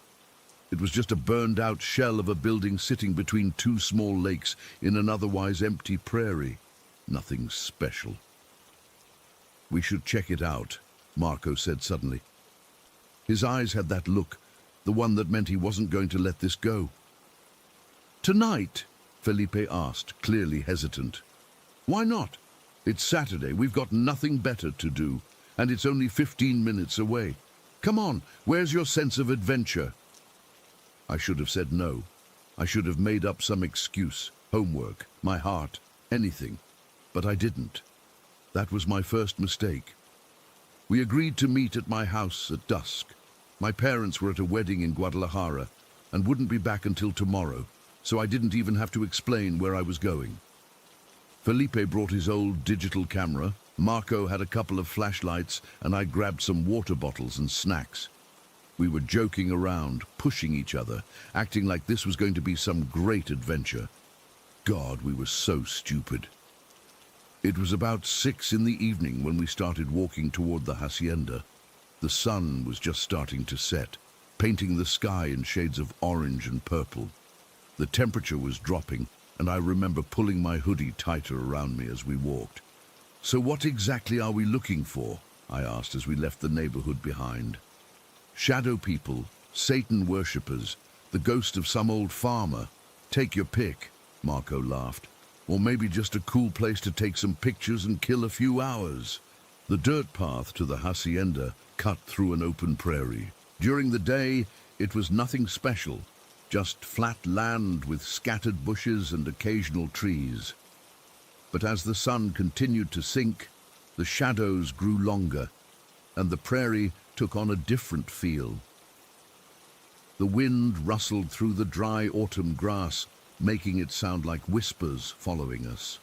It was just a burned-out shell of a building sitting between two small lakes in an otherwise empty prairie. Nothing special. "We should check it out," Marco said suddenly. His eyes had that look, the one that meant he wasn't going to let this go. "Tonight?" Felipe asked, clearly hesitant. "Why not? It's Saturday, we've got nothing better to do, and it's only 15 minutes away. Come on, where's your sense of adventure?" I should have said no. I should have made up some excuse, homework, my heart, anything. But I didn't. That was my first mistake. We agreed to meet at my house at dusk. My parents were at a wedding in Guadalajara and wouldn't be back until tomorrow, so I didn't even have to explain where I was going. Felipe brought his old digital camera, Marco had a couple of flashlights, and I grabbed some water bottles and snacks. We were joking around, pushing each other, acting like this was going to be some great adventure. God, we were so stupid. It was about 6 in the evening when we started walking toward the hacienda. The sun was just starting to set, painting the sky in shades of orange and purple. The temperature was dropping, and I remember pulling my hoodie tighter around me as we walked. "So what exactly are we looking for?" I asked as we left the neighborhood behind. "Shadow people, Satan worshippers, the ghost of some old farmer. Take your pick," Marco laughed. "Or maybe just a cool place to take some pictures and kill a few hours." The dirt path to the hacienda cut through an open prairie. During the day, it was nothing special, just flat land with scattered bushes and occasional trees. But as the sun continued to sink, the shadows grew longer, and the prairie took on a different feel. The wind rustled through the dry autumn grass, making it sound like whispers following us.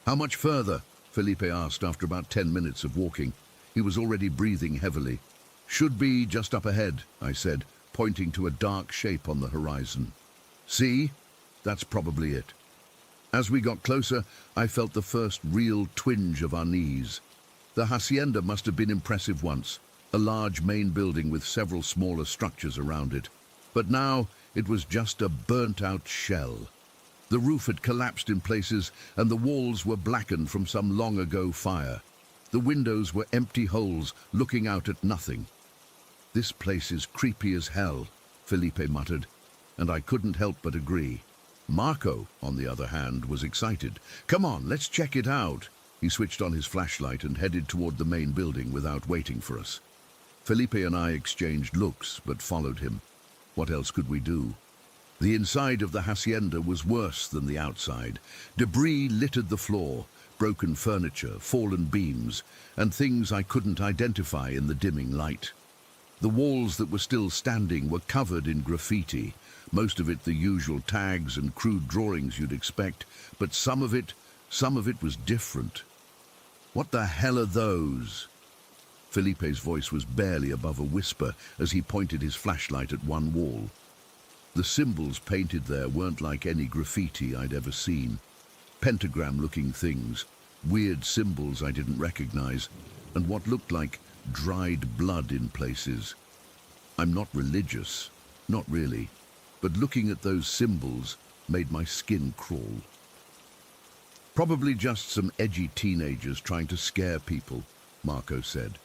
"How much further?" Felipe asked after about 10 minutes of walking. He was already breathing heavily. "Should be just up ahead," I said, pointing to a dark shape on the horizon. "See? That's probably it." As we got closer, I felt the first real twinge of our knees. The hacienda must have been impressive once, a large main building with several smaller structures around it. But now it was just a burnt-out shell. The roof had collapsed in places, and the walls were blackened from some long-ago fire. The windows were empty holes looking out at nothing. "This place is creepy as hell," Felipe muttered, and I couldn't help but agree. Marco, on the other hand, was excited. "Come on, let's check it out." He switched on his flashlight and headed toward the main building without waiting for us. Felipe and I exchanged looks, but followed him. What else could we do? The inside of the hacienda was worse than the outside. Debris littered the floor, broken furniture, fallen beams, and things I couldn't identify in the dimming light. The walls that were still standing were covered in graffiti, most of it the usual tags and crude drawings you'd expect, but some of it was different. "What the hell are those?" Felipe's voice was barely above a whisper as he pointed his flashlight at one wall. The symbols painted there weren't like any graffiti I'd ever seen. Pentagram-looking things, weird symbols I didn't recognize, and what looked like dried blood in places. I'm not religious, not really, but looking at those symbols made my skin crawl. "Probably just some edgy teenagers trying to scare people," Marco said.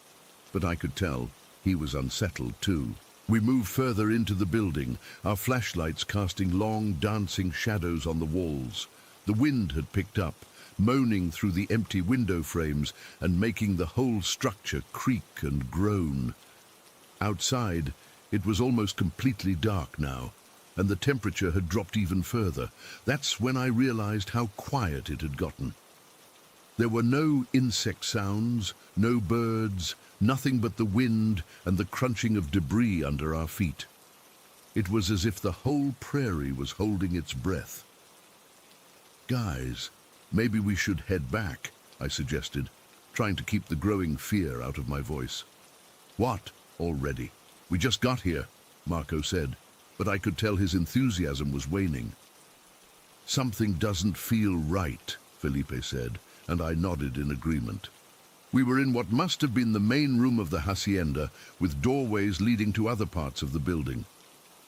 But I could tell he was unsettled too. We moved further into the building, our flashlights casting long, dancing shadows on the walls. The wind had picked up, moaning through the empty window frames and making the whole structure creak and groan. Outside, it was almost completely dark now, and the temperature had dropped even further. That's when I realized how quiet it had gotten. There were no insect sounds, no birds, nothing but the wind and the crunching of debris under our feet. It was as if the whole prairie was holding its breath. "Guys, maybe we should head back," I suggested, trying to keep the growing fear out of my voice. "What, already? We just got here," Marco said, but I could tell his enthusiasm was waning. "Something doesn't feel right," Felipe said, and I nodded in agreement. We were in what must have been the main room of the hacienda, with doorways leading to other parts of the building.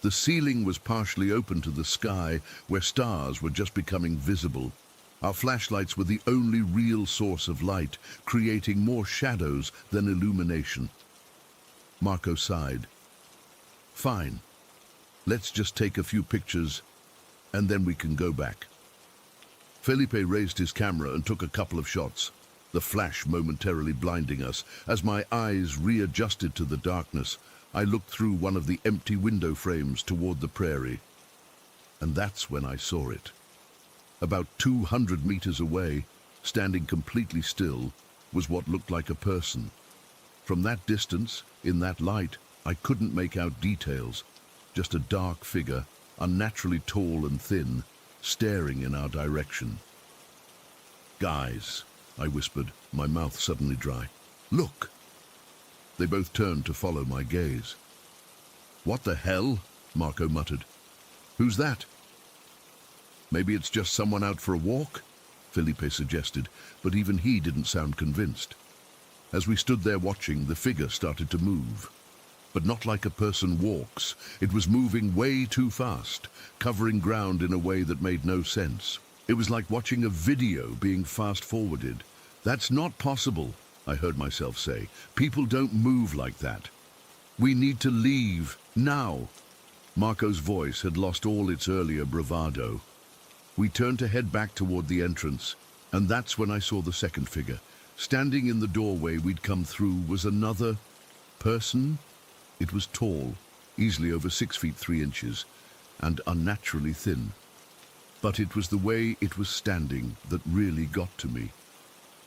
The ceiling was partially open to the sky, where stars were just becoming visible. Our flashlights were the only real source of light, creating more shadows than illumination. Marco sighed. "Fine. Let's just take a few pictures, and then we can go back." Felipe raised his camera and took a couple of shots, the flash momentarily blinding us. As my eyes readjusted to the darkness, I looked through one of the empty window frames toward the prairie. And that's when I saw it. About 200 meters away, standing completely still, was what looked like a person. From that distance, in that light, I couldn't make out details, just a dark figure, unnaturally tall and thin, staring in our direction. "Guys," I whispered, my mouth suddenly dry. "Look!" They both turned to follow my gaze. "What the hell?" Marco muttered. "Who's that?" "Maybe it's just someone out for a walk," Felipe suggested, but even he didn't sound convinced. As we stood there watching, the figure started to move. But not like a person walks. It was moving way too fast, covering ground in a way that made no sense. It was like watching a video being fast-forwarded. "That's not possible," I heard myself say. "People don't move like that. We need to leave, now." Marco's voice had lost all its earlier bravado. We turned to head back toward the entrance, and that's when I saw the second figure. Standing in the doorway we'd come through was another person. It was tall, easily over 6 feet 3 inches, and unnaturally thin. But it was the way it was standing that really got to me.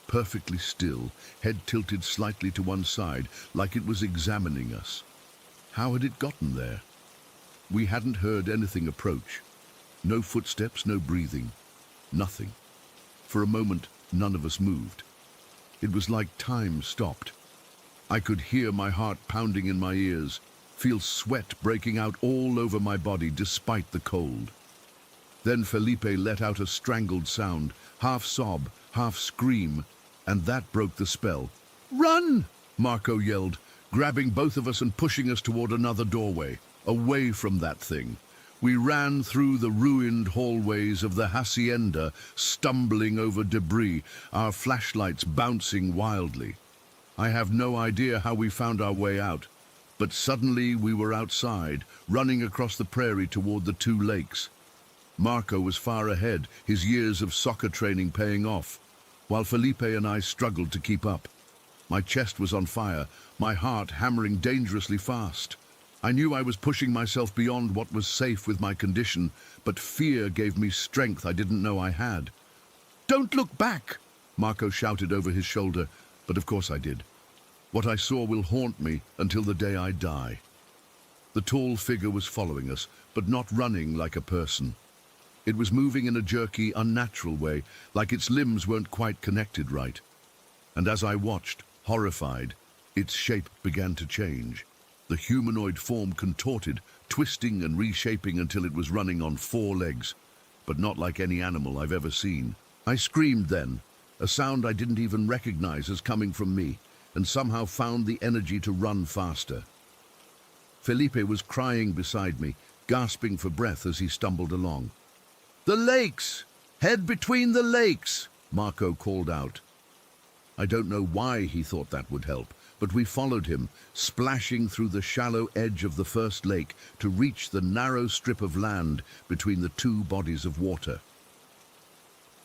Perfectly still, head tilted slightly to one side, like it was examining us. How had it gotten there? We hadn't heard anything approach. No footsteps, no breathing. Nothing. For a moment, none of us moved. It was like time stopped. I could hear my heart pounding in my ears, feel sweat breaking out all over my body despite the cold. Then Felipe let out a strangled sound, half sob, half scream, and that broke the spell. "Run!" Marco yelled, grabbing both of us and pushing us toward another doorway, away from that thing. We ran through the ruined hallways of the hacienda, stumbling over debris, our flashlights bouncing wildly. I have no idea how we found our way out, but suddenly we were outside, running across the prairie toward the 2 lakes. Marco was far ahead, his years of soccer training paying off, while Felipe and I struggled to keep up. My chest was on fire, my heart hammering dangerously fast. I knew I was pushing myself beyond what was safe with my condition, but fear gave me strength I didn't know I had. "Don't look back!" Marco shouted over his shoulder, but of course I did. What I saw will haunt me until the day I die. The tall figure was following us, but not running like a person. It was moving in a jerky, unnatural way, like its limbs weren't quite connected right. And as I watched, horrified, its shape began to change. The humanoid form contorted, twisting and reshaping until it was running on 4 legs, but not like any animal I've ever seen. I screamed then, a sound I didn't even recognize as coming from me, and somehow found the energy to run faster. Felipe was crying beside me, gasping for breath as he stumbled along. "The lakes! Head between the lakes!" Marco called out. I don't know why he thought that would help, but we followed him, splashing through the shallow edge of the first lake to reach the narrow strip of land between the 2 bodies of water.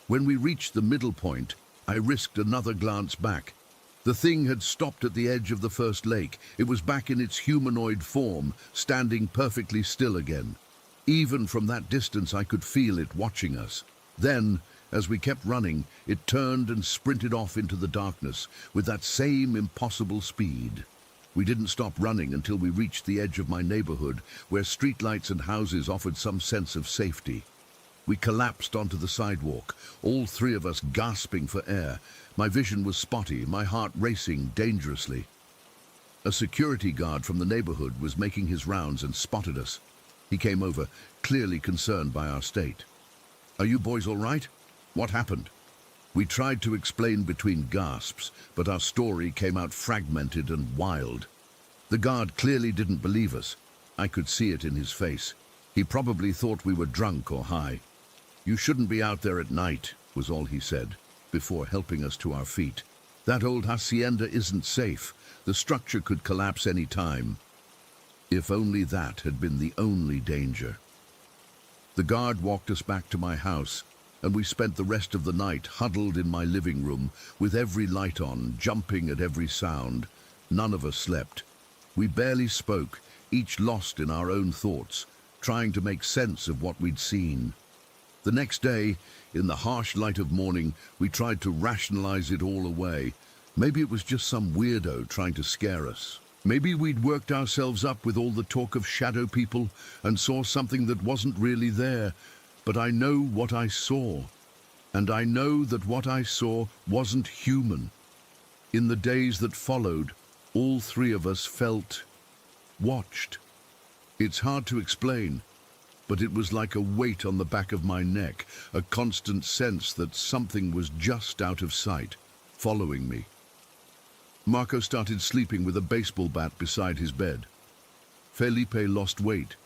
When we reached the middle point, I risked another glance back. The thing had stopped at the edge of the first lake. It was back in its humanoid form, standing perfectly still again. Even from that distance, I could feel it watching us. Then, as we kept running, it turned and sprinted off into the darkness with that same impossible speed. We didn't stop running until we reached the edge of my neighborhood, where streetlights and houses offered some sense of safety. We collapsed onto the sidewalk, all 3 of us gasping for air. My vision was spotty, my heart racing dangerously. A security guard from the neighborhood was making his rounds and spotted us. He came over, clearly concerned by our state. "Are you boys all right? What happened?" We tried to explain between gasps, but our story came out fragmented and wild. The guard clearly didn't believe us. I could see it in his face. He probably thought we were drunk or high. "You shouldn't be out there at night," was all he said, before helping us to our feet. "That old hacienda isn't safe. The structure could collapse any time." If only that had been the only danger. The guard walked us back to my house, and we spent the rest of the night huddled in my living room, with every light on, jumping at every sound. None of us slept. We barely spoke, each lost in our own thoughts, trying to make sense of what we'd seen. The next day, in the harsh light of morning, we tried to rationalize it all away. Maybe it was just some weirdo trying to scare us. Maybe we'd worked ourselves up with all the talk of shadow people and saw something that wasn't really there. But I know what I saw, and I know that what I saw wasn't human. In the days that followed, all 3 of us felt watched. It's hard to explain, but it was like a weight on the back of my neck, a constant sense that something was just out of sight, following me. Marco started sleeping with a baseball bat beside his bed. Felipe lost weight.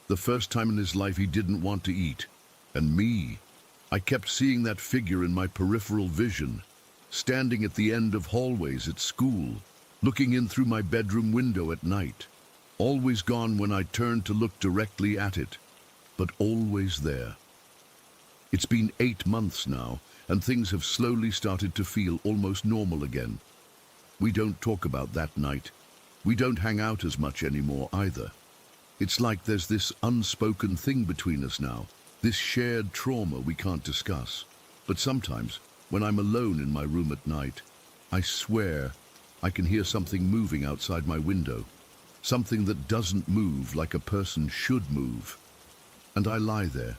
The first time in his life he didn't want to eat. And me, I kept seeing that figure in my peripheral vision, standing at the end of hallways at school, looking in through my bedroom window at night. Always gone when I turned to look directly at it, but always there. It's been 8 months now, and things have slowly started to feel almost normal again. We don't talk about that night. We don't hang out as much anymore either. It's like there's this unspoken thing between us now, this shared trauma we can't discuss. But sometimes, when I'm alone in my room at night, I swear I can hear something moving outside my window, something that doesn't move like a person should move. And I lie there,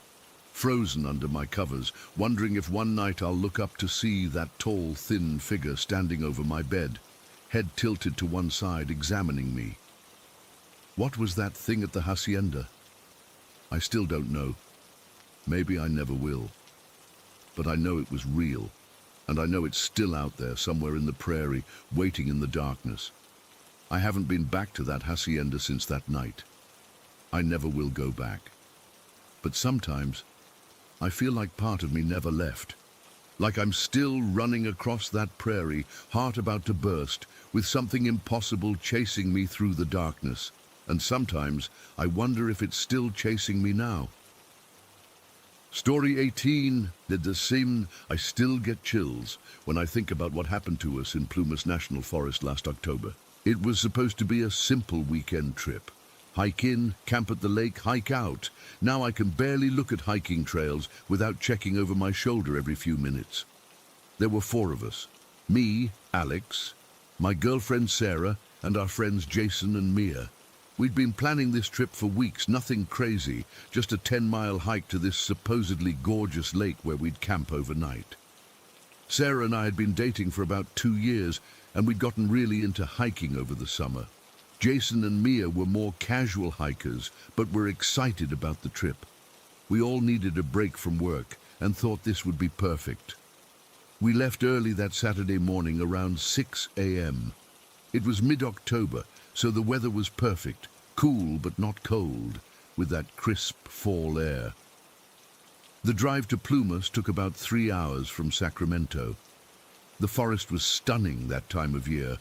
frozen under my covers, wondering if one night I'll look up to see that tall, thin figure standing over my bed, head tilted to one side, examining me. What was that thing at the hacienda? I still don't know. Maybe I never will. But I know it was real, and I know it's still out there somewhere in the prairie, waiting in the darkness. I haven't been back to that hacienda since that night. I never will go back. But sometimes, I feel like part of me never left. Like I'm still running across that prairie, heart about to burst, with something impossible chasing me through the darkness. And sometimes, I wonder if it's still chasing me now. Story 18, did the same. I still get chills when I think about what happened to us in Plumas National Forest last October. It was supposed to be a simple weekend trip. Hike in, camp at the lake, hike out. Now I can barely look at hiking trails without checking over my shoulder every few minutes. There were 4 of us. Me, Alex, My girlfriend Sarah and our friends Jason and Mia. We'd been planning this trip for weeks, nothing crazy, just a 10-mile hike to this supposedly gorgeous lake where we'd camp overnight. Sarah and I had been dating for about 2 years, and we'd gotten really into hiking over the summer. Jason and Mia were more casual hikers, but were excited about the trip. We all needed a break from work and thought this would be perfect. We left early that Saturday morning around 6 a.m. It was mid-October, so the weather was perfect, cool but not cold, with that crisp fall air. The drive to Plumas took about 3 hours from Sacramento. The forest was stunning that time of year,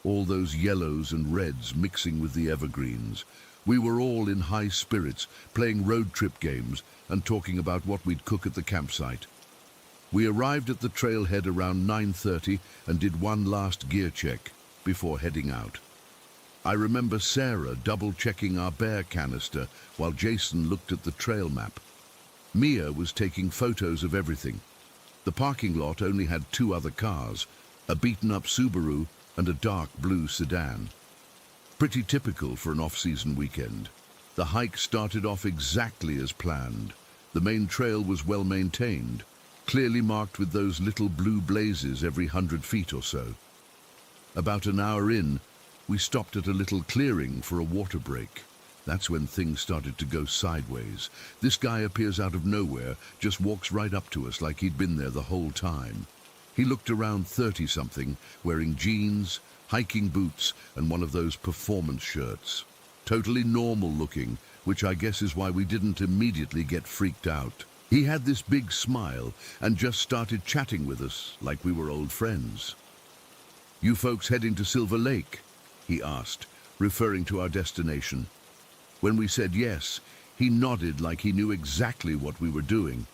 all those yellows and reds mixing with the evergreens. We were all in high spirits, playing road trip games and talking about what we'd cook at the campsite. We arrived at the trailhead around 9:30 and did one last gear check before heading out. I remember Sarah double-checking our bear canister while Jason looked at the trail map. Mia was taking photos of everything. The parking lot only had 2 other cars, a beaten-up Subaru and a dark blue sedan. Pretty typical for an off-season weekend. The hike started off exactly as planned. The main trail was well maintained, clearly marked with those little blue blazes every 100 feet or so. About an hour in, we stopped at a little clearing for a water break. That's when things started to go sideways. This guy appears out of nowhere, just walks right up to us like he'd been there the whole time. He looked around 30-something, wearing jeans, hiking boots, and one of those performance shirts. Totally normal looking, which I guess is why we didn't immediately get freaked out. He had this big smile and just started chatting with us like we were old friends. "You folks heading to Silver Lake?" he asked, referring to our destination. When we said yes, he nodded like he knew exactly what we were doing.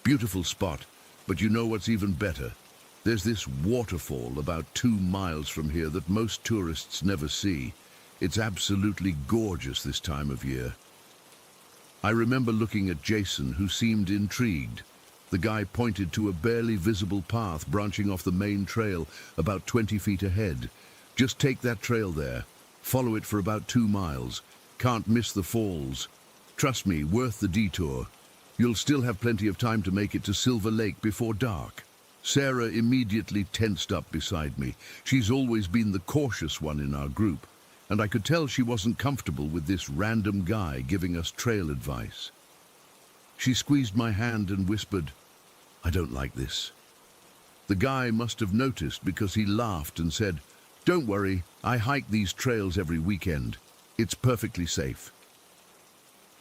"Beautiful spot, but you know what's even better? There's this waterfall about 2 miles from here that most tourists never see. It's absolutely gorgeous this time of year." I remember looking at Jason, who seemed intrigued. The guy pointed to a barely visible path branching off the main trail about 20 feet ahead. "Just take that trail there. Follow it for about 2 miles. Can't miss the falls. Trust me, worth the detour. You'll still have plenty of time to make it to Silver Lake before dark." Sarah immediately tensed up beside me. She's always been the cautious one in our group, and I could tell she wasn't comfortable with this random guy giving us trail advice. She squeezed my hand and whispered, "I don't like this." The guy must have noticed because he laughed and said, "Don't worry, I hike these trails every weekend. It's perfectly safe."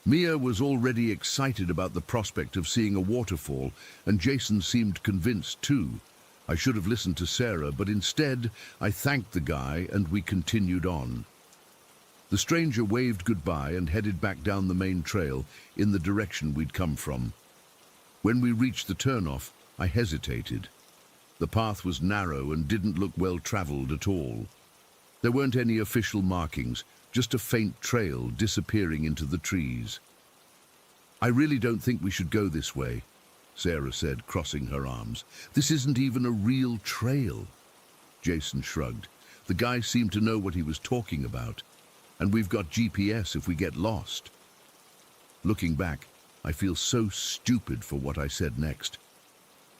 Mia was already excited about the prospect of seeing a waterfall, and Jason seemed convinced too. I should have listened to Sarah, but instead I thanked the guy and we continued on. The stranger waved goodbye and headed back down the main trail in the direction we'd come from. When we reached the turnoff, I hesitated. The path was narrow and didn't look well traveled at all. There weren't any official markings, just a faint trail disappearing into the trees. "I really don't think we should go this way," Sarah said, crossing her arms. "This isn't even a real trail." Jason shrugged. The guy seemed to know what he was talking about. "And we've got GPS if we get lost." Looking back, I feel so stupid for what I said next.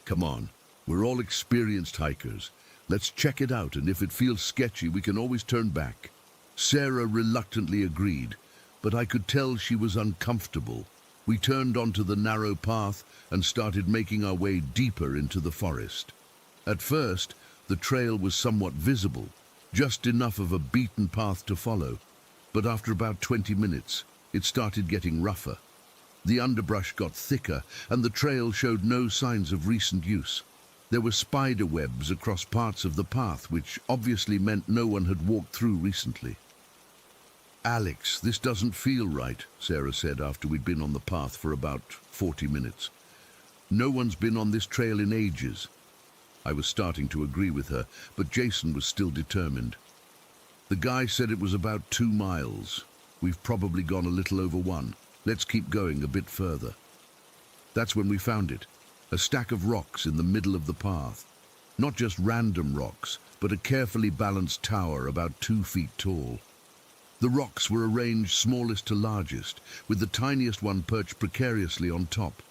"Come on, we're all experienced hikers. Let's check it out, and if it feels sketchy, we can always turn back." Sarah reluctantly agreed, but I could tell she was uncomfortable. We turned onto the narrow path and started making our way deeper into the forest. At first, the trail was somewhat visible, just enough of a beaten path to follow. But after about 20 minutes, it started getting rougher. The underbrush got thicker, and the trail showed no signs of recent use. There were spider webs across parts of the path, which obviously meant no one had walked through recently. "Alex, this doesn't feel right," Sarah said after we'd been on the path for about 40 minutes. "No one's been on this trail in ages." I was starting to agree with her, but Jason was still determined. "The guy said it was about 2 miles. We've probably gone a little over 1. Let's keep going a bit further." That's when we found it, a stack of rocks in the middle of the path. Not just random rocks, but a carefully balanced tower about 2 feet tall. The rocks were arranged smallest to largest, with the tiniest one perched precariously on top.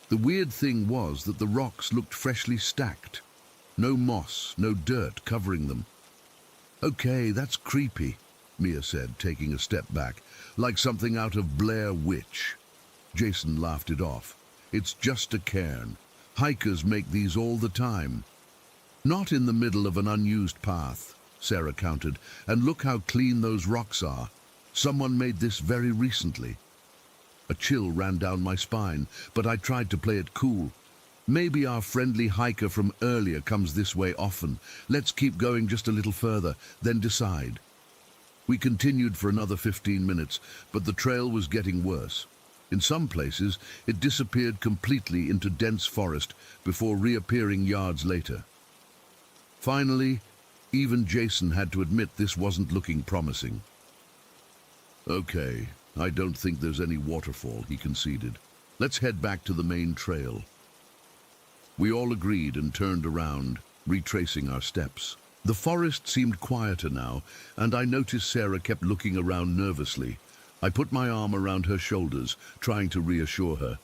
The weird thing was that the rocks looked freshly stacked. No moss, no dirt covering them. "Okay, that's creepy," Mia said, taking a step back, "like something out of Blair Witch." Jason laughed it off. "It's just a cairn. Hikers make these all the time." "Not in the middle of an unused path," Sarah countered, "and look how clean those rocks are. Someone made this very recently." A chill ran down my spine, but I tried to play it cool. "Maybe our friendly hiker from earlier comes this way often. Let's keep going just a little further, then decide." We continued for another 15 minutes, but the trail was getting worse. In some places, it disappeared completely into dense forest before reappearing yards later. Finally, even Jason had to admit this wasn't looking promising. "Okay, I don't think there's any waterfall," he conceded. "Let's head back to the main trail." We all agreed and turned around, retracing our steps. The forest seemed quieter now, and I noticed Sarah kept looking around nervously. I put my arm around her shoulders, trying to reassure her.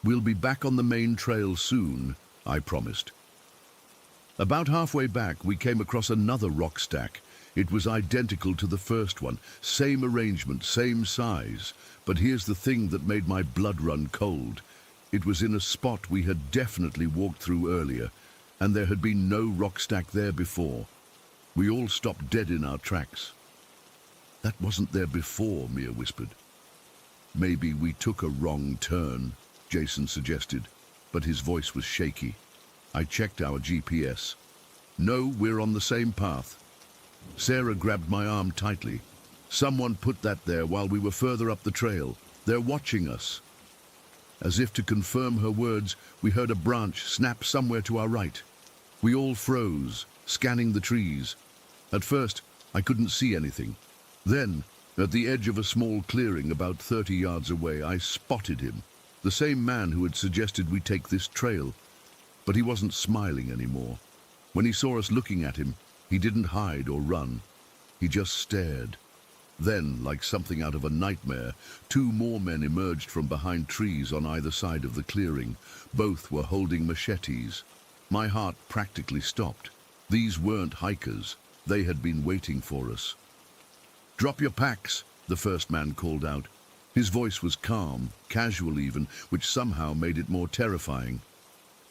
"We'll be back on the main trail soon," I promised. About halfway back, we came across another rock stack. It was identical to the first one, same arrangement, same size. But here's the thing that made my blood run cold. It was in a spot we had definitely walked through earlier, and there had been no rock stack there before. We all stopped dead in our tracks. "That wasn't there before," Mia whispered. "Maybe we took a wrong turn," Jason suggested, but his voice was shaky. I checked our GPS. "No, we're on the same path." Sarah grabbed my arm tightly. "Someone put that there while we were further up the trail. They're watching us." As if to confirm her words, we heard a branch snap somewhere to our right. We all froze, scanning the trees. At first, I couldn't see anything. Then, at the edge of a small clearing about 30 yards away, I spotted him. The same man who had suggested we take this trail. But he wasn't smiling anymore. When he saw us looking at him, he didn't hide or run. He just stared. Then, like something out of a nightmare, 2 more men emerged from behind trees on either side of the clearing. Both were holding machetes. My heart practically stopped. These weren't hikers. They had been waiting for us. "Drop your packs," the first man called out. His voice was calm, casual even, which somehow made it more terrifying.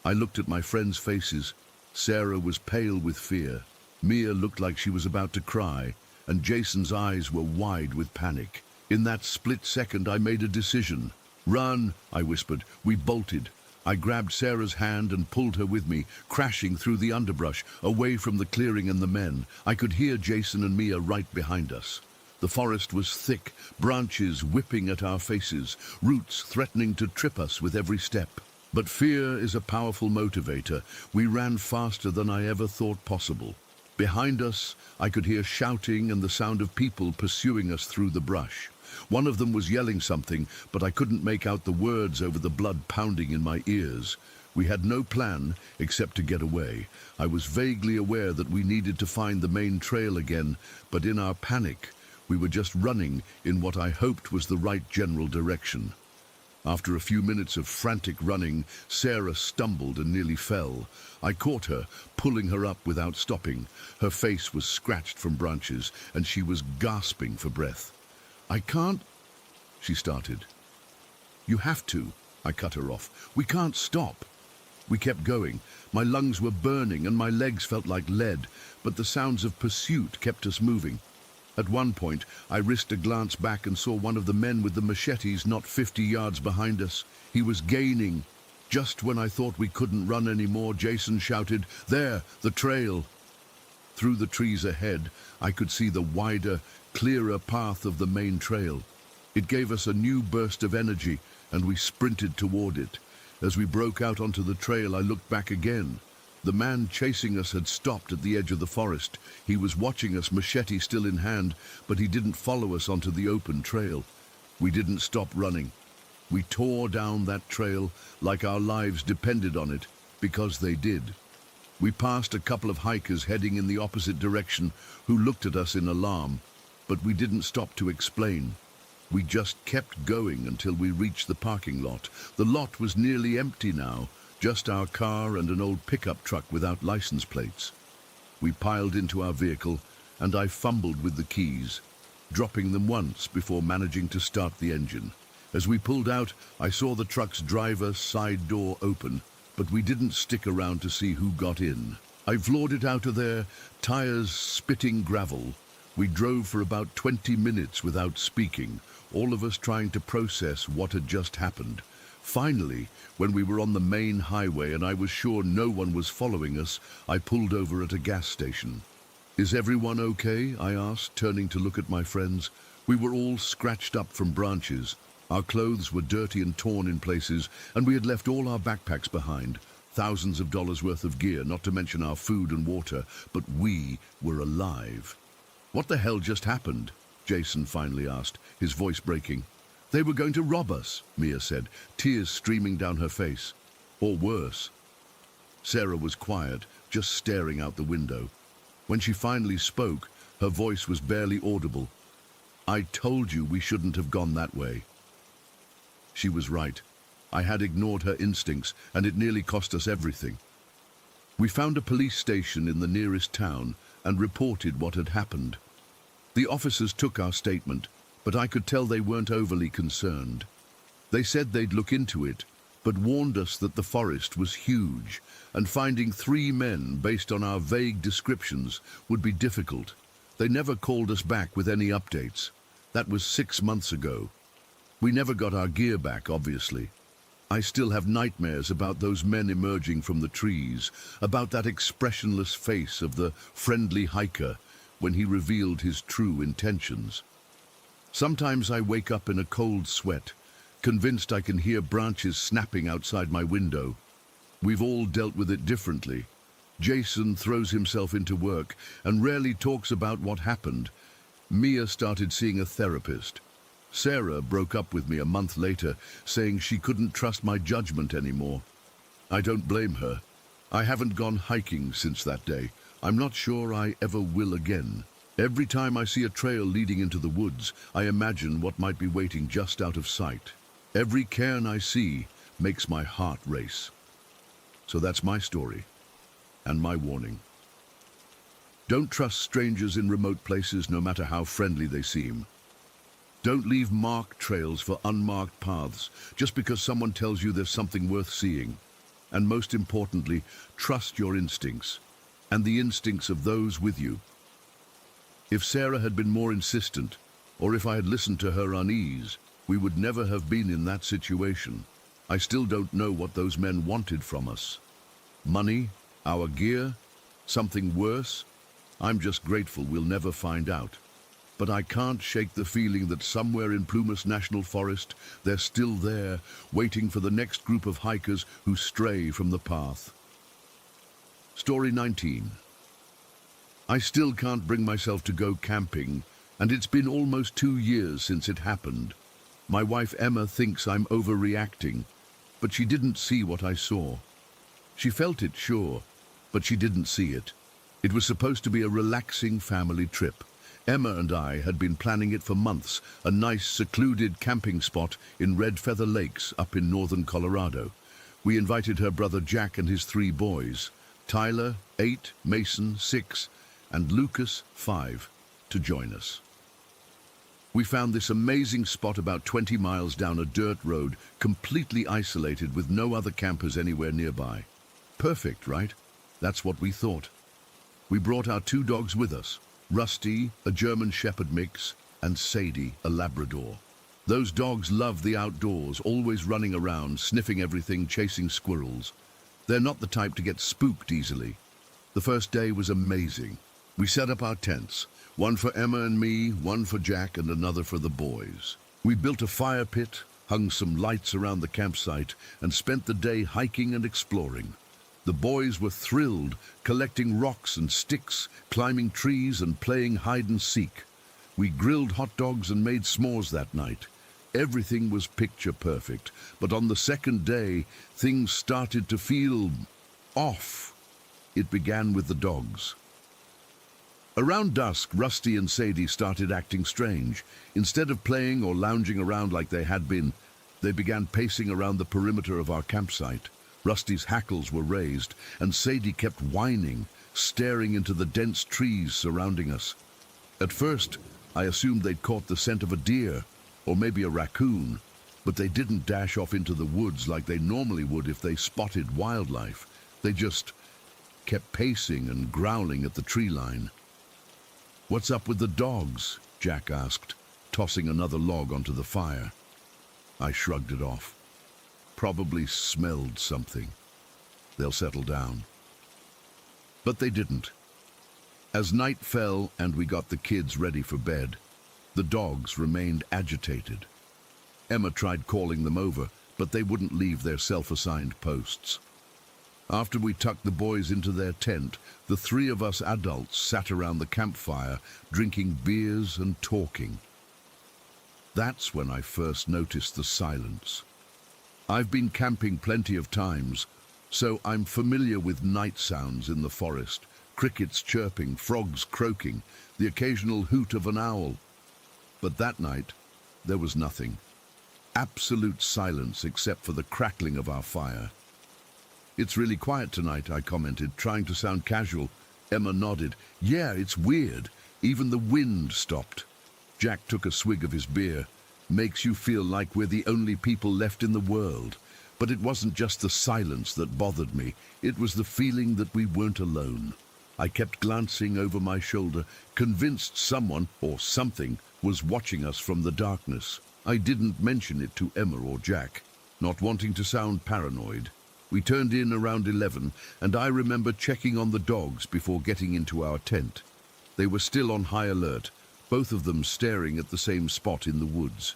I looked at my friends' faces. Sarah was pale with fear. Mia looked like she was about to cry, and Jason's eyes were wide with panic. In that split second, I made a decision. "Run," I whispered. We bolted. I grabbed Sarah's hand and pulled her with me, crashing through the underbrush, away from the clearing and the men. I could hear Jason and Mia right behind us. The forest was thick, branches whipping at our faces, roots threatening to trip us with every step. But fear is a powerful motivator. We ran faster than I ever thought possible. Behind us, I could hear shouting and the sound of people pursuing us through the brush. One of them was yelling something, but I couldn't make out the words over the blood pounding in my ears. We had no plan except to get away. I was vaguely aware that we needed to find the main trail again, but in our panic, we were just running in what I hoped was the right general direction. After a few minutes of frantic running, Sarah stumbled and nearly fell. I caught her, pulling her up without stopping. Her face was scratched from branches, and she was gasping for breath. "I can't," she started. "You have to," I cut her off. "We can't stop." We kept going. My lungs were burning and my legs felt like lead, but the sounds of pursuit kept us moving. At one point, I risked a glance back and saw one of the men with the machetes not 50 yards behind us. He was gaining. Just when I thought we couldn't run anymore, Jason shouted, "There, the trail!" Through the trees ahead, I could see the wider, clearer path of the main trail. It gave us a new burst of energy, and we sprinted toward it. As we broke out onto the trail, I looked back again. The man chasing us had stopped at the edge of the forest. He was watching us, machete still in hand, but he didn't follow us onto the open trail. We didn't stop running. We tore down that trail like our lives depended on it, because they did. We passed a couple of hikers heading in the opposite direction who looked at us in alarm, but we didn't stop to explain. We just kept going until we reached the parking lot. The lot was nearly empty now, just our car and an old pickup truck without license plates. We piled into our vehicle, and I fumbled with the keys, dropping them once before managing to start the engine. As we pulled out, I saw the truck's driver's side door open, but we didn't stick around to see who got in. I floored it out of there, tires spitting gravel. We drove for about 20 minutes without speaking, all of us trying to process what had just happened. Finally, when we were on the main highway and I was sure no one was following us, I pulled over at a gas station. "Is everyone okay?" I asked, turning to look at my friends. We were all scratched up from branches. Our clothes were dirty and torn in places, and we had left all our backpacks behind. Thousands of dollars worth of gear, not to mention our food and water, but we were alive. "What the hell just happened?" Jason finally asked, his voice breaking. "They were going to rob us," Mia said, tears streaming down her face. "Or worse." Sarah was quiet, just staring out the window. When she finally spoke, her voice was barely audible. "I told you we shouldn't have gone that way." She was right. I had ignored her instincts, and it nearly cost us everything. We found a police station in the nearest town and reported what had happened. The officers took our statement, but I could tell they weren't overly concerned. They said they'd look into it, but warned us that the forest was huge, and finding 3 men based on our vague descriptions would be difficult. They never called us back with any updates. That was 6 months ago. We never got our gear back, obviously. I still have nightmares about those men emerging from the trees, about that expressionless face of the friendly hiker when he revealed his true intentions. Sometimes I wake up in a cold sweat, convinced I can hear branches snapping outside my window. We've all dealt with it differently. Jason throws himself into work and rarely talks about what happened. Mia started seeing a therapist. Sarah broke up with me a month later, saying she couldn't trust my judgment anymore. I don't blame her. I haven't gone hiking since that day. I'm not sure I ever will again. Every time I see a trail leading into the woods, I imagine what might be waiting just out of sight. Every cairn I see makes my heart race. So that's my story, and my warning. Don't trust strangers in remote places, no matter how friendly they seem. Don't leave marked trails for unmarked paths, just because someone tells you there's something worth seeing. And most importantly, trust your instincts, and the instincts of those with you. If Sarah had been more insistent, or if I had listened to her unease, we would never have been in that situation. I still don't know what those men wanted from us. Money? Our gear? Something worse? I'm just grateful we'll never find out. But I can't shake the feeling that somewhere in Plumas National Forest, they're still there, waiting for the next group of hikers who stray from the path. Story 19. I still can't bring myself to go camping, and it's been almost 2 years since it happened. My wife Emma thinks I'm overreacting, but she didn't see what I saw. She felt it, sure, but she didn't see it. It was supposed to be a relaxing family trip. Emma and I had been planning it for months, a nice secluded camping spot in Red Feather Lakes up in northern Colorado. We invited her brother Jack and his 3 boys, Tyler, 8, Mason, 6, and Lucas, 5, to join us. We found this amazing spot about 20 miles down a dirt road, completely isolated with no other campers anywhere nearby. Perfect, right? That's what we thought. We brought our 2 dogs with us, Rusty, a German Shepherd mix, and Sadie, a Labrador. Those dogs love the outdoors, always running around, sniffing everything, chasing squirrels. They're not the type to get spooked easily. The first day was amazing. We set up our tents, one for Emma and me, one for Jack, and another for the boys. We built a fire pit, hung some lights around the campsite, and spent the day hiking and exploring. The boys were thrilled, collecting rocks and sticks, climbing trees and playing hide and seek. We grilled hot dogs and made s'mores that night. Everything was picture perfect, but on the second day, things started to feel off. It began with the dogs. Around dusk, Rusty and Sadie started acting strange. Instead of playing or lounging around like they had been, they began pacing around the perimeter of our campsite. Rusty's hackles were raised, and Sadie kept whining, staring into the dense trees surrounding us. At first, I assumed they'd caught the scent of a deer, or maybe a raccoon, but they didn't dash off into the woods like they normally would if they spotted wildlife. They just kept pacing and growling at the tree line. "What's up with the dogs?" Jack asked, tossing another log onto the fire. I shrugged it off. Probably smelled something. They'll settle down. But they didn't. As night fell and we got the kids ready for bed, the dogs remained agitated. Emma tried calling them over, but they wouldn't leave their self-assigned posts. After we tucked the boys into their tent, the three of us adults sat around the campfire, drinking beers and talking. That's when I first noticed the silence. I've been camping plenty of times, so I'm familiar with night sounds in the forest. Crickets chirping, frogs croaking, the occasional hoot of an owl. But that night, there was nothing. Absolute silence except for the crackling of our fire. "It's really quiet tonight," I commented, trying to sound casual. Emma nodded. "Yeah, it's weird. Even the wind stopped." Jack took a swig of his beer. "Makes you feel like we're the only people left in the world." But it wasn't just the silence that bothered me. It was the feeling that we weren't alone. I kept glancing over my shoulder, convinced someone or something was watching us from the darkness. I didn't mention it to Emma or Jack, not wanting to sound paranoid. We turned in around 11, and I remember checking on the dogs before getting into our tent. They were still on high alert, both of them staring at the same spot in the woods.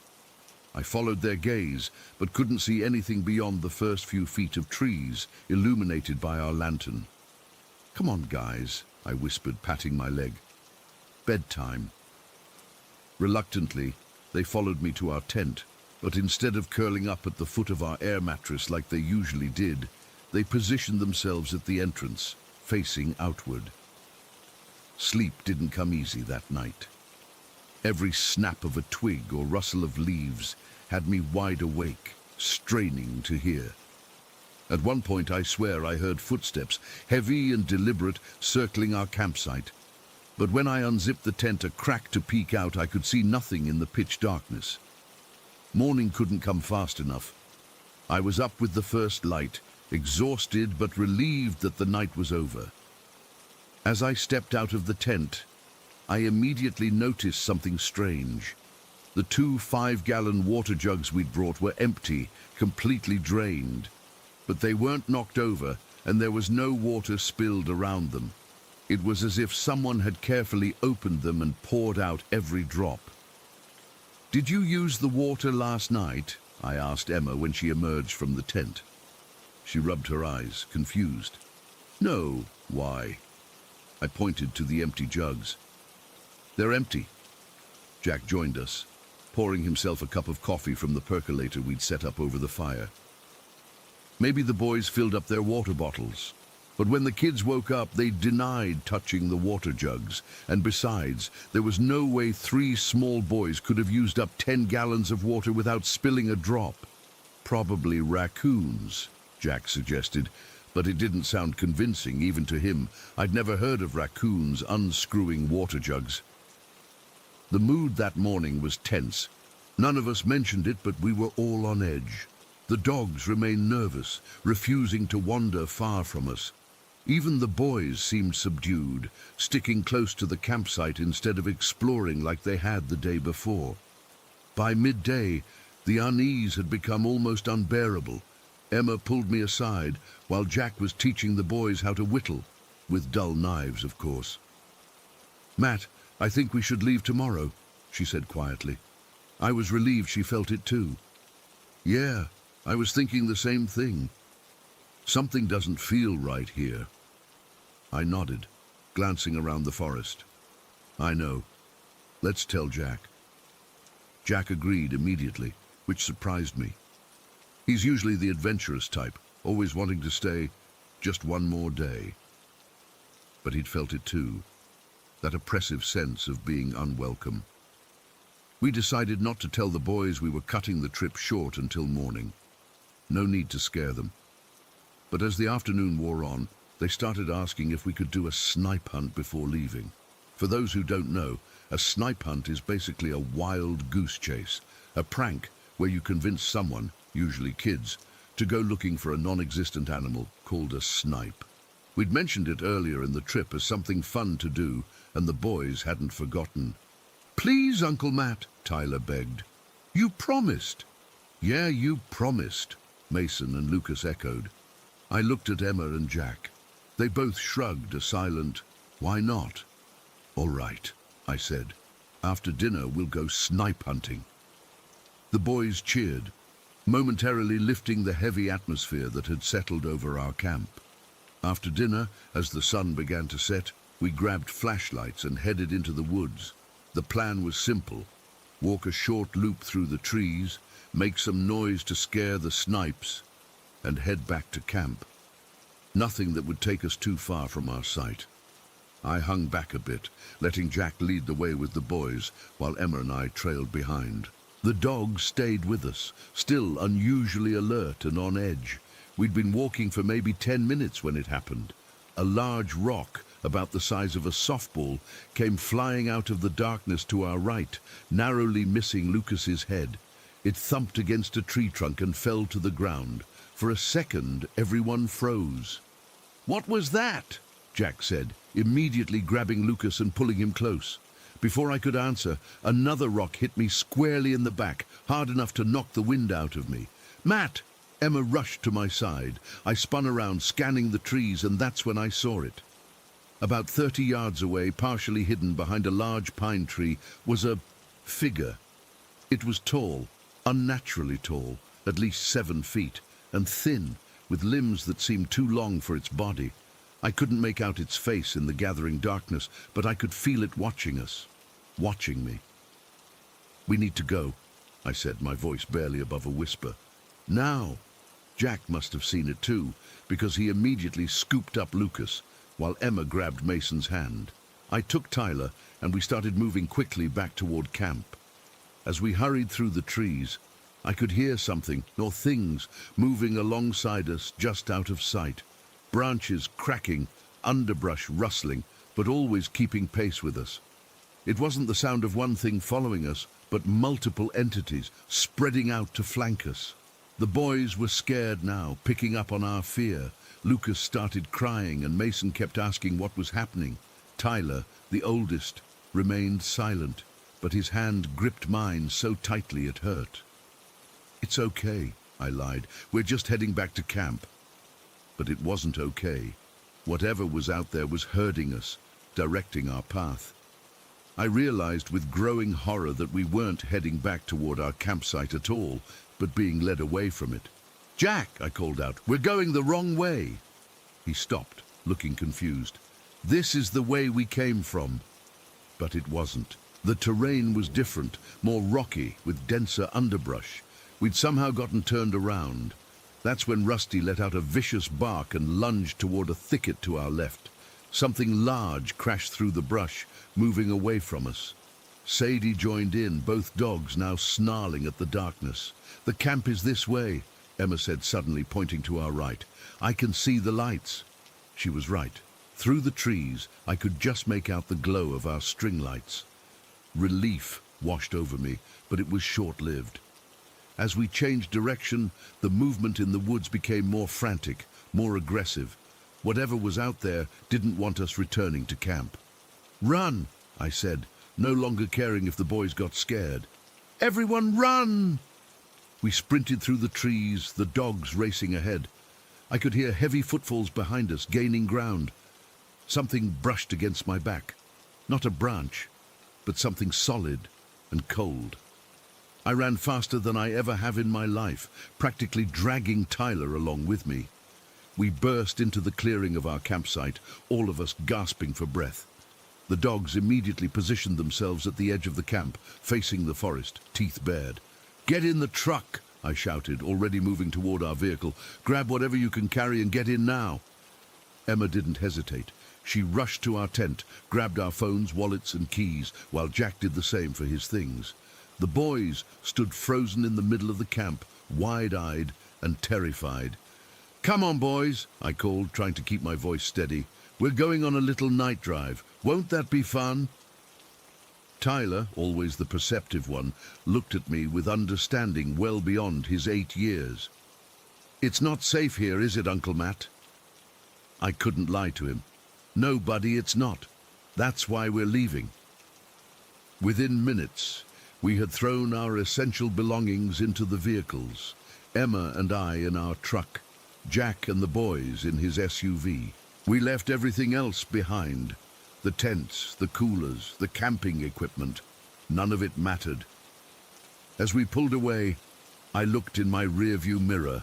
I followed their gaze, but couldn't see anything beyond the first few feet of trees, illuminated by our lantern. "Come on, guys," I whispered, patting my leg. "Bedtime." Reluctantly, they followed me to our tent, but instead of curling up at the foot of our air mattress like they usually did, they positioned themselves at the entrance, facing outward. Sleep didn't come easy that night. Every snap of a twig or rustle of leaves had me wide awake, straining to hear. At one point, I swear I heard footsteps, heavy and deliberate, circling our campsite. But when I unzipped the tent a crack to peek out, I could see nothing in the pitch darkness. Morning couldn't come fast enough. I was up with the first light, exhausted but relieved that the night was over. As I stepped out of the tent, I immediately noticed something strange. The 2 5-gallon water jugs we'd brought were empty, completely drained. But they weren't knocked over, and there was no water spilled around them. It was as if someone had carefully opened them and poured out every drop. "Did you use the water last night?" I asked Emma when she emerged from the tent. She rubbed her eyes, confused. "No, why?" I pointed to the empty jugs. "They're empty." Jack joined us, pouring himself a cup of coffee from the percolator we'd set up over the fire. "Maybe the boys filled up their water bottles. But when the kids woke up, they denied touching the water jugs. And besides, there was no way 3 small boys could have used up 10 gallons of water without spilling a drop." "Probably raccoons," Jack suggested, but it didn't sound convincing even to him. I'd never heard of raccoons unscrewing water jugs. The mood that morning was tense. None of us mentioned it, but we were all on edge. The dogs remained nervous, refusing to wander far from us. Even the boys seemed subdued, sticking close to the campsite instead of exploring like they had the day before. By midday, the unease had become almost unbearable. Emma pulled me aside while Jack was teaching the boys how to whittle, with dull knives, of course. "Matt, I think we should leave tomorrow," she said quietly. I was relieved she felt it too. "Yeah, I was thinking the same thing. Something doesn't feel right here." I nodded, glancing around the forest. "I know. Let's tell Jack." Jack agreed immediately, which surprised me. He's usually the adventurous type, always wanting to stay just one more day. but he'd felt it too, that oppressive sense of being unwelcome. We decided not to tell the boys we were cutting the trip short until morning. No need to scare them. But as the afternoon wore on, they started asking if we could do a snipe hunt before leaving. For those who don't know, a snipe hunt is basically a wild goose chase, a prank where you convince someone, usually kids, to go looking for a non-existent animal called a snipe. We'd mentioned it earlier in the trip as something fun to do, and the boys hadn't forgotten. "Please, Uncle Matt," Tyler begged. "You promised." "Yeah, you promised," Mason and Lucas echoed. I looked at Emma and Jack. They both shrugged a silent, "Why not?" "All right," I said. "After dinner we'll go snipe hunting." The boys cheered, momentarily lifting the heavy atmosphere that had settled over our camp. After dinner, as the sun began to set, we grabbed flashlights and headed into the woods. The plan was simple: walk a short loop through the trees, make some noise to scare the snipes, and head back to camp. Nothing that would take us too far from our sight. I hung back a bit, letting Jack lead the way with the boys, while Emma and I trailed behind. The dogs stayed with us, still unusually alert and on edge. We'd been walking for maybe 10 minutes when it happened. A large rock, about the size of a softball, came flying out of the darkness to our right, narrowly missing Lucas's head. It thumped against a tree trunk and fell to the ground. For a second, everyone froze. "What was that?" Jack said, immediately grabbing Lucas and pulling him close. Before I could answer, another rock hit me squarely in the back, hard enough to knock the wind out of me. "Matt!" Emma rushed to my side. I spun around, scanning the trees, and that's when I saw it. About 30 yards away, partially hidden behind a large pine tree, was a figure. It was tall, unnaturally tall, at least 7 feet, and thin, with limbs that seemed too long for its body. I couldn't make out its face in the gathering darkness, but I could feel it watching us, watching me. "We need to go," I said, my voice barely above a whisper. "Now!" Jack must have seen it too, because he immediately scooped up Lucas, while Emma grabbed Mason's hand. I took Tyler, and we started moving quickly back toward camp. As we hurried through the trees, I could hear something, or things, moving alongside us just out of sight. Branches cracking, underbrush rustling, but always keeping pace with us. It wasn't the sound of one thing following us, but multiple entities spreading out to flank us. The boys were scared now, picking up on our fear. Lucas started crying, and Mason kept asking what was happening. Tyler, the oldest, remained silent, but his hand gripped mine so tightly it hurt. "It's okay," I lied. "We're just heading back to camp." But it wasn't okay. Whatever was out there was herding us, directing our path. I realized with growing horror that we weren't heading back toward our campsite at all, but being led away from it. "Jack," I called out, "we're going the wrong way." He stopped, looking confused. "This is the way we came from." But it wasn't. The terrain was different, more rocky, with denser underbrush. We'd somehow gotten turned around. That's when Rusty let out a vicious bark and lunged toward a thicket to our left. Something large crashed through the brush, moving away from us. Sadie joined in, both dogs now snarling at the darkness. "The camp is this way," Emma said suddenly, pointing to our right. "I can see the lights." She was right. Through the trees, I could just make out the glow of our string lights. Relief washed over me, but it was short-lived. As we changed direction, the movement in the woods became more frantic, more aggressive. Whatever was out there didn't want us returning to camp. "Run," I said, no longer caring if the boys got scared. "Everyone run!" We sprinted through the trees, the dogs racing ahead. I could hear heavy footfalls behind us, gaining ground. Something brushed against my back. Not a branch, but something solid and cold. I ran faster than I ever have in my life, practically dragging Tyler along with me. We burst into the clearing of our campsite, all of us gasping for breath. The dogs immediately positioned themselves at the edge of the camp, facing the forest, teeth bared. "Get in the truck," I shouted, already moving toward our vehicle. "Grab whatever you can carry and get in now." Emma didn't hesitate. She rushed to our tent, grabbed our phones, wallets and keys, while Jack did the same for his things. The boys stood frozen in the middle of the camp, wide-eyed and terrified. "Come on, boys," I called, trying to keep my voice steady. "We're going on a little night drive. Won't that be fun?" Tyler, always the perceptive one, looked at me with understanding well beyond his 8 years. "It's not safe here, is it, Uncle Matt?" I couldn't lie to him. "No, buddy, it's not. That's why we're leaving." Within minutes, we had thrown our essential belongings into the vehicles, Emma and I in our truck, Jack and the boys in his SUV. We left everything else behind. The tents, the coolers, the camping equipment. None of it mattered. As we pulled away, I looked in my rearview mirror.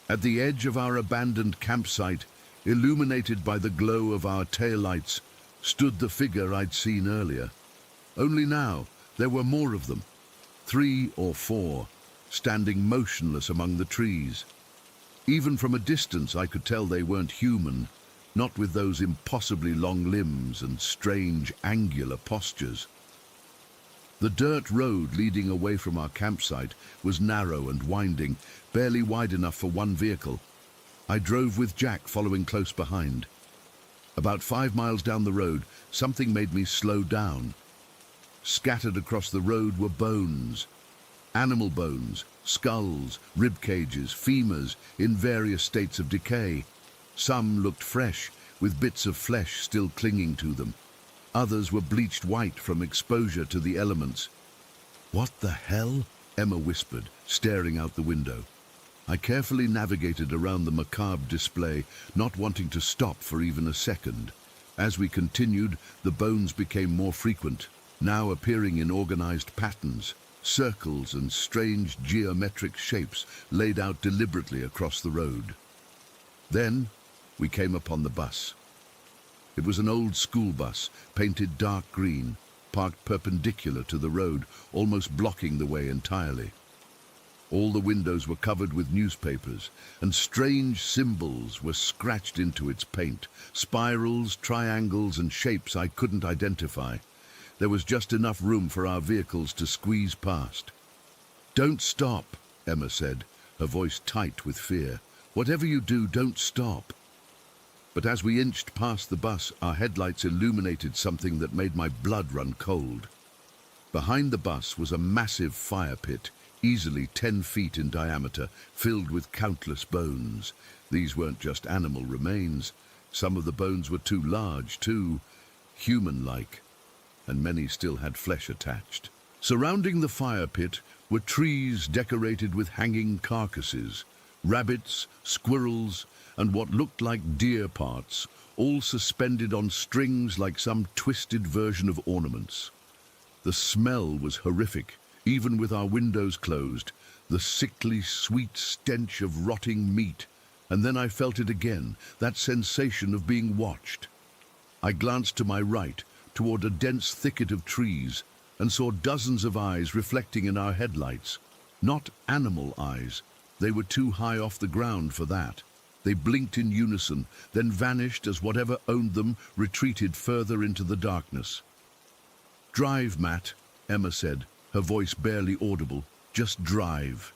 At the edge of our abandoned campsite, illuminated by the glow of our taillights, stood the figure I'd seen earlier. Only now, there were more of them, 3 or 4, standing motionless among the trees. Even from a distance, I could tell they weren't human, not with those impossibly long limbs and strange angular postures. The dirt road leading away from our campsite was narrow and winding, barely wide enough for one vehicle. I drove with Jack following close behind. About 5 miles down the road, something made me slow down. Scattered across the road were bones. Animal bones, skulls, rib cages, femurs in various states of decay. Some looked fresh, with bits of flesh still clinging to them. Others were bleached white from exposure to the elements. "What the hell?" Emma whispered, staring out the window. I carefully navigated around the macabre display, not wanting to stop for even a second. As we continued, the bones became more frequent, now appearing in organized patterns, circles and strange geometric shapes laid out deliberately across the road. Then we came upon the bus. It was an old school bus, painted dark green, parked perpendicular to the road, almost blocking the way entirely. All the windows were covered with newspapers, and strange symbols were scratched into its paint, spirals, triangles, and shapes I couldn't identify. There was just enough room for our vehicles to squeeze past. "Don't stop," Emma said, her voice tight with fear. "Whatever you do, don't stop." But as we inched past the bus, our headlights illuminated something that made my blood run cold. Behind the bus was a massive fire pit, easily 10 feet in diameter, filled with countless bones. These weren't just animal remains. Some of the bones were too large, too human-like, and many still had flesh attached. Surrounding the fire pit were trees decorated with hanging carcasses, rabbits, squirrels, and what looked like deer parts, all suspended on strings like some twisted version of ornaments. The smell was horrific, even with our windows closed, the sickly, sweet stench of rotting meat. And then I felt it again, that sensation of being watched. I glanced to my right, toward a dense thicket of trees, and saw dozens of eyes reflecting in our headlights. Not animal eyes. They were too high off the ground for that. They blinked in unison, then vanished as whatever owned them retreated further into the darkness. "Drive, Matt," Emma said, her voice barely audible. "Just drive."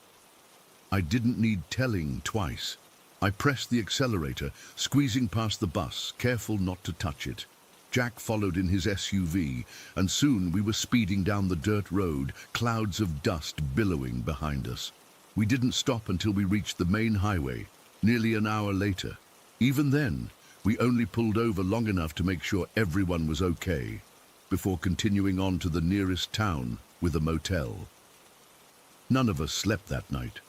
I didn't need telling twice. I pressed the accelerator, squeezing past the bus, careful not to touch it. Jack followed in his SUV, and soon we were speeding down the dirt road, clouds of dust billowing behind us. We didn't stop until we reached the main highway, nearly an hour later. Even then, we only pulled over long enough to make sure everyone was okay, before continuing on to the nearest town with a motel. None of us slept that night.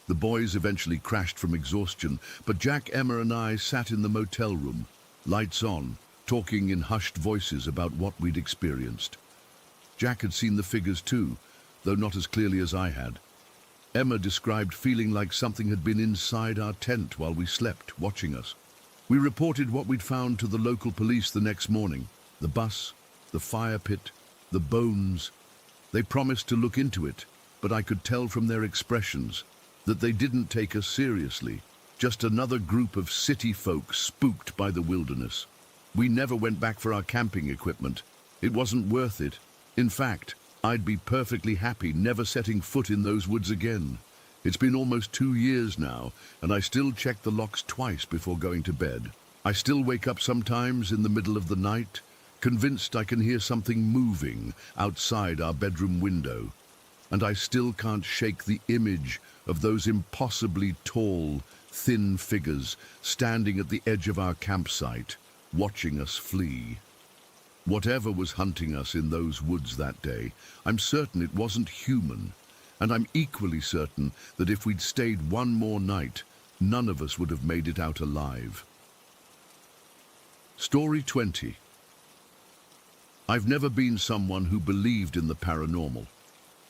The boys eventually crashed from exhaustion, but Jack, Emma, and I sat in the motel room, lights on, talking in hushed voices about what we'd experienced. Jack had seen the figures too, though not as clearly as I had. Emma described feeling like something had been inside our tent while we slept, watching us. We reported what we'd found to the local police the next morning. The bus, the fire pit, the bones. They promised to look into it, but I could tell from their expressions that they didn't take us seriously. Just another group of city folk spooked by the wilderness. We never went back for our camping equipment. It wasn't worth it. In fact, I'd be perfectly happy never setting foot in those woods again. It's been almost 2 years now, and I still check the locks twice before going to bed. I still wake up sometimes in the middle of the night, convinced I can hear something moving outside our bedroom window. And I still can't shake the image of those impossibly tall, thin figures standing at the edge of our campsite, watching us flee. Whatever was hunting us in those woods that day, I'm certain it wasn't human, and I'm equally certain that if we'd stayed one more night, none of us would have made it out alive. Story 20. I've never been someone who believed in the paranormal.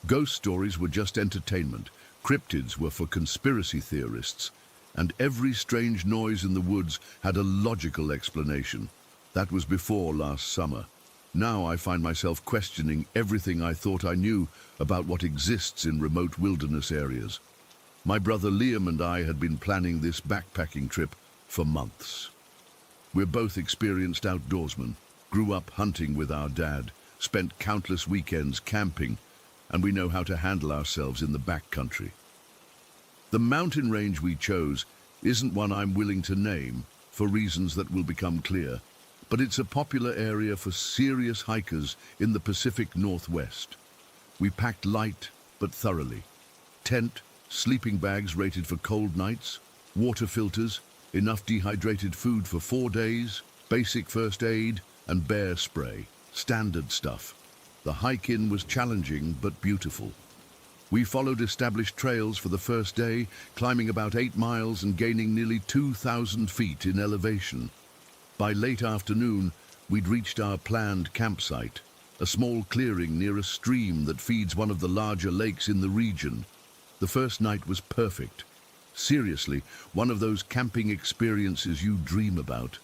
Ghost stories were just entertainment, cryptids were for conspiracy theorists, and every strange noise in the woods had a logical explanation. That was before last summer. Now I find myself questioning everything I thought I knew about what exists in remote wilderness areas. My brother Liam and I had been planning this backpacking trip for months. We're both experienced outdoorsmen, grew up hunting with our dad, spent countless weekends camping, and we know how to handle ourselves in the backcountry. The mountain range we chose isn't one I'm willing to name for reasons that will become clear, but it's a popular area for serious hikers in the Pacific Northwest. We packed light but thoroughly. Tent, sleeping bags rated for cold nights, water filters, enough dehydrated food for 4 days, basic first aid, and bear spray. Standard stuff. The hike-in was challenging but beautiful. We followed established trails for the first day, climbing about 8 miles and gaining nearly 2,000 feet in elevation. By late afternoon, we'd reached our planned campsite, a small clearing near a stream that feeds one of the larger lakes in the region. The first night was perfect. Seriously, one of those camping experiences you dream about.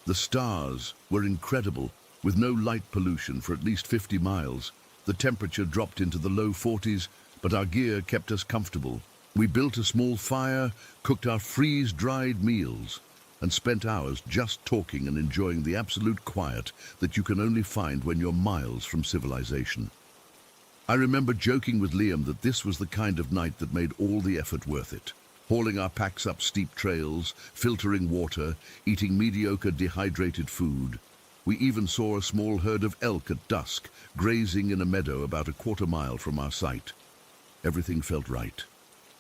The stars were incredible, with no light pollution for at least 50 miles. The temperature dropped into the low 40s, but our gear kept us comfortable. We built a small fire, cooked our freeze-dried meals, and spent hours just talking and enjoying the absolute quiet that you can only find when you're miles from civilization. I remember joking with Liam that this was the kind of night that made all the effort worth it. Hauling our packs up steep trails, filtering water, eating mediocre dehydrated food. We even saw a small herd of elk at dusk, grazing in a meadow about a quarter-mile from our site. Everything felt right.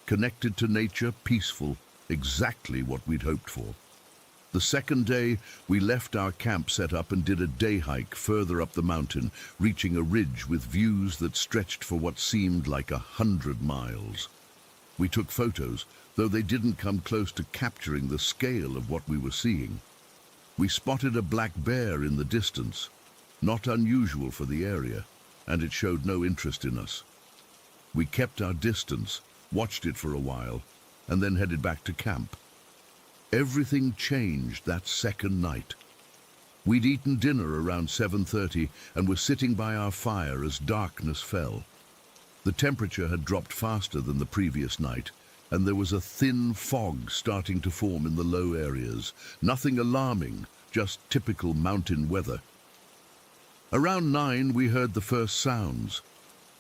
Connected to nature, peaceful, exactly what we'd hoped for. The second day, we left our camp set up and did a day hike further up the mountain, reaching a ridge with views that stretched for what seemed like 100 miles. We took photos, though they didn't come close to capturing the scale of what we were seeing. We spotted a black bear in the distance, not unusual for the area, and it showed no interest in us. We kept our distance, watched it for a while, and then headed back to camp. Everything changed that second night. We'd eaten dinner around 7:30 and were sitting by our fire as darkness fell. The temperature had dropped faster than the previous night, and there was a thin fog starting to form in the low areas. Nothing alarming, just typical mountain weather. Around 9, we heard the first sounds.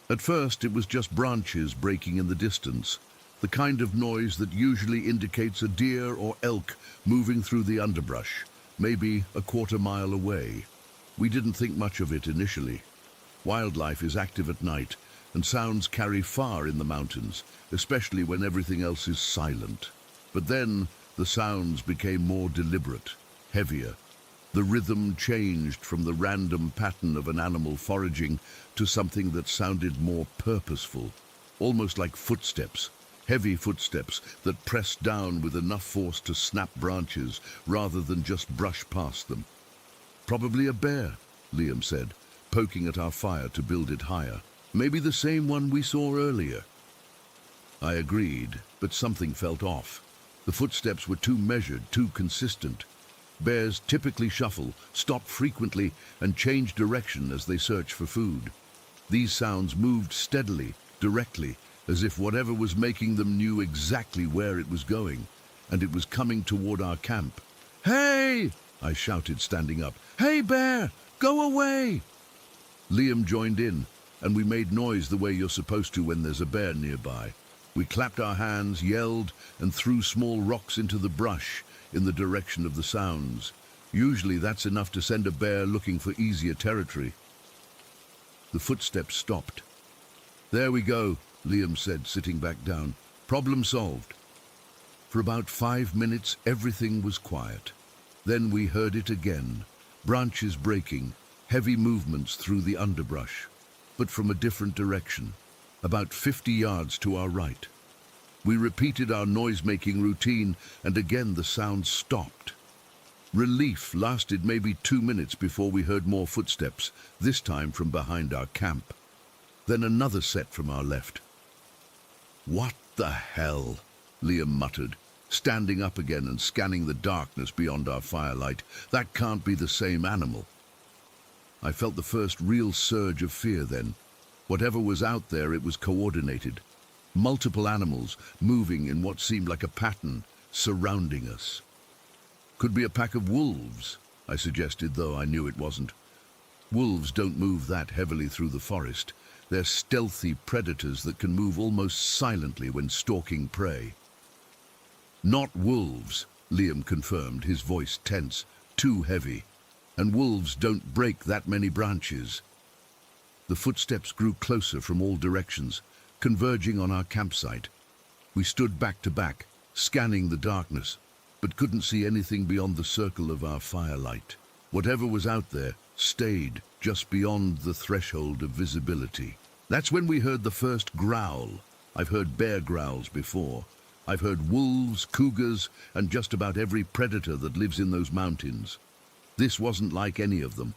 At first, it was just branches breaking in the distance, the kind of noise that usually indicates a deer or elk moving through the underbrush, maybe a quarter-mile away. We didn't think much of it initially. Wildlife is active at night, and sounds carry far in the mountains, especially when everything else is silent. But then the sounds became more deliberate, heavier. The rhythm changed from the random pattern of an animal foraging to something that sounded more purposeful, almost like footsteps, heavy footsteps that pressed down with enough force to snap branches rather than just brush past them. "Probably a bear," Liam said, poking at our fire to build it higher. "Maybe the same one we saw earlier." I agreed, but something felt off. The footsteps were too measured, too consistent. Bears typically shuffle, stop frequently, and change direction as they search for food. These sounds moved steadily, directly, as if whatever was making them knew exactly where it was going. and it was coming toward our camp. "Hey!" I shouted, standing up. "Hey, bear! Go away!" Liam joined in, and we made noise the way you're supposed to when there's a bear nearby. We clapped our hands, yelled, and threw small rocks into the brush in the direction of the sounds. Usually that's enough to send a bear looking for easier territory. The footsteps stopped. "There we go," Liam said, sitting back down. "Problem solved." For about 5 minutes, everything was quiet. Then we heard it again, branches breaking, heavy movements through the underbrush, but from a different direction, about 50 yards to our right. We repeated our noise-making routine, and again the sound stopped. Relief lasted maybe 2 minutes before we heard more footsteps, this time from behind our camp. Then another set from our left. "What the hell?" Liam muttered, standing up again and scanning the darkness beyond our firelight. "That can't be the same animal." I felt the first real surge of fear then. Whatever was out there, it was coordinated. Multiple animals moving in what seemed like a pattern, surrounding us. "Could be a pack of wolves," I suggested, though I knew it wasn't. Wolves don't move that heavily through the forest. They're stealthy predators that can move almost silently when stalking prey. "Not wolves," Liam confirmed, his voice tense, "too heavy. And wolves don't break that many branches." The footsteps grew closer from all directions, converging on our campsite. We stood back to back, scanning the darkness, but couldn't see anything beyond the circle of our firelight. Whatever was out there stayed just beyond the threshold of visibility. That's when we heard the first growl. I've heard bear growls before. I've heard wolves, cougars, and just about every predator that lives in those mountains. This wasn't like any of them.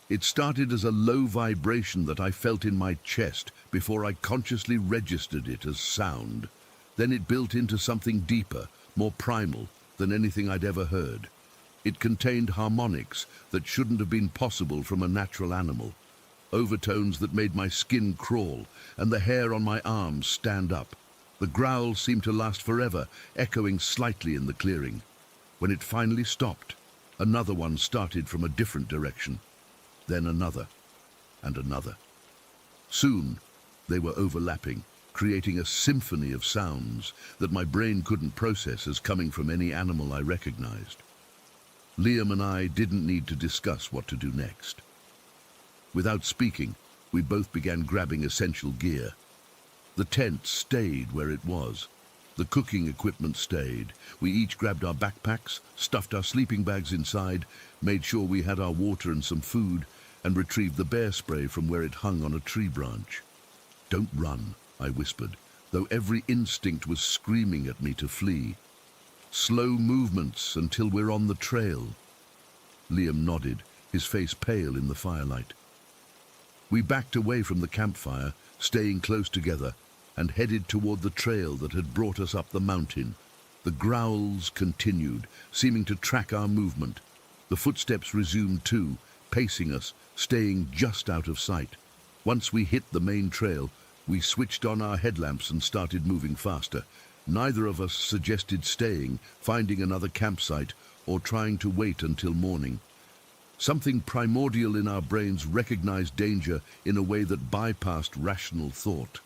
It started as a low vibration that I felt in my chest before I consciously registered it as sound. Then it built into something deeper, more primal than anything I'd ever heard. It contained harmonics that shouldn't have been possible from a natural animal, overtones that made my skin crawl and the hair on my arms stand up. The growl seemed to last forever, echoing slightly in the clearing. When it finally stopped, another one started from a different direction, then another, and another. Soon, they were overlapping, creating a symphony of sounds that my brain couldn't process as coming from any animal I recognized. Liam and I didn't need to discuss what to do next. Without speaking, we both began grabbing essential gear. The tent stayed where it was. The cooking equipment stayed. We each grabbed our backpacks, stuffed our sleeping bags inside, made sure we had our water and some food, and retrieved the bear spray from where it hung on a tree branch. "Don't run," I whispered, though every instinct was screaming at me to flee. "Slow movements until we're on the trail." Liam nodded, his face pale in the firelight. We backed away from the campfire, staying close together, and headed toward the trail that had brought us up the mountain. The growls continued, seeming to track our movement. The footsteps resumed too, pacing us, staying just out of sight. Once we hit the main trail, we switched on our headlamps and started moving faster. Neither of us suggested staying, finding another campsite, or trying to wait until morning. Something primordial in our brains recognized danger in a way that bypassed rational thought.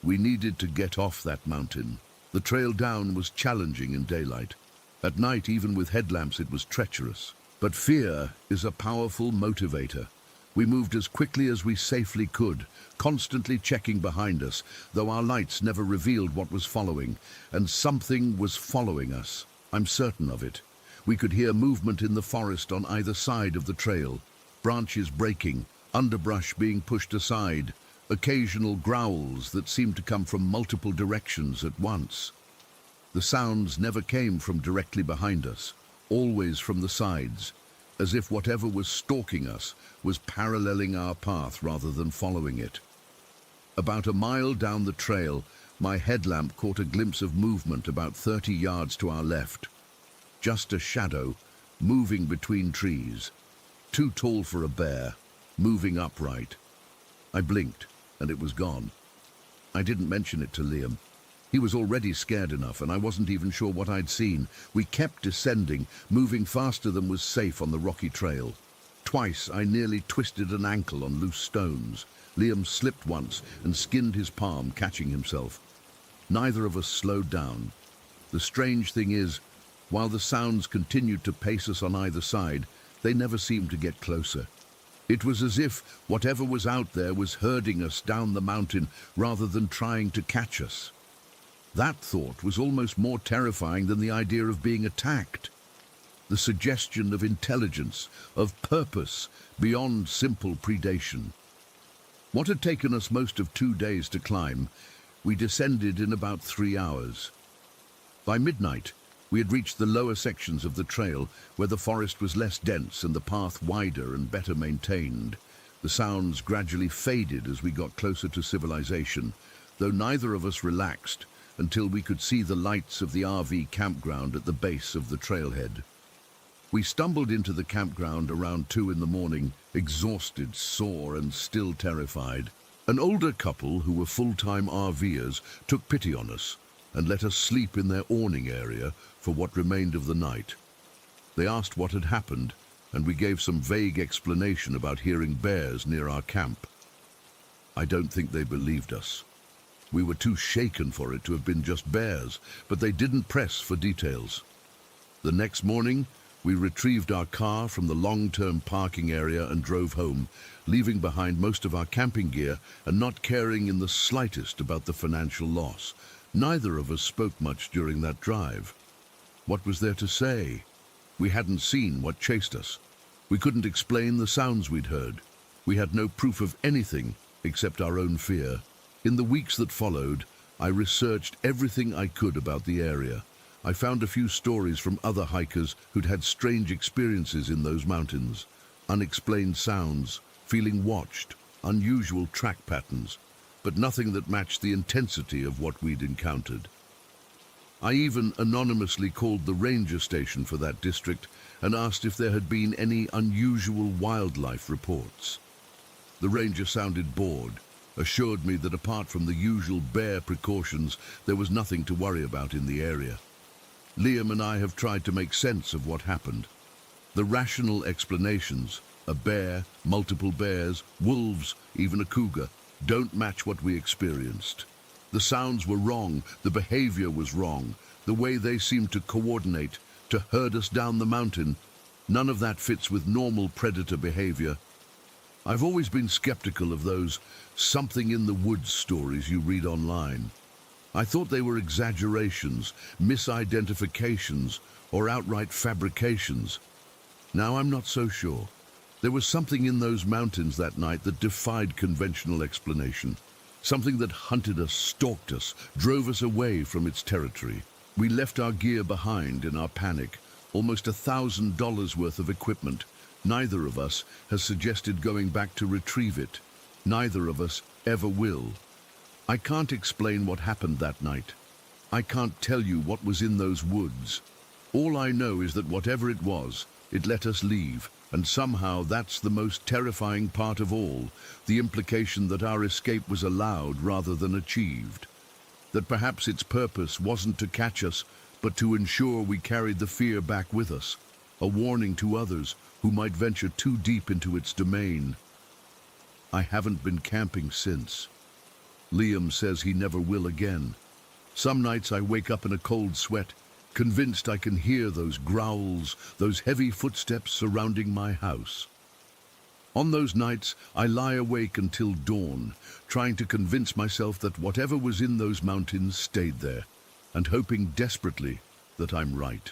We needed to get off that mountain. The trail down was challenging in daylight. At night, even with headlamps, it was treacherous. But fear is a powerful motivator. We moved as quickly as we safely could, constantly checking behind us, though our lights never revealed what was following. And something was following us. I'm certain of it. We could hear movement in the forest on either side of the trail, branches breaking, underbrush being pushed aside, occasional growls that seemed to come from multiple directions at once. The sounds never came from directly behind us, always from the sides, as if whatever was stalking us was paralleling our path rather than following it. About a mile down the trail, my headlamp caught a glimpse of movement about 30 yards to our left. Just a shadow, moving between trees. Too tall for a bear, moving upright. I blinked, and it was gone. I didn't mention it to Liam. He was already scared enough, and I wasn't even sure what I'd seen. We kept descending, moving faster than was safe on the rocky trail. Twice I nearly twisted an ankle on loose stones. Liam slipped once and skinned his palm, catching himself. Neither of us slowed down. The strange thing is, while the sounds continued to pace us on either side, they never seemed to get closer. It was as if whatever was out there was herding us down the mountain rather than trying to catch us. That thought was almost more terrifying than the idea of being attacked. The suggestion of intelligence, of purpose, beyond simple predation. What had taken us most of 2 days to climb, we descended in about 3 hours. By midnight, we had reached the lower sections of the trail, where the forest was less dense and the path wider and better maintained. The sounds gradually faded as we got closer to civilization, though neither of us relaxed until we could see the lights of the RV campground at the base of the trailhead. We stumbled into the campground around 2 in the morning, exhausted, sore, and still terrified. An older couple who were full-time RVers took pity on us and let us sleep in their awning area for what remained of the night. They asked what had happened, and we gave some vague explanation about hearing bears near our camp. I don't think they believed us. We were too shaken for it to have been just bears, but they didn't press for details. The next morning, we retrieved our car from the long-term parking area and drove home, leaving behind most of our camping gear and not caring in the slightest about the financial loss. Neither of us spoke much during that drive. What was there to say? We hadn't seen what chased us. We couldn't explain the sounds we'd heard. We had no proof of anything except our own fear. In the weeks that followed, I researched everything I could about the area. I found a few stories from other hikers who'd had strange experiences in those mountains. Unexplained sounds, feeling watched, unusual track patterns, but nothing that matched the intensity of what we'd encountered. I even anonymously called the ranger station for that district and asked if there had been any unusual wildlife reports. The ranger sounded bored, assured me that apart from the usual bear precautions, there was nothing to worry about in the area. Liam and I have tried to make sense of what happened. The rational explanations, a bear, multiple bears, wolves, even a cougar, don't match what we experienced. The sounds were wrong, the behavior was wrong, the way they seemed to coordinate, to herd us down the mountain, none of that fits with normal predator behavior. I've always been skeptical of those something in the woods stories you read online. I thought they were exaggerations, misidentifications, or outright fabrications. Now I'm not so sure. There was something in those mountains that night that defied conventional explanation. Something that hunted us, stalked us, drove us away from its territory. We left our gear behind in our panic, almost $1,000 worth of equipment. Neither of us has suggested going back to retrieve it. Neither of us ever will. I can't explain what happened that night. I can't tell you what was in those woods. All I know is that whatever it was, it let us leave, and somehow that's the most terrifying part of all, the implication that our escape was allowed rather than achieved. That perhaps its purpose wasn't to catch us, but to ensure we carried the fear back with us, a warning to others who might venture too deep into its domain. I haven't been camping since. Liam says he never will again. Some nights I wake up in a cold sweat, convinced I can hear those growls, those heavy footsteps surrounding my house. On those nights, I lie awake until dawn, trying to convince myself that whatever was in those mountains stayed there, and hoping desperately that I'm right.